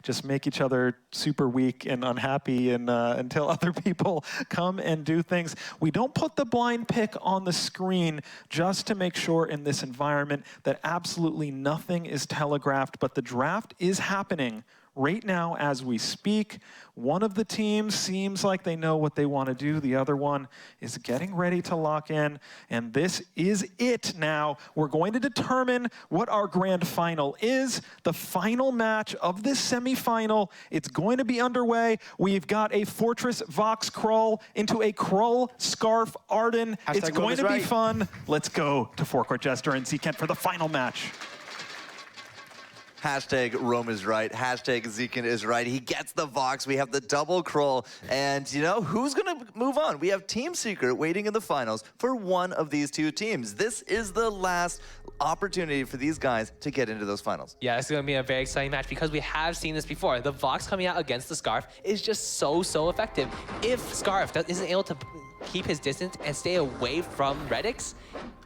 just make each other super weak and unhappy and, until other people come and do things. We don't put the blind pick on the screen just to make sure in this environment that absolutely nothing is telegraphed, but the draft is happening right now as we speak. One of the teams seems like they know what they want to do. The other one is getting ready to lock in. And this is it now. We're going to determine what our grand final is. The final match of this semifinal. It's going to be underway. We've got a Fortress Vox crawl into a Krull Scarf Arden. It's going to be fun. Let's go to Forecourt Jester and Zekent for the final match. Hashtag Rome is right. Hashtag Zekent is right. He gets the Vox. We have the double Krull. And, you know, who's going to move on? We have Team Secret waiting in the finals for one of these two teams. This is the last opportunity for these guys to get into those finals. Yeah, it's going to be a very exciting match because we have seen this before. The Vox coming out against the Scarf is just so effective. If Scarf isn't able to keep his distance and stay away from Redix,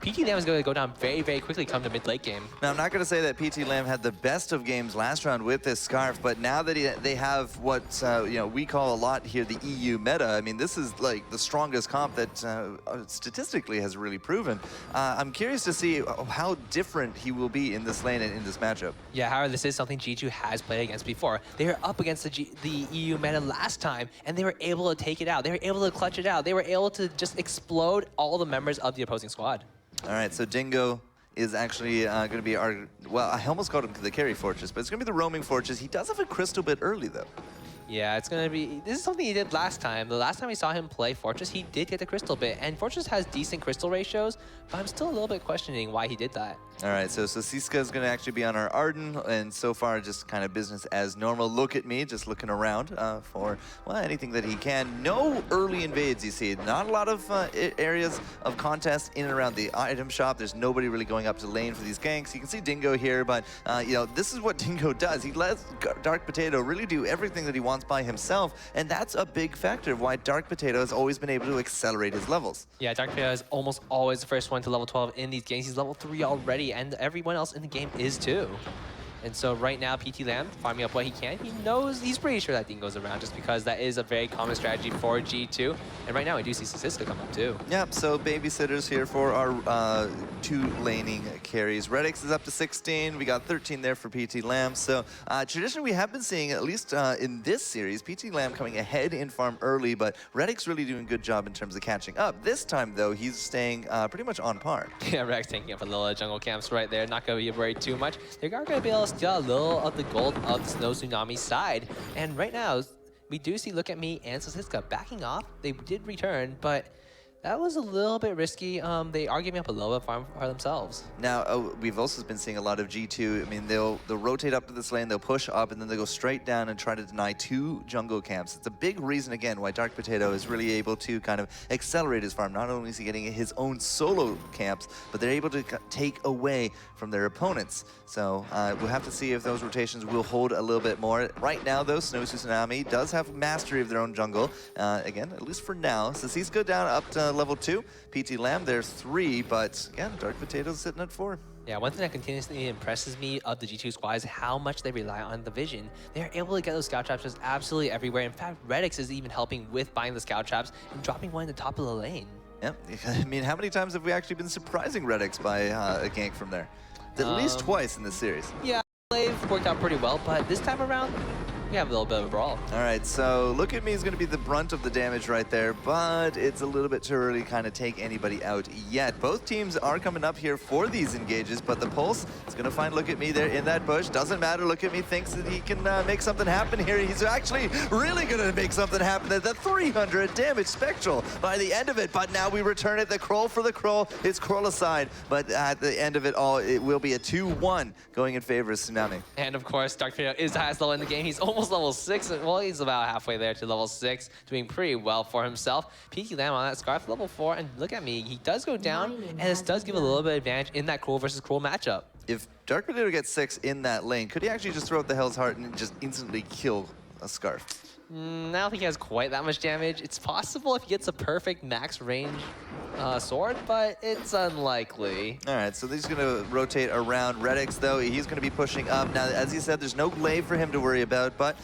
PT Lamb is going to go down very quickly come to mid-late game. Now, I'm not going to say that PT Lamb had the best of games last round with this Scarf, but now that they have what you know, we call a lot here the EU meta. I mean, this is like the strongest comp that statistically has really proven. I'm curious to see how different he will be in this lane and in this matchup. Yeah, however, this is something G2 has played against before. They were up against the EU meta last time, and they were able to take it out. They were able to clutch it out. They were able to just explode all the members of the opposing squad. All right, so Dingo is actually going to be our, well, I almost called him the carry Fortress, but it's going to be the roaming Fortress. He does have a crystal bit early, though. Yeah, it's going to be... This is something he did last time. The last time we saw him play Fortress, he did get the crystal bit. And Fortress has decent crystal ratios, but I'm still a little bit questioning why he did that. All right, so Siska is going to actually be on our Arden, and so far just kind of business as normal. Look at me, just looking around for, well, anything that he can. No early invades, you see. Not a lot of areas of contest in and around the item shop. There's nobody really going up to lane for these ganks. You can see Dingo here, but, you know, this is what Dingo does. He lets Dark Potato really do everything that he wants by himself, and that's a big factor of why Dark Potato has always been able to accelerate his levels. Yeah, Dark Potato is almost always the first one to level 12 in these games. He's level 3 already, and everyone else in the game is too. And so right now, PT Lamb farming up what he can. He knows, he's pretty sure that Dingo's around just because that is a very common strategy for G2. And right now, we do see Siska come up too. Yep, so babysitters here for our 2 laning carries. Redix is up to 16. We got 13 there for PT Lamb. So traditionally, we have been seeing, at least in this series, PT Lamb coming ahead in farm early, but Redix really doing a good job in terms of catching up. This time, though, he's staying pretty much on par. Yeah, Redix taking up a little jungle camps right there. Not going to be worried too much. They're going to be able to steal a little of the gold of Snow Tsunami's side. And right now, we do see Look at Me and Siska backing off. They did return, but that was a little bit risky. They are giving up a little bit of farm for themselves. Now, we've also been seeing a lot of G2. I mean, they'll rotate up to this lane, they'll push up, and then they'll go straight down and try to deny 2 jungle camps. It's a big reason, again, why Dark Potato is really able to kind of accelerate his farm. Not only is he getting his own solo camps, but they're able to take away from their opponents. So we'll have to see if those rotations will hold a little bit more. Right now, though, Snow Tsunami does have mastery of their own jungle. Again, at least for now. So he's go down up to level 2. PT Lamb, there's 3, but again, Dark Potato's sitting at 4. Yeah, one thing that continuously impresses me of the G2 squad is how much they rely on the vision. They're able to get those scout traps just absolutely everywhere. In fact, Redix is even helping with buying the scout traps and dropping one in the top of the lane. Yep, I mean, how many times have we actually been surprising Redix by a gank from there? At least twice in this series. Yeah, Slave worked out pretty well, but this time around, we have a little bit of a brawl. All right, so Look at Me is going to be the brunt of the damage right there, but it's a little bit too early to kind of take anybody out yet. Both teams are coming up here for these engages, but the Pulse is going to find Look at Me there in that bush. Doesn't matter. Look at Me thinks that he can make something happen here. He's actually really going to make something happen at the 300 damage Spectral by the end of it, but now we return it. The Krull for the Krull. It's Krull aside, but at the end of it all, it will be a 2-1 going in favor of Tsunami. And of course, Dark Potato is the highest level in the game. He's almost almost level 6. Well, he's about halfway there to level 6, doing pretty well for himself. PT Lamb on that Scarf, level 4, and look at me, he does go down, and this does give a little bit of advantage in that Cruel versus Cruel matchup. If Dark Potato gets 6 in that lane, could he actually just throw out the Hell's Heart and just instantly kill a Scarf? I don't think he has quite that much damage. It's possible if he gets a perfect max range sword, but it's unlikely. All right, so he's going to rotate around. Redix, though, he's going to be pushing up. Now, as you said, there's no glaive for him to worry about, but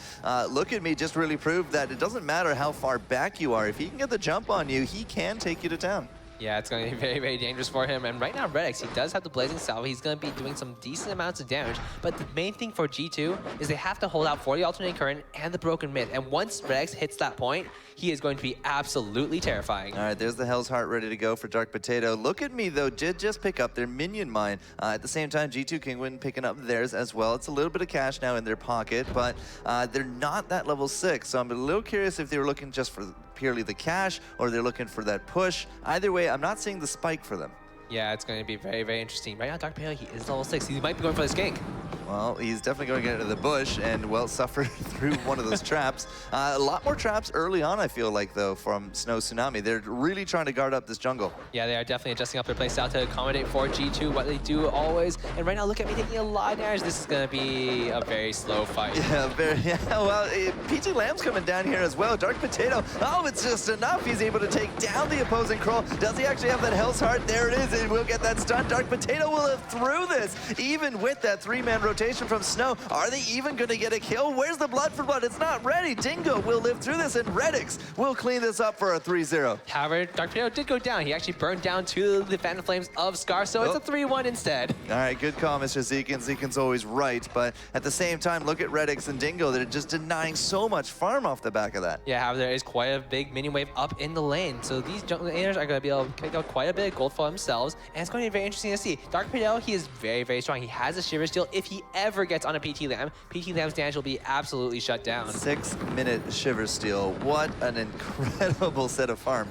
look at me just really proved that it doesn't matter how far back you are. If he can get the jump on you, he can take you to town. Yeah, it's going to be very, very dangerous for him. And right now, Redix, he does have the Blazing Salve. He's going to be doing some decent amounts of damage. But the main thing for G2 is they have to hold out for the Alternating Current and the Broken Myth. And once Redix hits that point, he is going to be absolutely terrifying. All right, there's the Hell's Heart ready to go for Dark Potato. Look at me, though, did just pick up their minion mine. At the same time, G2 Kingwin picking up theirs as well. It's a little bit of cash now in their pocket, but they're not that level 6. So I'm a little curious if they were looking just for purely the cash or they're looking for that push. Either way, I'm not seeing the spike for them. Yeah, it's going to be very, very interesting. Right now, Dark Potato, he is level 6. He might be going for this gank. Well, he's definitely going to get into the bush and, well, suffer through one of those traps. A lot more traps early on, I feel like, though, from Snow Tsunami. They're really trying to guard up this jungle. Yeah, they are definitely adjusting up their playstyle to accommodate for G2, what they do always. And right now, look at me taking a lot of damage. This is going to be a very slow fight. Yeah, well, PT Lamb's coming down here as well. Dark Potato, oh, it's just enough. He's able to take down the opposing Kroll. Does he actually have that Hell's Heart? There it is. It will get that stun. Dark Potato will live through this, even with that 3-man rotation from Snow. Are they even going to get a kill? Where's the Blood for Blood? It's not ready. Dingo will live through this, and Redix will clean this up for a 3-0. However, Dark Potato did go down. He actually burned down to the Phantom Flames of Scar, so it's a 3-1 instead. All right, good call, Mr. Zekin. Zekin's always right, but at the same time, look at Redix and Dingo. They're just denying so much farm off the back of that. Yeah, however, there is quite a big minion wave up in the lane, so these jungle laners are going to be able to pick up quite a bit of gold for themselves, and it's going to be very interesting to see. Dark Potato, he is very, very strong. He has a Shiver Steel. If he ever gets on a PT Lamb, PT Lamb's damage will be absolutely shut down. 6-minute Shiver Steel. What an incredible set of farm.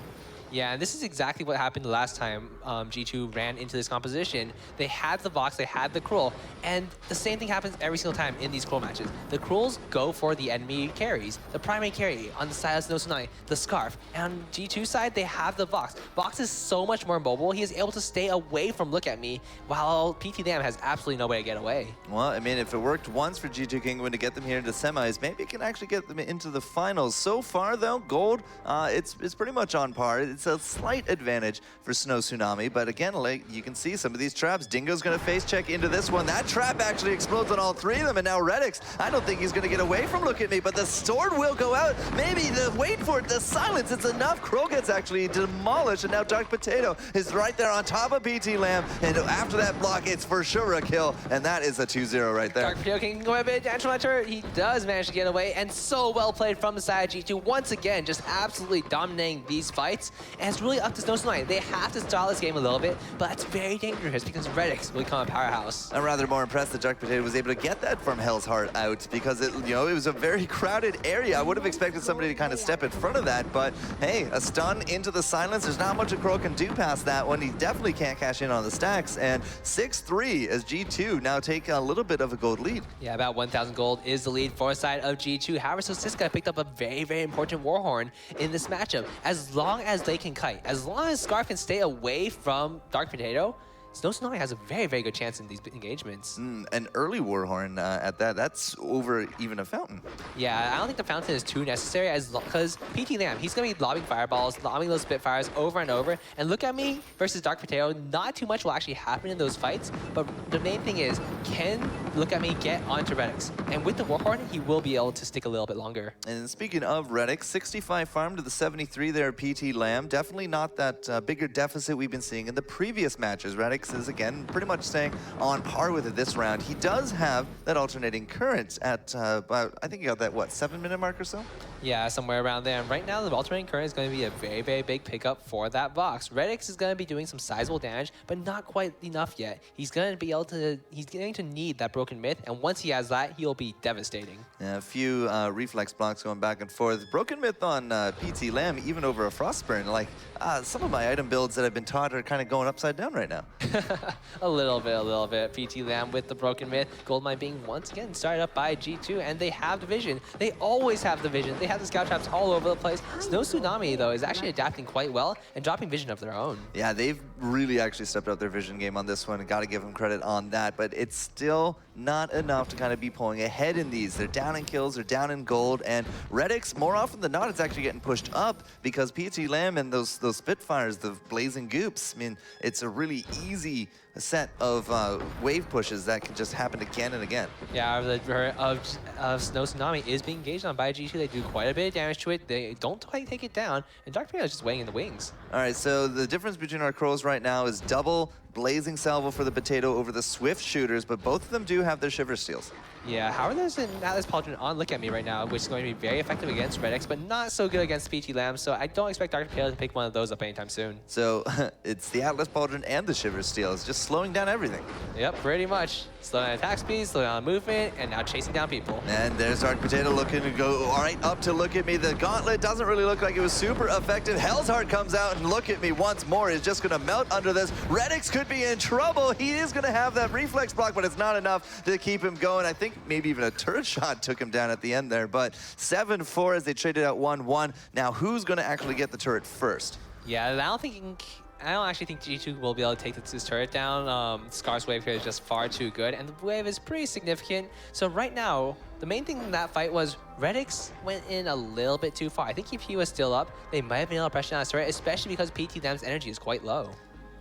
Yeah, and this is exactly what happened the last time G2 ran into this composition. They had the Vox, they had the Cruel, and the same thing happens every single time in these Cruel matches. The Cruels go for the enemy carries. The primary carry on the side of Snow Tsunami, the Scarf, and on G2 side, they have the Vox. Vox is so much more mobile, he is able to stay away from Look At Me, while PT Lamb has absolutely no way to get away. Well, I mean, if it worked once for G2 Kingwin to get them here into semis, maybe it can actually get them into the finals. So far, though, gold, it's pretty much on par. It's a slight advantage for Snow Tsunami, but again, like you can see some of these traps. Dingo's going to face check into this one. That trap actually explodes on all three of them, and now Redix, I don't think he's going to get away from Look At Me, but the sword will go out. Maybe wait for it, the silence, it's enough. Crow gets actually demolished, and now Dark Potato is right there on top of PT Lamb, and after that block, it's for sure a kill, and that is a 2-0 right there. Dark Potato can go a bit down to that turret. He does manage to get away, and so well played from the side of G2. Once again, just absolutely dominating these fights, and it's really up to Snow Tsunami. They have to stall this game a little bit, but that's very dangerous because Redix will become a powerhouse. I'm rather more impressed that Dark Potato was able to get that from Hell's Heart out because it was a very crowded area. I would have expected somebody to kind of step in front of that, but hey, a stun into the silence. There's not much a Crow can do past that one. He definitely can't cash in on the stacks, and 6-3 as G2 now take a little bit of a gold lead. Yeah, about 1,000 gold is the lead for the side of G2. However, so Siska picked up a very, very important Warhorn in this matchup. As long as they can kite, as long as Scarf can stay away from Dark Potato, Snow Tsunami has a very, very good chance in these engagements. An early Warhorn at that, that's over even a Fountain. Yeah, I don't think the Fountain is too necessary because PT Lamb, he's going to be lobbing fireballs, lobbing those Spitfires over and over. And Look At Me versus Dark Potato, not too much will actually happen in those fights, but the main thing is, can Look At Me get onto Redix? And with the Warhorn, he will be able to stick a little bit longer. And speaking of Redix, 65 farm to the 73 there, PT Lamb. Definitely not that bigger deficit we've been seeing in the previous matches. Redix is again pretty much staying on par with it this round. He does have that alternating current at about, I think he got that, what, 7-minute mark or so? Yeah, somewhere around there. And right now, the alternating current is going to be a very, very big pickup for that Vox. Redix is going to be doing some sizable damage, but not quite enough yet. He's going to need that broken myth, and once he has that, he'll be devastating. Yeah, a few reflex blocks going back and forth. Broken myth on PT Lamb, even over a Frostburn. Like, some of my item builds that I've been taught are kind of going upside down right now. A little bit. PT Lamb with the broken myth. Goldmine being once again started up by G2, and they have the vision. They always have the vision. They have the scout traps all over the place. Snow Tsunami, though, is actually adapting quite well and dropping vision of their own. Yeah, they've really actually stepped up their vision game on this one. Got to give them credit on that, but it's still not enough to kind of be pulling ahead in these. They're down in kills, they're down in gold, and Redix, more often than not, it's actually getting pushed up because PT Lamb and those Spitfires, the blazing goops, I mean, it's a really easy set of wave pushes that can just happen again and again. Yeah, of Snow Tsunami is being engaged on by G2. They do quite a bit of damage to it. They don't quite take it down, and Dark Tornado is just waiting in the wings. All right, so the difference between our Crows right now is double Blazing Salvo for the Potato over the Swift Shooters, but both of them do have their Shiver Steals. Yeah, Howard's and Atlas Pauldron on Look At Me right now, which is going to be very effective against Redix, but not so good against PT Lamb, so I don't expect Dark Tornado to pick one of those up anytime soon. So it's the Atlas Pauldron and the Shiver Steals, just slowing down everything. Yep, pretty much. Slow down attack speed, slow down movement, and now chasing down people. And there's Dark Potato looking to go all right up to Look At Me. The gauntlet doesn't really look like it was super effective. Hell's Heart comes out and Look At Me once more is just going to melt under this. Redix could be in trouble. He is going to have that reflex block, but it's not enough to keep him going. I think maybe even a turret shot took him down at the end there, but 7-4 as they traded out 1-1. Now who's going to actually get the turret first? Yeah, I don't actually think G2 will be able to take this turret down. Scar's wave here is just far too good, and the wave is pretty significant. So right now, the main thing in that fight was Redix went in a little bit too far. I think if he was still up, they might have been able to pressure down his turret, especially because PT Lamb's energy is quite low.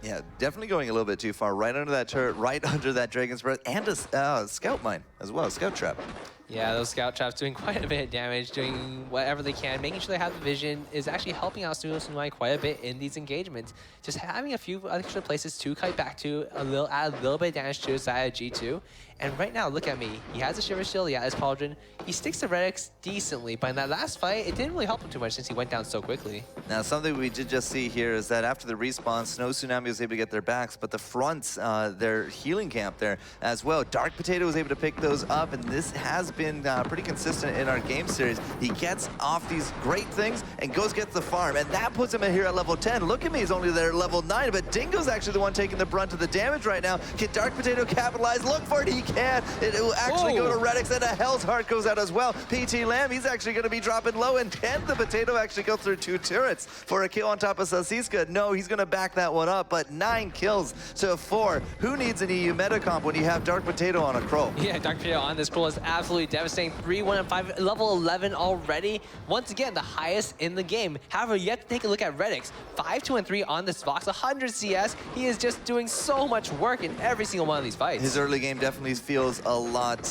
Yeah, definitely going a little bit too far. Right under that turret, right under that Dragon's Breath, and a Scout Mine as well, Scout Trap. Yeah, those Scout Traps doing quite a bit of damage, doing whatever they can, making sure they have the vision is actually helping out Snow Tsunami quite a bit in these engagements. Just having a few extra places to kite back to, add a little bit of damage to his side of G2. And right now, look at me. He has a Shiver Shield, he has Pauldron. He sticks to Redix decently, but in that last fight, it didn't really help him too much since he went down so quickly. Now, something we did just see here is that after the respawn, Snow Tsunami was able to get their backs, but the fronts, their healing camp there as well. Dark Potato was able to pick those up, and this has been pretty consistent in our game series. He gets off these great things and gets the farm, and that puts him in here at level 10. Look at me, he's only there at level 9, but Dingo's actually the one taking the brunt of the damage right now. Can Dark Potato capitalize? Look for it, he can. It will actually go to Redix, and a Hell's Heart goes out as well. PT Lamb, he's actually going to be dropping low, and can the Potato actually go through 2 turrets for a kill on top of Sasiska? No, he's going to back that one up, but 9 kills to 4. Who needs an EU meta comp when you have Dark Potato on a Crow? Yeah, Dark Potato on this Crow is absolutely devastating. 3-1-5, level 11 already. Once again, the highest in the game. However, you have to take a look at Redix. 5-2-3 on this Vox, 100 CS. He is just doing so much work in every single one of these fights. His early game definitely feels a lot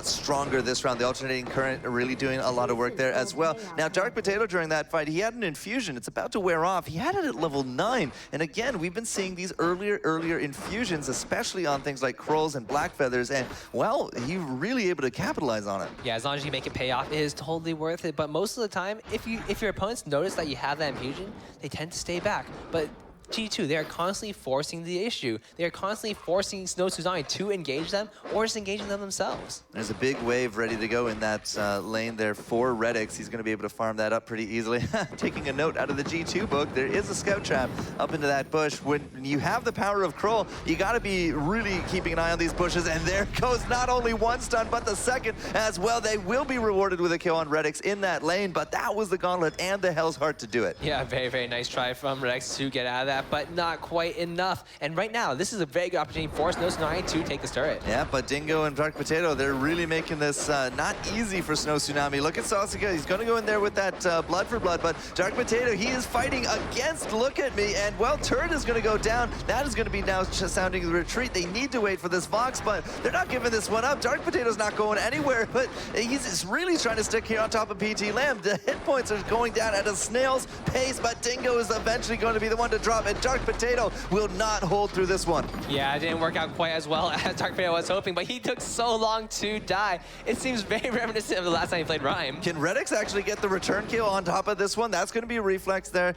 stronger this round. The alternating current really doing a lot of work there as well. Now, Dark Potato during that fight, he had an infusion. It's about to wear off. He had it at level 9. And again, we've been seeing these earlier infusions, especially on things like Krolls and Black Feathers. And, well, he's really able to capitalize on it. Yeah, as long as you make it pay off, it is totally worth it. But most of the time, if your opponents notice that you have that infusion, they tend to stay back. But G2, they are constantly forcing the issue. They are constantly forcing Snow Tsunami to engage them or just engaging them themselves. There's a big wave ready to go in that lane there for Redix. He's going to be able to farm that up pretty easily. Taking a note out of the G2 book, there is a Scout Trap up into that bush. When you have the power of Kroll, you got to be really keeping an eye on these bushes. And there goes not only one stun, but the second as well. They will be rewarded with a kill on Redix in that lane, but that was the Gauntlet and the Hell's Heart to do it. Yeah, very, very nice try from Redix to get out of that, but not quite enough. And right now, this is a very good opportunity for Snow Tsunami to take this turret. Yeah, but Dingo and Dark Potato, they're really making this not easy for Snow Tsunami. Look at Sasika. He's going to go in there with that blood for blood, but Dark Potato, he is fighting against Look At Me, and, well, turret is going to go down. That is going to be now sounding the retreat. They need to wait for this Vox, but they're not giving this one up. Dark Potato's not going anywhere, but he's really trying to stick here on top of PT Lamb. The hit points are going down at a snail's pace, but Dingo is eventually going to be the one to drop. up, and Dark Potato will not hold through this one. Yeah, it didn't work out quite as well as Dark Potato was hoping, but he took so long to die. It seems very reminiscent of the last time he played Rhyme. Can Redix actually get the return kill on top of this one? That's going to be a reflex there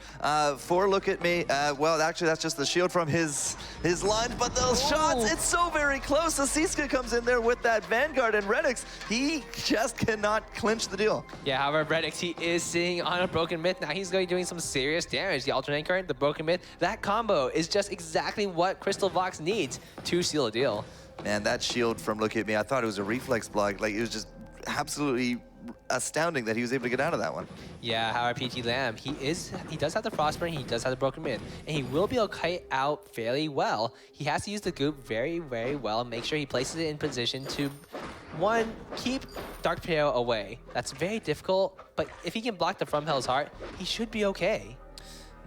for Look At Me. Well, actually, that's just the shield from his line, but those shots, it's so very close. Asiska comes in there with that Vanguard, and Redix, he just cannot clinch the deal. Yeah, however, Redix, he is sitting on a Broken Myth. Now he's going to be doing some serious damage. The alternate current, the Broken Myth, that combo is just exactly what Crystal Vox needs to seal a deal. Man, that shield from Look At Me, I thought it was a reflex block. Like, it was just absolutely astounding that he was able to get out of that one. Yeah, however, PT Lamb, he does have the Frostburn, he does have the Broken Myth, and he will be able to kite out fairly well. He has to use the goop very, very well, make sure he places it in position to, one, keep Dark Potato away. That's very difficult, but if he can block the From Hell's Heart, he should be okay.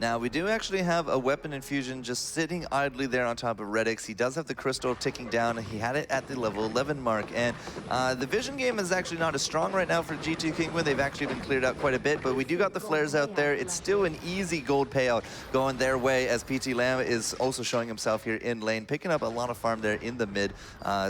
Now, we do actually have a weapon infusion just sitting idly there on top of Redix. He does have the crystal ticking down. He had it at the level 11 mark. And the vision game is actually not as strong right now for G2 Kinguin. They've actually been cleared out quite a bit, but we do got the flares out there. It's still an easy gold payout going their way, as PT Lamb is also showing himself here in lane, picking up a lot of farm there in the mid.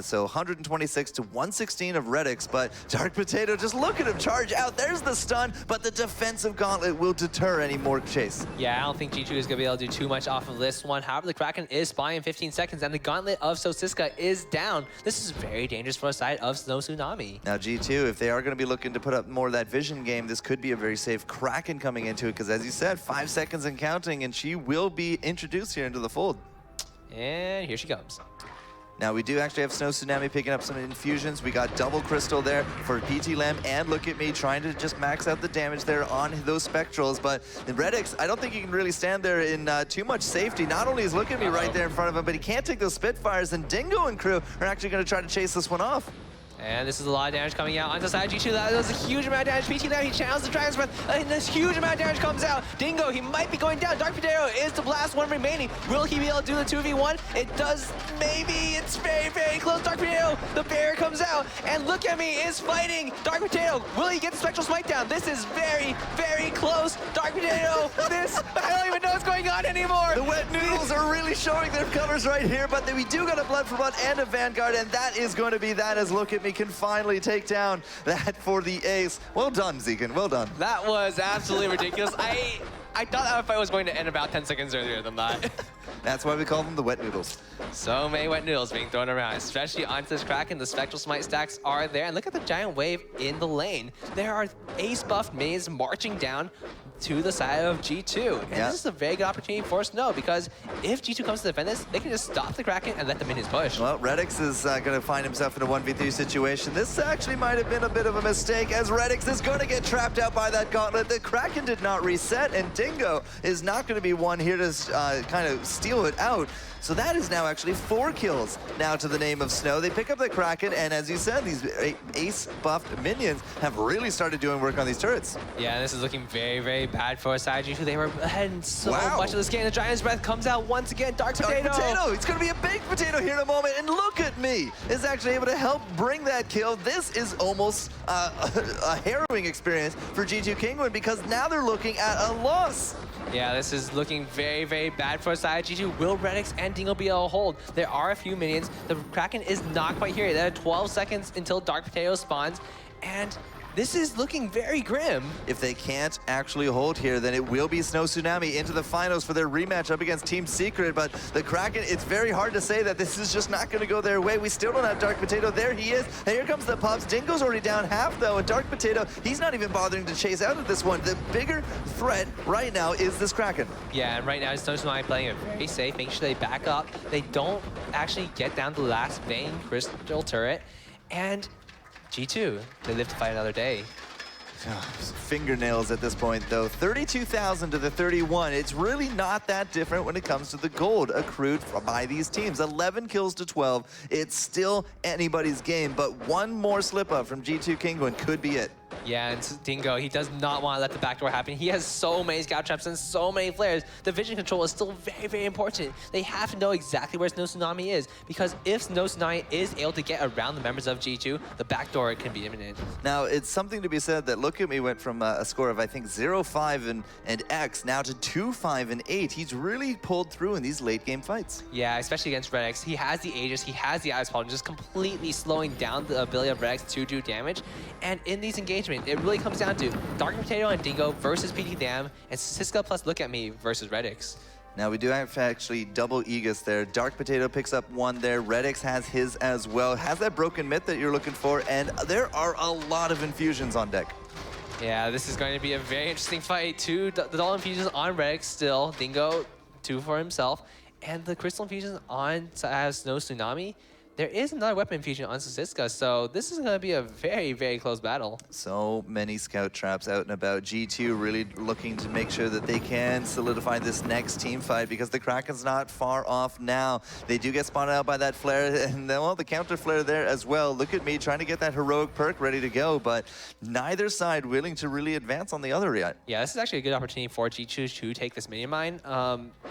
So 126 to 116 of Redix, but Dark Potato, just look at him charge out. There's the stun, but the defensive gauntlet will deter any more chase. Yeah, I don't think G2 is going to be able to do too much off of this one. However, the Kraken is spying in 15 seconds, and the gauntlet of Sosiska is down. This is very dangerous for the side of Snow Tsunami. Now, G2, if they are going to be looking to put up more of that vision game, this could be a very safe Kraken coming into it, because as you said, 5 seconds and counting, and she will be introduced here into the fold. And here she comes. Now, we do actually have Snow Tsunami picking up some infusions. We got double crystal there for PT Lamb, and Look At Me trying to just max out the damage there on those Spectrals. But in Redix, I don't think he can really stand there in too much safety. Not only is Look At Me right there in front of him, but he can't take those Spitfires, and Dingo and crew are actually going to try to chase this one off. And this is a lot of damage coming out onto the side of G2. That was a huge amount of damage. PT Lamb, he channels the Dragon's Breath, and this huge amount of damage comes out. Dingo, he might be going down. Dark Potato is the last one remaining. Will he be able to do the 2v1? It does, maybe. It's very, very close. Dark Potato, the barrier comes out, and Look At Me is fighting. Dark Potato, will he get the Spectral Smite down? This is very, very close. Dark Potato, this, I don't even know what's going on anymore. The Wet Noodles are really showing their colors right here, but we do got a Blood for Blood and a Vanguard, and that is going to be that, as Look At Me can finally take down that for the ace. Well done, Zekin, well done. That was absolutely ridiculous. I thought that fight was going to end about 10 seconds earlier than that. That's why we call them the Wet Noodles. So many Wet Noodles being thrown around, especially onto this Kraken. The Spectral Smite stacks are there, and look at the giant wave in the lane. There are ace buffed minions marching down to the side of G2. And this is a very good opportunity for Snow, because if G2 comes to defend this, they can just stop the Kraken and let the minions push. Well, Redix is going to find himself in a 1v3 situation. This actually might have been a bit of a mistake, as Redix is going to get trapped out by that gauntlet. The Kraken did not reset, and Dingo is not going to be one here to kind of steal it out. So that is now actually 4 kills now to the name of Snow. They pick up the Kraken, and as you said, these ace-buffed minions have really started doing work on these turrets. Yeah, this is looking very, very bad for side G2. They were ahead in so much of this game. The Giant's Breath comes out once again. Dark Potato! Dark Potato! It's going to be a big potato here in a moment, and Look At Me is actually able to help bring that kill. This is almost a harrowing experience for G2 Kinguin, because now they're looking at a loss. Yeah, this is looking very, very bad for side G2. Will Redix and Dingo be able to hold? There are a few minions. The Kraken is not quite here. There are 12 seconds until Dark Potato spawns, and this is looking very grim. If they can't actually hold here, then it will be Snow Tsunami into the finals for their rematch up against Team Secret. But the Kraken, it's very hard to say that this is just not going to go their way. We still don't have Dark Potato. There he is. And here comes the Pups. Dingo's already down half, though. And Dark Potato, he's not even bothering to chase out of this one. The bigger threat right now is this Kraken. Yeah, and right now, Snow Tsunami playing it very safe, making sure they back up. They don't actually get down to the last Vayne Crystal turret. And G2, they live to fight another day. Fingernails at this point, though. 32,000 to the 31. It's really not that different when it comes to the gold accrued by these teams. 11 kills to 12. It's still anybody's game, but one more slip-up from G2 Kinguin could be it. Yeah, and Dingo, he does not want to let the backdoor happen. He has so many scout traps and so many flares. The vision control is still very, very important. They have to know exactly where Snow Tsunami is, because if Snow Tsunami is able to get around the members of G2, the backdoor can be imminent. Now, it's something to be said that Look At Me went from a score of, I think, 0-5 and X, now to 2-5 and 8. He's really pulled through in these late game fights. Yeah, especially against Red X. He has the Aegis, he has the Ice Ball, just completely slowing down the ability of Red X to do damage. And in these engagements, it really comes down to Dark Potato and Dingo versus PT Dam, and Siska plus Look At Me versus Redix. Now we do have actually double Aegis there. Dark Potato picks up one there. Redix has his as well. Has that broken myth that you're looking for, and there are a lot of infusions on deck. Yeah, this is going to be a very interesting fight. The Dull Infusions on Redix still. Dingo, 2 for himself. And the Crystal Infusions on Snow Tsunami. There is another weapon infusion on Siska, so this is going to be a very, very close battle. So many scout traps out and about. G2 really looking to make sure that they can solidify this next team fight, because the Kraken's not far off now. They do get spotted out by that flare, and then, well, the counter flare there as well. Look at me trying to get that heroic perk ready to go, but neither side willing to really advance on the other yet. Yeah, this is actually a good opportunity for G2 to take this minion mine.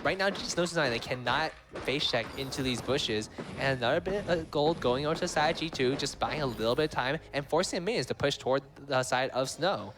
Right now, Snow Tsunami, they cannot face check into these bushes, and another bit of gold going over to the side of G2, just buying a little bit of time and forcing the minions to push toward the side of Snow.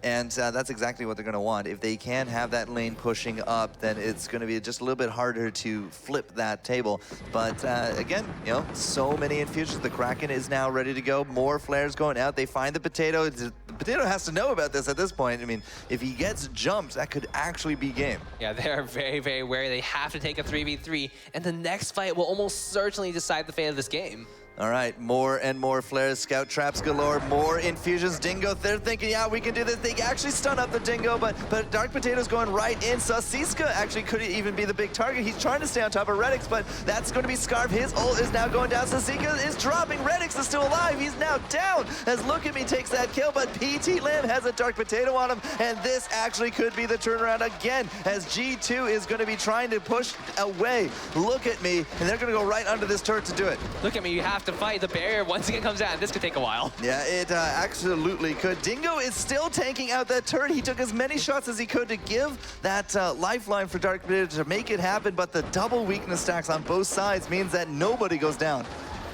And that's exactly what they're going to want. If they can have that lane pushing up, then it's going to be just a little bit harder to flip that table. But again, you know, so many infusions. The Kraken is now ready to go. More flares going out. They find the Potato. The Potato has to know about this at this point. I mean, if he gets jumped, that could actually be game. Yeah, they're very, very wary. They have to take a 3v3, and the next fight will almost certainly decide the fate of this game. All right, more and more flares, scout traps galore, more infusions. Dingo, they're thinking, yeah, we can do this. They actually stun up the Dingo, but Dark Potato's going right in. So Siska actually could even be the big target. He's trying to stay on top of Redix, but that's going to be Scarf. His ult is now going down. So Siska is dropping. Redix is still alive. He's now down as Look At Me takes that kill, but PT Lim has a Dark Potato on him, and this actually could be the turnaround again, as G2 is going to be trying to push away Look At Me, and they're going to go right under this turret to do it. Look At Me, you have to fight. The barrier once again comes out, and this could take a while. Yeah, it absolutely could. Dingo is still tanking out that turret. He took as many shots as he could to give that lifeline for Dark Potato to make it happen, but the double weakness stacks on both sides means that nobody goes down.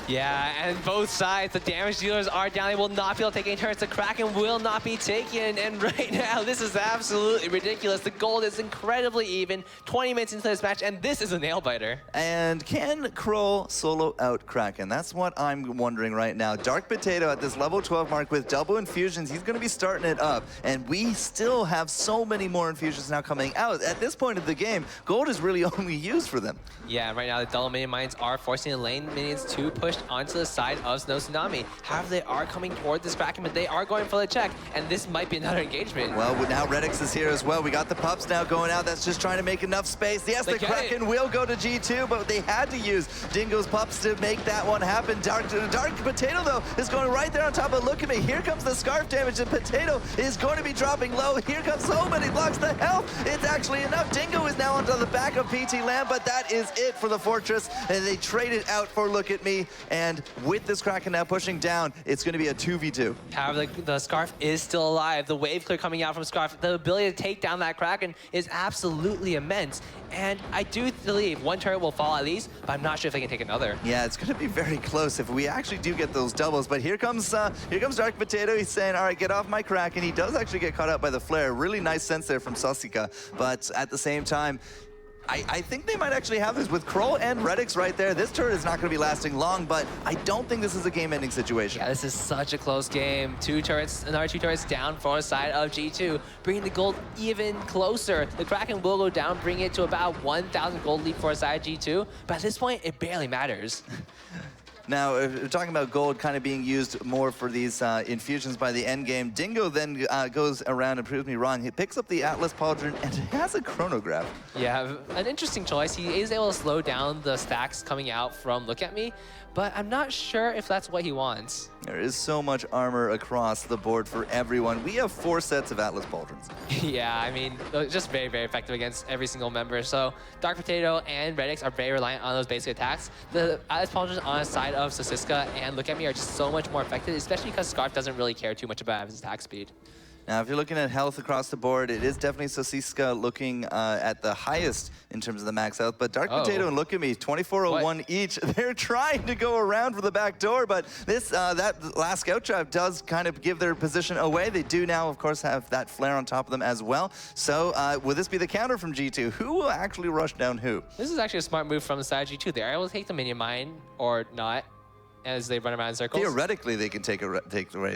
Yeah, and both sides, the damage dealers are down. They will not be able to take any turns. The Kraken will not be taken. And right now, this is absolutely ridiculous. The gold is incredibly even. 20 minutes into this match, and this is a nail-biter. And can Kroll solo out Kraken? That's what I'm wondering right now. Dark Potato at this level 12 mark with double infusions. He's going to be starting it up. And we still have so many more infusions now coming out. At this point of the game, gold is really only used for them. Yeah, right now, the double minion mines are forcing the lane minions to push onto the side of Snow Tsunami. However, they are coming toward this Kraken, but they are going for the check, and this might be another engagement. Well, now Redix is here as well. We got the pups now going out. That's just trying to make enough space. Yes, the Kraken will go to G2, but they had to use Dingo's pups to make that one happen. Dark Potato, though, is going right there on top of Look At Me. Here comes the Scarf damage, and Potato is going to be dropping low. Here comes so many blocks. The health, it's actually enough. Dingo is now onto the back of PT Lamb, but that is it for the Fortress, and they trade it out for Look At Me. And with this Kraken now pushing down, it's going to be a 2v2. However, the Scarf is still alive. The wave clear coming out from Scarf, the ability to take down that Kraken is absolutely immense. And I do believe one turret will fall at least, but I'm not sure if they can take another. Yeah, it's going to be very close if we actually do get those doubles. But here comes Dark Potato. He's saying, all right, get off my Kraken. He does actually get caught out by the flare. Really nice sense there from Sasika. But at the same time, I think they might actually have this with Kroll and Redix right there. This turret is not going to be lasting long, but I don't think this is a game-ending situation. Yeah, this is such a close game. Another two turrets down for the side of G2, bringing the gold even closer. The Kraken will go down, bringing it to about 1,000 gold lead for the side of G2, but at this point, it barely matters. Now, if we're talking about gold kind of being used more for these infusions by the end game, Dingo then goes around and proves me wrong. He picks up the Atlas Pauldron and has a chronograph. Yeah, an interesting choice. He is able to slow down the stacks coming out from Look At Me, but I'm not sure if that's what he wants. There is so much armor across the board for everyone. We have 4 sets of Atlas Pauldrons. Yeah, I mean, just very, very effective against every single member. So Dark Potato and Redix are very reliant on those basic attacks. The Atlas Pauldrons on the side of Sosiska and Look at Me are just so much more effective, especially because Scarf doesn't really care too much about his attack speed. Now, if you're looking at health across the board, it is definitely Sosiska looking at the highest in terms of the max health. But Dark Potato and Look at Me, 2401 each. They're trying to go around for the back door, but this that last scout trap does kind of give their position away. They do now, of course, have that flare on top of them as well. So will this be the counter from G2? Who will actually rush down who? This is actually a smart move from the side of G2. They're able to take the minion mine or not as they run around in circles. Theoretically, they can take away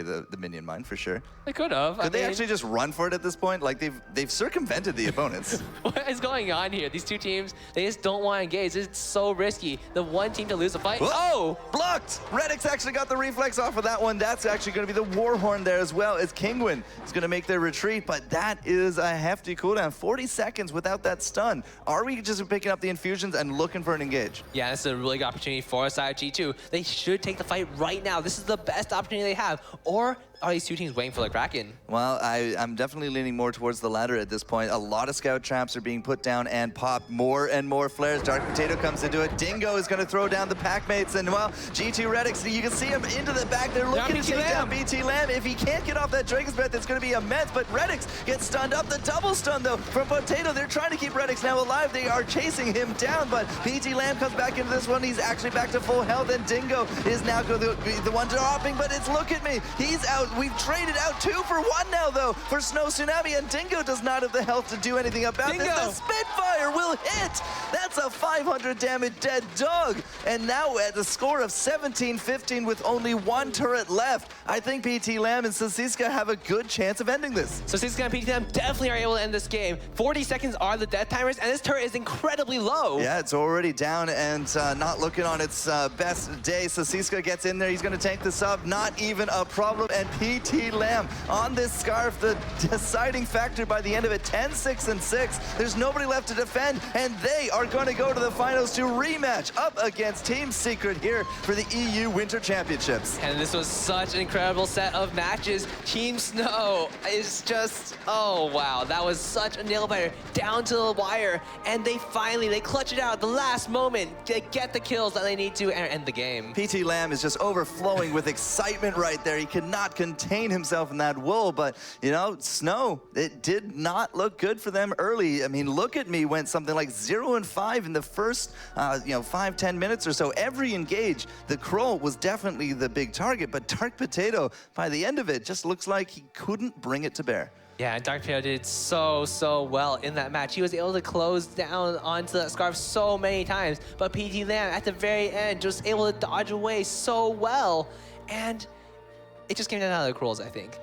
the minion mine for sure. They could have. Could they actually just run for it at this point? Like they've circumvented the opponents. What is going on here? These two teams, they just don't want to engage. It's so risky. The one team to lose the fight. Oh! Blocked! Redix actually got the reflex off of that one. That's actually going to be the Warhorn there as well as Kingwin is going to make their retreat, but that is a hefty cooldown. 40 seconds without that stun. Are we just picking up the infusions and looking for an engage? Yeah, this is a really good opportunity for side G2. They should take the fight right now. This is the best opportunity they have. Or are these two teams waiting for the Kraken? Well, I'm definitely leaning more towards the latter at this point. A lot of scout traps are being put down and popped. More and more flares. Dark Potato comes into it. Dingo is going to throw down the pack mates. And, well, G2 Redix, you can see him into the back. They're looking to take down BT Lamb. If he can't get off that Dragon's Breath, it's going to be immense. But Redix gets stunned up. The double stun, though, from Potato. They're trying to keep Redix now alive. They are chasing him down. But BT Lamb comes back into this one. He's actually back to full health. And Dingo is now going to be the one dropping. But it's Look at Me. He's out. We've traded out 2 for 1 now, though, for Snow Tsunami, and Dingo does not have the health to do anything about this. The Spitfire will hit! That's a 500 damage dead dog. And now at the score of 17-15 with only 1 turret left, I think PT Lamb and Sosiska have a good chance of ending this. Sosiska and PT Lamb definitely are able to end this game. 40 seconds are the death timers, and this turret is incredibly low. Yeah, it's already down and not looking on its best day. Sosiska gets in there. He's going to tank the sub. Not even a problem. And PT Lamb on this Scarf, the deciding factor by the end of it, 10-6-6. There's nobody left to defend, and they are going to go to the finals to rematch up against Team Secret here for the EU Winter Championships. And this was such an incredible set of matches. Team Snow is just, oh wow, that was such a nail-biter down to the wire, and they clutch it out at the last moment. They get the kills that they need to end the game. PT Lamb is just overflowing with excitement right there. He cannot contain himself in that wool, but you know, Snow, it did not look good for them early. I mean, Look at Me went something like 0-5 in the first 5-10 minutes or so. Every engage, the Kroll was definitely the big target, but Dark Potato, by the end of it, just looks like he couldn't bring it to bear. Yeah, and Dark Potato did so well in that match. He was able to close down onto that Scarf so many times, but PT Lamb at the very end just able to dodge away so well, and it just came down to the Krolls, I think.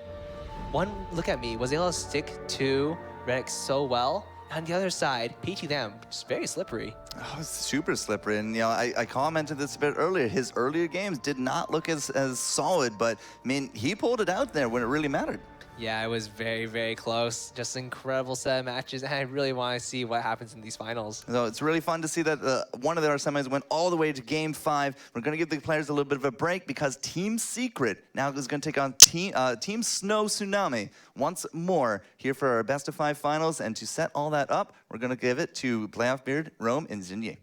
One Look at Me was able to stick to Redix so well. On the other side, PT Lamb is very slippery. Oh, it's super slippery, and I commented this a bit earlier. His earlier games did not look as solid, but I mean, he pulled it out there when it really mattered. Yeah, it was very close. Just an incredible set of matches, and I really want to see what happens in these finals. So it's really fun to see that one of our semis went all the way to Game 5. We're going to give the players a little bit of a break because Team Secret now is going to take on Team Snow Tsunami once more here for our best-of-5 finals. And to set all that up, we're going to give it to Playoff Beard, Rome, and Zinye.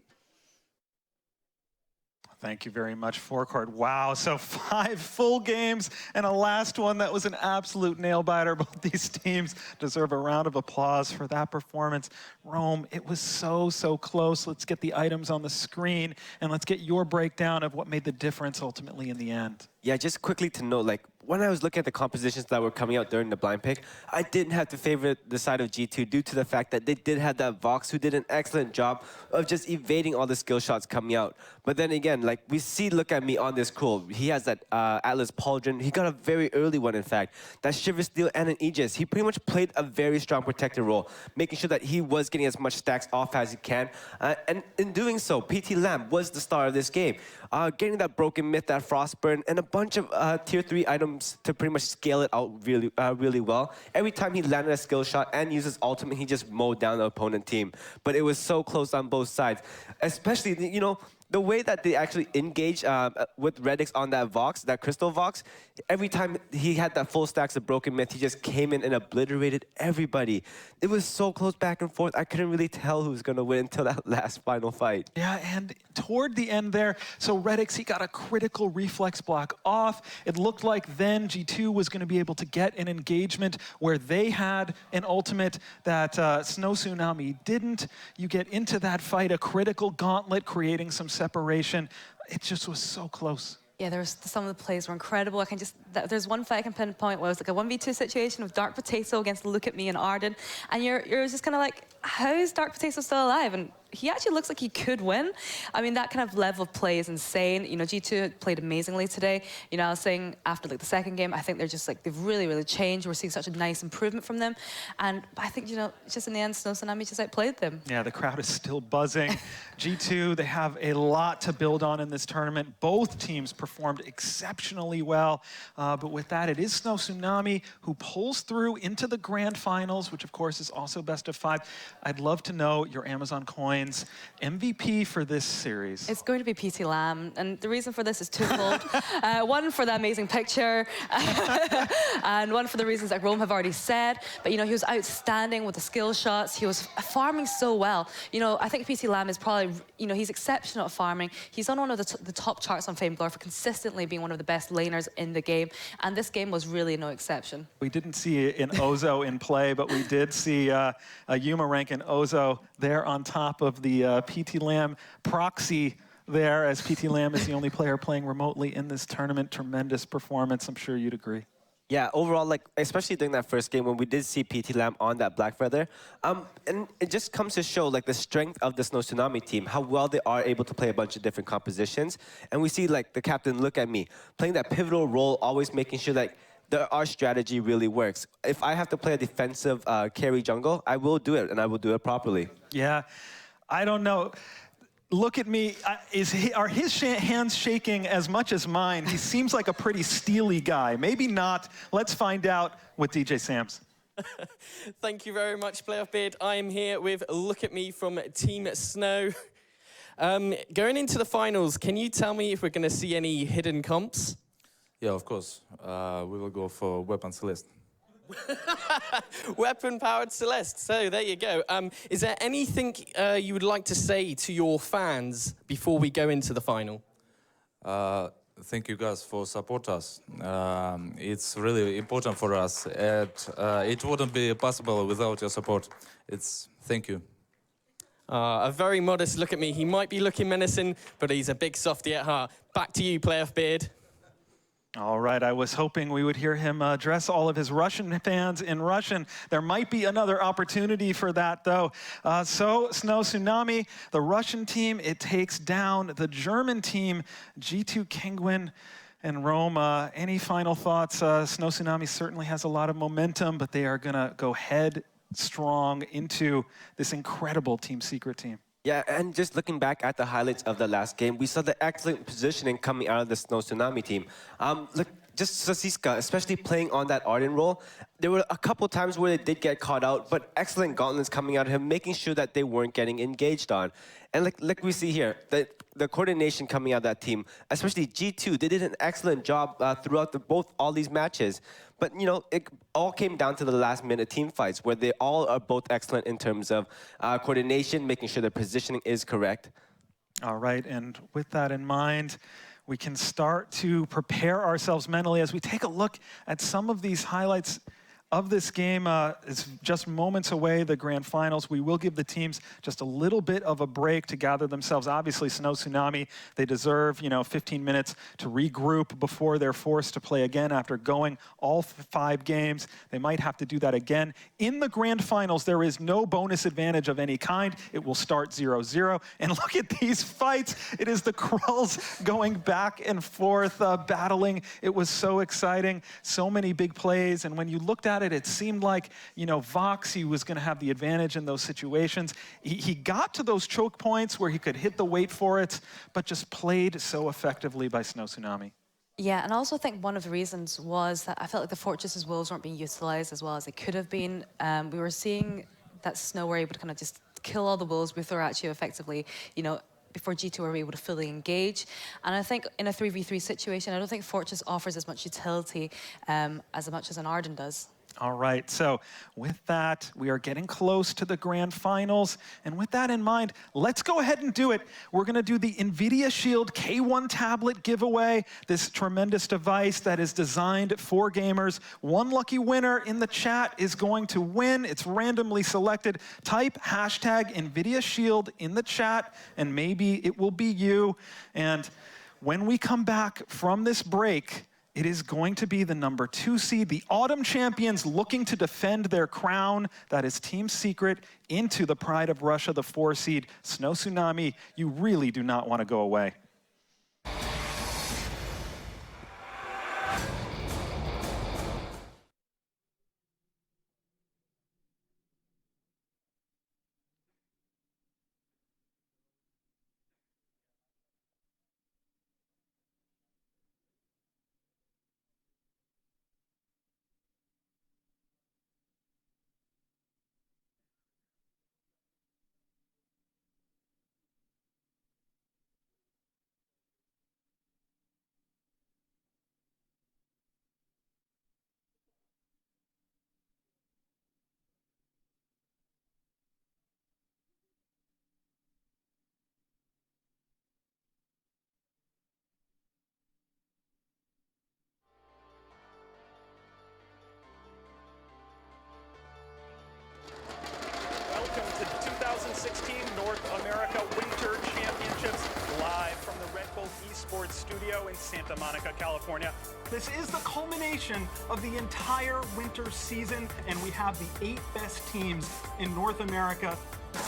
Thank you very much, Forecourt. Wow, so 5 full games and a last one that was an absolute nail-biter. Both these teams deserve a round of applause for that performance. Rome, it was so close. Let's get the items on the screen and let's get your breakdown of what made the difference ultimately in the end. Yeah, just quickly to note, like, when I was looking at the compositions that were coming out during the blind pick, I didn't have to favor the side of G2 due to the fact that they did have that Vox who did an excellent job of just evading all the skill shots coming out. But then again, like, we see Look at Me on this Kroll. He has that Atlas Pauldron. He got a very early one, in fact. That Shiver Steel and an Aegis. He pretty much played a very strong protector role, making sure that he was getting as much stacks off as he can. And in doing so, PT Lamb was the star of this game. Getting that Broken Myth, that Frostburn, and a bunch of tier 3 items to pretty much scale it out really well. Every time he landed a skill shot and used his ultimate, he just mowed down the opponent team. But it was so close on both sides. Especially, you know, the way that they actually engage with Redix on that Vox, that Crystal Vox, every time he had that full stacks of Broken Myth, he just came in and obliterated everybody. It was so close back and forth. I couldn't really tell who was going to win until that last final fight. Yeah, and toward the end there, so Redix, he got a critical reflex block off. It looked like then G2 was going to be able to get an engagement where they had an ultimate that Snow Tsunami didn't. You get into that fight, a critical gauntlet, creating some separation. It just was so close. Yeah, some of the plays were incredible. There's one fight I can pinpoint where it was like a 1v2 situation with Dark Potato against Look At Me and Arden, and you're just kind of like, how is Dark Potato still alive? And he actually looks like he could win. I mean, that kind of level of play is insane. You know, G2 played amazingly today. You know, I was saying after like the second game, I think they're just like, they've really, really changed. We're seeing such a nice improvement from them. And I think, you know, just in the end, Snow Tsunami just outplayed them. Yeah, the crowd is still buzzing. G2, they have a lot to build on in this tournament. Both teams performed exceptionally well. But with that, it is Snow Tsunami who pulls through into the grand finals, which of course is also best of 5. I'd love to know your Amazon coins. MVP for this series. It's going to be PT Lam, and the reason for this is twofold. One for the amazing picture, and one for the reasons that Rome have already said. But you know, he was outstanding with the skill shots. He was farming so well. You know, I think PT Lam is probably, you know, he's exceptional at farming. He's on one of the top charts on Vainglory for consistently being one of the best laners in the game, and this game was really no exception. We didn't see an Ozo in play, but we did see a Yuma rank and Ozo there on top of the PT Lam proxy there, as PT Lam is the only player playing remotely in this tournament. Tremendous performance, I'm sure you'd agree. Yeah, overall, like, especially during that first game when we did see PT Lam on that Black Feather, and it just comes to show like the strength of the Snow Tsunami team, how well they are able to play a bunch of different compositions. And we see like the captain Look At Me playing that pivotal role, always making sure that our strategy really works. If I have to play a defensive carry jungle, I will do it, and I will do it properly. Yeah, I don't know. Look at me. Are his hands shaking as much as mine? He seems like a pretty steely guy. Maybe not. Let's find out with DJ Sams. Thank you very much, Playoff Beard. I am here with Look At Me from Team Snow. Going into the finals, can you tell me if we're going to see any hidden comps? Yeah, of course. We will go for Weapon Celeste. Weapon-powered Celeste. So there you go. Is there anything you would like to say to your fans before we go into the final? Thank you guys for support us. It's really important for us. It wouldn't be possible without your support. Thank you. A very modest Look At Me. He might be looking menacing, but he's a big softy at heart. Back to you, Playoff Beard. All right, I was hoping we would hear him address all of his Russian fans in Russian. There might be another opportunity for that, though. So, Snow Tsunami, the Russian team, it takes down the German team, G2 Kingwin and Rome. Any final thoughts? Snow Tsunami certainly has a lot of momentum, but they are going to go headstrong into this incredible Team Secret team. Yeah, and just looking back at the highlights of the last game, we saw the excellent positioning coming out of the Snow Tsunami team. Look, just Sasiska, especially playing on that Arden role, there were a couple times where they did get caught out, but excellent gauntlets coming out of him, making sure that they weren't getting engaged on. And like we see here, the coordination coming out of that team, especially G2, they did an excellent job throughout all these matches. But, you know, it all came down to the last-minute team fights, where they all are both excellent in terms of coordination, making sure their positioning is correct. All right, and with that in mind, we can start to prepare ourselves mentally as we take a look at some of these highlights of this game. It's just moments away, the grand finals. We will give the teams just a little bit of a break to gather themselves. Obviously, Snow Tsunami, they deserve, 15 minutes to regroup before they're forced to play again after going all 5 games. They might have to do that again. In the grand finals, there is no bonus advantage of any kind. It will start 0-0. And look at these fights. It is the Krulls going back and forth, battling. It was so exciting. So many big plays. And when you looked at it seemed like, Vox, he was going to have the advantage in those situations. He got to those choke points where he could hit the weight for it, but just played so effectively by Snow Tsunami. Yeah, and I also think one of the reasons was that I felt like the Fortress's wolves weren't being utilized as well as they could have been. We were seeing that Snow were able to kind of just kill all the wolves with Horatio effectively, before G2 were able to fully engage. And I think in a 3v3 situation, I don't think Fortress offers as much utility as much as an Arden does. All right, so with that, we are getting close to the grand finals. And with that in mind, let's go ahead and do it. We're gonna do the NVIDIA Shield K1 tablet giveaway, this tremendous device that is designed for gamers. One lucky winner in the chat is going to win. It's randomly selected. Type hashtag NVIDIA Shield in the chat, and maybe it will be you. And when we come back from this break, it is going to be the number 2 seed, the Autumn Champions, looking to defend their crown. That is Team Secret into the Pride of Russia, the 4 seed. Snow Tsunami, you really do not want to go away. Welcome to the 2016 North America Winter Championships, live from the Red Bull eSports studio in Santa Monica, California. This is the culmination of the entire winter season, and we have the 8 best teams in North America.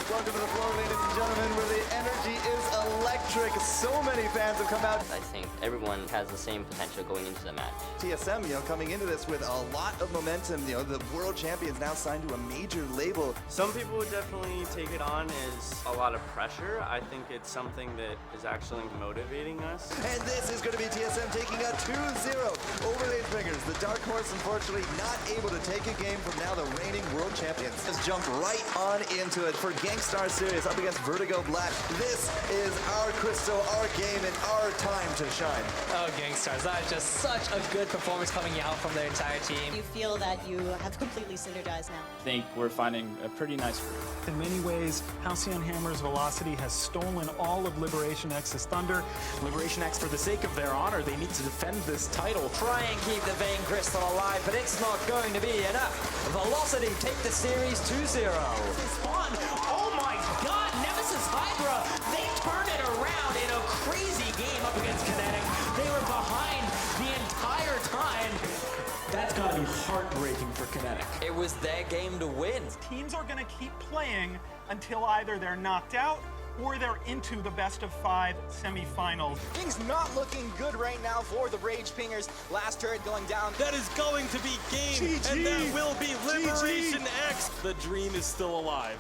Welcome to the floor, ladies and gentlemen, where the energy is electric. So many fans have come out. I think everyone has the same potential going into the match. TSM, coming into this with a lot of momentum. The world champions now signed to a major label. Some people would definitely take it on as a lot of pressure. I think it's something that is actually motivating us. And this is going to be TSM taking a 2-0 over the Fingers. The Dark Horse, unfortunately, not able to take a game from now the reigning world champions. Just jumped right on into it for Gangstar Series up against Vertigo Black. This is our crystal, our game, and our time to shine. Oh, Gangstars, that is just such a good performance coming out from their entire team. You feel that you have completely synergized now? I think we're finding a pretty nice group. In many ways, Halcyon Hammer's Velocity has stolen all of Liberation X's thunder. Liberation X, for the sake of their honor, they need to defend this title. Try and keep the Vein Crystal alive, but it's not going to be enough. Velocity take the series 2-0. Spawn, oh my god, Nemesis Hydra, they turn it around in a crazy game up against Kinetic. They were behind the entire time. That's gotta be heartbreaking for Kinetic. It was their game to win. Teams are going to keep playing until either they're knocked out or they're into the best-of-5 semifinals. Things not looking good right now for the Rage Pingers. Last turret going down. That is going to be game, and that will be Liberation X. The dream is still alive.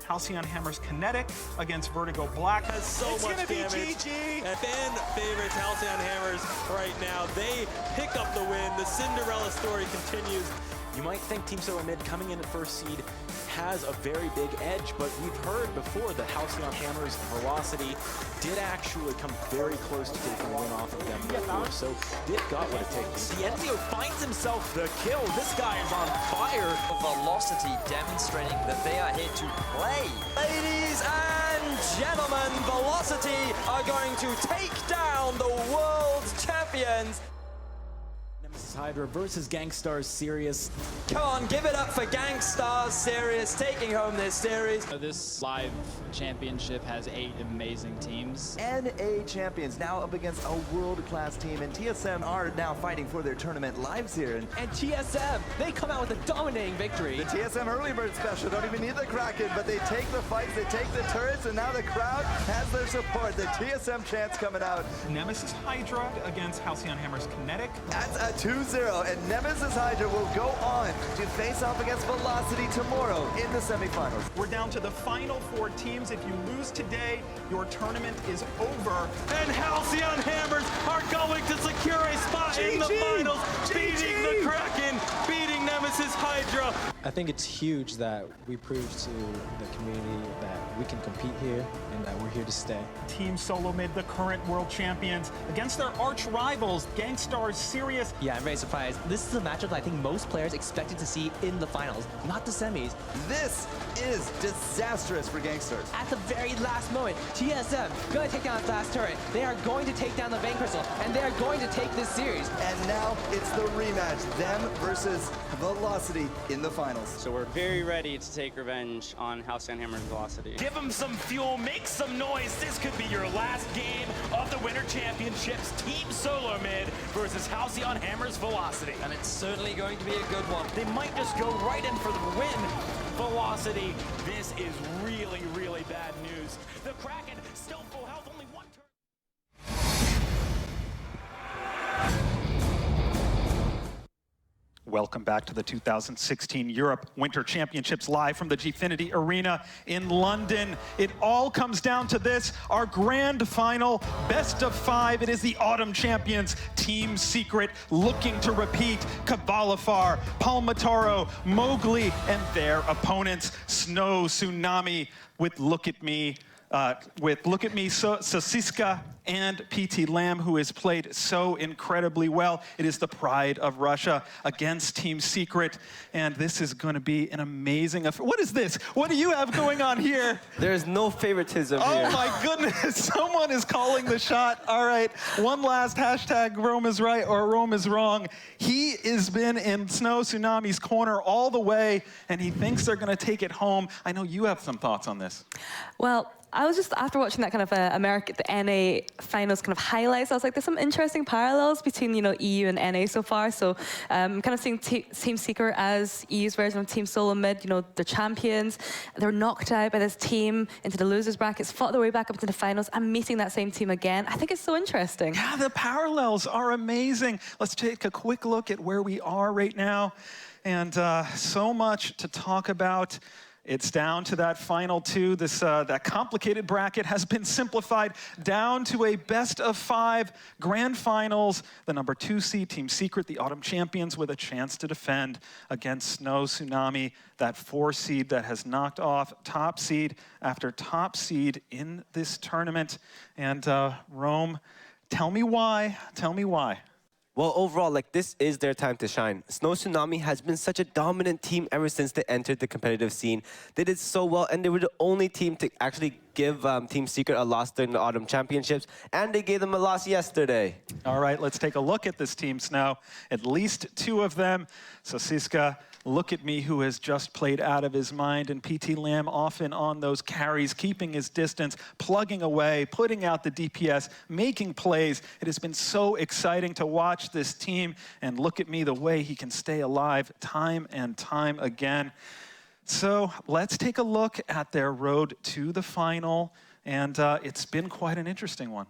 Halcyon Hammer's Kinetic against Vertigo Black. Has so much damage. And fan favorites, Halcyon Hammers, right now. They pick up the win. The Cinderella story continues. You might think Team Silver Mid coming in at first seed has a very big edge, but we've heard before that Halcyon Hammer's Velocity did actually come very close to taking a win off of them before, so they've got what it takes. Cienzio finds himself the kill. This guy is on fire. Velocity demonstrating that they are here to play. Ladies and gentlemen, Velocity are going to take down the world champions. Nemesis Hydra versus Gangstar Sirius. Come on, give it up for Gangstar Sirius taking home this series. This live championship has 8 amazing teams. NA champions now up against a world-class team, and TSM are now fighting for their tournament lives here. And TSM, they come out with a dominating victory. The TSM early bird special don't even need the Kraken, but they take the fights, they take the turrets, and now the crowd has their support. The TSM chants coming out. Nemesis Hydra against Halcyon Hammer's Kinetic. That's a 2-0, and Nemesis Hydra will go on to face off against Velocity tomorrow in the semifinals. We're down to the final 4 teams. If you lose today, your tournament is over. And Halcyon Hammers are going to secure a spot in the finals, beating the Kraken, beating Nemesis versus Hydra. I think it's huge that we proved to the community that we can compete here and that we're here to stay. Team Solo Mid, the current world champions, against their arch rivals, Gangstar's Sirius. Yeah, I'm very surprised. This is a matchup that I think most players expected to see in the finals, not the semis. This is disastrous for Gangsters. At the very last moment, TSM going to take down this last turret. They are going to take down the Vayne Crystal, and they are going to take this series. And now it's the rematch, them versus Velocity in the finals. So we're very ready to take revenge on Halcyon Hammer's Velocity. Give them some fuel, make some noise. This could be your last game of the Winter Championships. Team Solo Mid versus Halcyon Hammer's Velocity. And it's certainly going to be a good one. They might just go right in for the win. Velocity, this is really, really bad news. The Kraken still full health, only one turn. Welcome back to the 2016 Europe Winter Championships live from the Gfinity Arena in London. It all comes down to this, our grand final, best of 5. It is the Autumn Champions, Team Secret, looking to repeat. Cavalifar, Palmataro, Mowgli, and their opponents, Snow Tsunami with Look At Me, Sosiska, and PT Lamb, who has played so incredibly well. It is the pride of Russia against Team Secret, and this is going to be an amazing affair. What is this? What do you have going on here? There's no favoritism here. Oh my goodness, someone is calling the shot. All right, one last hashtag Rome is right or Rome is wrong. He has been in Snow Tsunami's corner all the way, and he thinks they're going to take it home. I know you have some thoughts on this. Well, I was just, after watching that kind of the NA finals kind of highlights, I was like, there's some interesting parallels between, EU and NA so far. So kind of seeing Team Secret as EU's version of Team Solo Mid, they're champions. They're knocked out by this team into the losers brackets, fought their way back up into the finals, and meeting that same team again. I think it's so interesting. Yeah, the parallels are amazing. Let's take a quick look at where we are right now. And so much to talk about. It's down to that final 2. That complicated bracket has been simplified down to a best of 5 grand finals. The number 2 seed, Team Secret, the Autumn Champions, with a chance to defend against Snow Tsunami, that 4 seed that has knocked off top seed after top seed in this tournament. And Rome, tell me why. Tell me why. Well, overall, this is their time to shine. Snow Tsunami has been such a dominant team ever since they entered the competitive scene. They did so well, and they were the only team to actually give Team Secret a loss during the Autumn Championships, and they gave them a loss yesterday. All right, let's take a look at this team, Snow. At least 2 of them. Sosiska, Look At Me, who has just played out of his mind, and PT Lamb often on those carries, keeping his distance, plugging away, putting out the DPS, making plays. It has been so exciting to watch this team, and Look At Me, the way he can stay alive time and time again. So let's take a look at their road to the final, and it's been quite an interesting one.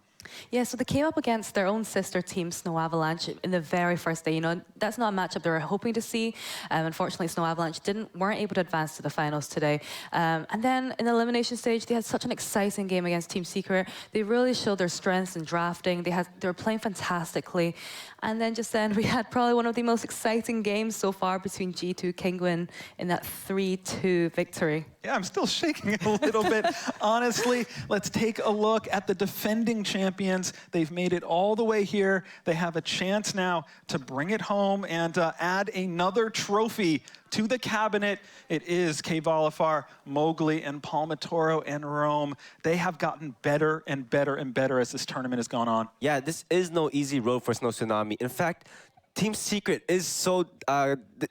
Yeah, so they came up against their own sister team, Snow Avalanche, in the very first day. That's not a matchup they were hoping to see. Unfortunately, Snow Avalanche weren't able to advance to the finals today. And then in the elimination stage, they had such an exciting game against Team Secret. They really showed their strengths in drafting. They were playing fantastically. And then we had probably one of the most exciting games so far between G2 Kinguin in that 3-2 victory. Yeah, I'm still shaking a little bit. Honestly, let's take a look at the defending champions. They've made it all the way here. They have a chance now to bring it home and add another trophy to the cabinet. It is Cavalifar, Mowgli, and Palmataro and Rome. They have gotten better and better and better as this tournament has gone on. Yeah, this is no easy road for Snow Tsunami. In fact, Team Secret is so,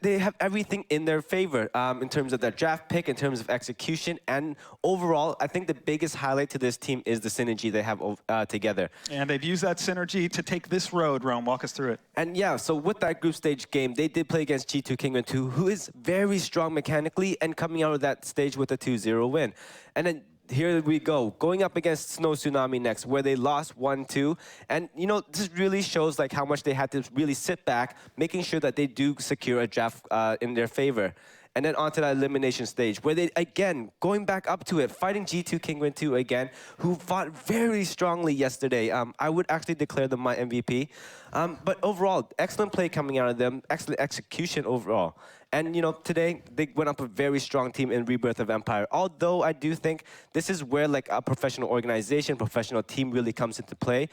they have everything in their favor in terms of their draft pick, in terms of execution, and overall, I think the biggest highlight to this team is the synergy they have together. And they've used that synergy to take this road. Rome, walk us through it. And yeah, so with that group stage game, they did play against G2 Kinguin 2, who is very strong mechanically and coming out of that stage with a 2-0 win. And then here we go, going up against Snow Tsunami next, where they lost 1-2. And, this really shows how much they had to really sit back, making sure that they do secure a draft in their favor. And then onto that elimination stage, where they, again, going back up to it, fighting G2 Kinguin 2 again, who fought very strongly yesterday. I would actually declare them my MVP. But overall, excellent play coming out of them, excellent execution overall. And, you know, today they went up a very strong team in Rebirth of Empire. Although I do think this is where like a professional organization, professional team really comes into play.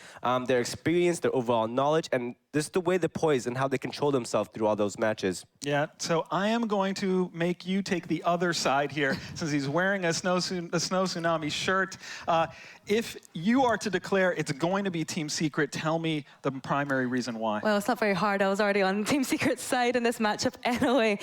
Their experience, their overall knowledge, and this is the way they're poised and how they control themselves through all those matches. Yeah, so I am going to make you take the other side here, since he's wearing a Snow Tsunami shirt. If you are to declare it's going to be Team Secret, tell me the primary reason why. Well, it's not very hard. I was already on Team Secret's side in this matchup anyway.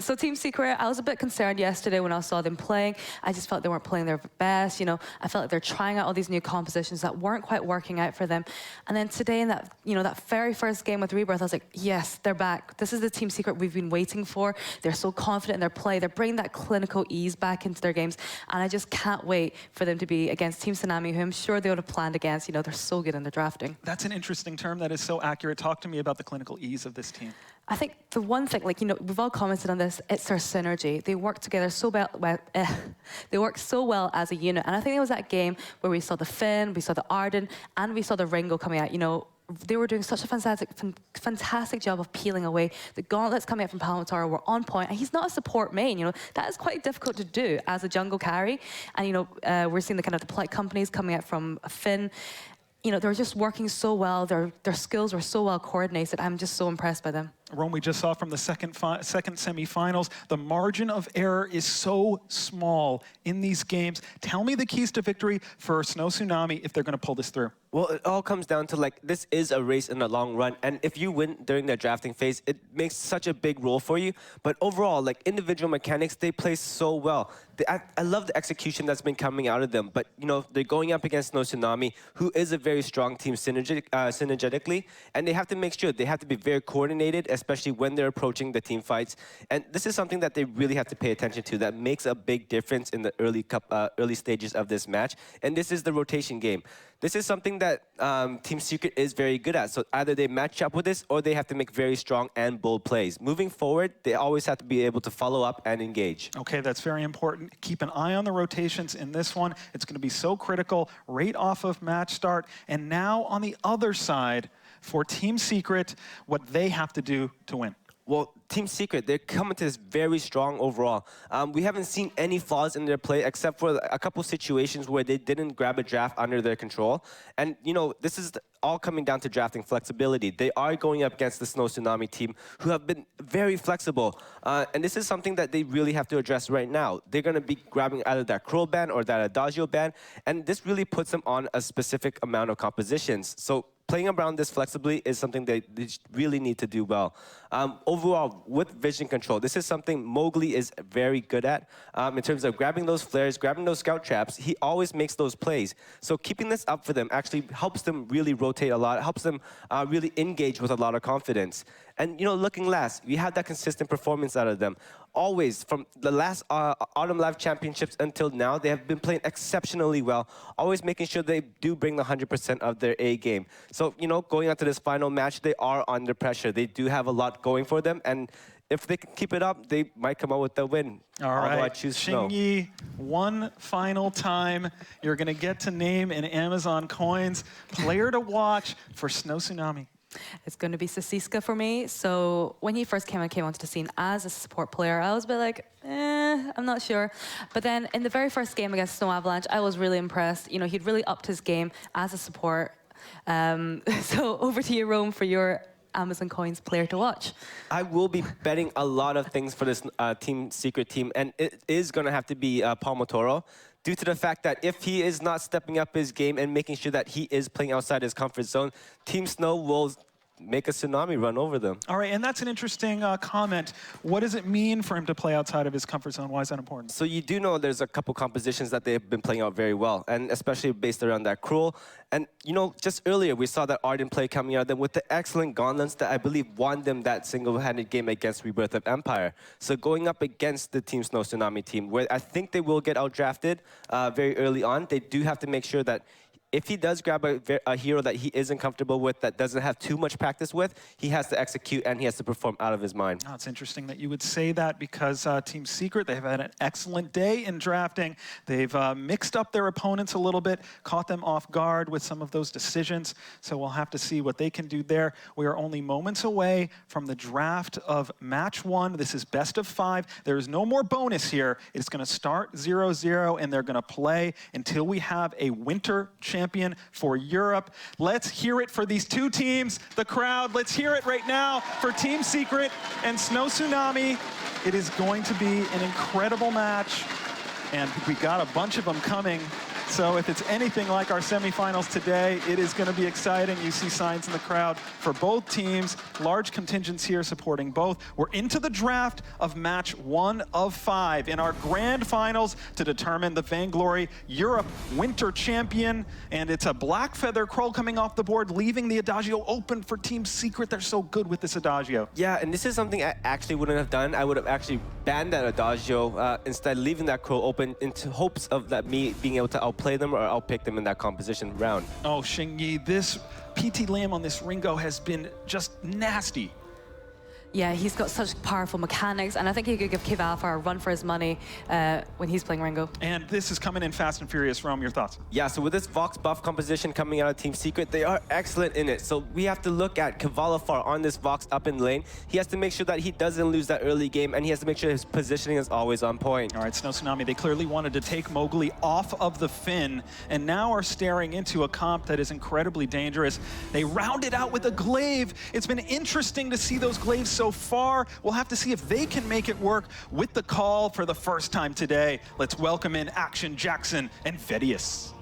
So Team Secret, I was a bit concerned yesterday when I saw them playing. I just felt they weren't playing their best. You know, I felt like they're trying out all these new compositions that weren't quite working out for them. And then today in that, you know, that very first game with Rebirth, I was like, yes, they're back. This is the Team Secret we've been waiting for. They're so confident in their play. They're bringing that clinical ease back into their games. And I just can't wait for them to be against Team Tsunami, who I'm sure they would have planned against. You know, they're so good in their drafting. That's an interesting term that is so accurate. Talk to me about the clinical ease of this team. I think the one thing, like, you know, we've all commented on this, it's their synergy. They work together so well, they work so well as a unit. And I think it was that game where we saw the Finn, we saw the Arden, and we saw the Ringo coming out. You know, they were doing such a fantastic job of peeling away. The gauntlets coming out from Palmataro were on point, and he's not a support main. You know, that is quite difficult to do as a jungle carry. And, you know, we're seeing the kind of the polite companies coming out from Finn. You know, they're just working so well. Their skills were so well coordinated. I'm just so impressed by them. Rome, we just saw from the second semifinals, the margin of error is so small in these games. Tell me the keys to victory for Snow Tsunami if they're going to pull this through. Well, it all comes down to, like, this is a race in the long run, and if you win during the drafting phase, it makes such a big role for you. But overall, like, individual mechanics, they play so well. I love the execution that's been coming out of them, but, you know, they're going up against Snow Tsunami, who is a very strong team synergetically, and they have to make sure they have to be very coordinated, especially when they're approaching the team fights. And this is something that they really have to pay attention to that makes a big difference in the early stages of this match, and this is the rotation game. This is something that Team Secret is very good at. So either they match up with this or they have to make very strong and bold plays. Moving forward, they always have to be able to follow up and engage. Okay, that's very important. Keep an eye on the rotations in this one. It's going to be so critical right off of match start. And now on the other side, for Team Secret, what they have to do to win. Well, Team Secret, they're coming to this very strong overall. We haven't seen any flaws in their play except for a couple situations where they didn't grab a draft under their control. And, you know, this is all coming down to drafting flexibility. They are going up against the Snow Tsunami team who have been very flexible. And this is something that they really have to address right now. They're going to be grabbing either that Crow ban or that Adagio ban. And this really puts them on a specific amount of compositions. So playing around this flexibly is something they really need to do well. Overall, with vision control, this is something Mowgli is very good at in terms of grabbing those flares, grabbing those scout traps. He always makes those plays. So keeping this up for them actually helps them really rotate a lot, helps them really engage with a lot of confidence. And, you know, looking last, we have that consistent performance out of them. Always, from the last Autumn Live Championships until now, they have been playing exceptionally well, always making sure they do bring the 100% of their A game. So, you know, going into this final match, they are under pressure. They do have a lot going for them, and if they can keep it up, they might come out with the win. All right, I choose Snow. Xingyi, one final time. You're going to get to name in Amazon coins player to watch for Snow Tsunami. It's going to be Sasiska for me. So when he first came onto the scene as a support player, I was a bit like, I'm not sure. But then in the very first game against Snow Avalanche, I was really impressed. You know, he'd really upped his game as a support. So over to you, Rome, for your Amazon Coins player to watch. I will be betting a lot of things for this Team Secret team, and it is going to have to be Palmatoro, due to the fact that if he is not stepping up his game and making sure that he is playing outside his comfort zone, Team Snow will make a tsunami run over them. All right, and that's an interesting comment. What does it mean for him to play outside of his comfort zone? Why is that important? So you do know there's a couple compositions that they've been playing out very well, and especially based around that Cruel. And, you know, just earlier we saw that Arden play coming out of them with the excellent gauntlets that I believe won them that single-handed game against Rebirth of Empire. So going up against the Team Snow Tsunami team, where I think they will get outdrafted very early on, they do have to make sure that if he does grab a hero that he isn't comfortable with, that doesn't have too much practice with, he has to execute and he has to perform out of his mind. Oh, it's interesting that you would say that because Team Secret, they've had an excellent day in drafting. They've mixed up their opponents a little bit, caught them off guard with some of those decisions. So we'll have to see what they can do there. We are only moments away from the draft of match 1. This is best of 5. There is no more bonus here. It's going to start 0-0, and they're going to play until we have a winter champion for Europe. Let's hear it for these two teams. The crowd, let's hear it right now for Team Secret and Snow Tsunami. It is going to be an incredible match, and we got a bunch of them coming. So if it's anything like our semifinals today, it is going to be exciting. You see signs in the crowd for both teams. Large contingents here supporting both. We're into the draft of match 1 of 5 in our grand finals to determine the Vainglory Europe Winter Champion. And it's a Black Feather Kroll coming off the board, leaving the Adagio open for Team Secret. They're so good with this Adagio. Yeah, and this is something I actually wouldn't have done. I would have actually banned that Adagio, instead leaving that Kroll open into hopes of that me being able to outplay them or outpick them in that composition round. Oh, Xingyi, this PT Lamb on this Ringo has been just nasty. Yeah, he's got such powerful mechanics, and I think he could give K-Valfar a run for his money when he's playing Ringo. And this is coming in fast and furious. Rome, your thoughts? Yeah, so with this Vox buff composition coming out of Team Secret, they are excellent in it. So we have to look at Kvalifar on this Vox up in lane. He has to make sure that he doesn't lose that early game, and he has to make sure his positioning is always on point. All right, Snow Tsunami, they clearly wanted to take Mowgli off of the Finn, and now are staring into a comp that is incredibly dangerous. They rounded out with a glaive. It's been interesting to see those glaives so far. We'll have to see if they can make it work with the call for the first time today. Let's welcome in Action Jackson and Vedius.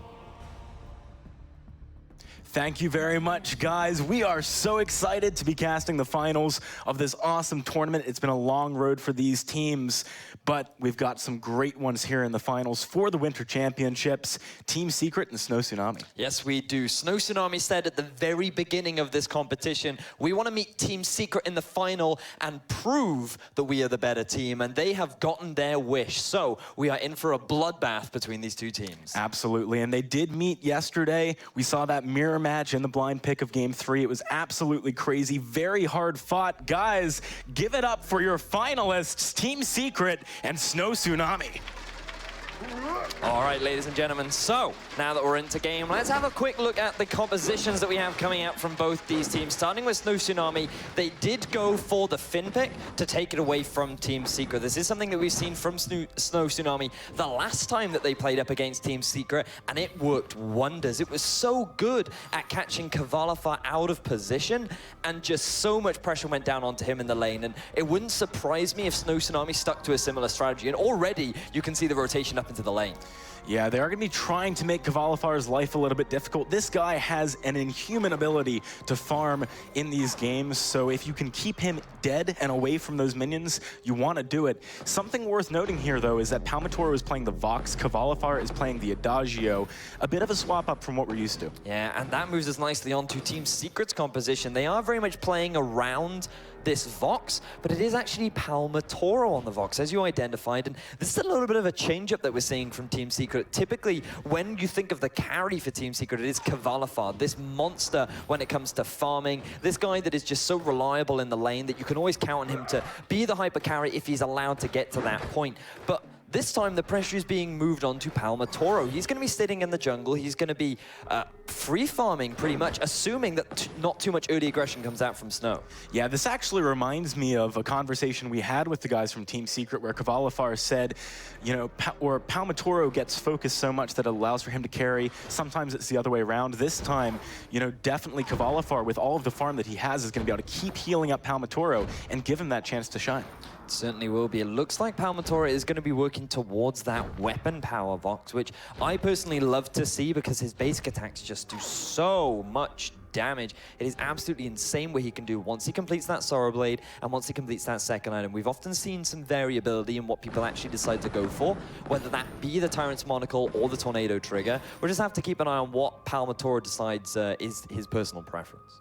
Thank you very much, guys. We are so excited to be casting the finals of this awesome tournament. It's been a long road for these teams, but we've got some great ones here in the finals for the Winter Championships. Team Secret and Snow Tsunami. Yes, we do. Snow Tsunami said at the very beginning of this competition, we want to meet Team Secret in the final and prove that we are the better team, and they have gotten their wish. So we are in for a bloodbath between these two teams. Absolutely, and they did meet yesterday. We saw that mirror match in the blind pick of Game 3. It was absolutely crazy, very hard fought. Guys, give it up for your finalists, Team Secret and Snow Tsunami. All right, ladies and gentlemen, so now that we're into game, let's have a quick look at the compositions that we have coming out from both these teams. Starting with Snow Tsunami, they did go for the Finn pick to take it away from Team Secret. This is something that we've seen from Snow Tsunami the last time that they played up against Team Secret, and it worked wonders. It was so good at catching Kvalifar out of position, and just so much pressure went down onto him in the lane, and it wouldn't surprise me if Snow Tsunami stuck to a similar strategy, and already you can see the rotation up into the lane. Yeah, they are going to be trying to make Kavalifar's life a little bit difficult. This guy has an inhuman ability to farm in these games, so if you can keep him dead and away from those minions, you want to do it. Something worth noting here, though, is that Palmatoro is playing the Vox, Kvalifar is playing the Adagio. A bit of a swap up from what we're used to. Yeah, and that moves us nicely on to Team Secret's composition. They are very much playing around this Vox, but it is actually Palmatoro on the Vox, as you identified, and this is a little bit of a change-up that we're seeing from Team Secret. Typically, when you think of the carry for Team Secret, it is Kvalifar, this monster when it comes to farming, this guy that is just so reliable in the lane that you can always count on him to be the hyper carry if he's allowed to get to that point. But this time, the pressure is being moved on to Palmatoro. He's going to be sitting in the jungle. He's going to be free farming, pretty much, assuming that not too much early aggression comes out from Snow. Yeah, this actually reminds me of a conversation we had with the guys from Team Secret where Kvalifar said, you know, Palmatoro gets focused so much that it allows for him to carry. Sometimes it's the other way around. This time, you know, definitely Kvalifar, with all of the farm that he has, is going to be able to keep healing up Palmatoro and give him that chance to shine. Certainly will be. It looks like Palmatoro is going to be working towards that weapon power Vox, which I personally love to see because his basic attacks just do so much damage. It is absolutely insane what he can do once he completes that Sorrow Blade and once he completes that second item. We've often seen some variability in what people actually decide to go for, whether that be the Tyrant's Monocle or the Tornado Trigger. We'll just have to keep an eye on what Palmatoro decides is his personal preference.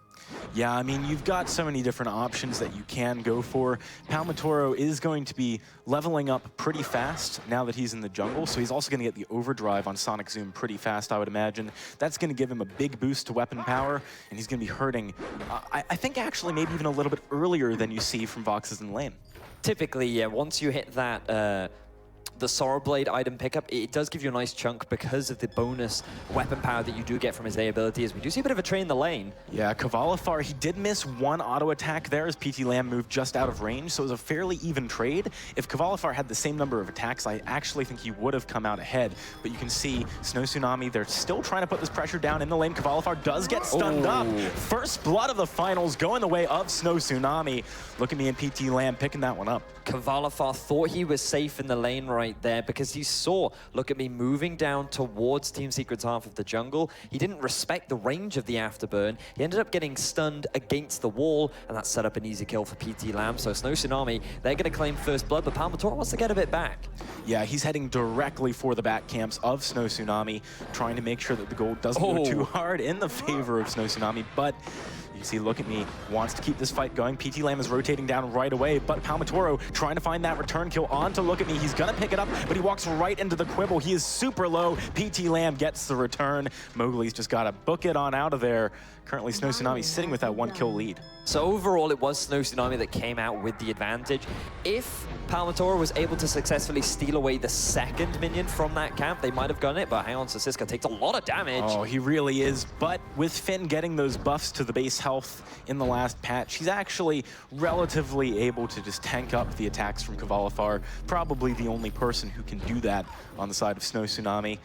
Yeah, I mean, you've got so many different options that you can go for. Palmatoro is going to be leveling up pretty fast now that he's in the jungle, so he's also going to get the overdrive on Sonic Zoom pretty fast, I would imagine. That's going to give him a big boost to weapon power, and he's going to be hurting, I think actually maybe even a little bit earlier than you see from Vox's in lane. Typically, yeah, once you hit that the Sorrow Blade item pickup, it does give you a nice chunk because of the bonus weapon power that you do get from his A ability, as we do see a bit of a trade in the lane. Yeah, Kvalifar, he did miss one auto attack there as PT Lamb moved just out of range, so it was a fairly even trade. If Kvalifar had the same number of attacks, I actually think he would have come out ahead. But you can see Snow Tsunami, they're still trying to put this pressure down in the lane. Kvalifar does get stunned up. First blood of the finals going the way of Snow Tsunami. Look at me and PT Lamb picking that one up. Kvalifar thought he was safe in the lane right there because he saw, look at me, moving down towards Team Secret's half of the jungle. He didn't respect the range of the afterburn. He ended up getting stunned against the wall, and that set up an easy kill for PT Lamb. So Snow Tsunami, they're going to claim first blood, but Palmatoro wants to get a bit back. Yeah, he's heading directly for the back camps of Snow Tsunami, trying to make sure that the gold doesn't go too hard in the favor of Snow Tsunami, but you see, look at me, wants to keep this fight going. PT Lamb is rotating down right away, but Palmatoro trying to find that return kill onto Look at Me. He's gonna pick it up, but he walks right into the quibble. He is super low. PT Lamb gets the return. Mowgli's just gotta book it on out of there. Currently, Snow Tsunami sitting with that 1-kill lead. So overall, it was Snow Tsunami that came out with the advantage. If Palmatoro was able to successfully steal away the second minion from that camp, they might have done it, but hang on, Siska takes a lot of damage. Oh, he really is, but with Finn getting those buffs to the base health in the last patch, he's actually relatively able to just tank up the attacks from Kvalifar. Probably the only person who can do that on the side of Snow Tsunami.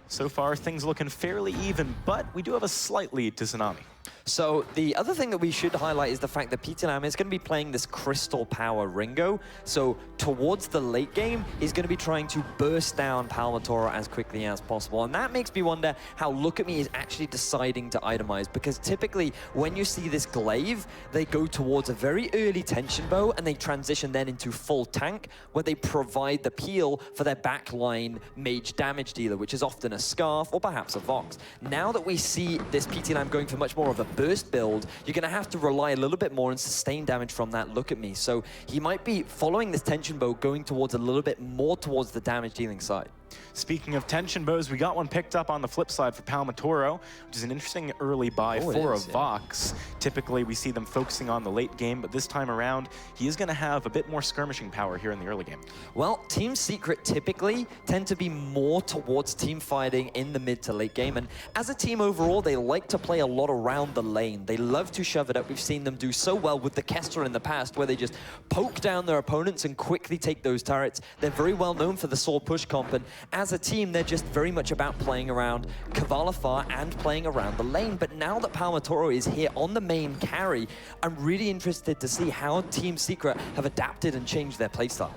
So far, things looking fairly even, but we do have a slight lead to Tsunami. So the other thing that we should highlight is the fact that PT Lamb is going to be playing this Crystal Power Ringo. So towards the late game, he's going to be trying to burst down Palmatoro as quickly as possible. And that makes me wonder how Look at Me is actually deciding to itemize, because typically when you see this glaive, they go towards a very early tension bow and they transition then into full tank, where they provide the peel for their backline mage damage dealer, which is often a Scarf or perhaps a Vox. Now that we see this PT Lamb going for much more of a burst build, you're going to have to rely a little bit more on sustain damage from that Look at Me. So he might be following this tension bow, going towards a little bit more towards the damage dealing side. Speaking of tension bows, we got one picked up on the flip side for Palmatoro, which is an interesting early buy for a Vox. Typically, we see them focusing on the late game, but this time around, he is going to have a bit more skirmishing power here in the early game. Well, Team Secret typically tend to be more towards team fighting in the mid to late game, and as a team overall, they like to play a lot around the lane. They love to shove it up. We've seen them do so well with the Kestrel in the past, where they just poke down their opponents and quickly take those turrets. They're very well known for the sword push comp, and as a team, they're just very much about playing around Kvalifar and playing around the lane. But now that Palmatoro is here on the main carry, I'm really interested to see how Team Secret have adapted and changed their playstyle.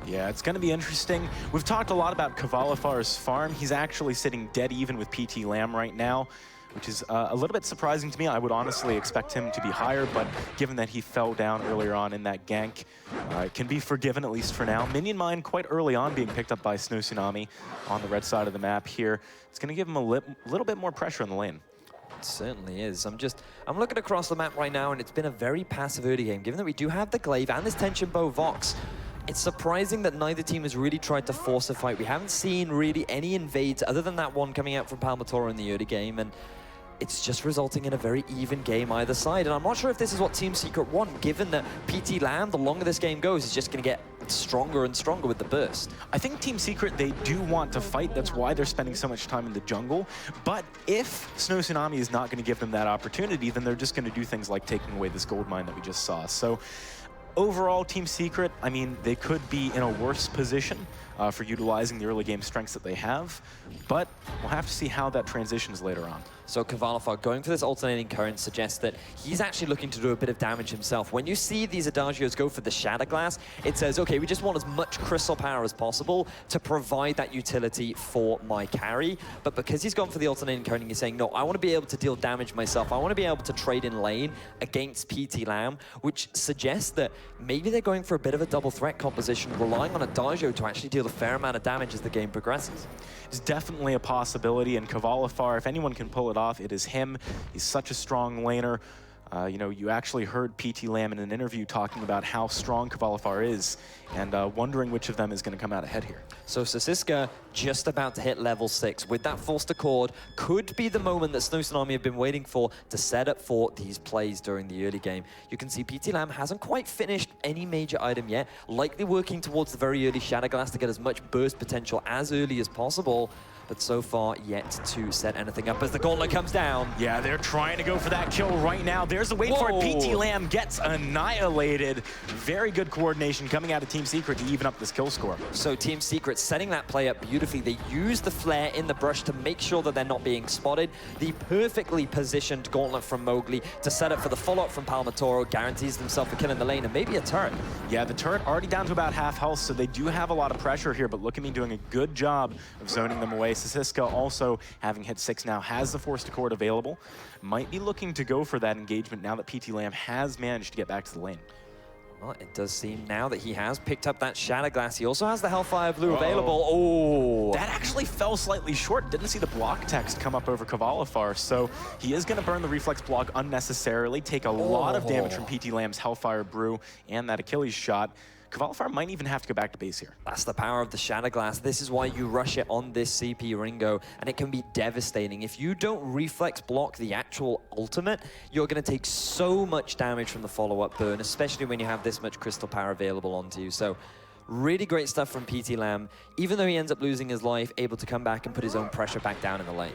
Yeah, it's going to be interesting. We've talked a lot about Kavalifar's farm. He's actually sitting dead even with PT Lamb right now, which is a little bit surprising to me. I would honestly expect him to be higher, but given that he fell down earlier on in that gank, it can be forgiven, at least for now. Minion Mine quite early on being picked up by Snow Tsunami on the red side of the map here. It's going to give him a little bit more pressure in the lane. It certainly is. I'm looking across the map right now, and it's been a very passive early game. Given that we do have the glaive and this tension bow Vox, it's surprising that neither team has really tried to force a fight. We haven't seen really any invades other than that one coming out from Palmatoro in the early game, and it's just resulting in a very even game either side. And I'm not sure if this is what Team Secret want, given that PT Lamb, the longer this game goes, is just going to get stronger and stronger with the burst. I think Team Secret, they do want to fight. That's why they're spending so much time in the jungle. But if Snow Tsunami is not going to give them that opportunity, then they're just going to do things like taking away this gold mine that we just saw. So overall, Team Secret, I mean, they could be in a worse position for utilizing the early game strengths that they have, but we'll have to see how that transitions later on. So Kvalifar going for this alternating current suggests that he's actually looking to do a bit of damage himself. When you see these Adagios go for the Shatter Glass, it says, okay, we just want as much crystal power as possible to provide that utility for my carry. But because he's gone for the alternating current, he's saying, no, I want to be able to deal damage myself. I want to be able to trade in lane against PT Lamb, which suggests that maybe they're going for a bit of a double threat composition, relying on Adagio to actually deal a fair amount of damage as the game progresses. It's definitely a possibility, and Kvalifar, if anyone can pull it off, it is him. He's such a strong laner. You know, you actually heard PT Lamb in an interview talking about how strong Kvalifar is and wondering which of them is going to come out ahead here. So Sasiska just about to hit level 6 with that forced accord could be the moment that Snow Tsunami have been waiting for to set up for these plays during the early game. You can see PT Lamb hasn't quite finished any major item yet, likely working towards the very early Shatterglass to get as much burst potential as early as possible. But so far, yet to set anything up as the gauntlet comes down. Yeah, they're trying to go for that kill right now. There's a wait for it. PT Lamb gets annihilated. Very good coordination coming out of Team Secret to even up this kill score. So Team Secret setting that play up beautifully. They use the flare in the brush to make sure that they're not being spotted. The perfectly positioned gauntlet from Mowgli to set up for the follow-up from Palmatoro guarantees themselves a kill in the lane and maybe a turret. Yeah, the turret already down to about half health, so they do have a lot of pressure here, but look at me doing a good job of zoning them away. Sasiska also, having hit 6 now, has the forced accord available. Might be looking to go for that engagement now that PT Lamb has managed to get back to the lane. Well, it does seem now that he has picked up that Shatterglass. He also has the Hellfire Blue available. Oh! That actually fell slightly short. Didn't see the block text come up over Kvalifar, so he is going to burn the reflex block unnecessarily, take a lot of damage from PT Lamb's Hellfire Brew and that Achilles shot. Kvalifar might even have to go back to base here. That's the power of the Shatterglass. This is why you rush it on this CP Ringo, and it can be devastating. If you don't reflex block the actual ultimate, you're going to take so much damage from the follow-up burn, especially when you have this much crystal power available onto you. So really great stuff from PT Lamb. Even though he ends up losing his life, able to come back and put his own pressure back down in the lane.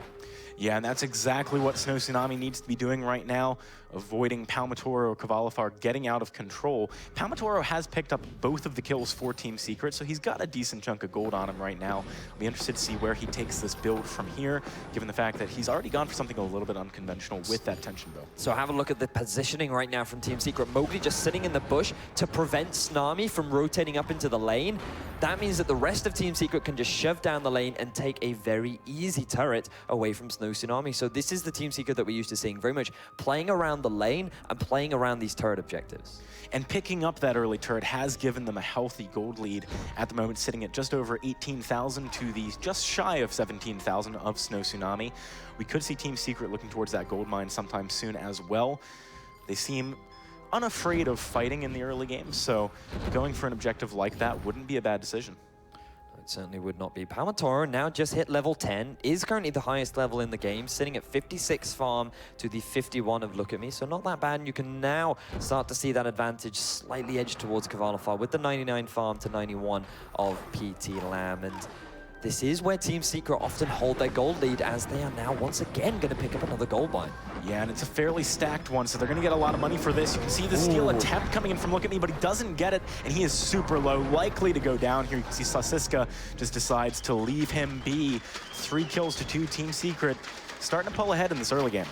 Yeah, and that's exactly what Snow Tsunami needs to be doing right now, avoiding Palmatoro or Kvalifar getting out of control. Palmatoro has picked up both of the kills for Team Secret, so he's got a decent chunk of gold on him right now. I'll be interested to see where he takes this build from here, given the fact that he's already gone for something a little bit unconventional with that tension build. So have a look at the positioning right now from Team Secret. Mowgli just sitting in the bush to prevent Tsunami from rotating up into the lane. That means that the rest of Team Secret can just shove down the lane and take a very easy turret away from Snow Tsunami. So this is the Team Secret that we're used to seeing, very much playing around the lane and playing around these turret objectives. And picking up that early turret has given them a healthy gold lead at the moment, sitting at just over 18,000 to the just shy of 17,000 of Snow Tsunami. We could see Team Secret looking towards that gold mine sometime soon as well. They seem unafraid of fighting in the early game, so going for an objective like that wouldn't be a bad decision. It certainly would not be. Palmatoro now just hit level 10, is currently the highest level in the game, sitting at 56 farm to the 51 of Look At Me, so not that bad, and you can now start to see that advantage slightly edged towards Kvalifar with the 99 farm to 91 of PT Lamb, and this is where Team Secret often hold their gold lead, as they are now once again going to pick up another gold mine. Yeah, and it's a fairly stacked one, so they're going to get a lot of money for this. You can see the steal attempt coming in from Look At Me, but he doesn't get it, and he is super low, likely to go down here. You can see Sasiska just decides to leave him be. 3 kills to 2, Team Secret starting to pull ahead in this early game.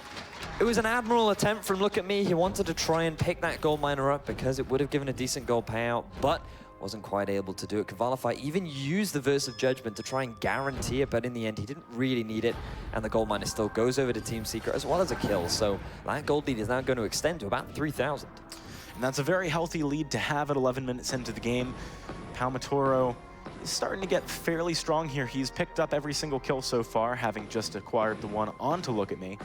It was an admirable attempt from Look At Me. He wanted to try and pick that gold miner up because it would have given a decent gold payout, but wasn't quite able to do it. Kvalifar even used the Verse of Judgment to try and guarantee it, but in the end, he didn't really need it, and the gold miner still goes over to Team Secret as well as a kill. So that gold lead is now going to extend to about 3,000. And that's a very healthy lead to have at 11 minutes into the game. Palmatoro is starting to get fairly strong here. He's picked up every single kill so far, having just acquired the one onto Look At Me.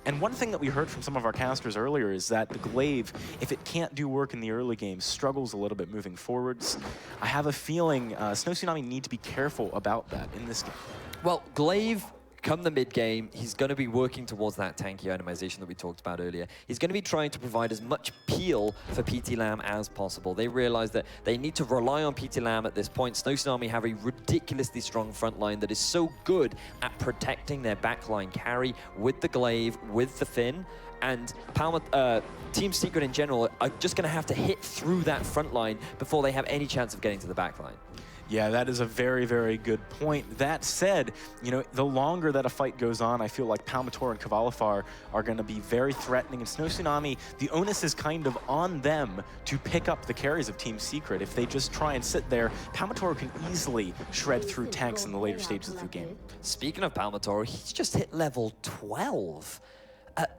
And one thing that we heard from some of our casters earlier is that the Glaive, if it can't do work in the early game, struggles a little bit moving forwards. I have a feeling Snow Tsunami need to be careful about that in this game. Well, Glaive, come the mid-game, he's going to be working towards that tanky itemization that we talked about earlier. He's going to be trying to provide as much peel for PT Lamb as possible. They realize that they need to rely on PT Lamb at this point. Snow Tsunami have a ridiculously strong front line that is so good at protecting their backline carry with the Glaive, with the Finn, and Team Secret in general are just going to have to hit through that front line before they have any chance of getting to the backline. Yeah, that is a very, very good point. That said, you know, the longer that a fight goes on, I feel like Palmatoro and Kvalifar are going to be very threatening. And Snow Tsunami, the onus is kind of on them to pick up the carries of Team Secret. If they just try and sit there, Palmatoro can easily shred through tanks in the later stages of the game. Speaking of Palmatoro, he's just hit level 12.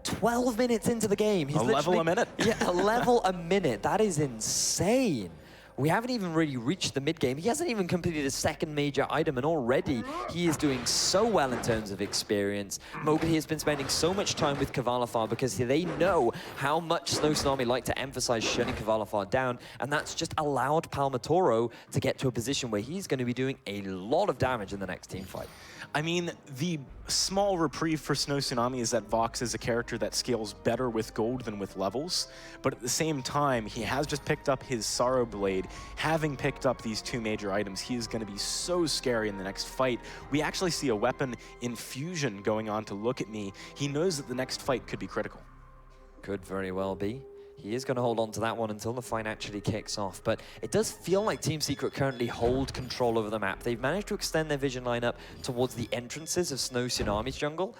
12 minutes into the game. He's a level a minute. Yeah, a level a minute. That is insane. we haven't even really reached the mid-game. He hasn't even completed a second major item, and already he is doing so well in terms of experience. Mowgli has been spending so much time with Kvalifar because they know how much Snow Tsunami like to emphasize shutting Kvalifar down, and that's just allowed Palmatoro to get to a position where he's going to be doing a lot of damage in the next team fight. I mean, the small reprieve for Snow Tsunami is that Vox is a character that scales better with gold than with levels, but at the same time, he has just picked up his Sorrow Blade. Having picked up these 2 major items, he is going to be so scary in the next fight. We actually see a weapon infusion going on to Look At Me. He knows that the next fight could be critical. Could very well be. He is going to hold on to that one until the fight actually kicks off, but it does feel like Team Secret currently hold control over the map. They've managed to extend their vision lineup towards the entrances of Snow Tsunami's jungle,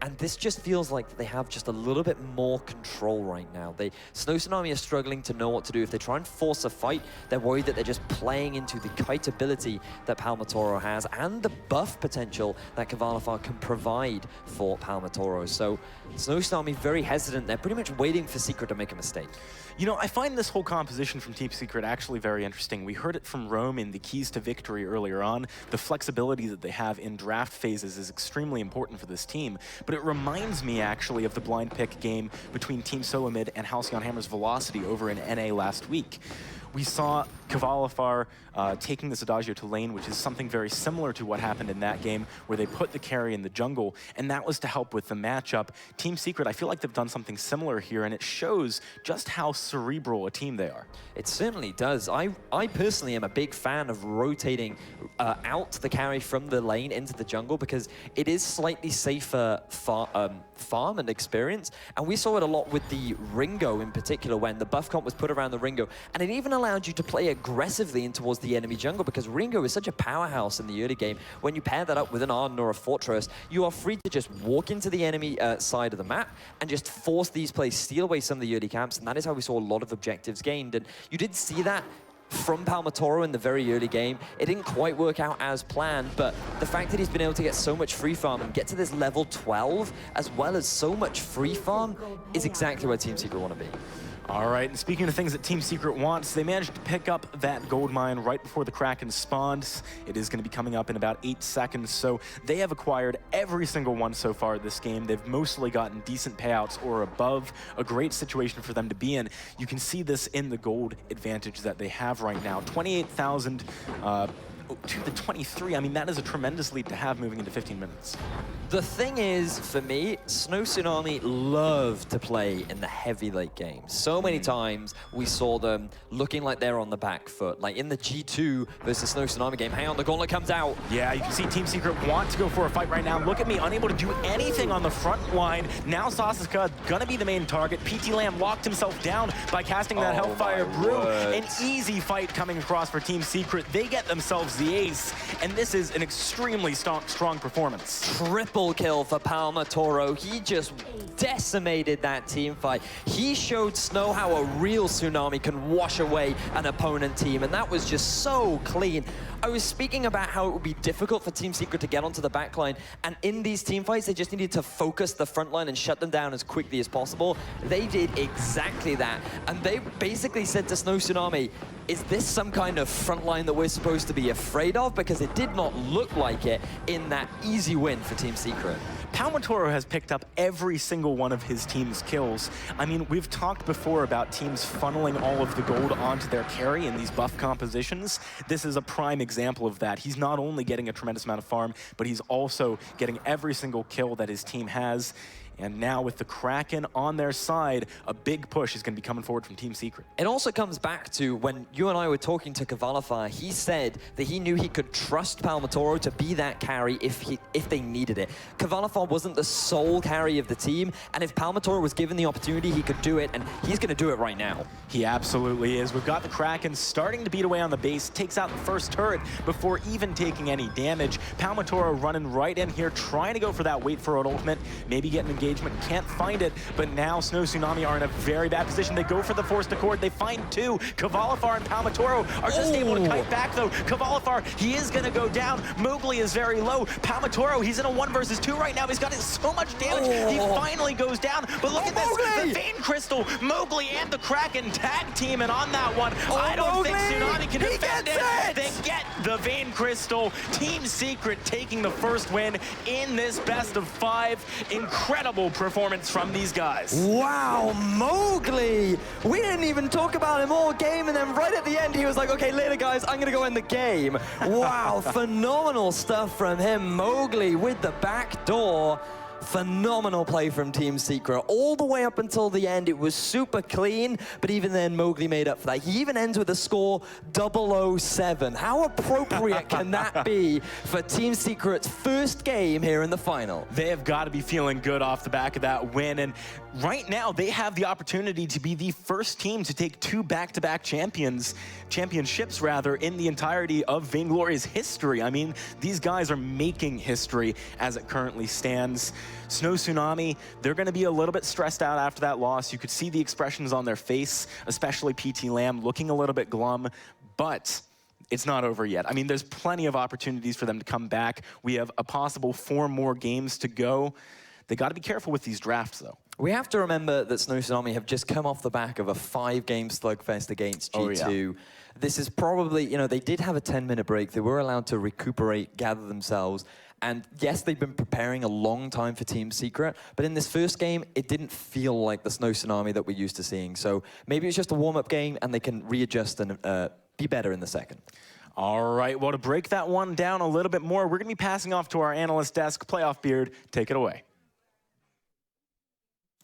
and this just feels like they have just a little bit more control right now. Snow Tsunami are struggling to know what to do. If they try and force a fight, they're worried that they're just playing into the kite ability that Palmatoro has and the buff potential that Kvalifar can provide for Palmatoro. So Snow Tsunami very hesitant. They're pretty much waiting for Secret to make a mistake. You know, I find this whole composition from Team Secret actually very interesting. We heard it from Rome in the Keys to Victory earlier on. The flexibility that they have in draft phases is extremely important for this team, but it reminds me actually of the blind pick game between Team Solo Mid and Halcyon Hammer's Velocity over in NA last week. We saw Kvalifar taking this Adagio to lane, which is something very similar to what happened in that game where they put the carry in the jungle, and that was to help with the matchup. Team Secret, I feel like they've done something similar here, and it shows just how cerebral a team they are. It certainly does. I personally am a big fan of rotating out the carry from the lane into the jungle because it is slightly safer farm and experience, and we saw it a lot with the Ringo in particular when the buff comp was put around the Ringo, and it even allowed you to play aggressively in towards the enemy jungle because Ringo is such a powerhouse in the early game. When you pair that up with an Arden or a Fortress, you are free to just walk into the enemy side of the map and just force these plays, steal away some of the early camps, and that is how we saw a lot of objectives gained. And you did see that from Palmatoro in the very early game. It didn't quite work out as planned, but the fact that he's been able to get so much free farm and get to this level 12, as well as so much free farm, is exactly where Team Secret want to be. All right, and speaking of things that Team Secret wants, they managed to pick up that gold mine right before the Kraken spawned. It is going to be coming up in about 8 seconds, so they have acquired every single one so far this game. They've mostly gotten decent payouts or above, a great situation for them to be in. You can see this in the gold advantage that they have right now. 28,000 to the 23. I mean, that is a tremendous lead to have moving into 15 minutes. The thing is, for me, Snow Tsunami love to play in the heavy late game. So many times we saw them looking like they're on the back foot. Like in the G2 versus Snow Tsunami game, hang on, the gauntlet comes out. Yeah, you can see Team Secret want to go for a fight right now. Look at me, unable to do anything on the front line. Now Sasuke gonna be the main target. PT Lamb locked himself down by casting that Hellfire Brew. An easy fight coming across for Team Secret. They get themselves the ace, and this is an extremely strong performance. Triple kill for Palmatoro. He just decimated that team fight. He showed Snow how a real Tsunami can wash away an opponent team, and that was just so clean. I was speaking about how it would be difficult for Team Secret to get onto the backline, and in these team fights, they just needed to focus the front line and shut them down as quickly as possible. They did exactly that, and they basically said to Snow Tsunami, is this some kind of front line that we're supposed to be afraid of? Because it did not look like it in that easy win for Team Secret. Palmatoro has picked up every single one of his team's kills. I mean, we've talked before about teams funneling all of the gold onto their carry in these buff compositions. This is a prime example of that. He's not only getting a tremendous amount of farm, but he's also getting every single kill that his team has. And now with the Kraken on their side, a big push is going to be coming forward from Team Secret. It also comes back to when you and I were talking to Kvalifar, he said that he knew he could trust Palmatoro to be that carry if they needed it. Kvalifar wasn't the sole carry of the team, and if Palmatoro was given the opportunity, he could do it, and he's going to do it right now. He absolutely is. We've got the Kraken starting to beat away on the base, takes out the first turret before even taking any damage. Palmatoro running right in here, trying to go for that wait for an ultimate, maybe get an engagement, can't find it, but now Snow Tsunami are in a very bad position. They go for the forced accord, they find two. Kvalifar and Palmatoro are just able to kite back though. Kvalifar, he is gonna go down. Mowgli is very low. Palmatoro, he's in a 1 versus 2 right now. He's got so much damage. He finally goes down, but look at this. The Vainglory Crystal, Mowgli, and the Kraken tag teaming on that one. I don't think Tsunami can defend it. They get the Vayne Crystal. Team Secret taking the first win in this best of 5. Incredible performance from these guys. Wow, Mowgli! We didn't even talk about him all game, and then right at the end he was like, okay, later guys, I'm gonna go end the game. Wow, phenomenal stuff from him. Mowgli with the back door. Phenomenal play from Team Secret. All the way up until the end, it was super clean, but even then, Mowgli made up for that. He even ends with a score 007. How appropriate can that be for Team Secret's first game here in the final? They have got to be feeling good off the back of that win, and right now, they have the opportunity to be the first team to take 2 back-to-back championships rather, in the entirety of Vainglory's history. I mean, these guys are making history as it currently stands. Snow Tsunami, they're going to be a little bit stressed out after that loss. You could see the expressions on their face, especially PT Lamb looking a little bit glum, but it's not over yet. I mean, there's plenty of opportunities for them to come back. We have a possible 4 more games to go. They got to be careful with these drafts, though. We have to remember that Snow Tsunami have just come off the back of a 5-game slugfest against G2. Oh, yeah. This is probably, you know, they did have a 10-minute break. They were allowed to recuperate, gather themselves. And yes, they've been preparing a long time for Team Secret, but in this first game, it didn't feel like the Snow Tsunami that we're used to seeing. So maybe it's just a warm-up game, and they can readjust and be better in the second. All right, well, to break that one down a little bit more, we're going to be passing off to our analyst desk. Playoff Beard, take it away.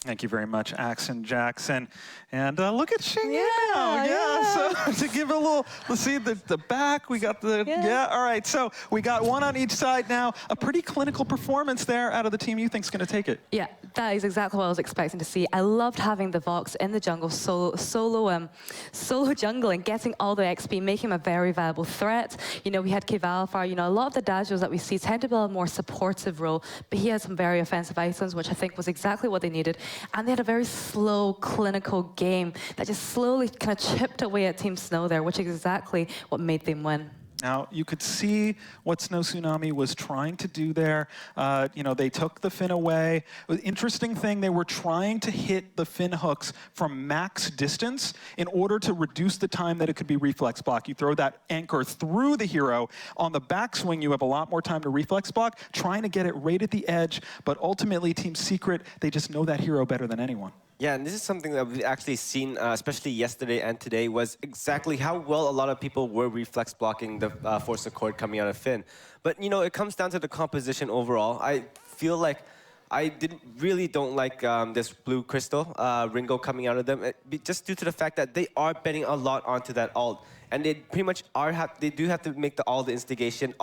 Thank you very much, Axon Jackson. And look at Xing Yeah, now. yeah. So to give a little, let's see the back, we got the, all right. So we got one on each side now. A pretty clinical performance there out of the team you think's going to take it. Yeah, that is exactly what I was expecting to see. I loved having the Vox in the jungle, solo jungling, getting all the XP, making him a very valuable threat. You know, we had Kevalfar, you know, a lot of the Dajos that we see tend to be a more supportive role, but he had some very offensive items, which I think was exactly what they needed. And they had a very slow, clinical game that just slowly kind of chipped away at Team Snow there, which is exactly what made them win. Now, you could see what Snow Tsunami was trying to do there. You know, they took the fin away. Interesting thing, they were trying to hit the fin hooks from max distance in order to reduce the time that it could be reflex block. You throw that anchor through the hero. On the backswing, you have a lot more time to reflex block, trying to get it right at the edge. But ultimately, Team Secret, they just know that hero better than anyone. Yeah, and this is something that we've actually seen, especially yesterday and today, was exactly how well a lot of people were reflex blocking the Force Accord coming out of Finn. But, you know, it comes down to the composition overall. I feel like I really don't like this blue crystal, Ringo coming out of them, just due to the fact that they are betting a lot onto that ult. And they pretty much they do have to make all the instigation,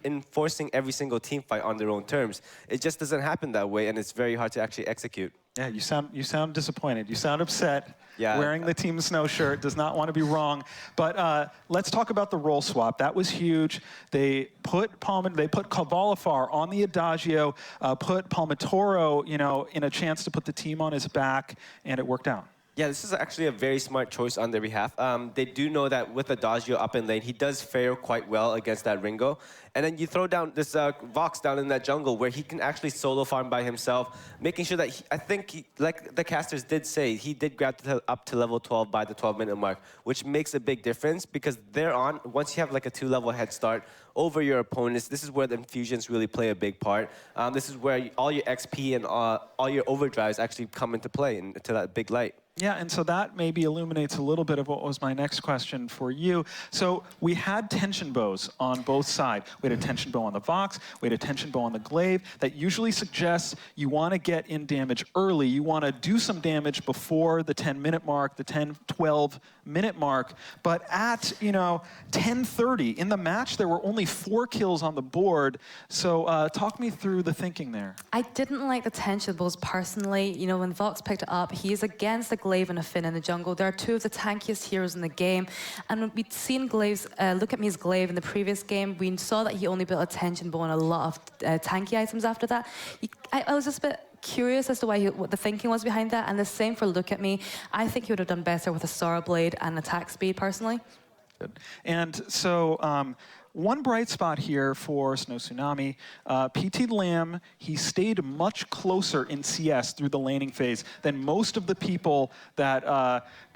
enforcing every single team fight on their own terms. It just doesn't happen that way, and it's very hard to actually execute. Yeah, you sound disappointed. You sound upset. Yeah. Wearing the Team Snow shirt does not want to be wrong. But let's talk about the role swap. That was huge. They put Kevalfar on the Adagio, put Palmatoro, you know, in a chance to put the team on his back, and it worked out. Yeah, this is actually a very smart choice on their behalf. They do know that with Adagio up in lane, he does fare quite well against that Ringo. And then you throw down this Vox down in that jungle where he can actually solo farm by himself, making sure that I think, like the casters did say, he did grab up to level 12 by the 12-minute mark, which makes a big difference because once you have like a 2-level head start over your opponents, this is where the infusions really play a big part. This is where all your XP and all your overdrives actually come into play into that big light. Yeah, and so that maybe illuminates a little bit of what was my next question for you. So we had tension bows on both sides. We had a tension bow on the Vox, we had a tension bow on the Glaive. That usually suggests you want to get in damage early. You want to do some damage before the 10-minute mark, the 10, 12-minute mark. But at, you know, 10:30 in the match, there were only 4 kills on the board. So talk me through the thinking there. I didn't like the tension bows personally. You know, when Vox picked it up, he's against the Glaive and a Finn in the jungle. They're 2 of the tankiest heroes in the game. And we'd seen Glaive's, look at me's Glaive in the previous game. We saw that he only built a tension bow and a lot of tanky items after that. I was just a bit curious as to what the thinking was behind that. And the same for Look at Me. I think he would have done better with a Sorrow Blade and attack speed personally. And so one bright spot here for Snow Tsunami, PT Lamb, he stayed much closer in CS through the laning phase than most of the people that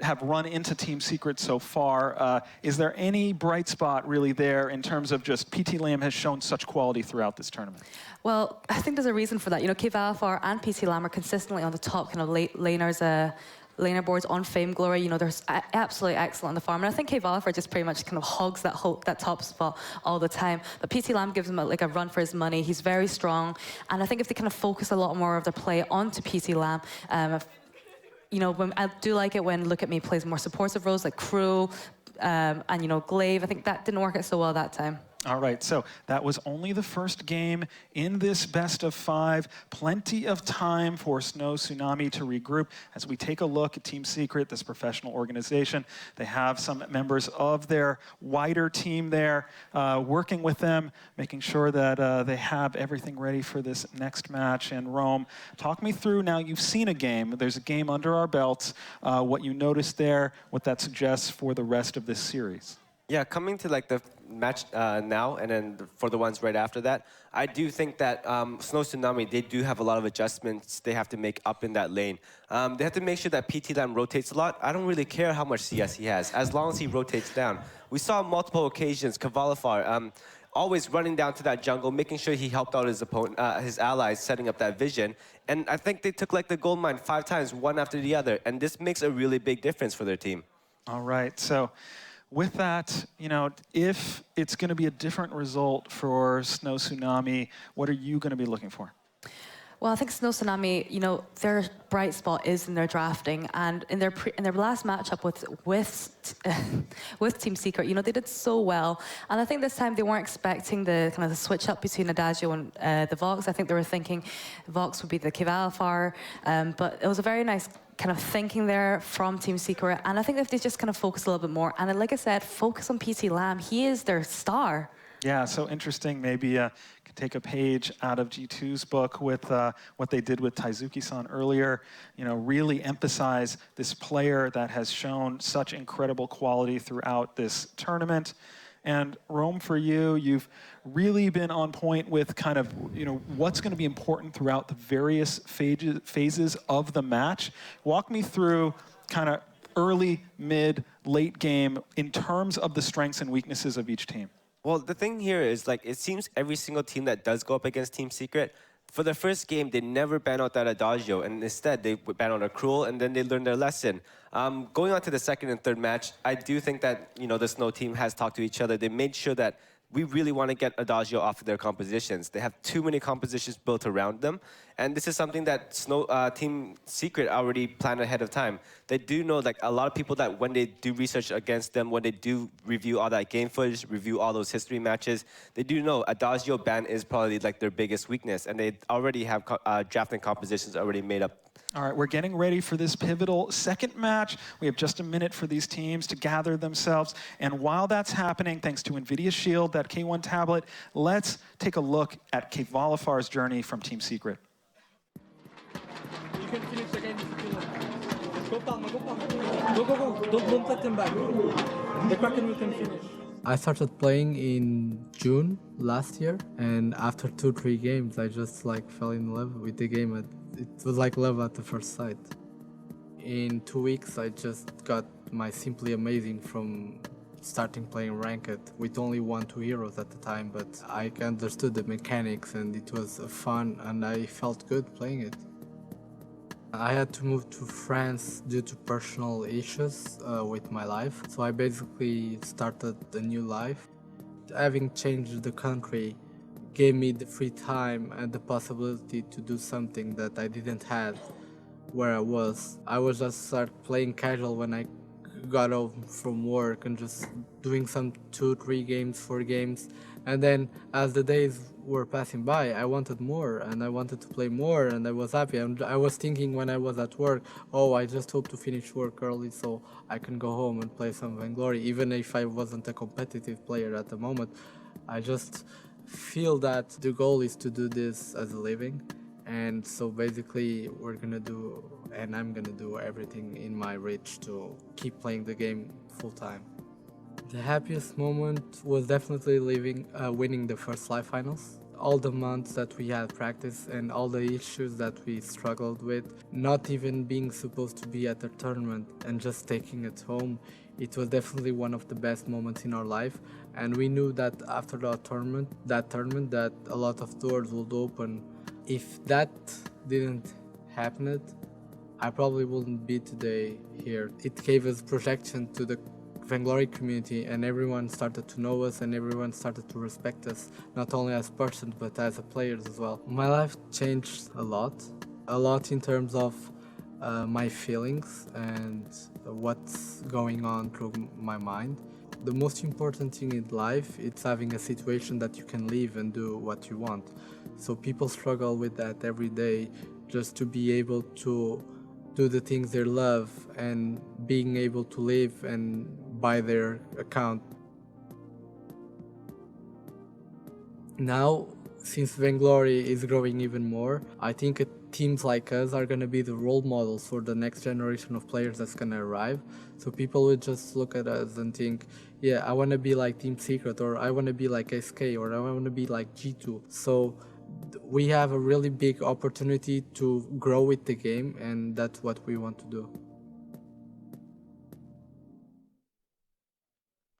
have run into Team Secret so far. Is there any bright spot really there in terms of just PT Lamb has shown such quality throughout this tournament? Well, I think there's a reason for that. You know, Kvalifar and PT Lam are consistently on the top kind of laner boards on Vainglory. You know, they're absolutely excellent on the farm. And I think Kvalifar just pretty much kind of hogs that top spot all the time. But PT Lam gives him like a run for his money. He's very strong. And I think if they kind of focus a lot more of their play onto PT Lam, you know, I do like it when Look At Me plays more supportive roles like Cruel and, you know, Glaive. I think that didn't work out so well that time. All right, so that was only the first game in this best of 5. Plenty of time for Snow Tsunami to regroup. As we take a look at Team Secret, this professional organization, they have some members of their wider team there working with them, making sure that they have everything ready for this next match. And Rome, talk me through, now you've seen a game, there's a game under our belts, what you noticed there, what that suggests for the rest of this series. Yeah, coming to like the match now and then for the ones right after that, I do think that Snow Tsunami, they do have a lot of adjustments they have to make up in that lane. They have to make sure that PT Lam rotates a lot. I don't really care how much CS he has, as long as he rotates down. We saw on multiple occasions, Kvalifar, always running down to that jungle, making sure he helped out his opponent, his allies, setting up that vision. And I think they took like the gold mine 5 times, one after the other, and this makes a really big difference for their team. All right, so with that, you know, if it's going to be a different result for Snow Tsunami, what are you going to be looking for? Well, I think Snow Tsunami, you know, their bright spot is in their drafting, and in their last matchup with Team Secret, you know, they did so well, and I think this time they weren't expecting the kind of the switch up between Adagio and the Vox. I think they were thinking Vox would be the Kvalifar, but it was a very nice kind of thinking there from Team Secret, and I think if they just kind of focus a little bit more, and then, like I said, focus on PT Lam. He is their star. Yeah, so interesting. Maybe could take a page out of G2's book with what they did with Taizuki-san earlier. You know, really emphasize this player that has shown such incredible quality throughout this tournament. And Rome, for you, you've really been on point with kind of, you know, what's going to be important throughout the various phases of the match. Walk me through kind of early, mid, late game in terms of the strengths and weaknesses of each team. Well, the thing here is, like, it seems every single team that does go up against Team Secret, for the first game, they never ban out that Adagio, and instead they ban out a Cruel, and then they learn their lesson. Going on to the second and third match, I do think that, you know, the Snow team has talked to each other. They made sure that we really want to get Adagio off of their compositions. They have too many compositions built around them, and this is something that Team Secret already planned ahead of time. They do know, like, a lot of people that when they do research against them, when they do review all that game footage, review all those history matches, they do know Adagio ban is probably like their biggest weakness, and they already have drafting compositions already made up. All right, we're getting ready for this pivotal second match. We have just a minute for these teams to gather themselves. And while that's happening, thanks to NVIDIA Shield, that K1 tablet, let's take a look at Kvalifar's journey from Team Secret. You can finish again if you feel. Go, Palma, go, Palma. Go. Don't let them back. The Kraken can finish. I started playing in June last year, and after 2-3 games, I just like fell in love with the game. It was like love at the first sight. In 2 weeks, I just got my Simply Amazing from starting playing Ranked with only 1-2 heroes at the time, but I understood the mechanics and it was fun and I felt good playing it. I had to move to France due to personal issues with my life, so I basically started a new life. Having changed the country gave me the free time and the possibility to do something that I didn't have where I was. I was just start playing casual when I got home from work and just doing some 2-3 games, 4 games, and then as the days were passing by, I wanted more and I wanted to play more and I was happy. And I was thinking when I was at work, oh, I just hope to finish work early so I can go home and play some Vainglory. Even if I wasn't a competitive player at the moment, I just feel that the goal is to do this as a living. And so basically we're gonna do, and I'm gonna do everything in my reach to keep playing the game full time. The happiest moment was definitely winning the first live finals. All the months that we had practice and all the issues that we struggled with, not even being supposed to be at the tournament and just taking it home, it was definitely one of the best moments in our life. And we knew that after that tournament, that a lot of doors would open. If that didn't happen, I probably wouldn't be today here. It gave us projection to the Vainglory community, and everyone started to know us and everyone started to respect us, not only as persons but as players as well. My life changed a lot in terms of my feelings and what's going on through my mind. The most important thing in life is having a situation that you can live and do what you want. So people struggle with that every day, just to be able to do the things they love and being able to live and by their account. Now, since Vainglory is growing even more, I think teams like us are going to be the role models for the next generation of players that's going to arrive. So people would just look at us and think, yeah, I want to be like Team Secret, or I want to be like SK, or I want to be like G2. So we have a really big opportunity to grow with the game, and that's what we want to do.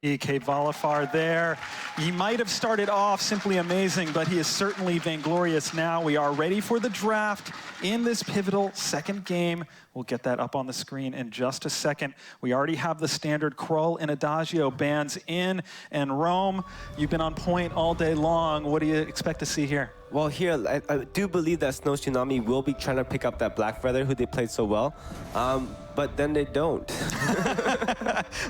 Vainglory there. He might have started off simply amazing, but he is certainly vainglorious now. We are ready for the draft in this pivotal second game. We'll get that up on the screen in just a second. We already have the standard Krull and Adagio bands in, and Rome, you've been on point all day long. What do you expect to see here? Well, here, I do believe that Snow Tsunami will be trying to pick up that Black Feather, who they played so well, but then they don't.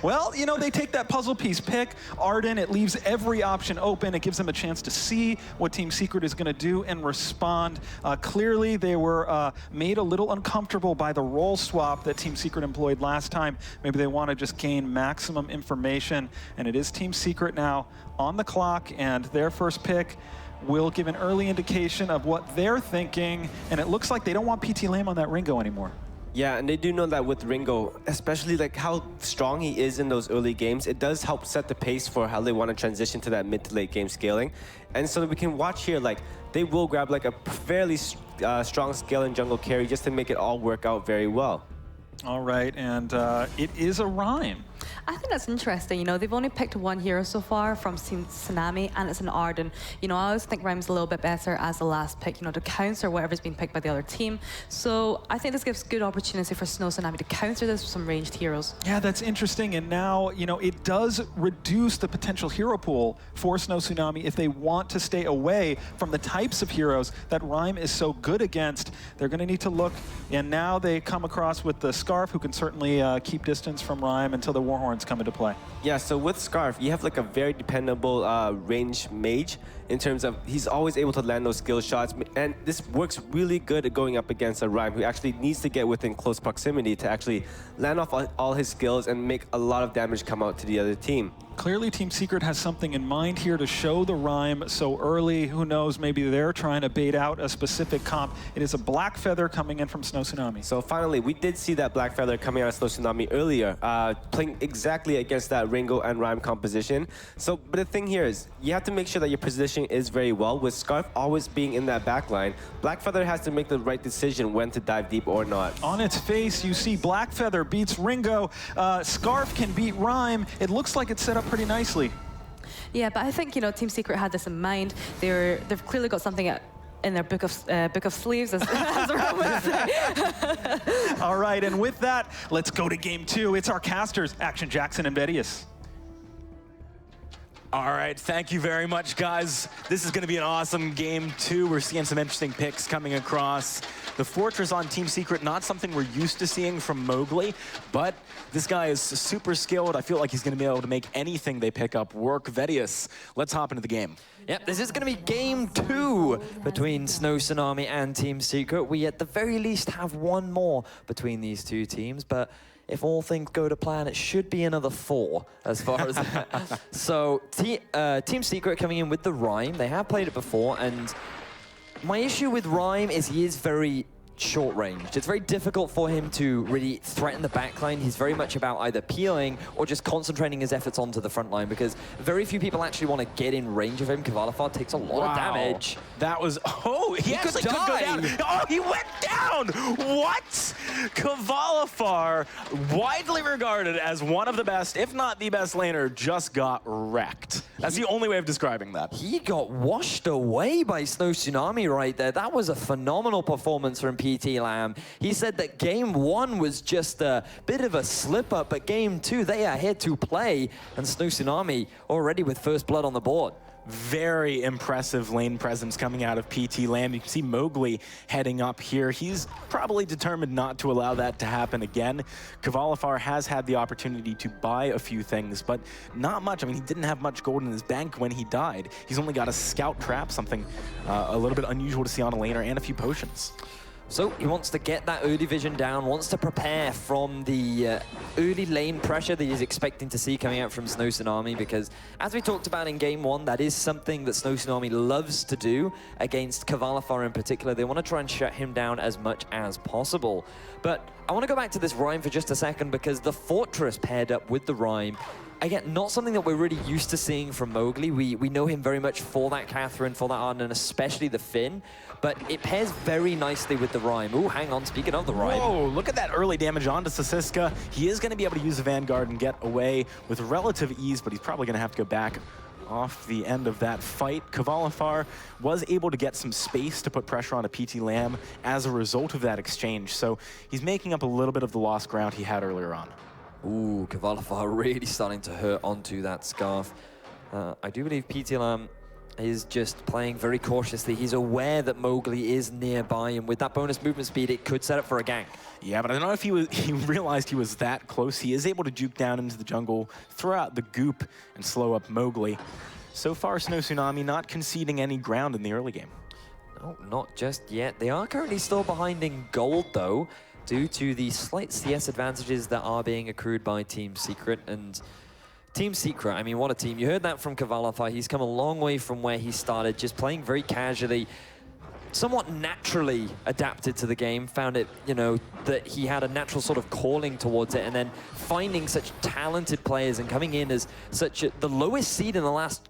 Well, you know, they take that puzzle piece pick. Arden, it leaves every option open. It gives them a chance to see what Team Secret is going to do and respond. Clearly, they were made a little uncomfortable by the role swap that Team Secret employed last time. Maybe they want to just gain maximum information, and it is Team Secret now on the clock, and their first pick will give an early indication of what they're thinking, and it looks like they don't want PT Lamb on that Ringo anymore. Yeah, and they do know that with Ringo, especially like how strong he is in those early games, it does help set the pace for how they want to transition to that mid to late game scaling. And so we can watch here, like, they will grab like a fairly strong scaling jungle carry just to make it all work out very well. All right, and it is a Rhyme. I think that's interesting. You know, they've only picked one hero so far from Team Tsunami, and it's an Arden. You know, I always think Rhyme's a little bit better as the last pick, you know, to counter whatever's been picked by the other team. So I think this gives good opportunity for Snow Tsunami to counter this with some ranged heroes. Yeah, that's interesting. And now, you know, it does reduce the potential hero pool for Snow Tsunami if they want to stay away from the types of heroes that Rhyme is so good against. They're going to need to look, and now they come across with the Scarf, who can certainly keep distance from Rhyme until the Warhorns come into play. Yeah, so with Scarf, you have like a very dependable range mage in terms of he's always able to land those skill shots, and this works really good at going up against a Rhyme who actually needs to get within close proximity to actually land off all his skills and make a lot of damage come out to the other team. Clearly, Team Secret has something in mind here to show the Rhyme so early. Who knows, maybe they're trying to bait out a specific comp. It is a Black Feather coming in from Snow Tsunami. So finally, we did see that Black Feather coming out of Snow Tsunami earlier, playing exactly against that Ringo and Rhyme composition. So, but the thing here is, you have to make sure that your positioning is very well. With Scarf always being in that back line, Black Feather has to make the right decision when to dive deep or not. On its face, you see Black Feather beats Ringo. Scarf can beat Rhyme. It looks like it's set up pretty nicely. Yeah, but I think, you know, Team Secret had this in mind. They've clearly got something in their book of sleeves, as Roman would say. All right, and with that, let's go to game two. It's our casters, Action Jackson and Vedius. All right, thank you very much, guys. This is going to be an awesome game two. We're seeing some interesting picks coming across. The Fortress on Team Secret, not something we're used to seeing from Mowgli, but this guy is super skilled. I feel like he's going to be able to make anything they pick up work. Vedius, let's hop into the game. Yep, this is going to be game two between Snow Tsunami and Team Secret. We at the very least have one more between these two teams, but if all things go to plan, it should be another 4 as far as that. So Team Secret coming in with the Rhyme. They have played it before, and my issue with Rhyme is he is very short-ranged. It's very difficult for him to really threaten the backline. He's very much about either peeling or just concentrating his efforts onto the front line, because very few people actually want to get in range of him. Kvalifar takes a lot of damage. That was, oh, he actually could go down. Oh, he went down! What? Kvalifar, widely regarded as one of the best, if not the best laner, just got wrecked. That's the only way of describing that. He got washed away by Snow Tsunami right there. That was a phenomenal performance from PT Lamb. He said that game 1 was just a bit of a slip-up, but game 2, they are here to play, and Snow Tsunami already with first blood on the board. Very impressive lane presence coming out of PT Lamb. You can see Mowgli heading up here. He's probably determined not to allow that to happen again. Kvalifar has had the opportunity to buy a few things, but not much. I mean, he didn't have much gold in his bank when he died. He's only got a scout trap, something a little bit unusual to see on a laner, and a few potions. So he wants to get that early vision down, wants to prepare from the early lane pressure that he's expecting to see coming out from Snow Tsunami, because as we talked about in game 1, that is something that Snow Tsunami loves to do against Kvalifar in particular. They want to try and shut him down as much as possible. But I want to go back to this Rhyme for just a second, because the Fortress paired up with the Rhyme, again, not something that we're really used to seeing from Mowgli. We know him very much for that Catherine, for that Arden, and especially the Finn. But it pairs very nicely with the Rhyme. Ooh, hang on, speaking of the Rhyme. Whoa, look at that early damage onto Sasiska. He is going to be able to use the Vanguard and get away with relative ease, but he's probably going to have to go back off the end of that fight. Kvalifar was able to get some space to put pressure on a PT Lamb as a result of that exchange. So he's making up a little bit of the lost ground he had earlier on. Ooh, Kvalifar really starting to hurt onto that Scarf. I do believe PT Lamb is just playing very cautiously. He's aware that Mowgli is nearby, and with that bonus movement speed, it could set up for a gank. Yeah, but I don't know if he realized he was that close. He is able to juke down into the jungle, throw out the goop, and slow up Mowgli. So far, Snow Tsunami not conceding any ground in the early game. No, not just yet. They are currently still behind in gold, though, due to the slight CS advantages that are being accrued by Team Secret. And Team Secret, I mean, what a team. You heard that from Kvalifar. He's come a long way from where he started, just playing very casually, somewhat naturally adapted to the game, found it, you know, that he had a natural sort of calling towards it, and then finding such talented players and coming in as such the lowest seed in the last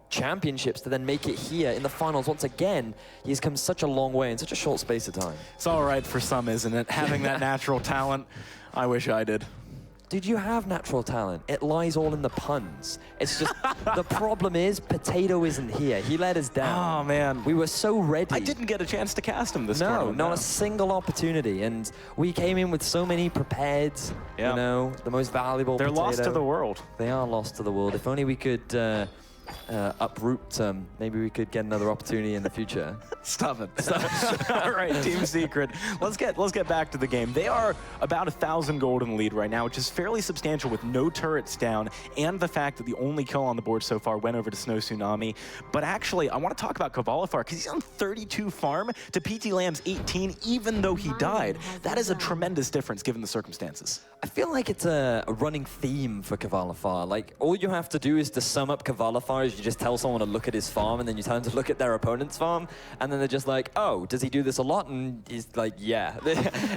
championships to then make it here in the finals once again. He's come such a long way in such a short space of time. It's all right for some, isn't it? Having that natural talent, I wish I did. Did you have natural talent? It lies all in the puns. It's just, the problem is, Potato isn't here. He let us down. Oh, man. We were so ready. I didn't get a chance to cast him this tournament. No, not a single opportunity. And we came in with so many prepared, you know, the most valuable They're Potato. lost to the world. They are lost to the world. If only we could uproot maybe we could get another opportunity in the future. Stop it. All right, Team Secret. Let's get back to the game. They are about 1,000 gold in the lead right now, which is fairly substantial with no turrets down, and the fact that the only kill on the board so far went over to Snow Tsunami. But actually, I want to talk about Kvalifar, because he's on 32 farm to PT Lamb's 18, even though he died. That is a tremendous difference given the circumstances. I feel like it's a running theme for Kvalifar. Like, all you have to do is to sum up Kvalifar is you just tell someone to look at his farm, and then you tell them to look at their opponent's farm, and then they're just like, oh, does he do this a lot? And he's like, yeah.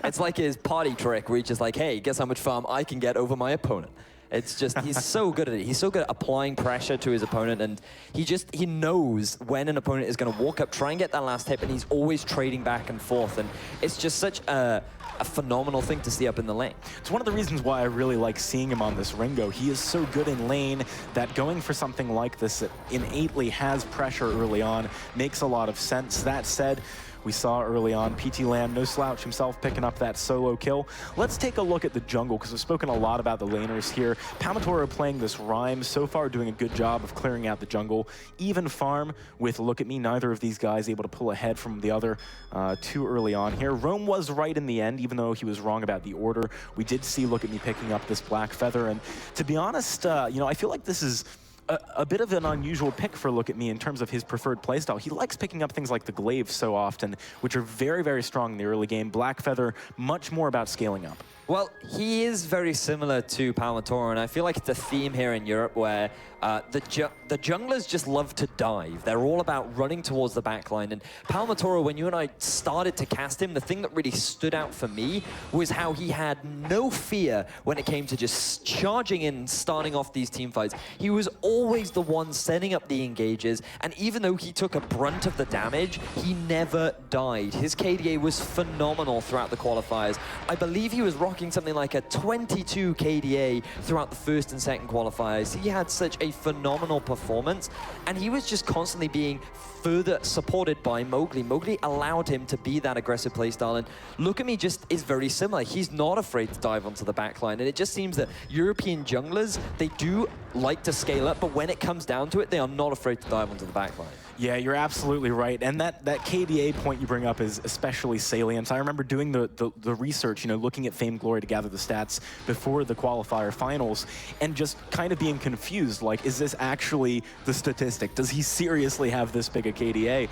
It's like his party trick where he's just like, hey, guess how much farm I can get over my opponent. It's just, he's so good at it. He's so good at applying pressure to his opponent, and he knows when an opponent is going to walk up, try and get that last hit, and he's always trading back and forth. And it's just such a phenomenal thing to see up in the lane. It's one of the reasons why I really like seeing him on this Ringo. He is so good in lane that going for something like this that innately has pressure early on makes a lot of sense. That said, we saw early on PT Lamb, no slouch himself, picking up that solo kill. Let's take a look at the jungle, because we've spoken a lot about the laners here. Palmatoro playing this Rhyme, so far doing a good job of clearing out the jungle. Even farm with Look at Me, neither of these guys able to pull ahead from the other too early on here. Rome was right in the end, even though he was wrong about the order. We did see Look at Me picking up this Black Feather, and to be honest, you know, I feel like this is a bit of an unusual pick for Look at Me in terms of his preferred playstyle. He likes picking up things like the Glaive so often, which are very, very strong in the early game. Black Feather, much more about scaling up. Well, he is very similar to Palmatoro, and I feel like it's a theme here in Europe where the junglers just love to dive. They're all about running towards the backline. And Palmatoro, when you and I started to cast him, the thing that really stood out for me was how he had no fear when it came to just charging in and starting off these team fights. He was always the one setting up the engages, and even though he took a brunt of the damage, he never died. His KDA was phenomenal throughout the qualifiers. I believe he was rocking something like a 22 KDA throughout the first and second qualifiers. He had such a phenomenal performance, and he was just constantly being further supported by Mowgli. Mowgli allowed him to be that aggressive playstyle, and Look At Me just is very similar. He's not afraid to dive onto the backline, and it just seems that European junglers, they do like to scale up, but when it comes down to it, they are not afraid to dive onto the backline. Yeah, you're absolutely right. And that KDA point you bring up is especially salient. I remember doing the research, looking at Vainglory to gather the stats before the qualifier finals and just kind of being confused. Like, is this actually the statistic? Does he seriously have this big a KDA?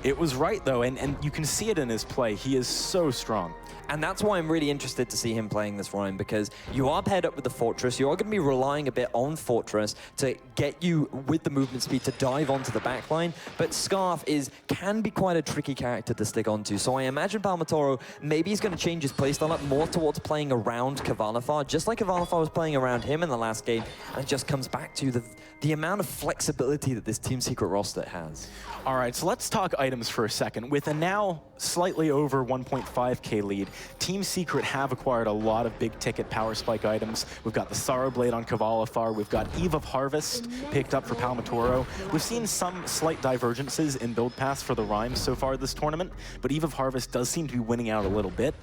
It was right, though, and you can see it in his play. He is so strong. And that's why I'm really interested to see him playing this Rhyme, because you are paired up with the Fortress. You are going to be relying a bit on Fortress to get you with the movement speed to dive onto the backline. But Scarf can be quite a tricky character to stick onto. So I imagine Palmatoro, maybe he's going to change his playstyle up more towards playing around Kvalifar, just like Kvalifar was playing around him in the last game. And it just comes back to the amount of flexibility that this Team Secret roster has. All right, so let's talk items for a second. With a now slightly over 1.5K lead, Team Secret have acquired a lot of big-ticket power spike items. We've got the Sorrow Blade on Kvalifar. We've got Eve of Harvest picked up for Palmatoro. We've seen some slight divergences in build paths for the Rhymes so far this tournament, but Eve of Harvest does seem to be winning out a little bit.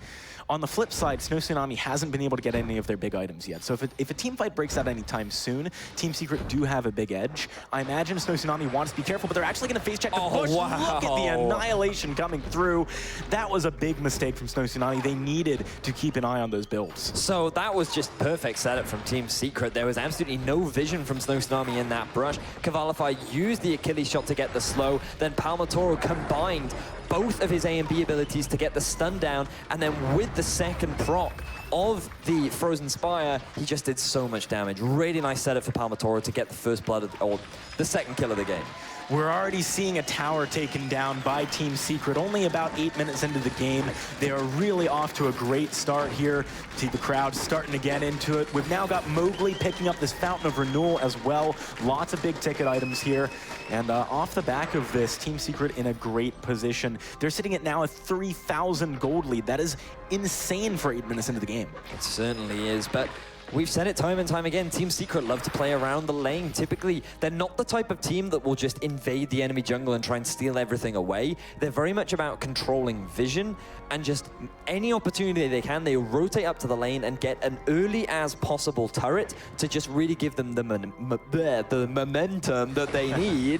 On the flip side, Snow Tsunami hasn't been able to get any of their big items yet. So if a team fight breaks out anytime soon, Team Secret do have a big edge. I imagine Snow Tsunami wants to be careful, but they're actually going to face check the push. Wow. Look at the annihilation coming through. That was a big mistake from Snow Tsunami. They needed to keep an eye on those builds. So that was just perfect setup from Team Secret. There was absolutely no vision from Snow Tsunami in that brush. Kvalifar used the Achilles shot to get the slow. Then Palmatoro combined both of his A and B abilities to get the stun down, and then with the second proc of the Frozen Spire, he just did so much damage. Really nice setup for Palmatoro to get the first blood or the second kill of the game. We're already seeing a tower taken down by Team Secret only about 8 minutes into the game. They are really off to a great start here. See the crowd starting to get into it. We've now got Mowgli picking up this Fountain of Renewal as well. Lots of big ticket items here. And off the back of this, Team Secret in a great position. They're sitting at now a 3,000 gold lead. That is insane for 8 minutes into the game. It certainly is, but we've said it time and time again, Team Secret love to play around the lane. Typically, they're not the type of team that will just invade the enemy jungle and try and steal everything away. They're very much about controlling vision, and just any opportunity they can, they rotate up to the lane and get an early as possible turret to just really give them the momentum that they need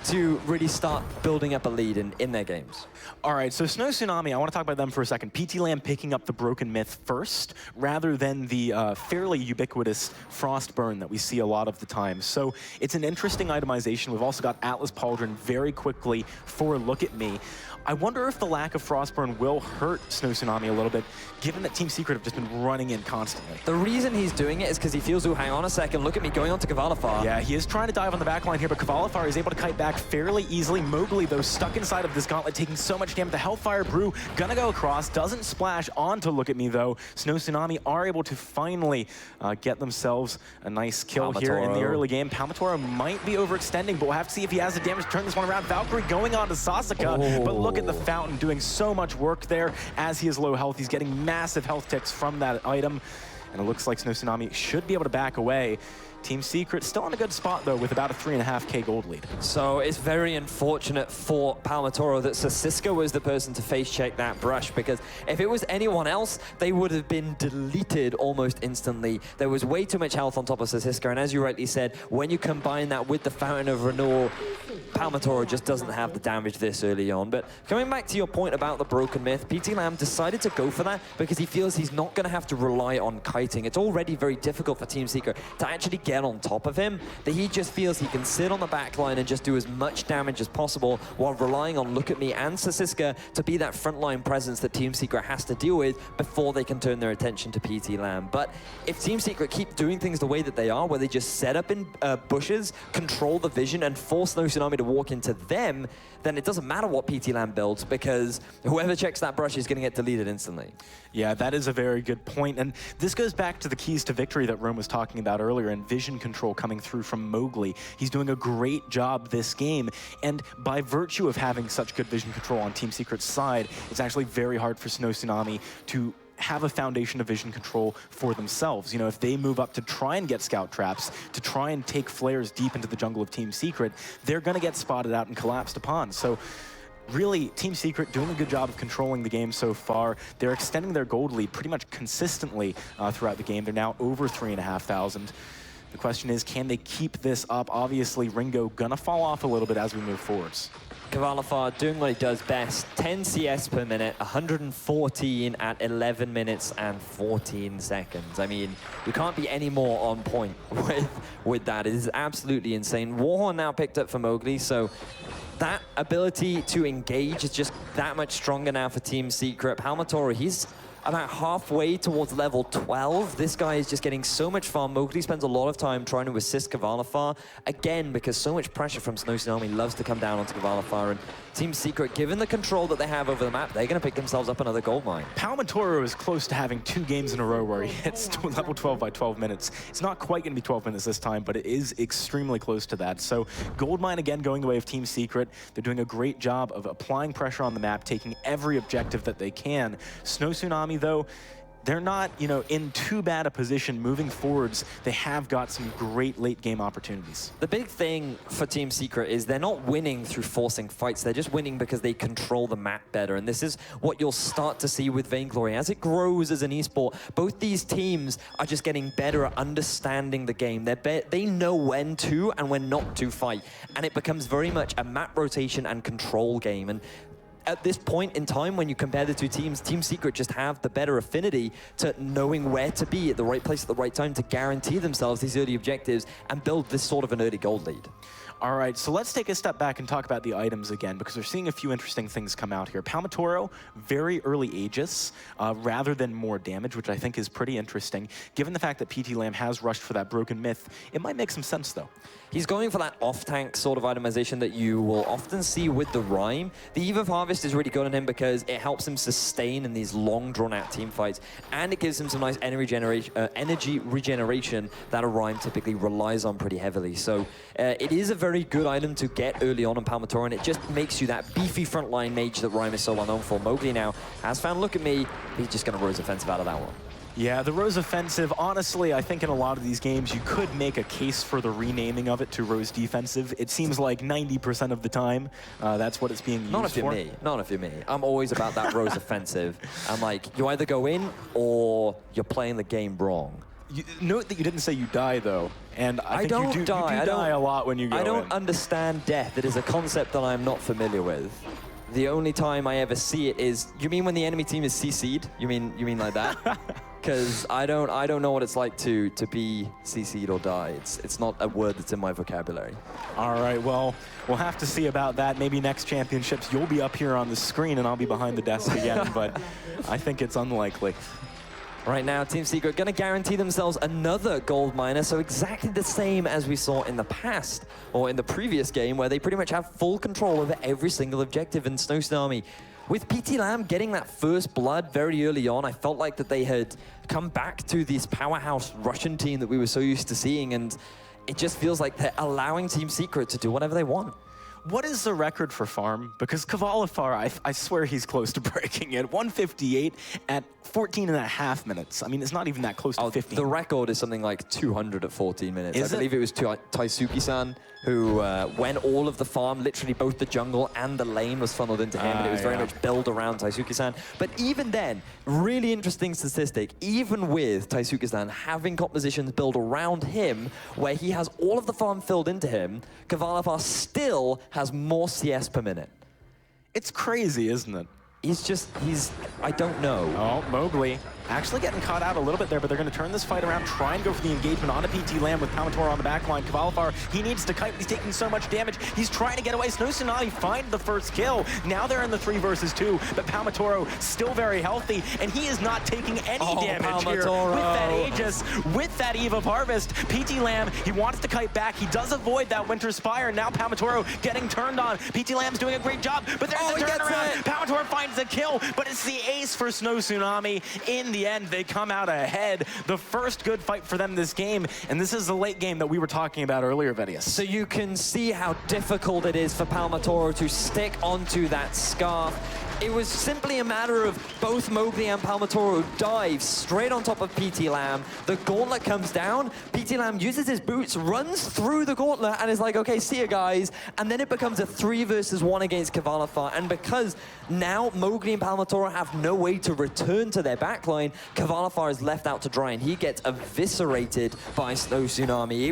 to really start building up a lead in their games. All right, so Snow Tsunami, I want to talk about them for a second. PT Lamb picking up the Broken Myth first, rather than the fairly ubiquitous Frostburn that we see a lot of the time. So it's an interesting itemization. We've also got Atlas Pauldron very quickly for Look At Me. I wonder if the lack of Frostburn will hurt Snow Tsunami a little bit, given that Team Secret have just been running in constantly. The reason he's doing it is because he feels, oh, hang on a second, Look At Me going on to Kvalifar. Yeah, he is trying to dive on the back line here, but Kvalifar is able to kite back fairly easily. Mowgli, though, stuck inside of this gauntlet, taking so much damage. The Hellfire Brew gonna go across, doesn't splash onto Look At Me, though. Snow Tsunami are able to finally get themselves a nice kill here in the early game. Palmatoro might be overextending, but we'll have to see if he has the damage to turn this one around. Valkyrie going on to Sasaka, but look at the Fountain doing so much work there as he is low health. He's getting massive health ticks from that item, and it looks like Snow Tsunami should be able to back away. Team Secret still in a good spot, though, with about a 3.5K gold lead. So it's very unfortunate for Palmatoro that Sasiska was the person to face check that brush, because if it was anyone else, they would have been deleted almost instantly. There was way too much health on top of Sasiska, and as you rightly said, when you combine that with the Fountain of Renewal, Palmatoro just doesn't have the damage this early on. But coming back to your point about the Broken Myth, PT Lamb decided to go for that because he feels he's not going to have to rely on kiting. It's already very difficult for Team Secret to actually get get on top of him, that he just feels he can sit on the back line and just do as much damage as possible while relying on Look At Me and Sasiska to be that frontline presence that Team Secret has to deal with before they can turn their attention to PT Lamb. But if Team Secret keep doing things the way that they are, where they just set up in bushes, control the vision, and force Snow Tsunami to walk into them, then it doesn't matter what PT Lamb builds, because whoever checks that brush is going to get deleted instantly. Yeah, that is a very good point. And this goes back to the keys to victory that Rome was talking about earlier, and vision control coming through from Mowgli. He's doing a great job this game. And by virtue of having such good vision control on Team Secret's side, it's actually very hard for Snow Tsunami to have a foundation of vision control for themselves. You know, if they move up to try and get scout traps, to try and take flares deep into the jungle of Team Secret, they're going to get spotted out and collapsed upon. So really, Team Secret doing a good job of controlling the game so far. They're extending their gold lead pretty much consistently throughout the game. They're now over 3,500. The question is, can they keep this up? Obviously, Ringo gonna fall off a little bit as we move forwards. Kvalifar doing what he does best, 10 CS per minute, 114 at 11 minutes and 14 seconds. I mean, you can't be any more on point with that. It is absolutely insane. Warhorn now picked up for Mowgli, so that ability to engage is just that much stronger now for Team Secret. Palmatoro, he's about halfway towards level 12. This guy is just getting so much farm. Mowgli spends a lot of time trying to assist Kvalifar, again, because so much pressure from Snow Tsunami loves to come down onto Kvalifar. And Team Secret, given the control that they have over the map, they're going to pick themselves up another gold mine. Palmatoro is close to having 2 games in a row where he hits level 12 by 12 minutes. It's not quite going to be 12 minutes this time, but it is extremely close to that. So gold mine again going the way of Team Secret. They're doing a great job of applying pressure on the map, taking every objective that they can. Snow Tsunami, though, they're not, you know, in too bad a position moving forwards. They have got some great late game opportunities. The big thing for Team Secret is they're not winning through forcing fights. They're just winning because they control the map better. And this is what you'll start to see with Vainglory. As it grows as an esport, both these teams are just getting better at understanding the game. They know when to and when not to fight. And it becomes very much a map rotation and control game. And at this point in time, when you compare the two teams, Team Secret just have the better affinity to knowing where to be at the right place at the right time to guarantee themselves these early objectives and build this sort of an early gold lead. All right, so let's take a step back and talk about the items again, because we're seeing a few interesting things come out here. Palmatoro, very early Aegis, rather than more damage, which I think is pretty interesting. Given the fact that PT Lamb has rushed for that Broken Myth, it might make some sense, though. He's going for that off-tank sort of itemization that you will often see with the Rhyme. The Eve of Harvest is really good on him because it helps him sustain in these long, drawn-out team fights, and it gives him some nice energy regeneration that a Rhyme typically relies on pretty heavily. So it is a very good item to get early on Palmatoro, and it just makes you that beefy frontline mage that Rhyme is so well known for. Mowgli now has found Look At Me. He's just going to Rose Offensive out of that one. Yeah, the Rose Offensive, honestly, I think in a lot of these games, you could make a case for the renaming of it to Rose Defensive. It seems like 90% of the time, that's what it's being used for. Not if you're me. Not if you're me. I'm always about that Rose Offensive. I'm like, you either go in or you're playing the game wrong. Note that you didn't say you die, though. And I think don't you do die. die a lot when you go in. I don't understand death. It is a concept that I'm not familiar with. The only time I ever see it is, you mean when the enemy team is CC'd? You mean like that? Because I don't know what it's like to be CC'd or die. It's not a word that's in my vocabulary. All right, well, we'll have to see about that. Maybe next championships, you'll be up here on the screen and I'll be behind the desk again, but I think it's unlikely. Right now, Team Secret going to guarantee themselves another gold miner, so exactly the same as we saw in the past, or in the previous game, where they pretty much have full control over every single objective in Snow Tsunami. With PT Lamb getting that first blood very early on, I felt like that they had come back to this powerhouse Russian team that we were so used to seeing, and it just feels like they're allowing Team Secret to do whatever they want. What is the record for farm? Because Kvalifar, I swear he's close to breaking it. 158 at 14.5 minutes. I mean, it's not even that close to 15. The record is something like 200 at 14 minutes. I believe it was Taisuki-san who, when all of the farm, literally both the jungle and the lane was funneled into him, and it was very much built around Taisuki-san. But even then, really interesting statistic, even with Taisuki-san having compositions built around him, where he has all of the farm filled into him, Kvalifar still has more CS per minute. It's crazy, isn't it? I don't know. Oh, Mowgli. actually getting caught out a little bit there, but they're going to turn this fight around, try and go for the engagement onto PT Lamb with Palmatoro on the back line. Cavalifar, he needs to kite, but he's taking so much damage. He's trying to get away. Snow Tsunami find the first kill. Now they're in the 3 versus 2, but Palmatoro still very healthy, and he is not taking any damage here with that Aegis, with that Eve of Harvest. PT Lamb, he wants to kite back. He does avoid that Winter Spire. Now Palmatoro getting turned on. PT Lamb's doing a great job, but there's a turnaround. Palmatoro finds the kill, but it's the ace for Snow Tsunami. In the end, they come out ahead. The first good fight for them this game, and this is the late game that we were talking about earlier, Vedius. So you can see how difficult it is for Palmatoro to stick onto that scarf. It was simply a matter of both Mowgli and Palmatoro dive straight on top of PT Lamb. The gauntlet comes down. PT Lamb uses his boots, runs through the gauntlet, and is like, okay, see you guys. And then it becomes a 3 versus 1 against Cavalifar. And because now Mowgli and Palmatoro have no way to return to their backline, Cavalifar is left out to dry, and he gets eviscerated by Snow Tsunami.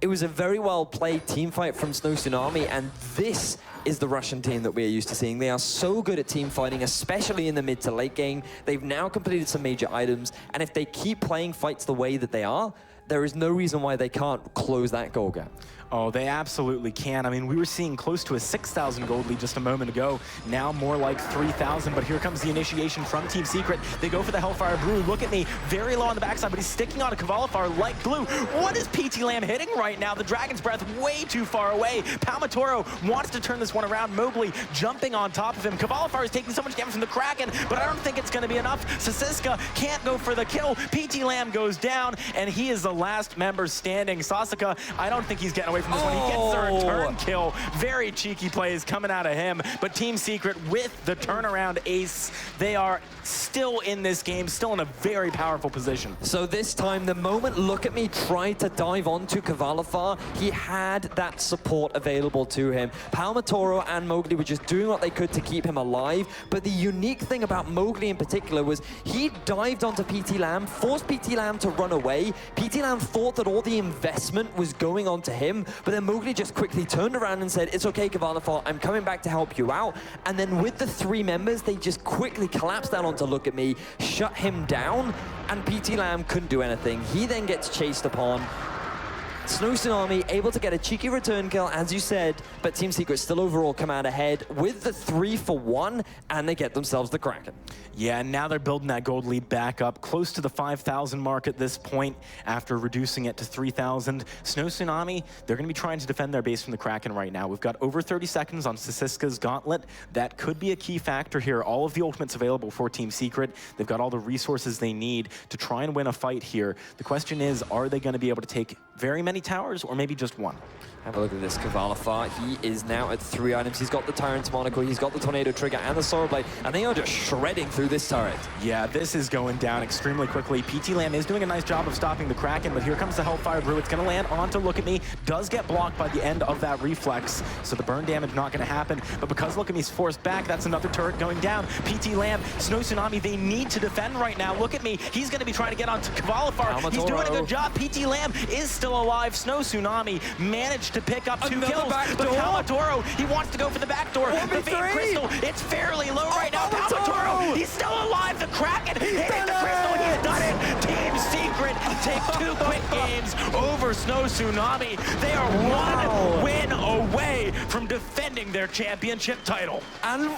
It was a very well played team fight from Snow Tsunami, and this is the Russian team that we are used to seeing. They are so good at team fighting, especially in the mid to late game. They've now completed some major items, and if they keep playing fights the way that they are, there is no reason why they can't close that goal gap. Oh, they absolutely can. I mean, we were seeing close to a 6,000 gold lead just a moment ago. Now more like 3,000, but here comes the initiation from Team Secret. They go for the Hellfire Brew. Look at me, very low on the backside, but he's sticking on a Cavalifar like glue. What is PT Lamb hitting right now? The Dragon's Breath way too far away. Palmatoro wants to turn this one around. Mowgli jumping on top of him. Cavalifar is taking so much damage from the Kraken, but I don't think it's going to be enough. Sasiska can't go for the kill. PT Lamb goes down, and he is the last member standing. Sasika, I don't think he's getting away from this one. He gets the return kill. Very cheeky plays coming out of him. But Team Secret with the turnaround ace, they are still in this game, still in a very powerful position. So this time, the moment Look At Me tried to dive onto Cavalifar, he had that support available to him. Palmatoro and Mowgli were just doing what they could to keep him alive. But the unique thing about Mowgli in particular was he dived onto PT Lamb, forced PT Lamb to run away. PT Lamb thought that all the investment was going onto him, but then Mowgli just quickly turned around and said, it's okay, Cavalifar, I'm coming back to help you out. And then with the 3 members, they just quickly collapsed down onto Look At Me, shut him down, and PT Lamb couldn't do anything. He then gets chased upon. Snow Tsunami able to get a cheeky return kill, as you said, but Team Secret still overall come out ahead with the 3 for 1, and they get themselves the Kraken. Yeah, and now they're building that gold lead back up, close to the 5,000 mark at this point, after reducing it to 3,000. Snow Tsunami, they're going to be trying to defend their base from the Kraken right now. We've got over 30 seconds on Sasiska's Gauntlet. That could be a key factor here. All of the ultimates available for Team Secret. They've got all the resources they need to try and win a fight here. The question is, are they going to be able to take very many towers, or maybe just 1? Have a look at this Cavalifar. He is now at 3 items. He's got the Tyrant's Monocle, he's got the Tornado Trigger and the Sorrow Blade, and they are just shredding through this turret. Yeah, this is going down extremely quickly. PT Lamb is doing a nice job of stopping the Kraken, but here comes the Hellfire Brew. It's going to land onto Look At Me. Does get blocked by the end of that reflex, so the burn damage not going to happen. But because Look At Me's forced back, that's another turret going down. PT Lamb, Snow Tsunami, they need to defend right now. Look At Me, he's going to be trying to get onto Cavalifar. He's doing a good job. PT Lamb is still alive. Snow Tsunami managed to pick up 2 kills. But Palmatoro, he wants to go for the back door. The Vein Crystal, it's fairly low right now. Palmatoro, he's still alive. The Kraken hitting the crystal. He's done it. Team Secret take 2 quick games over Snow Tsunami. They are 1 win away from defending their championship title. And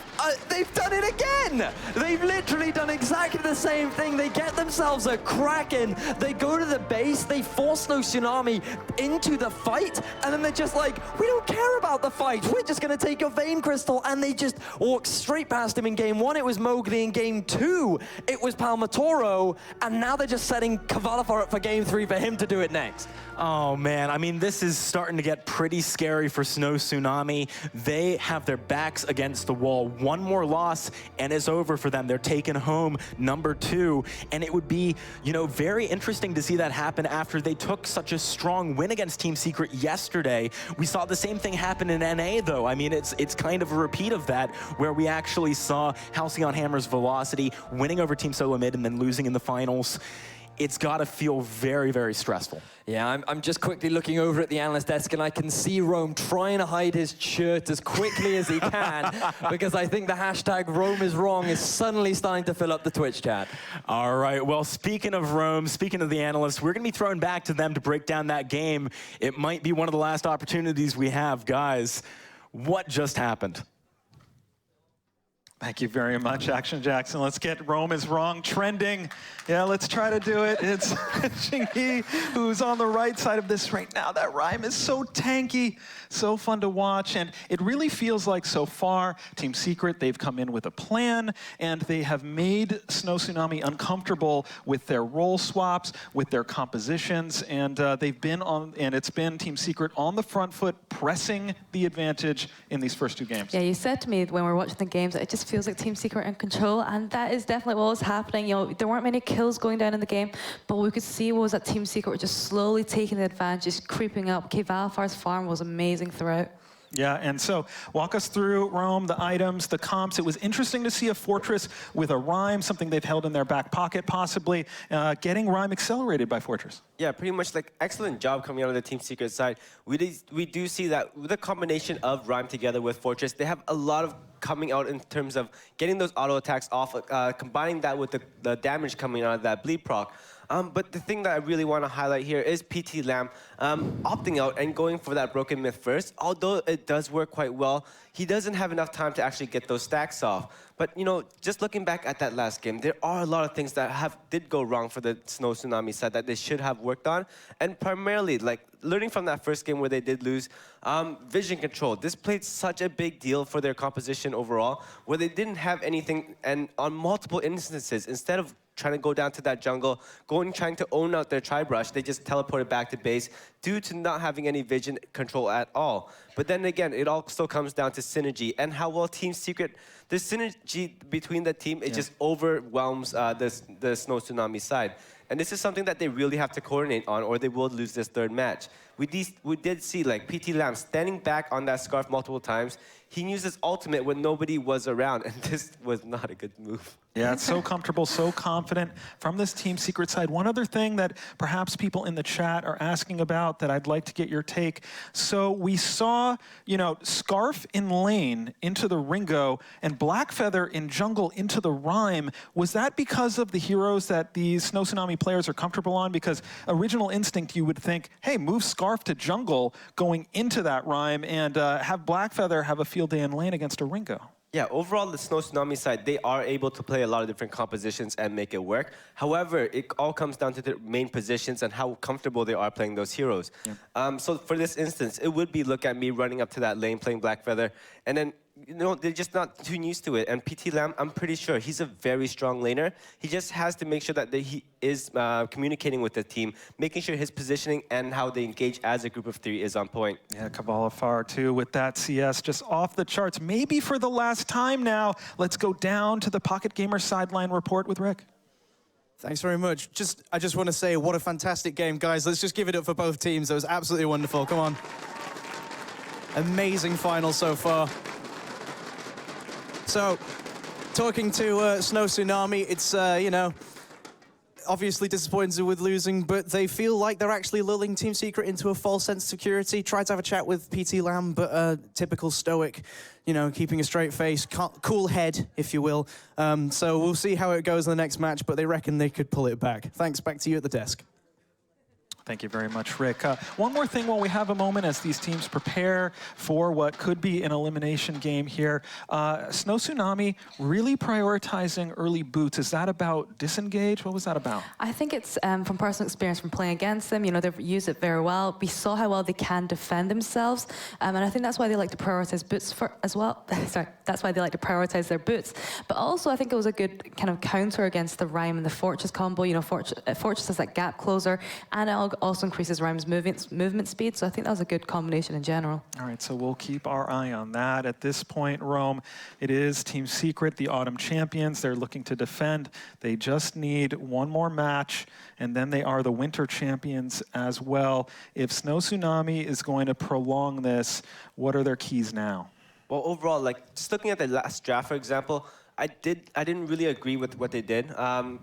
they've done it again. They've literally done exactly the same thing. They get themselves a Kraken. They go to the base. They force Snow Tsunami into the fight. And then they're just like, we don't care about the fight. We're just going to take your Vein Crystal. And they just walk straight past him in game 1. It was Mowgli. In game 2, it was Palmatoro. And now they're just setting Cavalifar up for game 3 for him to do it next. Oh man, I mean, this is starting to get pretty scary for Snow Tsunami. They have their backs against the wall. 1 more loss and it's over for them. They're taking home number 2. And it would be, you know, very interesting to see that happen after they took such a strong win against Team Secret yesterday. We saw the same thing happen in NA though. I mean, it's kind of a repeat of that, where we actually saw Halcyon Hammer's Velocity winning over Team Solo Mid and then losing in the finals. it's got to feel very, very stressful. Yeah, I'm just quickly looking over at the analyst desk, and I can see Rome trying to hide his shirt as quickly as he can, because I think the hashtag Rome is wrong is suddenly starting to fill up the Twitch chat. All right, well, speaking of Rome, speaking of the analysts, we're going to be thrown back to them to break down that game. It might be one of the last opportunities we have. Guys, what just happened? Thank you very much, Action Jackson. Let's get Rome is wrong trending. Yeah, let's try to do it. It's Xingyi who's on the right side of this right now. That rhyme is so tanky, so fun to watch, and it really feels like so far, Team Secret, they've come in with a plan, and they have made Snow Tsunami uncomfortable with their role swaps, with their compositions, and they've been on, and it's been Team Secret on the front foot, pressing the advantage in these first two games. Yeah, you said to me when we were watching the games, it just feels like Team Secret in control, and that is definitely what was happening. You know, there weren't many kills going down in the game, but we could see was that Team Secret were just slowly taking the advantage, just creeping up. Valifar's farm was amazing throughout. Yeah, and so walk us through, Rome, the items, the comps. It was interesting to see a Fortress with a rhyme, something they've held in their back pocket, possibly, getting rhyme accelerated by Fortress. Yeah, pretty much like excellent job coming out of the Team Secret side. We do see that with a combination of rhyme together with Fortress, they have a lot of coming out in terms of getting those auto attacks off, combining that with the damage coming out of that bleed proc. But the thing that I really want to highlight here is PT Lamb opting out and going for that Broken Myth first. Although it does work quite well, he doesn't have enough time to actually get those stacks off. But, you know, just looking back at that last game, there are a lot of things that did go wrong for the Snow Tsunami side that they should have worked on. And primarily, like, learning from that first game where they did lose, vision control. This played such a big deal for their composition overall, where they didn't have anything, and on multiple instances, instead of trying to go down to that jungle, trying to own out their tri-brush, they just teleported back to base due to not having any vision control at all. But then again, it also comes down to synergy and how well Team Secret, the synergy between the team, it just overwhelms the Snow Tsunami side. And this is something that they really have to coordinate on, or they will lose this third match. We did see like PT Lamb standing back on that scarf multiple times. He used his ultimate when nobody was around, and this was not a good move. Yeah, it's so comfortable, so confident from this Team Secret side. One other thing that perhaps people in the chat are asking about that I'd like to get your take. So we saw, you know, Scarf in lane into the Ringo and Blackfeather in jungle into the Rhyme. Was that because of the heroes that these Snow Tsunami players are comfortable on? Because Original Instinct, you would think, hey, move Scarf to jungle going into that Rhyme and have Blackfeather have a field day in lane against a Ringo. Yeah, overall, the Snow Tsunami side, they are able to play a lot of different compositions and make it work. However, it all comes down to their main positions and how comfortable they are playing those heroes. Yeah. So for this instance, it would be look at me running up to that lane, playing Blackfeather, and then, you know, they're just not too used to it. And PT Lamb, I'm pretty sure he's a very strong laner. He just has to make sure that he is communicating with the team, making sure his positioning and how they engage as a group of three is on point. Yeah, Cavalifar too with that CS just off the charts. Maybe for the last time now, let's go down to the Pocket Gamer sideline report with Rick. Thanks very much. I just want to say what a fantastic game, guys. Let's just give it up for both teams. That was absolutely wonderful. Come on. Amazing final so far. So, talking to Snow Tsunami, it's, you know, obviously disappointed with losing, but they feel like they're actually lulling Team Secret into a false sense of security. Tried to have a chat with PT Lamb, but typical stoic, you know, keeping a straight face, cool head, if you will. So we'll see how it goes in the next match, but they reckon they could pull it back. Thanks, back to you at the desk. Thank you very much, Rick. One more thing while we have a moment as these teams prepare for what could be an elimination game here. Snow Tsunami really prioritizing early boots. Is that about disengage? What was that about? I think it's from personal experience from playing against them. You know, they've used it very well. We saw how well they can defend themselves. And I think that's why they like to prioritize boots as well. Sorry, that's why they like to prioritize their boots. But also, I think it was a good kind of counter against the Rhyme and the Fortress combo. You know, Fortress has that gap closer, and it also increases Rhyme's movement speed, so I think that was a good combination in general. All right, so we'll keep our eye on that. At this point, Rome, it is Team Secret, the Autumn Champions. They're looking to defend. They just need one more match, and then they are the Winter Champions as well. If Snow Tsunami is going to prolong this, what are their keys now? Well, overall, like, just looking at the last draft, for example, I didn't really agree with what they did.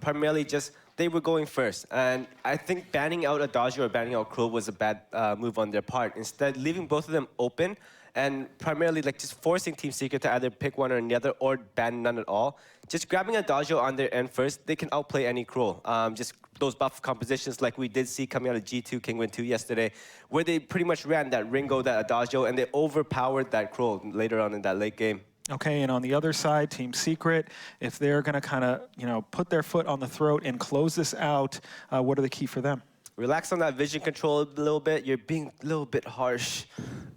Primarily just they were going first. And I think banning out Adagio or banning out Crow was a bad move on their part. Instead, leaving both of them open and primarily like just forcing Team Secret to either pick one or the other or ban none at all. Just grabbing Adagio on their end first, they can outplay any Crow. Just those buff compositions like we did see coming out of G2 King Win 2 yesterday, where they pretty much ran that Ringo, that Adagio, and they overpowered that Crow later on in that late game. Okay, and on the other side, Team Secret, if they're going to kind of, put their foot on the throat and close this out, what are the key for them? Relax on that vision control a little bit. You're being a little bit harsh.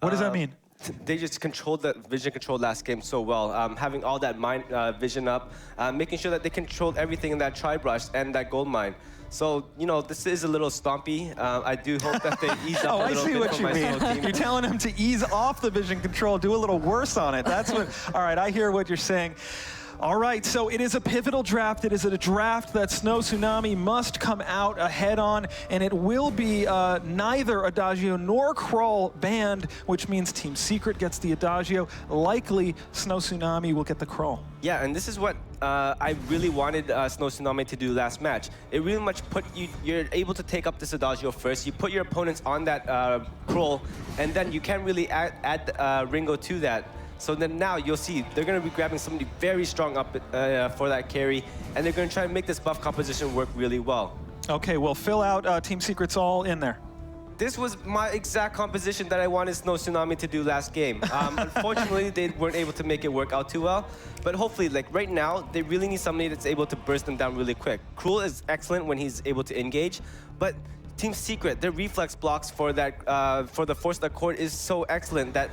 What does that mean? They just controlled the vision control last game so well. Having all that mind vision up, making sure that they controlled everything in that tri-brush and that gold mine. So, this is a little stompy. I do hope that they ease up a little bit. Oh, I see what you mean. You're telling them to ease off the vision control, do a little worse on it. That's what, all right, I hear what you're saying. All right, so it is a pivotal draft. It is a draft that Snow Tsunami must come out ahead on, and it will be neither Adagio nor Krull banned, which means Team Secret gets the Adagio. Likely, Snow Tsunami will get the Krull. Yeah, and this is what I really wanted Snow Tsunami to do last match. It really much put you're able to take up this Adagio first. You put your opponents on that Krull, and then you can really add Ringo to that. So then now you'll see they're going to be grabbing somebody very strong up for that carry, and they're going to try and make this buff composition work really well. Okay, well, fill out Team Secret's all in there. This was my exact composition that I wanted Snow Tsunami to do last game. Unfortunately, they weren't able to make it work out too well. But hopefully, like right now, they really need somebody that's able to burst them down really quick. Cruel is excellent when he's able to engage, but Team Secret, their reflex blocks for that for the Forced Accord is so excellent that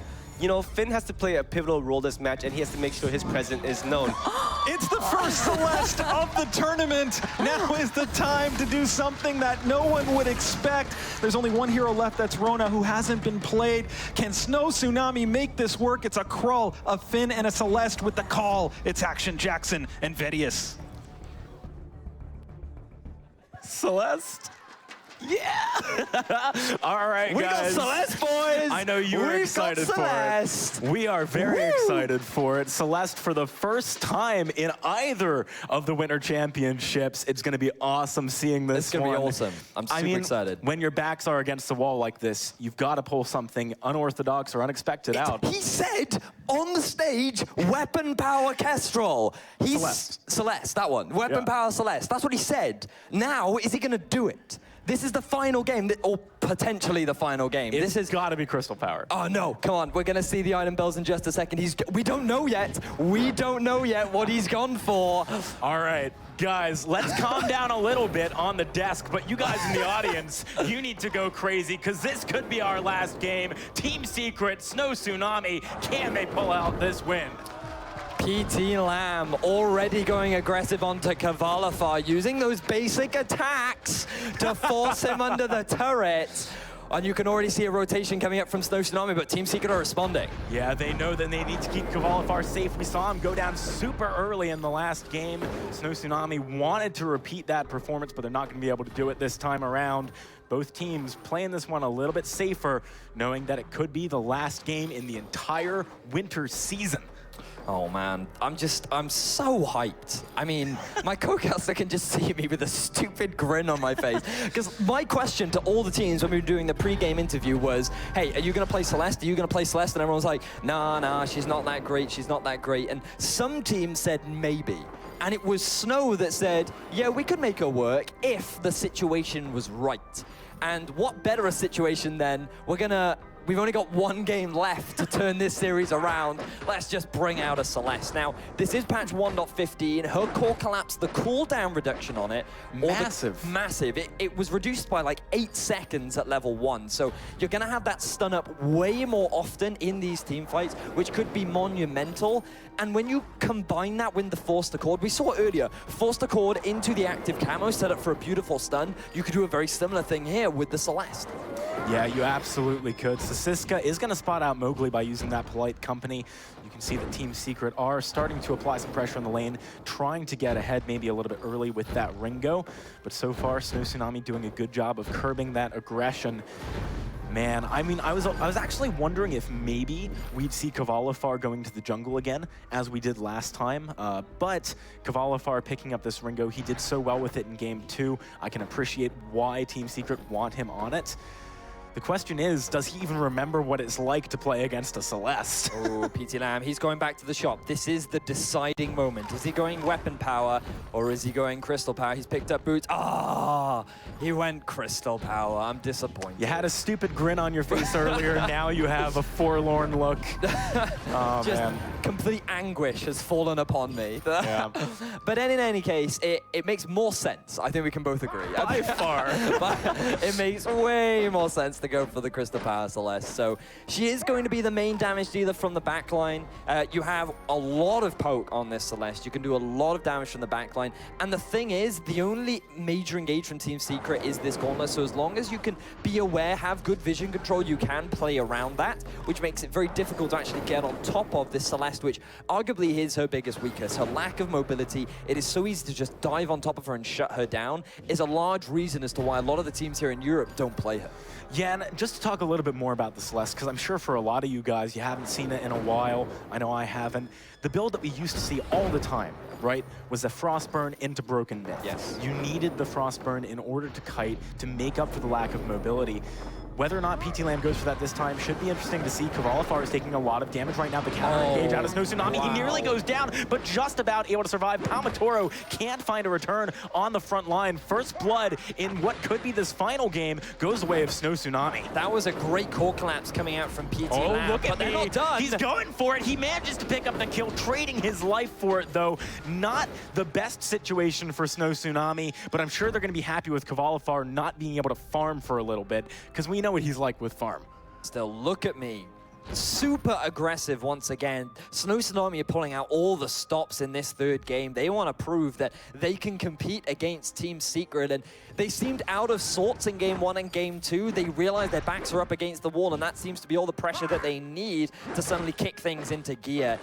Finn has to play a pivotal role this match, and he has to make sure his presence is known. It's the first Celeste of the tournament. Now is the time to do something that no one would expect. There's only one hero left, that's Rona, who hasn't been played. Can Snow Tsunami make this work? It's a Krull, a Finn, and a Celeste with the call. It's Action Jackson and Vedius. Celeste? Yeah! All right, we guys. We got Celeste, boys! I know you were excited for it. We are very excited for it. Celeste, for the first time in either of the Winter Championships, it's going to be awesome seeing this. It's going to be awesome. I'm super excited. When your backs are against the wall like this, you've got to pull something unorthodox or unexpected out. He said on the stage, Weapon Power Kestrel. Celeste, that one. Weapon Power Celeste. That's what he said. Now, is he going to do it? This is the final game, or potentially the final game. This has got to be Crystal Power. Oh, no. Come on. We're going to see the item bells in just a second. We don't know yet. We don't know yet what he's gone for. All right. Guys, let's calm down a little bit on the desk, but you guys in the audience, you need to go crazy, because this could be our last game. Team Secret, Snow Tsunami, can they pull out this win? PT Lamb already going aggressive onto Kavalifar, using those basic attacks to force him under the turret. And you can already see a rotation coming up from Snow Tsunami, but Team Secret are responding. Yeah, they know that they need to keep Kavalifar safe. We saw him go down super early in the last game. Snow Tsunami wanted to repeat that performance, but they're not going to be able to do it this time around. Both teams playing this one a little bit safer, knowing that it could be the last game in the entire winter season. Oh man, I'm so hyped. I mean, my co-caster can just see me with a stupid grin on my face. Because my question to all the teams when we were doing the pre-game interview was, hey, are you going to play Celeste? Are you going to play Celeste? And everyone's like, nah, she's not that great. She's not that great. And some teams said maybe. And it was Snow that said, yeah, we could make her work if the situation was right. And what better a situation than we've only got one game left to turn this series around. Let's just bring out a Celeste. Now, this is patch 1.15. Her core collapsed, the cooldown reduction on it. Massive. Massive. It was reduced by like 8 seconds at level 1. So you're going to have that stun up way more often in these team fights, which could be monumental. And when you combine that with the Forced Accord, we saw earlier, Forced Accord into the active camo set up for a beautiful stun. You could do a very similar thing here with the Celeste. Yeah, you absolutely could. So Siska is going to spot out Mowgli by using that Polite Company. You can see that Team Secret are starting to apply some pressure on the lane, trying to get ahead maybe a little bit early with that Ringo. But so far, Snow Tsunami doing a good job of curbing that aggression. Man, I mean, I was actually wondering if maybe we'd see Kvalifar going to the jungle again, as we did last time. But Kvalifar picking up this Ringo, he did so well with it in Game 2. I can appreciate why Team Secret want him on it. The question is, does he even remember what it's like to play against a Celeste? Oh, PT Lamb, he's going back to the shop. This is the deciding moment. Is he going weapon power or is he going crystal power? He's picked up boots. Ah, he went crystal power. I'm disappointed. You had a stupid grin on your face earlier. Now you have a forlorn look. Oh, just man. Complete anguish has fallen upon me. Yeah. But in any case, it makes more sense. I think we can both agree. By far. But it makes way more sense to go for the Crystal Power Celeste. So she is going to be the main damage dealer from the backline. You have a lot of poke on this Celeste. You can do a lot of damage from the backline. And the thing is, the only major engage from Team Secret is this gauntlet. So as long as you can be aware, have good vision control, you can play around that, which makes it very difficult to actually get on top of this Celeste, which arguably is her biggest weakness. Her lack of mobility. It is so easy to just dive on top of her and shut her down, is a large reason as to why a lot of the teams here in Europe don't play her. Yeah, and just to talk a little bit more about the Celeste, because I'm sure for a lot of you guys, you haven't seen it in a while. I know I haven't. The build that we used to see all the time, right, was the Frostburn into Broken Myth. Yes. You needed the Frostburn in order to kite, to make up for the lack of mobility. Whether or not PT Lamb goes for that this time should be interesting to see. Kvalifar is taking a lot of damage right now. The counter engage out of Snow Tsunami. Wow. He nearly goes down, but just about able to survive. Palmatoro can't find a return on the front line. First blood in what could be this final game goes the way of Snow Tsunami. That was a great core collapse coming out from PT Oh, Lamb, look at but they're me. not done. He's going for it. He manages to pick up the kill, trading his life for it, though. Not the best situation for Snow Tsunami, but I'm sure they're going to be happy with Kvalifar not being able to farm for a little bit, because we know what he's like with farm. Still, look at me. Super aggressive once again. Snow Tsunami are pulling out all the stops in this third game. They want to prove that they can compete against Team Secret, and they seemed out of sorts in Game 1 and Game 2. They realized their backs are up against the wall, and that seems to be all the pressure that they need to suddenly kick things into gear.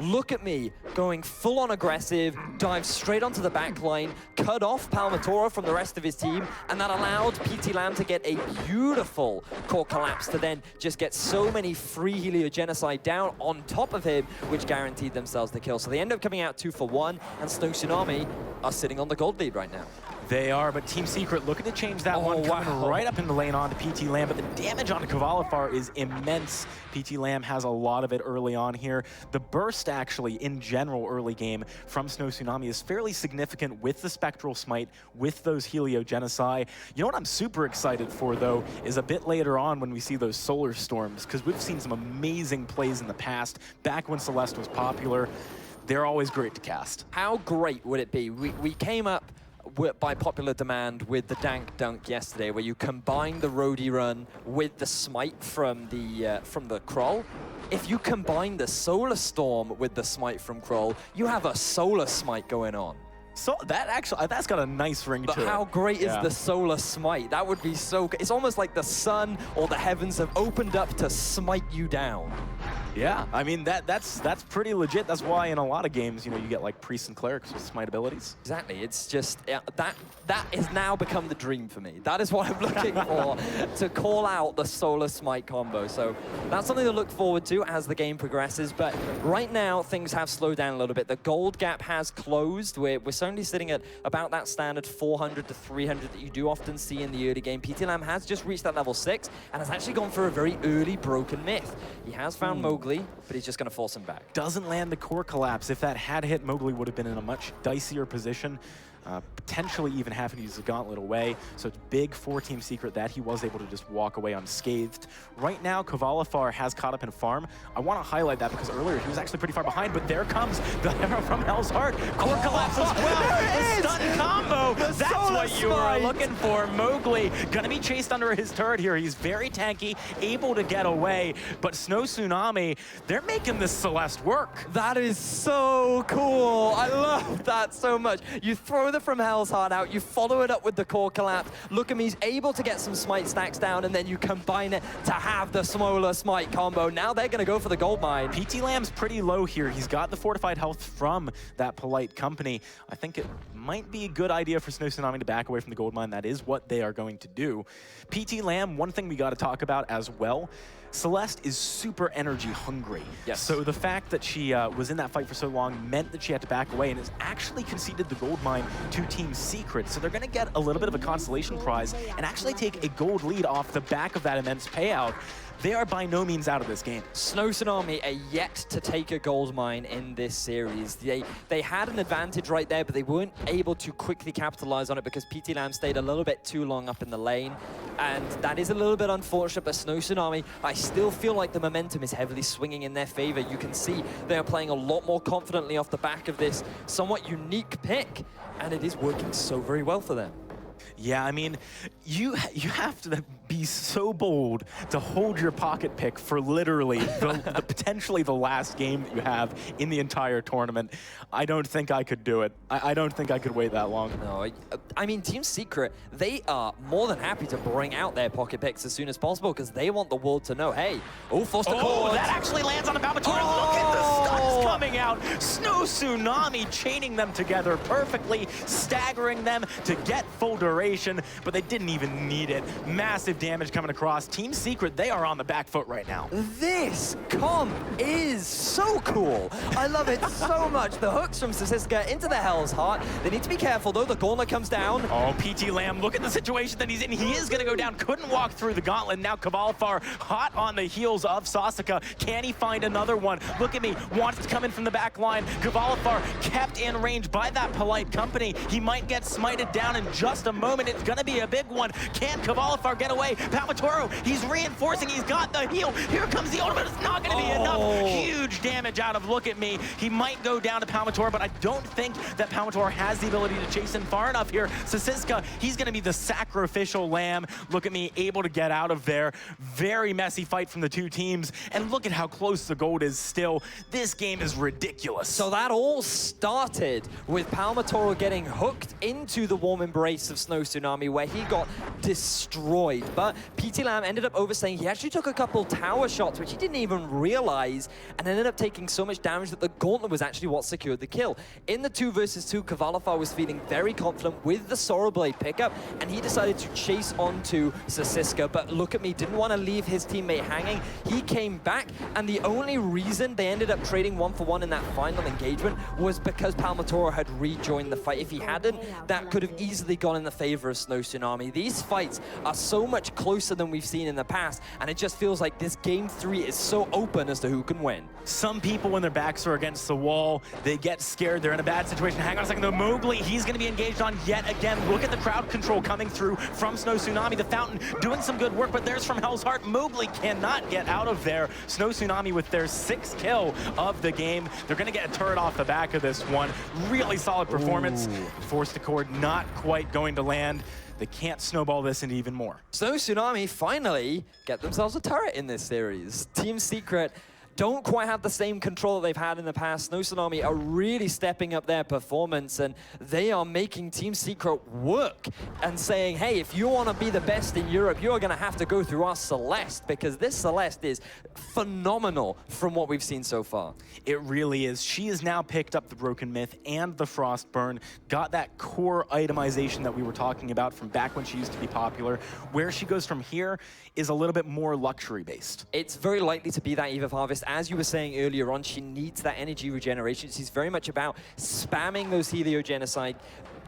Look at me going full-on aggressive, dive straight onto the back line, cut off Palmatoro from the rest of his team, and that allowed PT Lamb to get a beautiful core collapse to then just get so many free Heliogenocide down on top of him, which guaranteed themselves the kill. So they end up coming out 2 for 1, and Snow Tsunami are sitting on the gold lead right now. They are, but Team Secret looking to change that one, coming right up in the lane onto PT Lamb, but the damage onto Kvalifar is immense. PT Lamb has a lot of it early on here. The burst, actually, in general, early game from Snow Tsunami is fairly significant with the Spectral Smite, with those Heliogenocide. You know what I'm super excited for, though, is a bit later on when we see those Solar Storms, because we've seen some amazing plays in the past, back when Celeste was popular. They're always great to cast. How great would it be? We came up by popular demand with the Dank Dunk yesterday, where you combine the Roadie Run with the Smite from the Kroll. If you combine the Solar Storm with the Smite from Kroll, you have a Solar Smite going on. So that actually, that's got a nice ring to it. But how great is the Solar Smite? That would be so good. It's almost like the sun or the heavens have opened up to smite you down. Yeah, I mean, that's pretty legit. That's why in a lot of games, you know, you get like priests and clerics with smite abilities. Exactly. It's just, that has now become the dream for me. That is what I'm looking for, to call out the Solar Smite combo. So that's something to look forward to as the game progresses. But right now, things have slowed down a little bit. The gold gap has closed. We're certainly sitting at about that standard 400 to 300 that you do often see in the early game. PT Lamb has just reached that level 6 and has actually gone for a very early Broken Myth. He has found Mowgli, but he's just going to force him back. Doesn't land the core collapse. If that had hit, Mowgli would have been in a much dicier position. Potentially even having to use the gauntlet away. So it's big for Team Secret that he was able to just walk away unscathed. Right now, Kvalifar has caught up in farm. I want to highlight that because earlier he was actually pretty far behind, but there comes the arrow from Hell's Heart. Core collapse as well. The stun combo. That's what you were looking for. Mowgli gonna be chased under his turret here. He's very tanky, able to get away, but Snow Tsunami, they're making this Celeste work. That is so cool. I love that so much. You throw the From Hell's Heart out, you follow it up with the core collapse. Look at me's able to get some smite stacks down, and then you combine it to have the Smolar Smite combo. Now they're going to go for the gold mine. PT Lamb's pretty low here. He's got the fortified health from that Polite company. I think it might be a good idea for Snow Tsunami to back away from the gold mine. That is what they are going to do. PT Lamb, one thing we got to talk about as well, Celeste is super energy hungry. Yes. So the fact that she was in that fight for so long meant that she had to back away and has actually conceded the gold mine to Team Secret. So they're going to get a little bit of a consolation prize and actually take a gold lead off the back of that immense payout. They are by no means out of this game. Snow Tsunami are yet to take a gold mine in this series. They had an advantage right there, but they weren't able to quickly capitalize on it because PT Lamb stayed a little bit too long up in the lane. And that is a little bit unfortunate, but Snow Tsunami, I still feel like the momentum is heavily swinging in their favor. You can see they are playing a lot more confidently off the back of this somewhat unique pick, and it is working so very well for them. Yeah, I mean, you have to be so bold to hold your pocket pick for literally the potentially the last game that you have in the entire tournament. I don't think I could do it. I don't think I could wait that long. No, I mean, Team Secret, they are more than happy to bring out their pocket picks as soon as possible because they want the world to know, hey, forced a chord. That actually lands on the Palmatorium. Look at the stuns coming out. Snow Tsunami chaining them together perfectly, staggering them to get full duration, but they didn't even need it. Massive damage coming across. Team Secret, they are on the back foot right now. This comp is so cool. I love it so much. The hooks from Sasiska into the Hell's Heart. They need to be careful, though. The gauntlet comes down. Oh, PT Lamb, look at the situation that he's in. He is going to go down. Couldn't walk through the gauntlet. Now Kavalfar hot on the heels of Sasika. Can he find another one? Look at me. Wants to come in from the back line. Kavalfar kept in range by that Polite company. He might get smited down in just a moment. It's going to be a big one. Can Kavalfar get away? Palmatoro, he's reinforcing. He's got the heal. Here comes the ultimate. It's not going to be enough. Huge damage out of Look at Me. He might go down to Palmatoro, but I don't think that Palmatoro has the ability to chase in far enough here. Sasiska, he's going to be the sacrificial lamb. Look at Me, able to get out of there. Very messy fight from the two teams. And look at how close the gold is still. This game is ridiculous. So that all started with Palmatoro getting hooked into the warm embrace of Snow Tsunami where he got destroyed. But PT Lamb ended up overstaying. He actually took a couple tower shots, which he didn't even realize, and ended up taking so much damage that the gauntlet was actually what secured the kill. In the 2 versus 2, Kavalfar was feeling very confident with the Sorrow Blade pickup, and he decided to chase onto Sasiska. But Look at Me didn't want to leave his teammate hanging. He came back, and the only reason they ended up trading 1-for-1 in that final engagement was because Palmatoro had rejoined the fight. If he hadn't, that could have easily gone in the favor of Snow Tsunami. These fights are so much closer than we've seen in the past, and it just feels like this game 3 is so open as to who can win. Some people, when their backs are against the wall, they get scared. They're in a bad situation. Hang on a second. The Mowgli, he's going to be engaged on yet again. Look at the crowd control coming through from Snow Tsunami. The Fountain doing some good work, but there's from Hell's Heart. Mowgli cannot get out of there. Snow Tsunami with their 6th kill of the game. They're going to get a turret off the back of this one. Really solid performance. Forced to Cord, not quite going to land. They can't snowball this into even more. Snow Tsunami finally get themselves a turret in this series. Team Secret don't quite have the same control that they've had in the past. Snow Tsunami are really stepping up their performance, and they are making Team Secret work and saying, hey, if you want to be the best in Europe, you're going to have to go through our Celeste, because this Celeste is phenomenal from what we've seen so far. It really is. She has now picked up the Broken Myth and the Frostburn, got that core itemization that we were talking about from back when she used to be popular. Where she goes from here is a little bit more luxury-based. It's very likely to be that Eve of Harvest. As you were saying earlier on, she needs that energy regeneration. She's very much about spamming those Heliogenocide,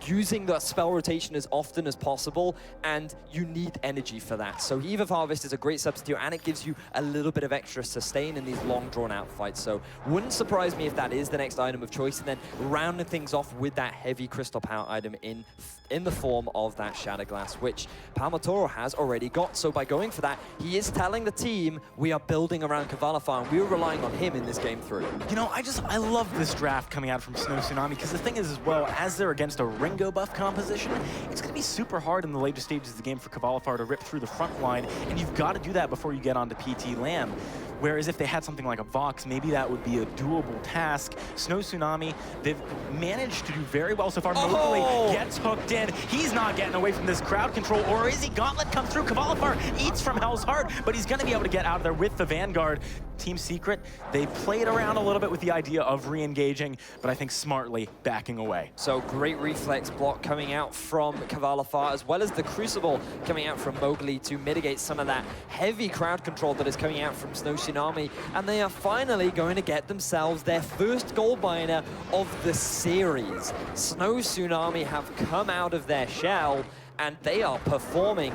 using the spell rotation as often as possible, and you need energy for that. So Eve of Harvest is a great substitute, and it gives you a little bit of extra sustain in these long, drawn-out fights. So wouldn't surprise me if that is the next item of choice, and then rounding things off with that heavy Crystal Power item in the form of that Shatter Glass, which Palmatoro has already got. So by going for that, he is telling the team, we are building around Kavalfar, and we are relying on him in this game 3. You know, I love this draft coming out from Snow Tsunami, because the thing is, as well, as they're against a Ringo buff composition, it's going to be super hard in the later stages of the game for Kvalifar to rip through the front line, and you've got to do that before you get onto PT Lamb. Whereas if they had something like a Vox, maybe that would be a doable task. Snow Tsunami, they've managed to do very well so far. Mowgli gets hooked in. He's not getting away from this crowd control, or is he? Gauntlet comes through. Kvalifar eats from Hell's Heart, but he's going to be able to get out of there with the Vanguard. Team Secret, they played around a little bit with the idea of re-engaging, but I think smartly backing away. So great reflex block coming out from Kvalifar, as well as the Crucible coming out from Mowgli to mitigate some of that heavy crowd control that is coming out from Snow Tsunami. And they are finally going to get themselves their first gold miner of the series. Snow Tsunami have come out of their shell, and they are performing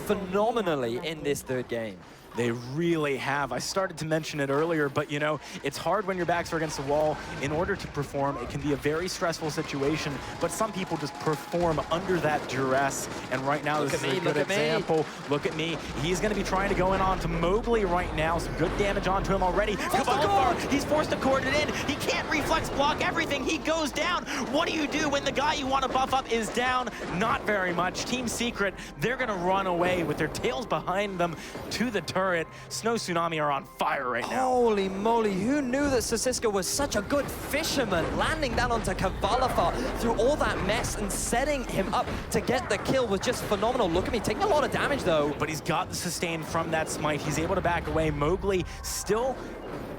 phenomenally in this third game. They really have. I started to mention it earlier, but you know, it's hard when your backs are against the wall. In order to perform, it can be a very stressful situation, but some people just perform under that duress. And right now, this is a good example. Look at me. He's going to be trying to go in onto Mowgli right now. Some good damage onto him already. Kvalifar, he's forced to cord it in. He can't reflex block everything. He goes down. What do you do when the guy you want to buff up is down? Not very much. Team Secret, they're going to run away with their tails behind them to the turret. Snow Tsunami are on fire right now. Holy moly, who knew that Sasiska was such a good fisherman? Landing that onto Kvalifar through all that mess and setting him up to get the kill was just phenomenal. Look at me, taking a lot of damage though. But he's got the sustain from that smite. He's able to back away. Mowgli still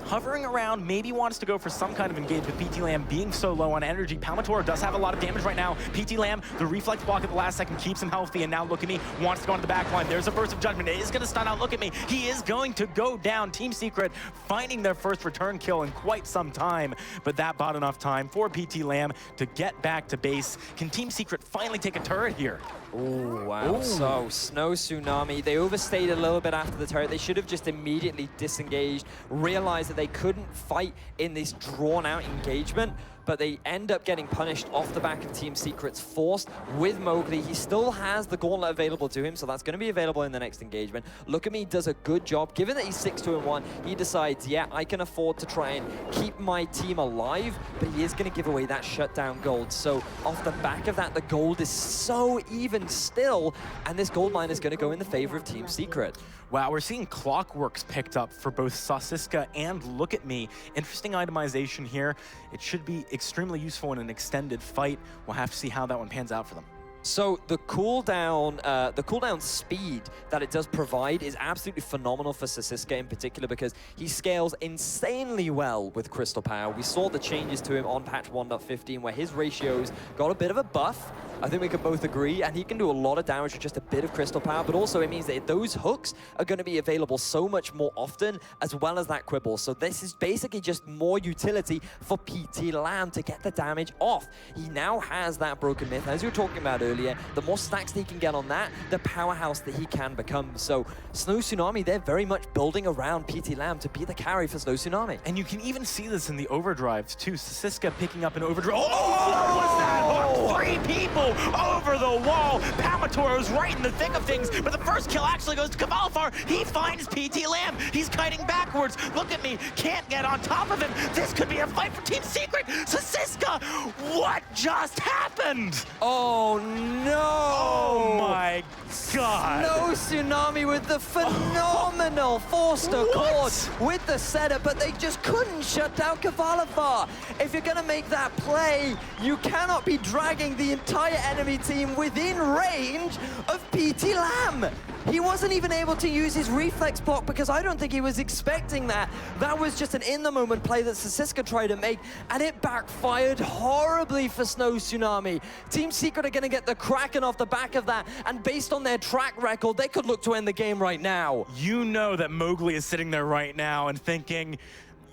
hovering around, maybe wants to go for some kind of engage with PT Lamb being so low on energy. Palmator does have a lot of damage right now. PT Lamb, the reflex block at the last second keeps him healthy, and now Look At Me wants to go into the back line. There's a burst of judgment. It is going to stun out Look At Me. He is going to go down. Team Secret finding their first return kill in quite some time, but that bought enough time for PT Lamb to get back to base. Can Team Secret finally take a turret here? Oh, wow. Ooh. So, Snow Tsunami, they overstayed a little bit after the turret. They should have just immediately disengaged, realized that they couldn't fight in this drawn-out engagement, but they end up getting punished off the back of Team Secret's force with Mowgli. He still has the gauntlet available to him, so that's going to be available in the next engagement. Look At Me does a good job. Given that he's 6-2-1, he decides, yeah, I can afford to try and keep my team alive, but he is going to give away that shutdown gold. So off the back of that, the gold is so even still, and this gold mine is going to go in the favor of Team Secret. Wow, we're seeing clockworks picked up for both Sasiska and Look At Me. Interesting itemization here. It should be extremely useful in an extended fight. We'll have to see how that one pans out for them. So the cooldown speed that it does provide is absolutely phenomenal for Sasiska in particular, because he scales insanely well with Crystal Power. We saw the changes to him on patch 1.15 where his ratios got a bit of a buff. I think we can both agree, and he can do a lot of damage with just a bit of Crystal Power, but also it means that those hooks are going to be available so much more often, as well as that Quibble. So this is basically just more utility for PT Lamb to get the damage off. He now has that Broken Myth, as you were talking about earlier. The more stacks that he can get on that, the powerhouse that he can become. So Snow Tsunami, they're very much building around PT Lamb to be the carry for Snow Tsunami. And you can even see this in the overdrives too. Sasiska picking up an overdrive. Oh, what's that hook? 3 people over the wall. Palmator is right in the thick of things, but the first kill actually goes to Kvalifar. He finds PT Lamb. He's kiting backwards. Look At Me, can't get on top of him. This could be a fight for Team Secret. Sasiska, what just happened? Oh no! Oh my God! Snow Tsunami with the phenomenal forced accord with the setup, but they just couldn't shut down Kvalifar. If you're gonna make that play, you cannot be dragging the entire enemy team within range of PT Lamb. He wasn't even able to use his reflex block because I don't think he was expecting that. That was just an in-the-moment play that Sasiska tried to make, and it backfired horribly for Snow Tsunami. Team Secret are going to get the Kraken off the back of that, and based on their track record, they could look to end the game right now. You know that Mowgli is sitting there right now and thinking,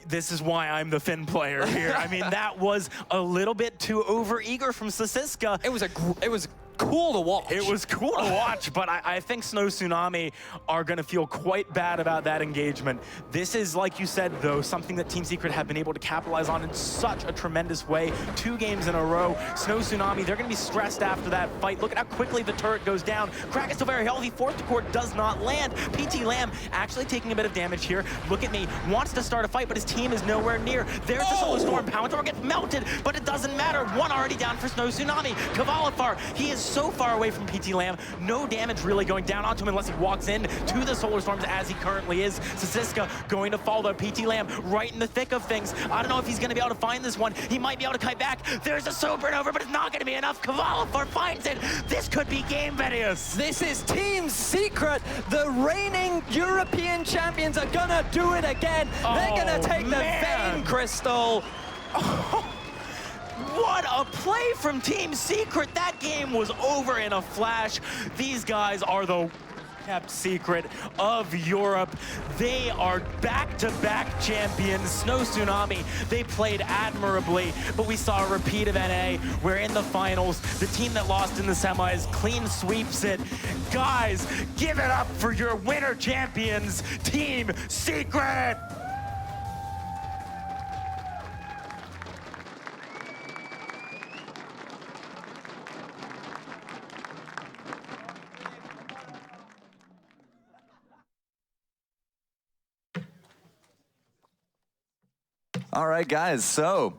this is why I'm the Finn player here. I mean, that was a little bit too over-eager from Sasiska. It was cool to watch. It was cool to watch, but I think Snow Tsunami are going to feel quite bad about that engagement. This is, like you said, though, something that Team Secret have been able to capitalize on in such a tremendous way. 2 games in a row. Snow Tsunami, they're going to be stressed after that fight. Look at how quickly the turret goes down. Crack is still very healthy. Fourth core does not land. PT Lamb actually taking a bit of damage here. Look at me. Wants to start a fight, but his team is nowhere near. There's the Solar Storm. Power gets melted, but it doesn't matter. One already down for Snow Tsunami. Kavalifar, he is so far away from PT Lamb. No damage really going down onto him unless he walks in to the Solar Storms as he currently is. Sasiska going to follow PT Lamb right in the thick of things. I don't know if he's going to be able to find this one. He might be able to kite back. There's a slow burn over, but it's not going to be enough. Kavalifar finds it. This could be game, Venius. This is Team Secret. The reigning European champions are going to do it again. They're going to take the Vein Crystal. What a play from Team Secret. That game was over in a flash. These guys are the kept secret of Europe. They are back-to-back champions. Snow Tsunami, they played admirably, but we saw a repeat of NA where in the finals, the team that lost in the semis clean sweeps it. Guys, give it up for your winner champions, Team Secret! All right, guys, so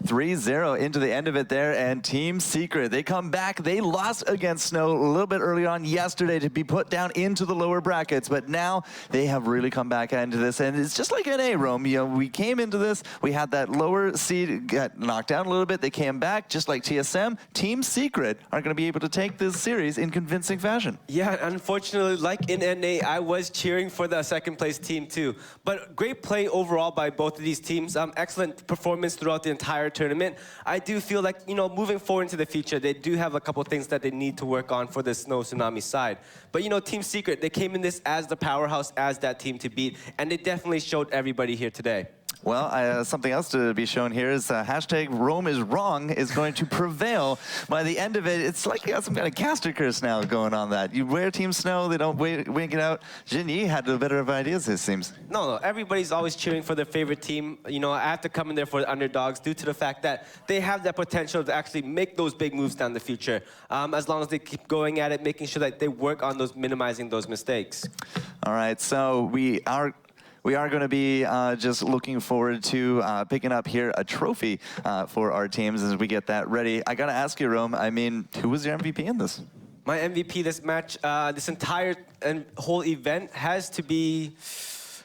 3-0 into the end of it there, and Team Secret, they come back. They lost against Snow a little bit early on yesterday to be put down into the lower brackets, but now they have really come back into this, and it's just like NA, Rome. You know, we came into this, we had that lower seed get knocked down a little bit. They came back, just like TSM. Team Secret are going to be able to take this series in convincing fashion. Yeah, unfortunately, like in NA, I was cheering for the second place team too. But great play overall by both of these teams. Excellent performance throughout the entire tournament. I do feel like, you know, moving forward into the future, they do have a couple things that they need to work on for the Snow Tsunami side. But, you know, Team Secret, they came in this as the powerhouse, as that team to beat, and they definitely showed everybody here today. Well, something else to be shown here is hashtag Rome is wrong is going to prevail. By the end of it, it's like you got some kind of caster curse now going on that. You wear Team Snow, they don't wink it out. Jinyi had a better of ideas, it seems. No, everybody's always cheering for their favorite team. You know, I have to come in there for the underdogs due to the fact that they have that potential to actually make those big moves down the future. As long as they keep going at it, making sure that they work on those, minimizing those mistakes. All right, so we are going to be just looking forward to picking up here a trophy for our teams as we get that ready. I got to ask you, Rome, I mean, who was your MVP in this? My MVP this match, this entire and whole event has to be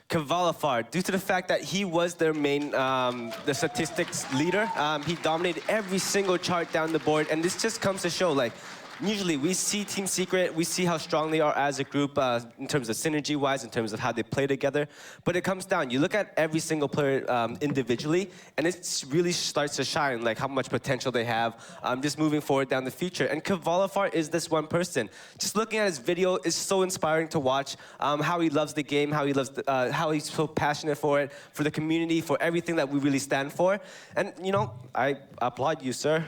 Kavalifar, due to the fact that he was their main, the statistics leader. He dominated every single chart down the board, and this just comes to show, like, usually we see Team Secret, we see how strong they are as a group in terms of synergy-wise, in terms of how they play together. But it comes down, you look at every single player individually, and it really starts to shine, like how much potential they have just moving forward down the future. And Kavalifar is this one person. Just looking at his video is so inspiring to watch, how he loves the game, how he loves, how he's so passionate for it, for the community, for everything that we really stand for. And, you know, I applaud you, sir.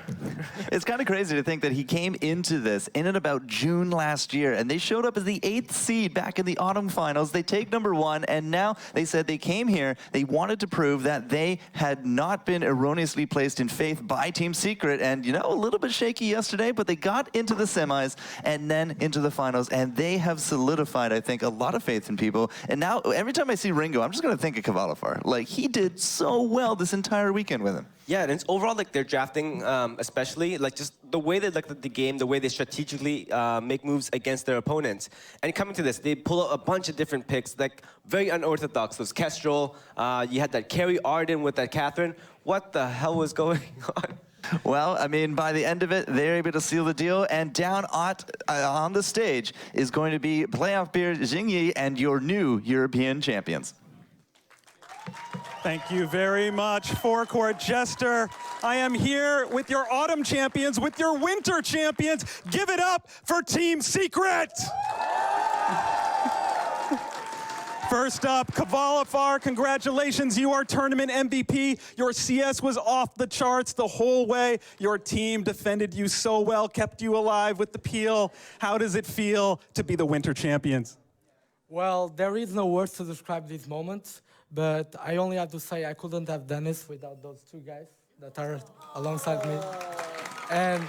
It's kind of crazy to think that he came into this in and about June last year, and they showed up as the 8th seed back in the autumn finals. They take #1, and now they said they came here, they wanted to prove that they had not been erroneously placed in faith by Team Secret, and, you know, a little bit shaky yesterday, but they got into the semis and then into the finals, and they have solidified, I think, a lot of faith in people. And now, every time I see Ringo, I'm just going to think of Kavalifar. Like, he did so well this entire weekend with him. Yeah, and it's overall, like, their drafting, especially, like, just the way they look at the game, the way they strategically make moves against their opponents. And coming to this, they pull out a bunch of different picks, like, very unorthodox. Those Kestrel, you had that Carrie Arden with that Catherine. What the hell was going on? Well, I mean, by the end of it, they're able to seal the deal, and down on the stage is going to be Playoff Beard Jinyi and your new European champions. Thank you very much, Forecourt Jester. I am here with your autumn champions, with your winter champions. Give it up for Team Secret! First up, Kvalifar, congratulations. You are tournament MVP. Your CS was off the charts the whole way. Your team defended you so well, kept you alive with the peel. How does it feel to be the winter champions? Well, there is no words to describe these moments, but I only have to say I couldn't have done this without those two guys that are alongside me. And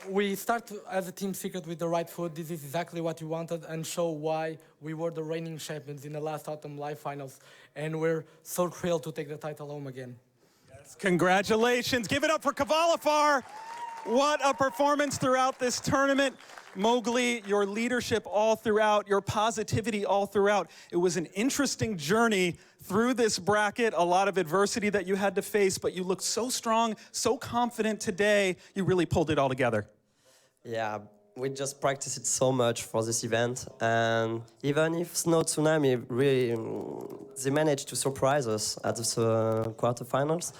we start as a team secret with the right foot. This is exactly what we wanted and show why we were the reigning champions in the last Autumn Live Finals. And we're so thrilled to take the title home again. Yes, congratulations. Give it up for Kvalifar. What a performance throughout this tournament. Mowgli, your leadership all throughout, your positivity all throughout. It was an interesting journey through this bracket, a lot of adversity that you had to face, but you looked so strong, so confident today. You really pulled it all together. Yeah, we just practiced it so much for this event, and even if Snow Tsunami really, they managed to surprise us at the quarterfinals,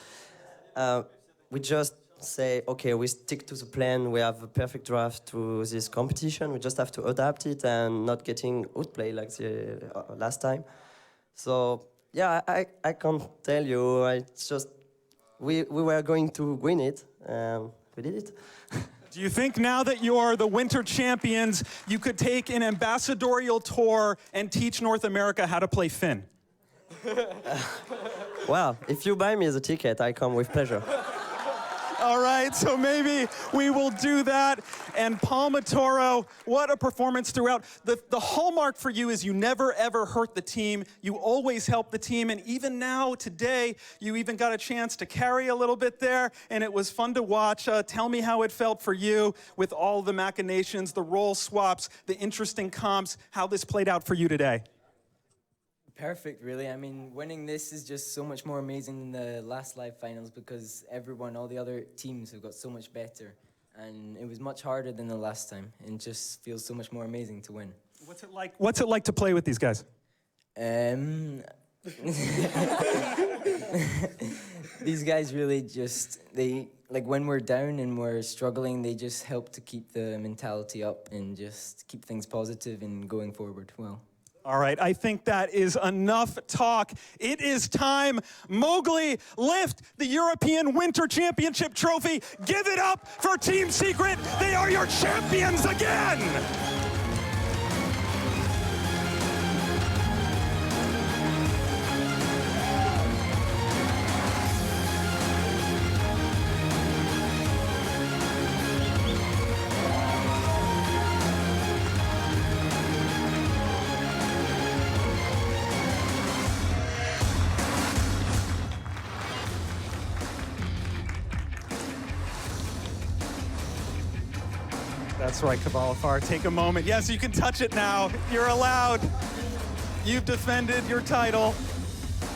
we just say, okay, we stick to the plan, we have a perfect draft to this competition, we just have to adapt it and not getting outplayed like the last time. So, yeah, I can't tell you, it's just, we were going to win it, and we did it. Do you think now that you're the winter champions, you could take an ambassadorial tour and teach North America how to play Finn? Well, if you buy me the ticket, I come with pleasure. All right, so maybe we will do that. And Palmatoro, what a performance throughout. The hallmark for you is you never, ever hurt the team. You always help the team. And even now, today, you even got a chance to carry a little bit there. And it was fun to watch. Tell me how it felt for you with all the machinations, the role swaps, the interesting comps, how this played out for you today. Perfect, really. I mean, winning this is just so much more amazing than the last live finals because everyone, all the other teams have got so much better. And it was much harder than the last time. And it just feels so much more amazing to win. What's it like to play with these guys? These guys really just, like when we're down and we're struggling, they just help to keep the mentality up and just keep things positive and going forward well. All right, I think that is enough talk. It is time. Mowgli, lift the European Winter Championship trophy. Give it up for Team Secret. They are your champions again. That's right, Kvalifar. Take a moment. Yes, you can touch it now. You're allowed. You've defended your title.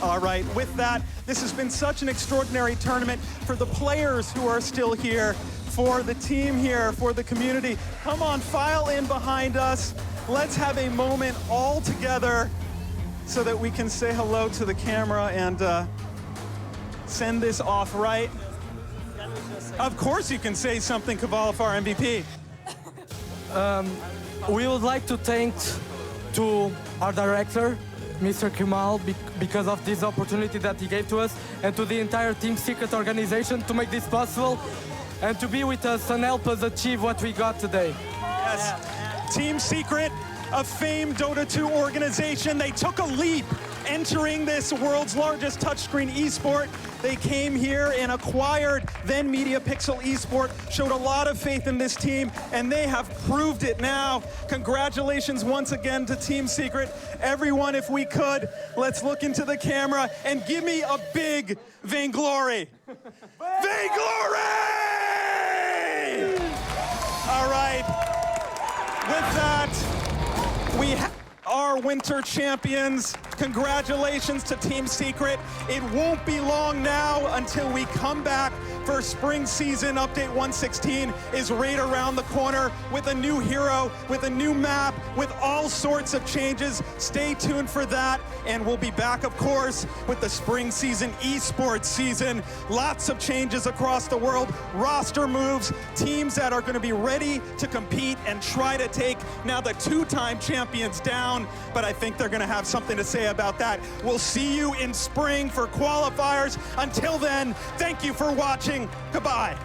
All right, with that, this has been such an extraordinary tournament for the players who are still here, for the team here, for the community. Come on, file in behind us. Let's have a moment all together so that we can say hello to the camera and send this off right. Of course you can say something, Kvalifar MVP. We would like to thank to our director, Mr. Kemal, because of this opportunity that he gave to us, and to the entire Team Secret organization to make this possible, and to be with us and help us achieve what we got today. Yes, Team Secret, a famed Dota 2 organization. They took a leap entering this world's largest touchscreen esport. They came here and acquired then Media Pixel Esport, showed a lot of faith in this team, and they have proved it now. Congratulations once again to Team Secret. Everyone, if we could, let's look into the camera and give me a big Vainglory. Vainglory! All right, with that, we have our winter champions. Congratulations to Team Secret. It won't be long now until we come back for spring season. Update 116 is right around the corner with a new hero, with a new map, with all sorts of changes. Stay tuned for that, and we'll be back, of course, with the spring season eSports season. Lots of changes across the world, roster moves, teams that are going to be ready to compete and try to take now the two-time champions down, but I think they're going to have something to say about that. We'll see you in spring for qualifiers. Until then, thank you for watching. Goodbye.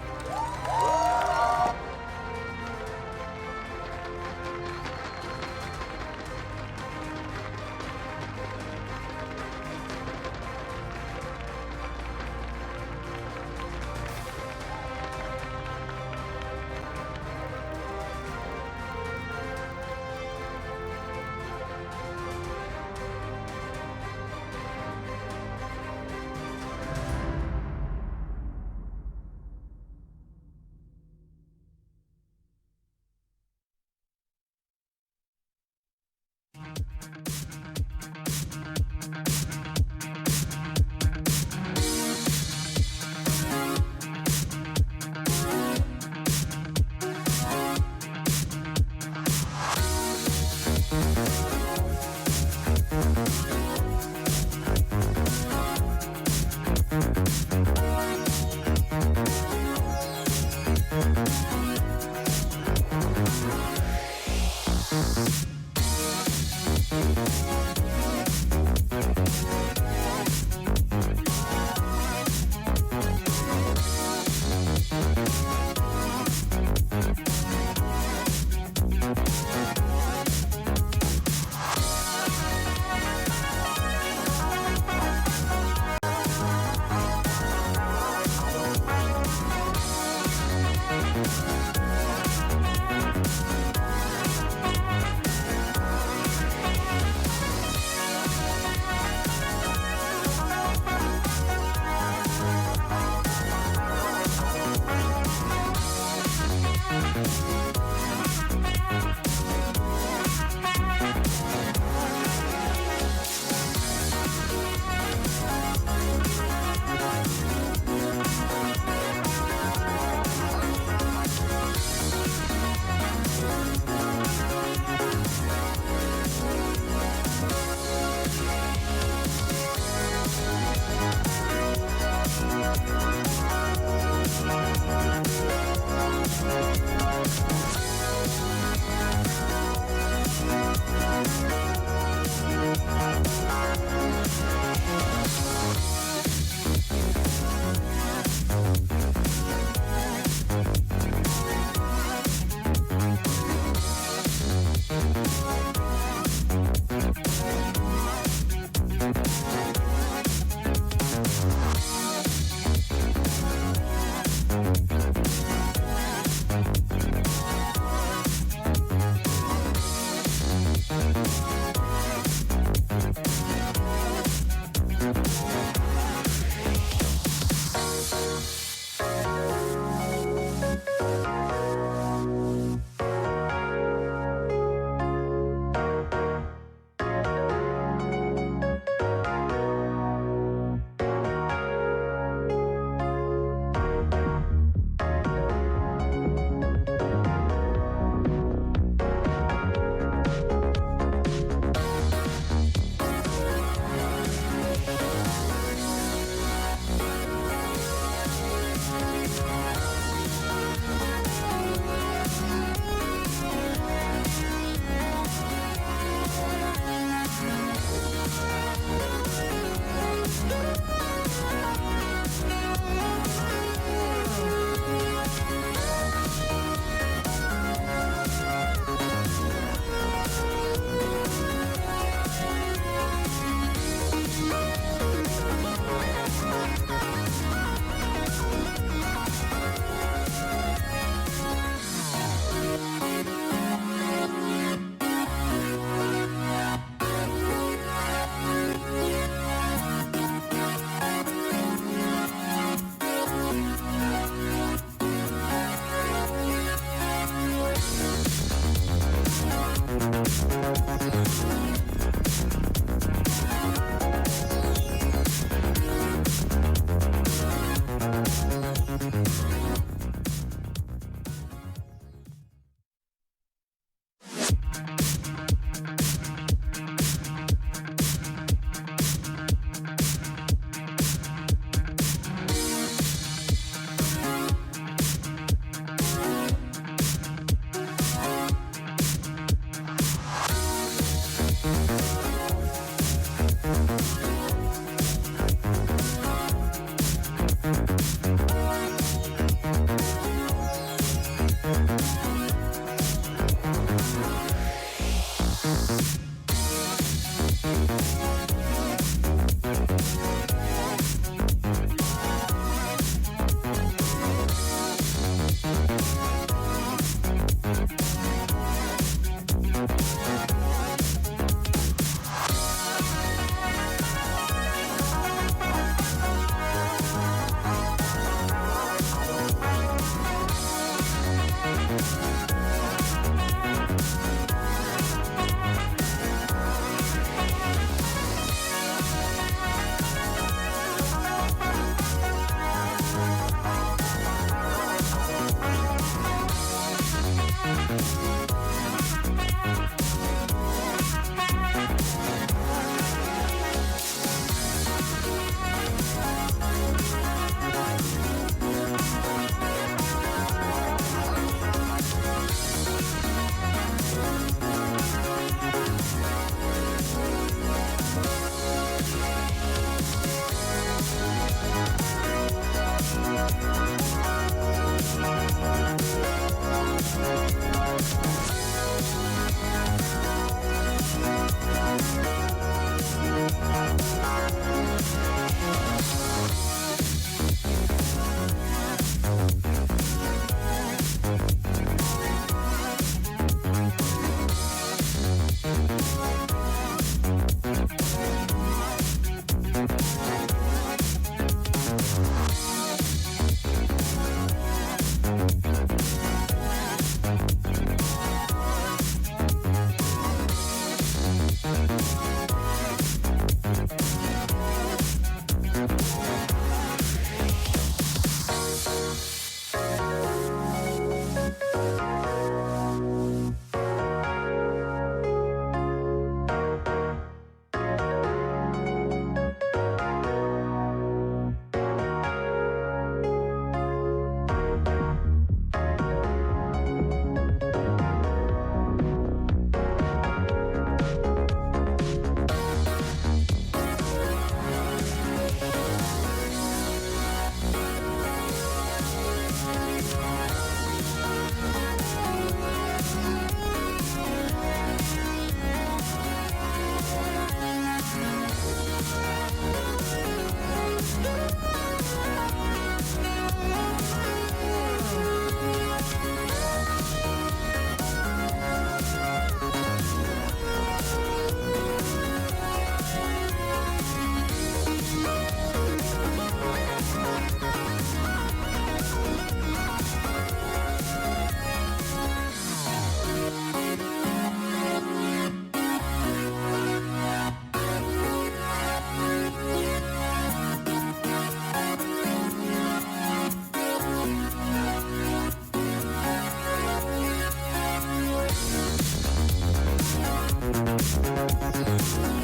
Bye.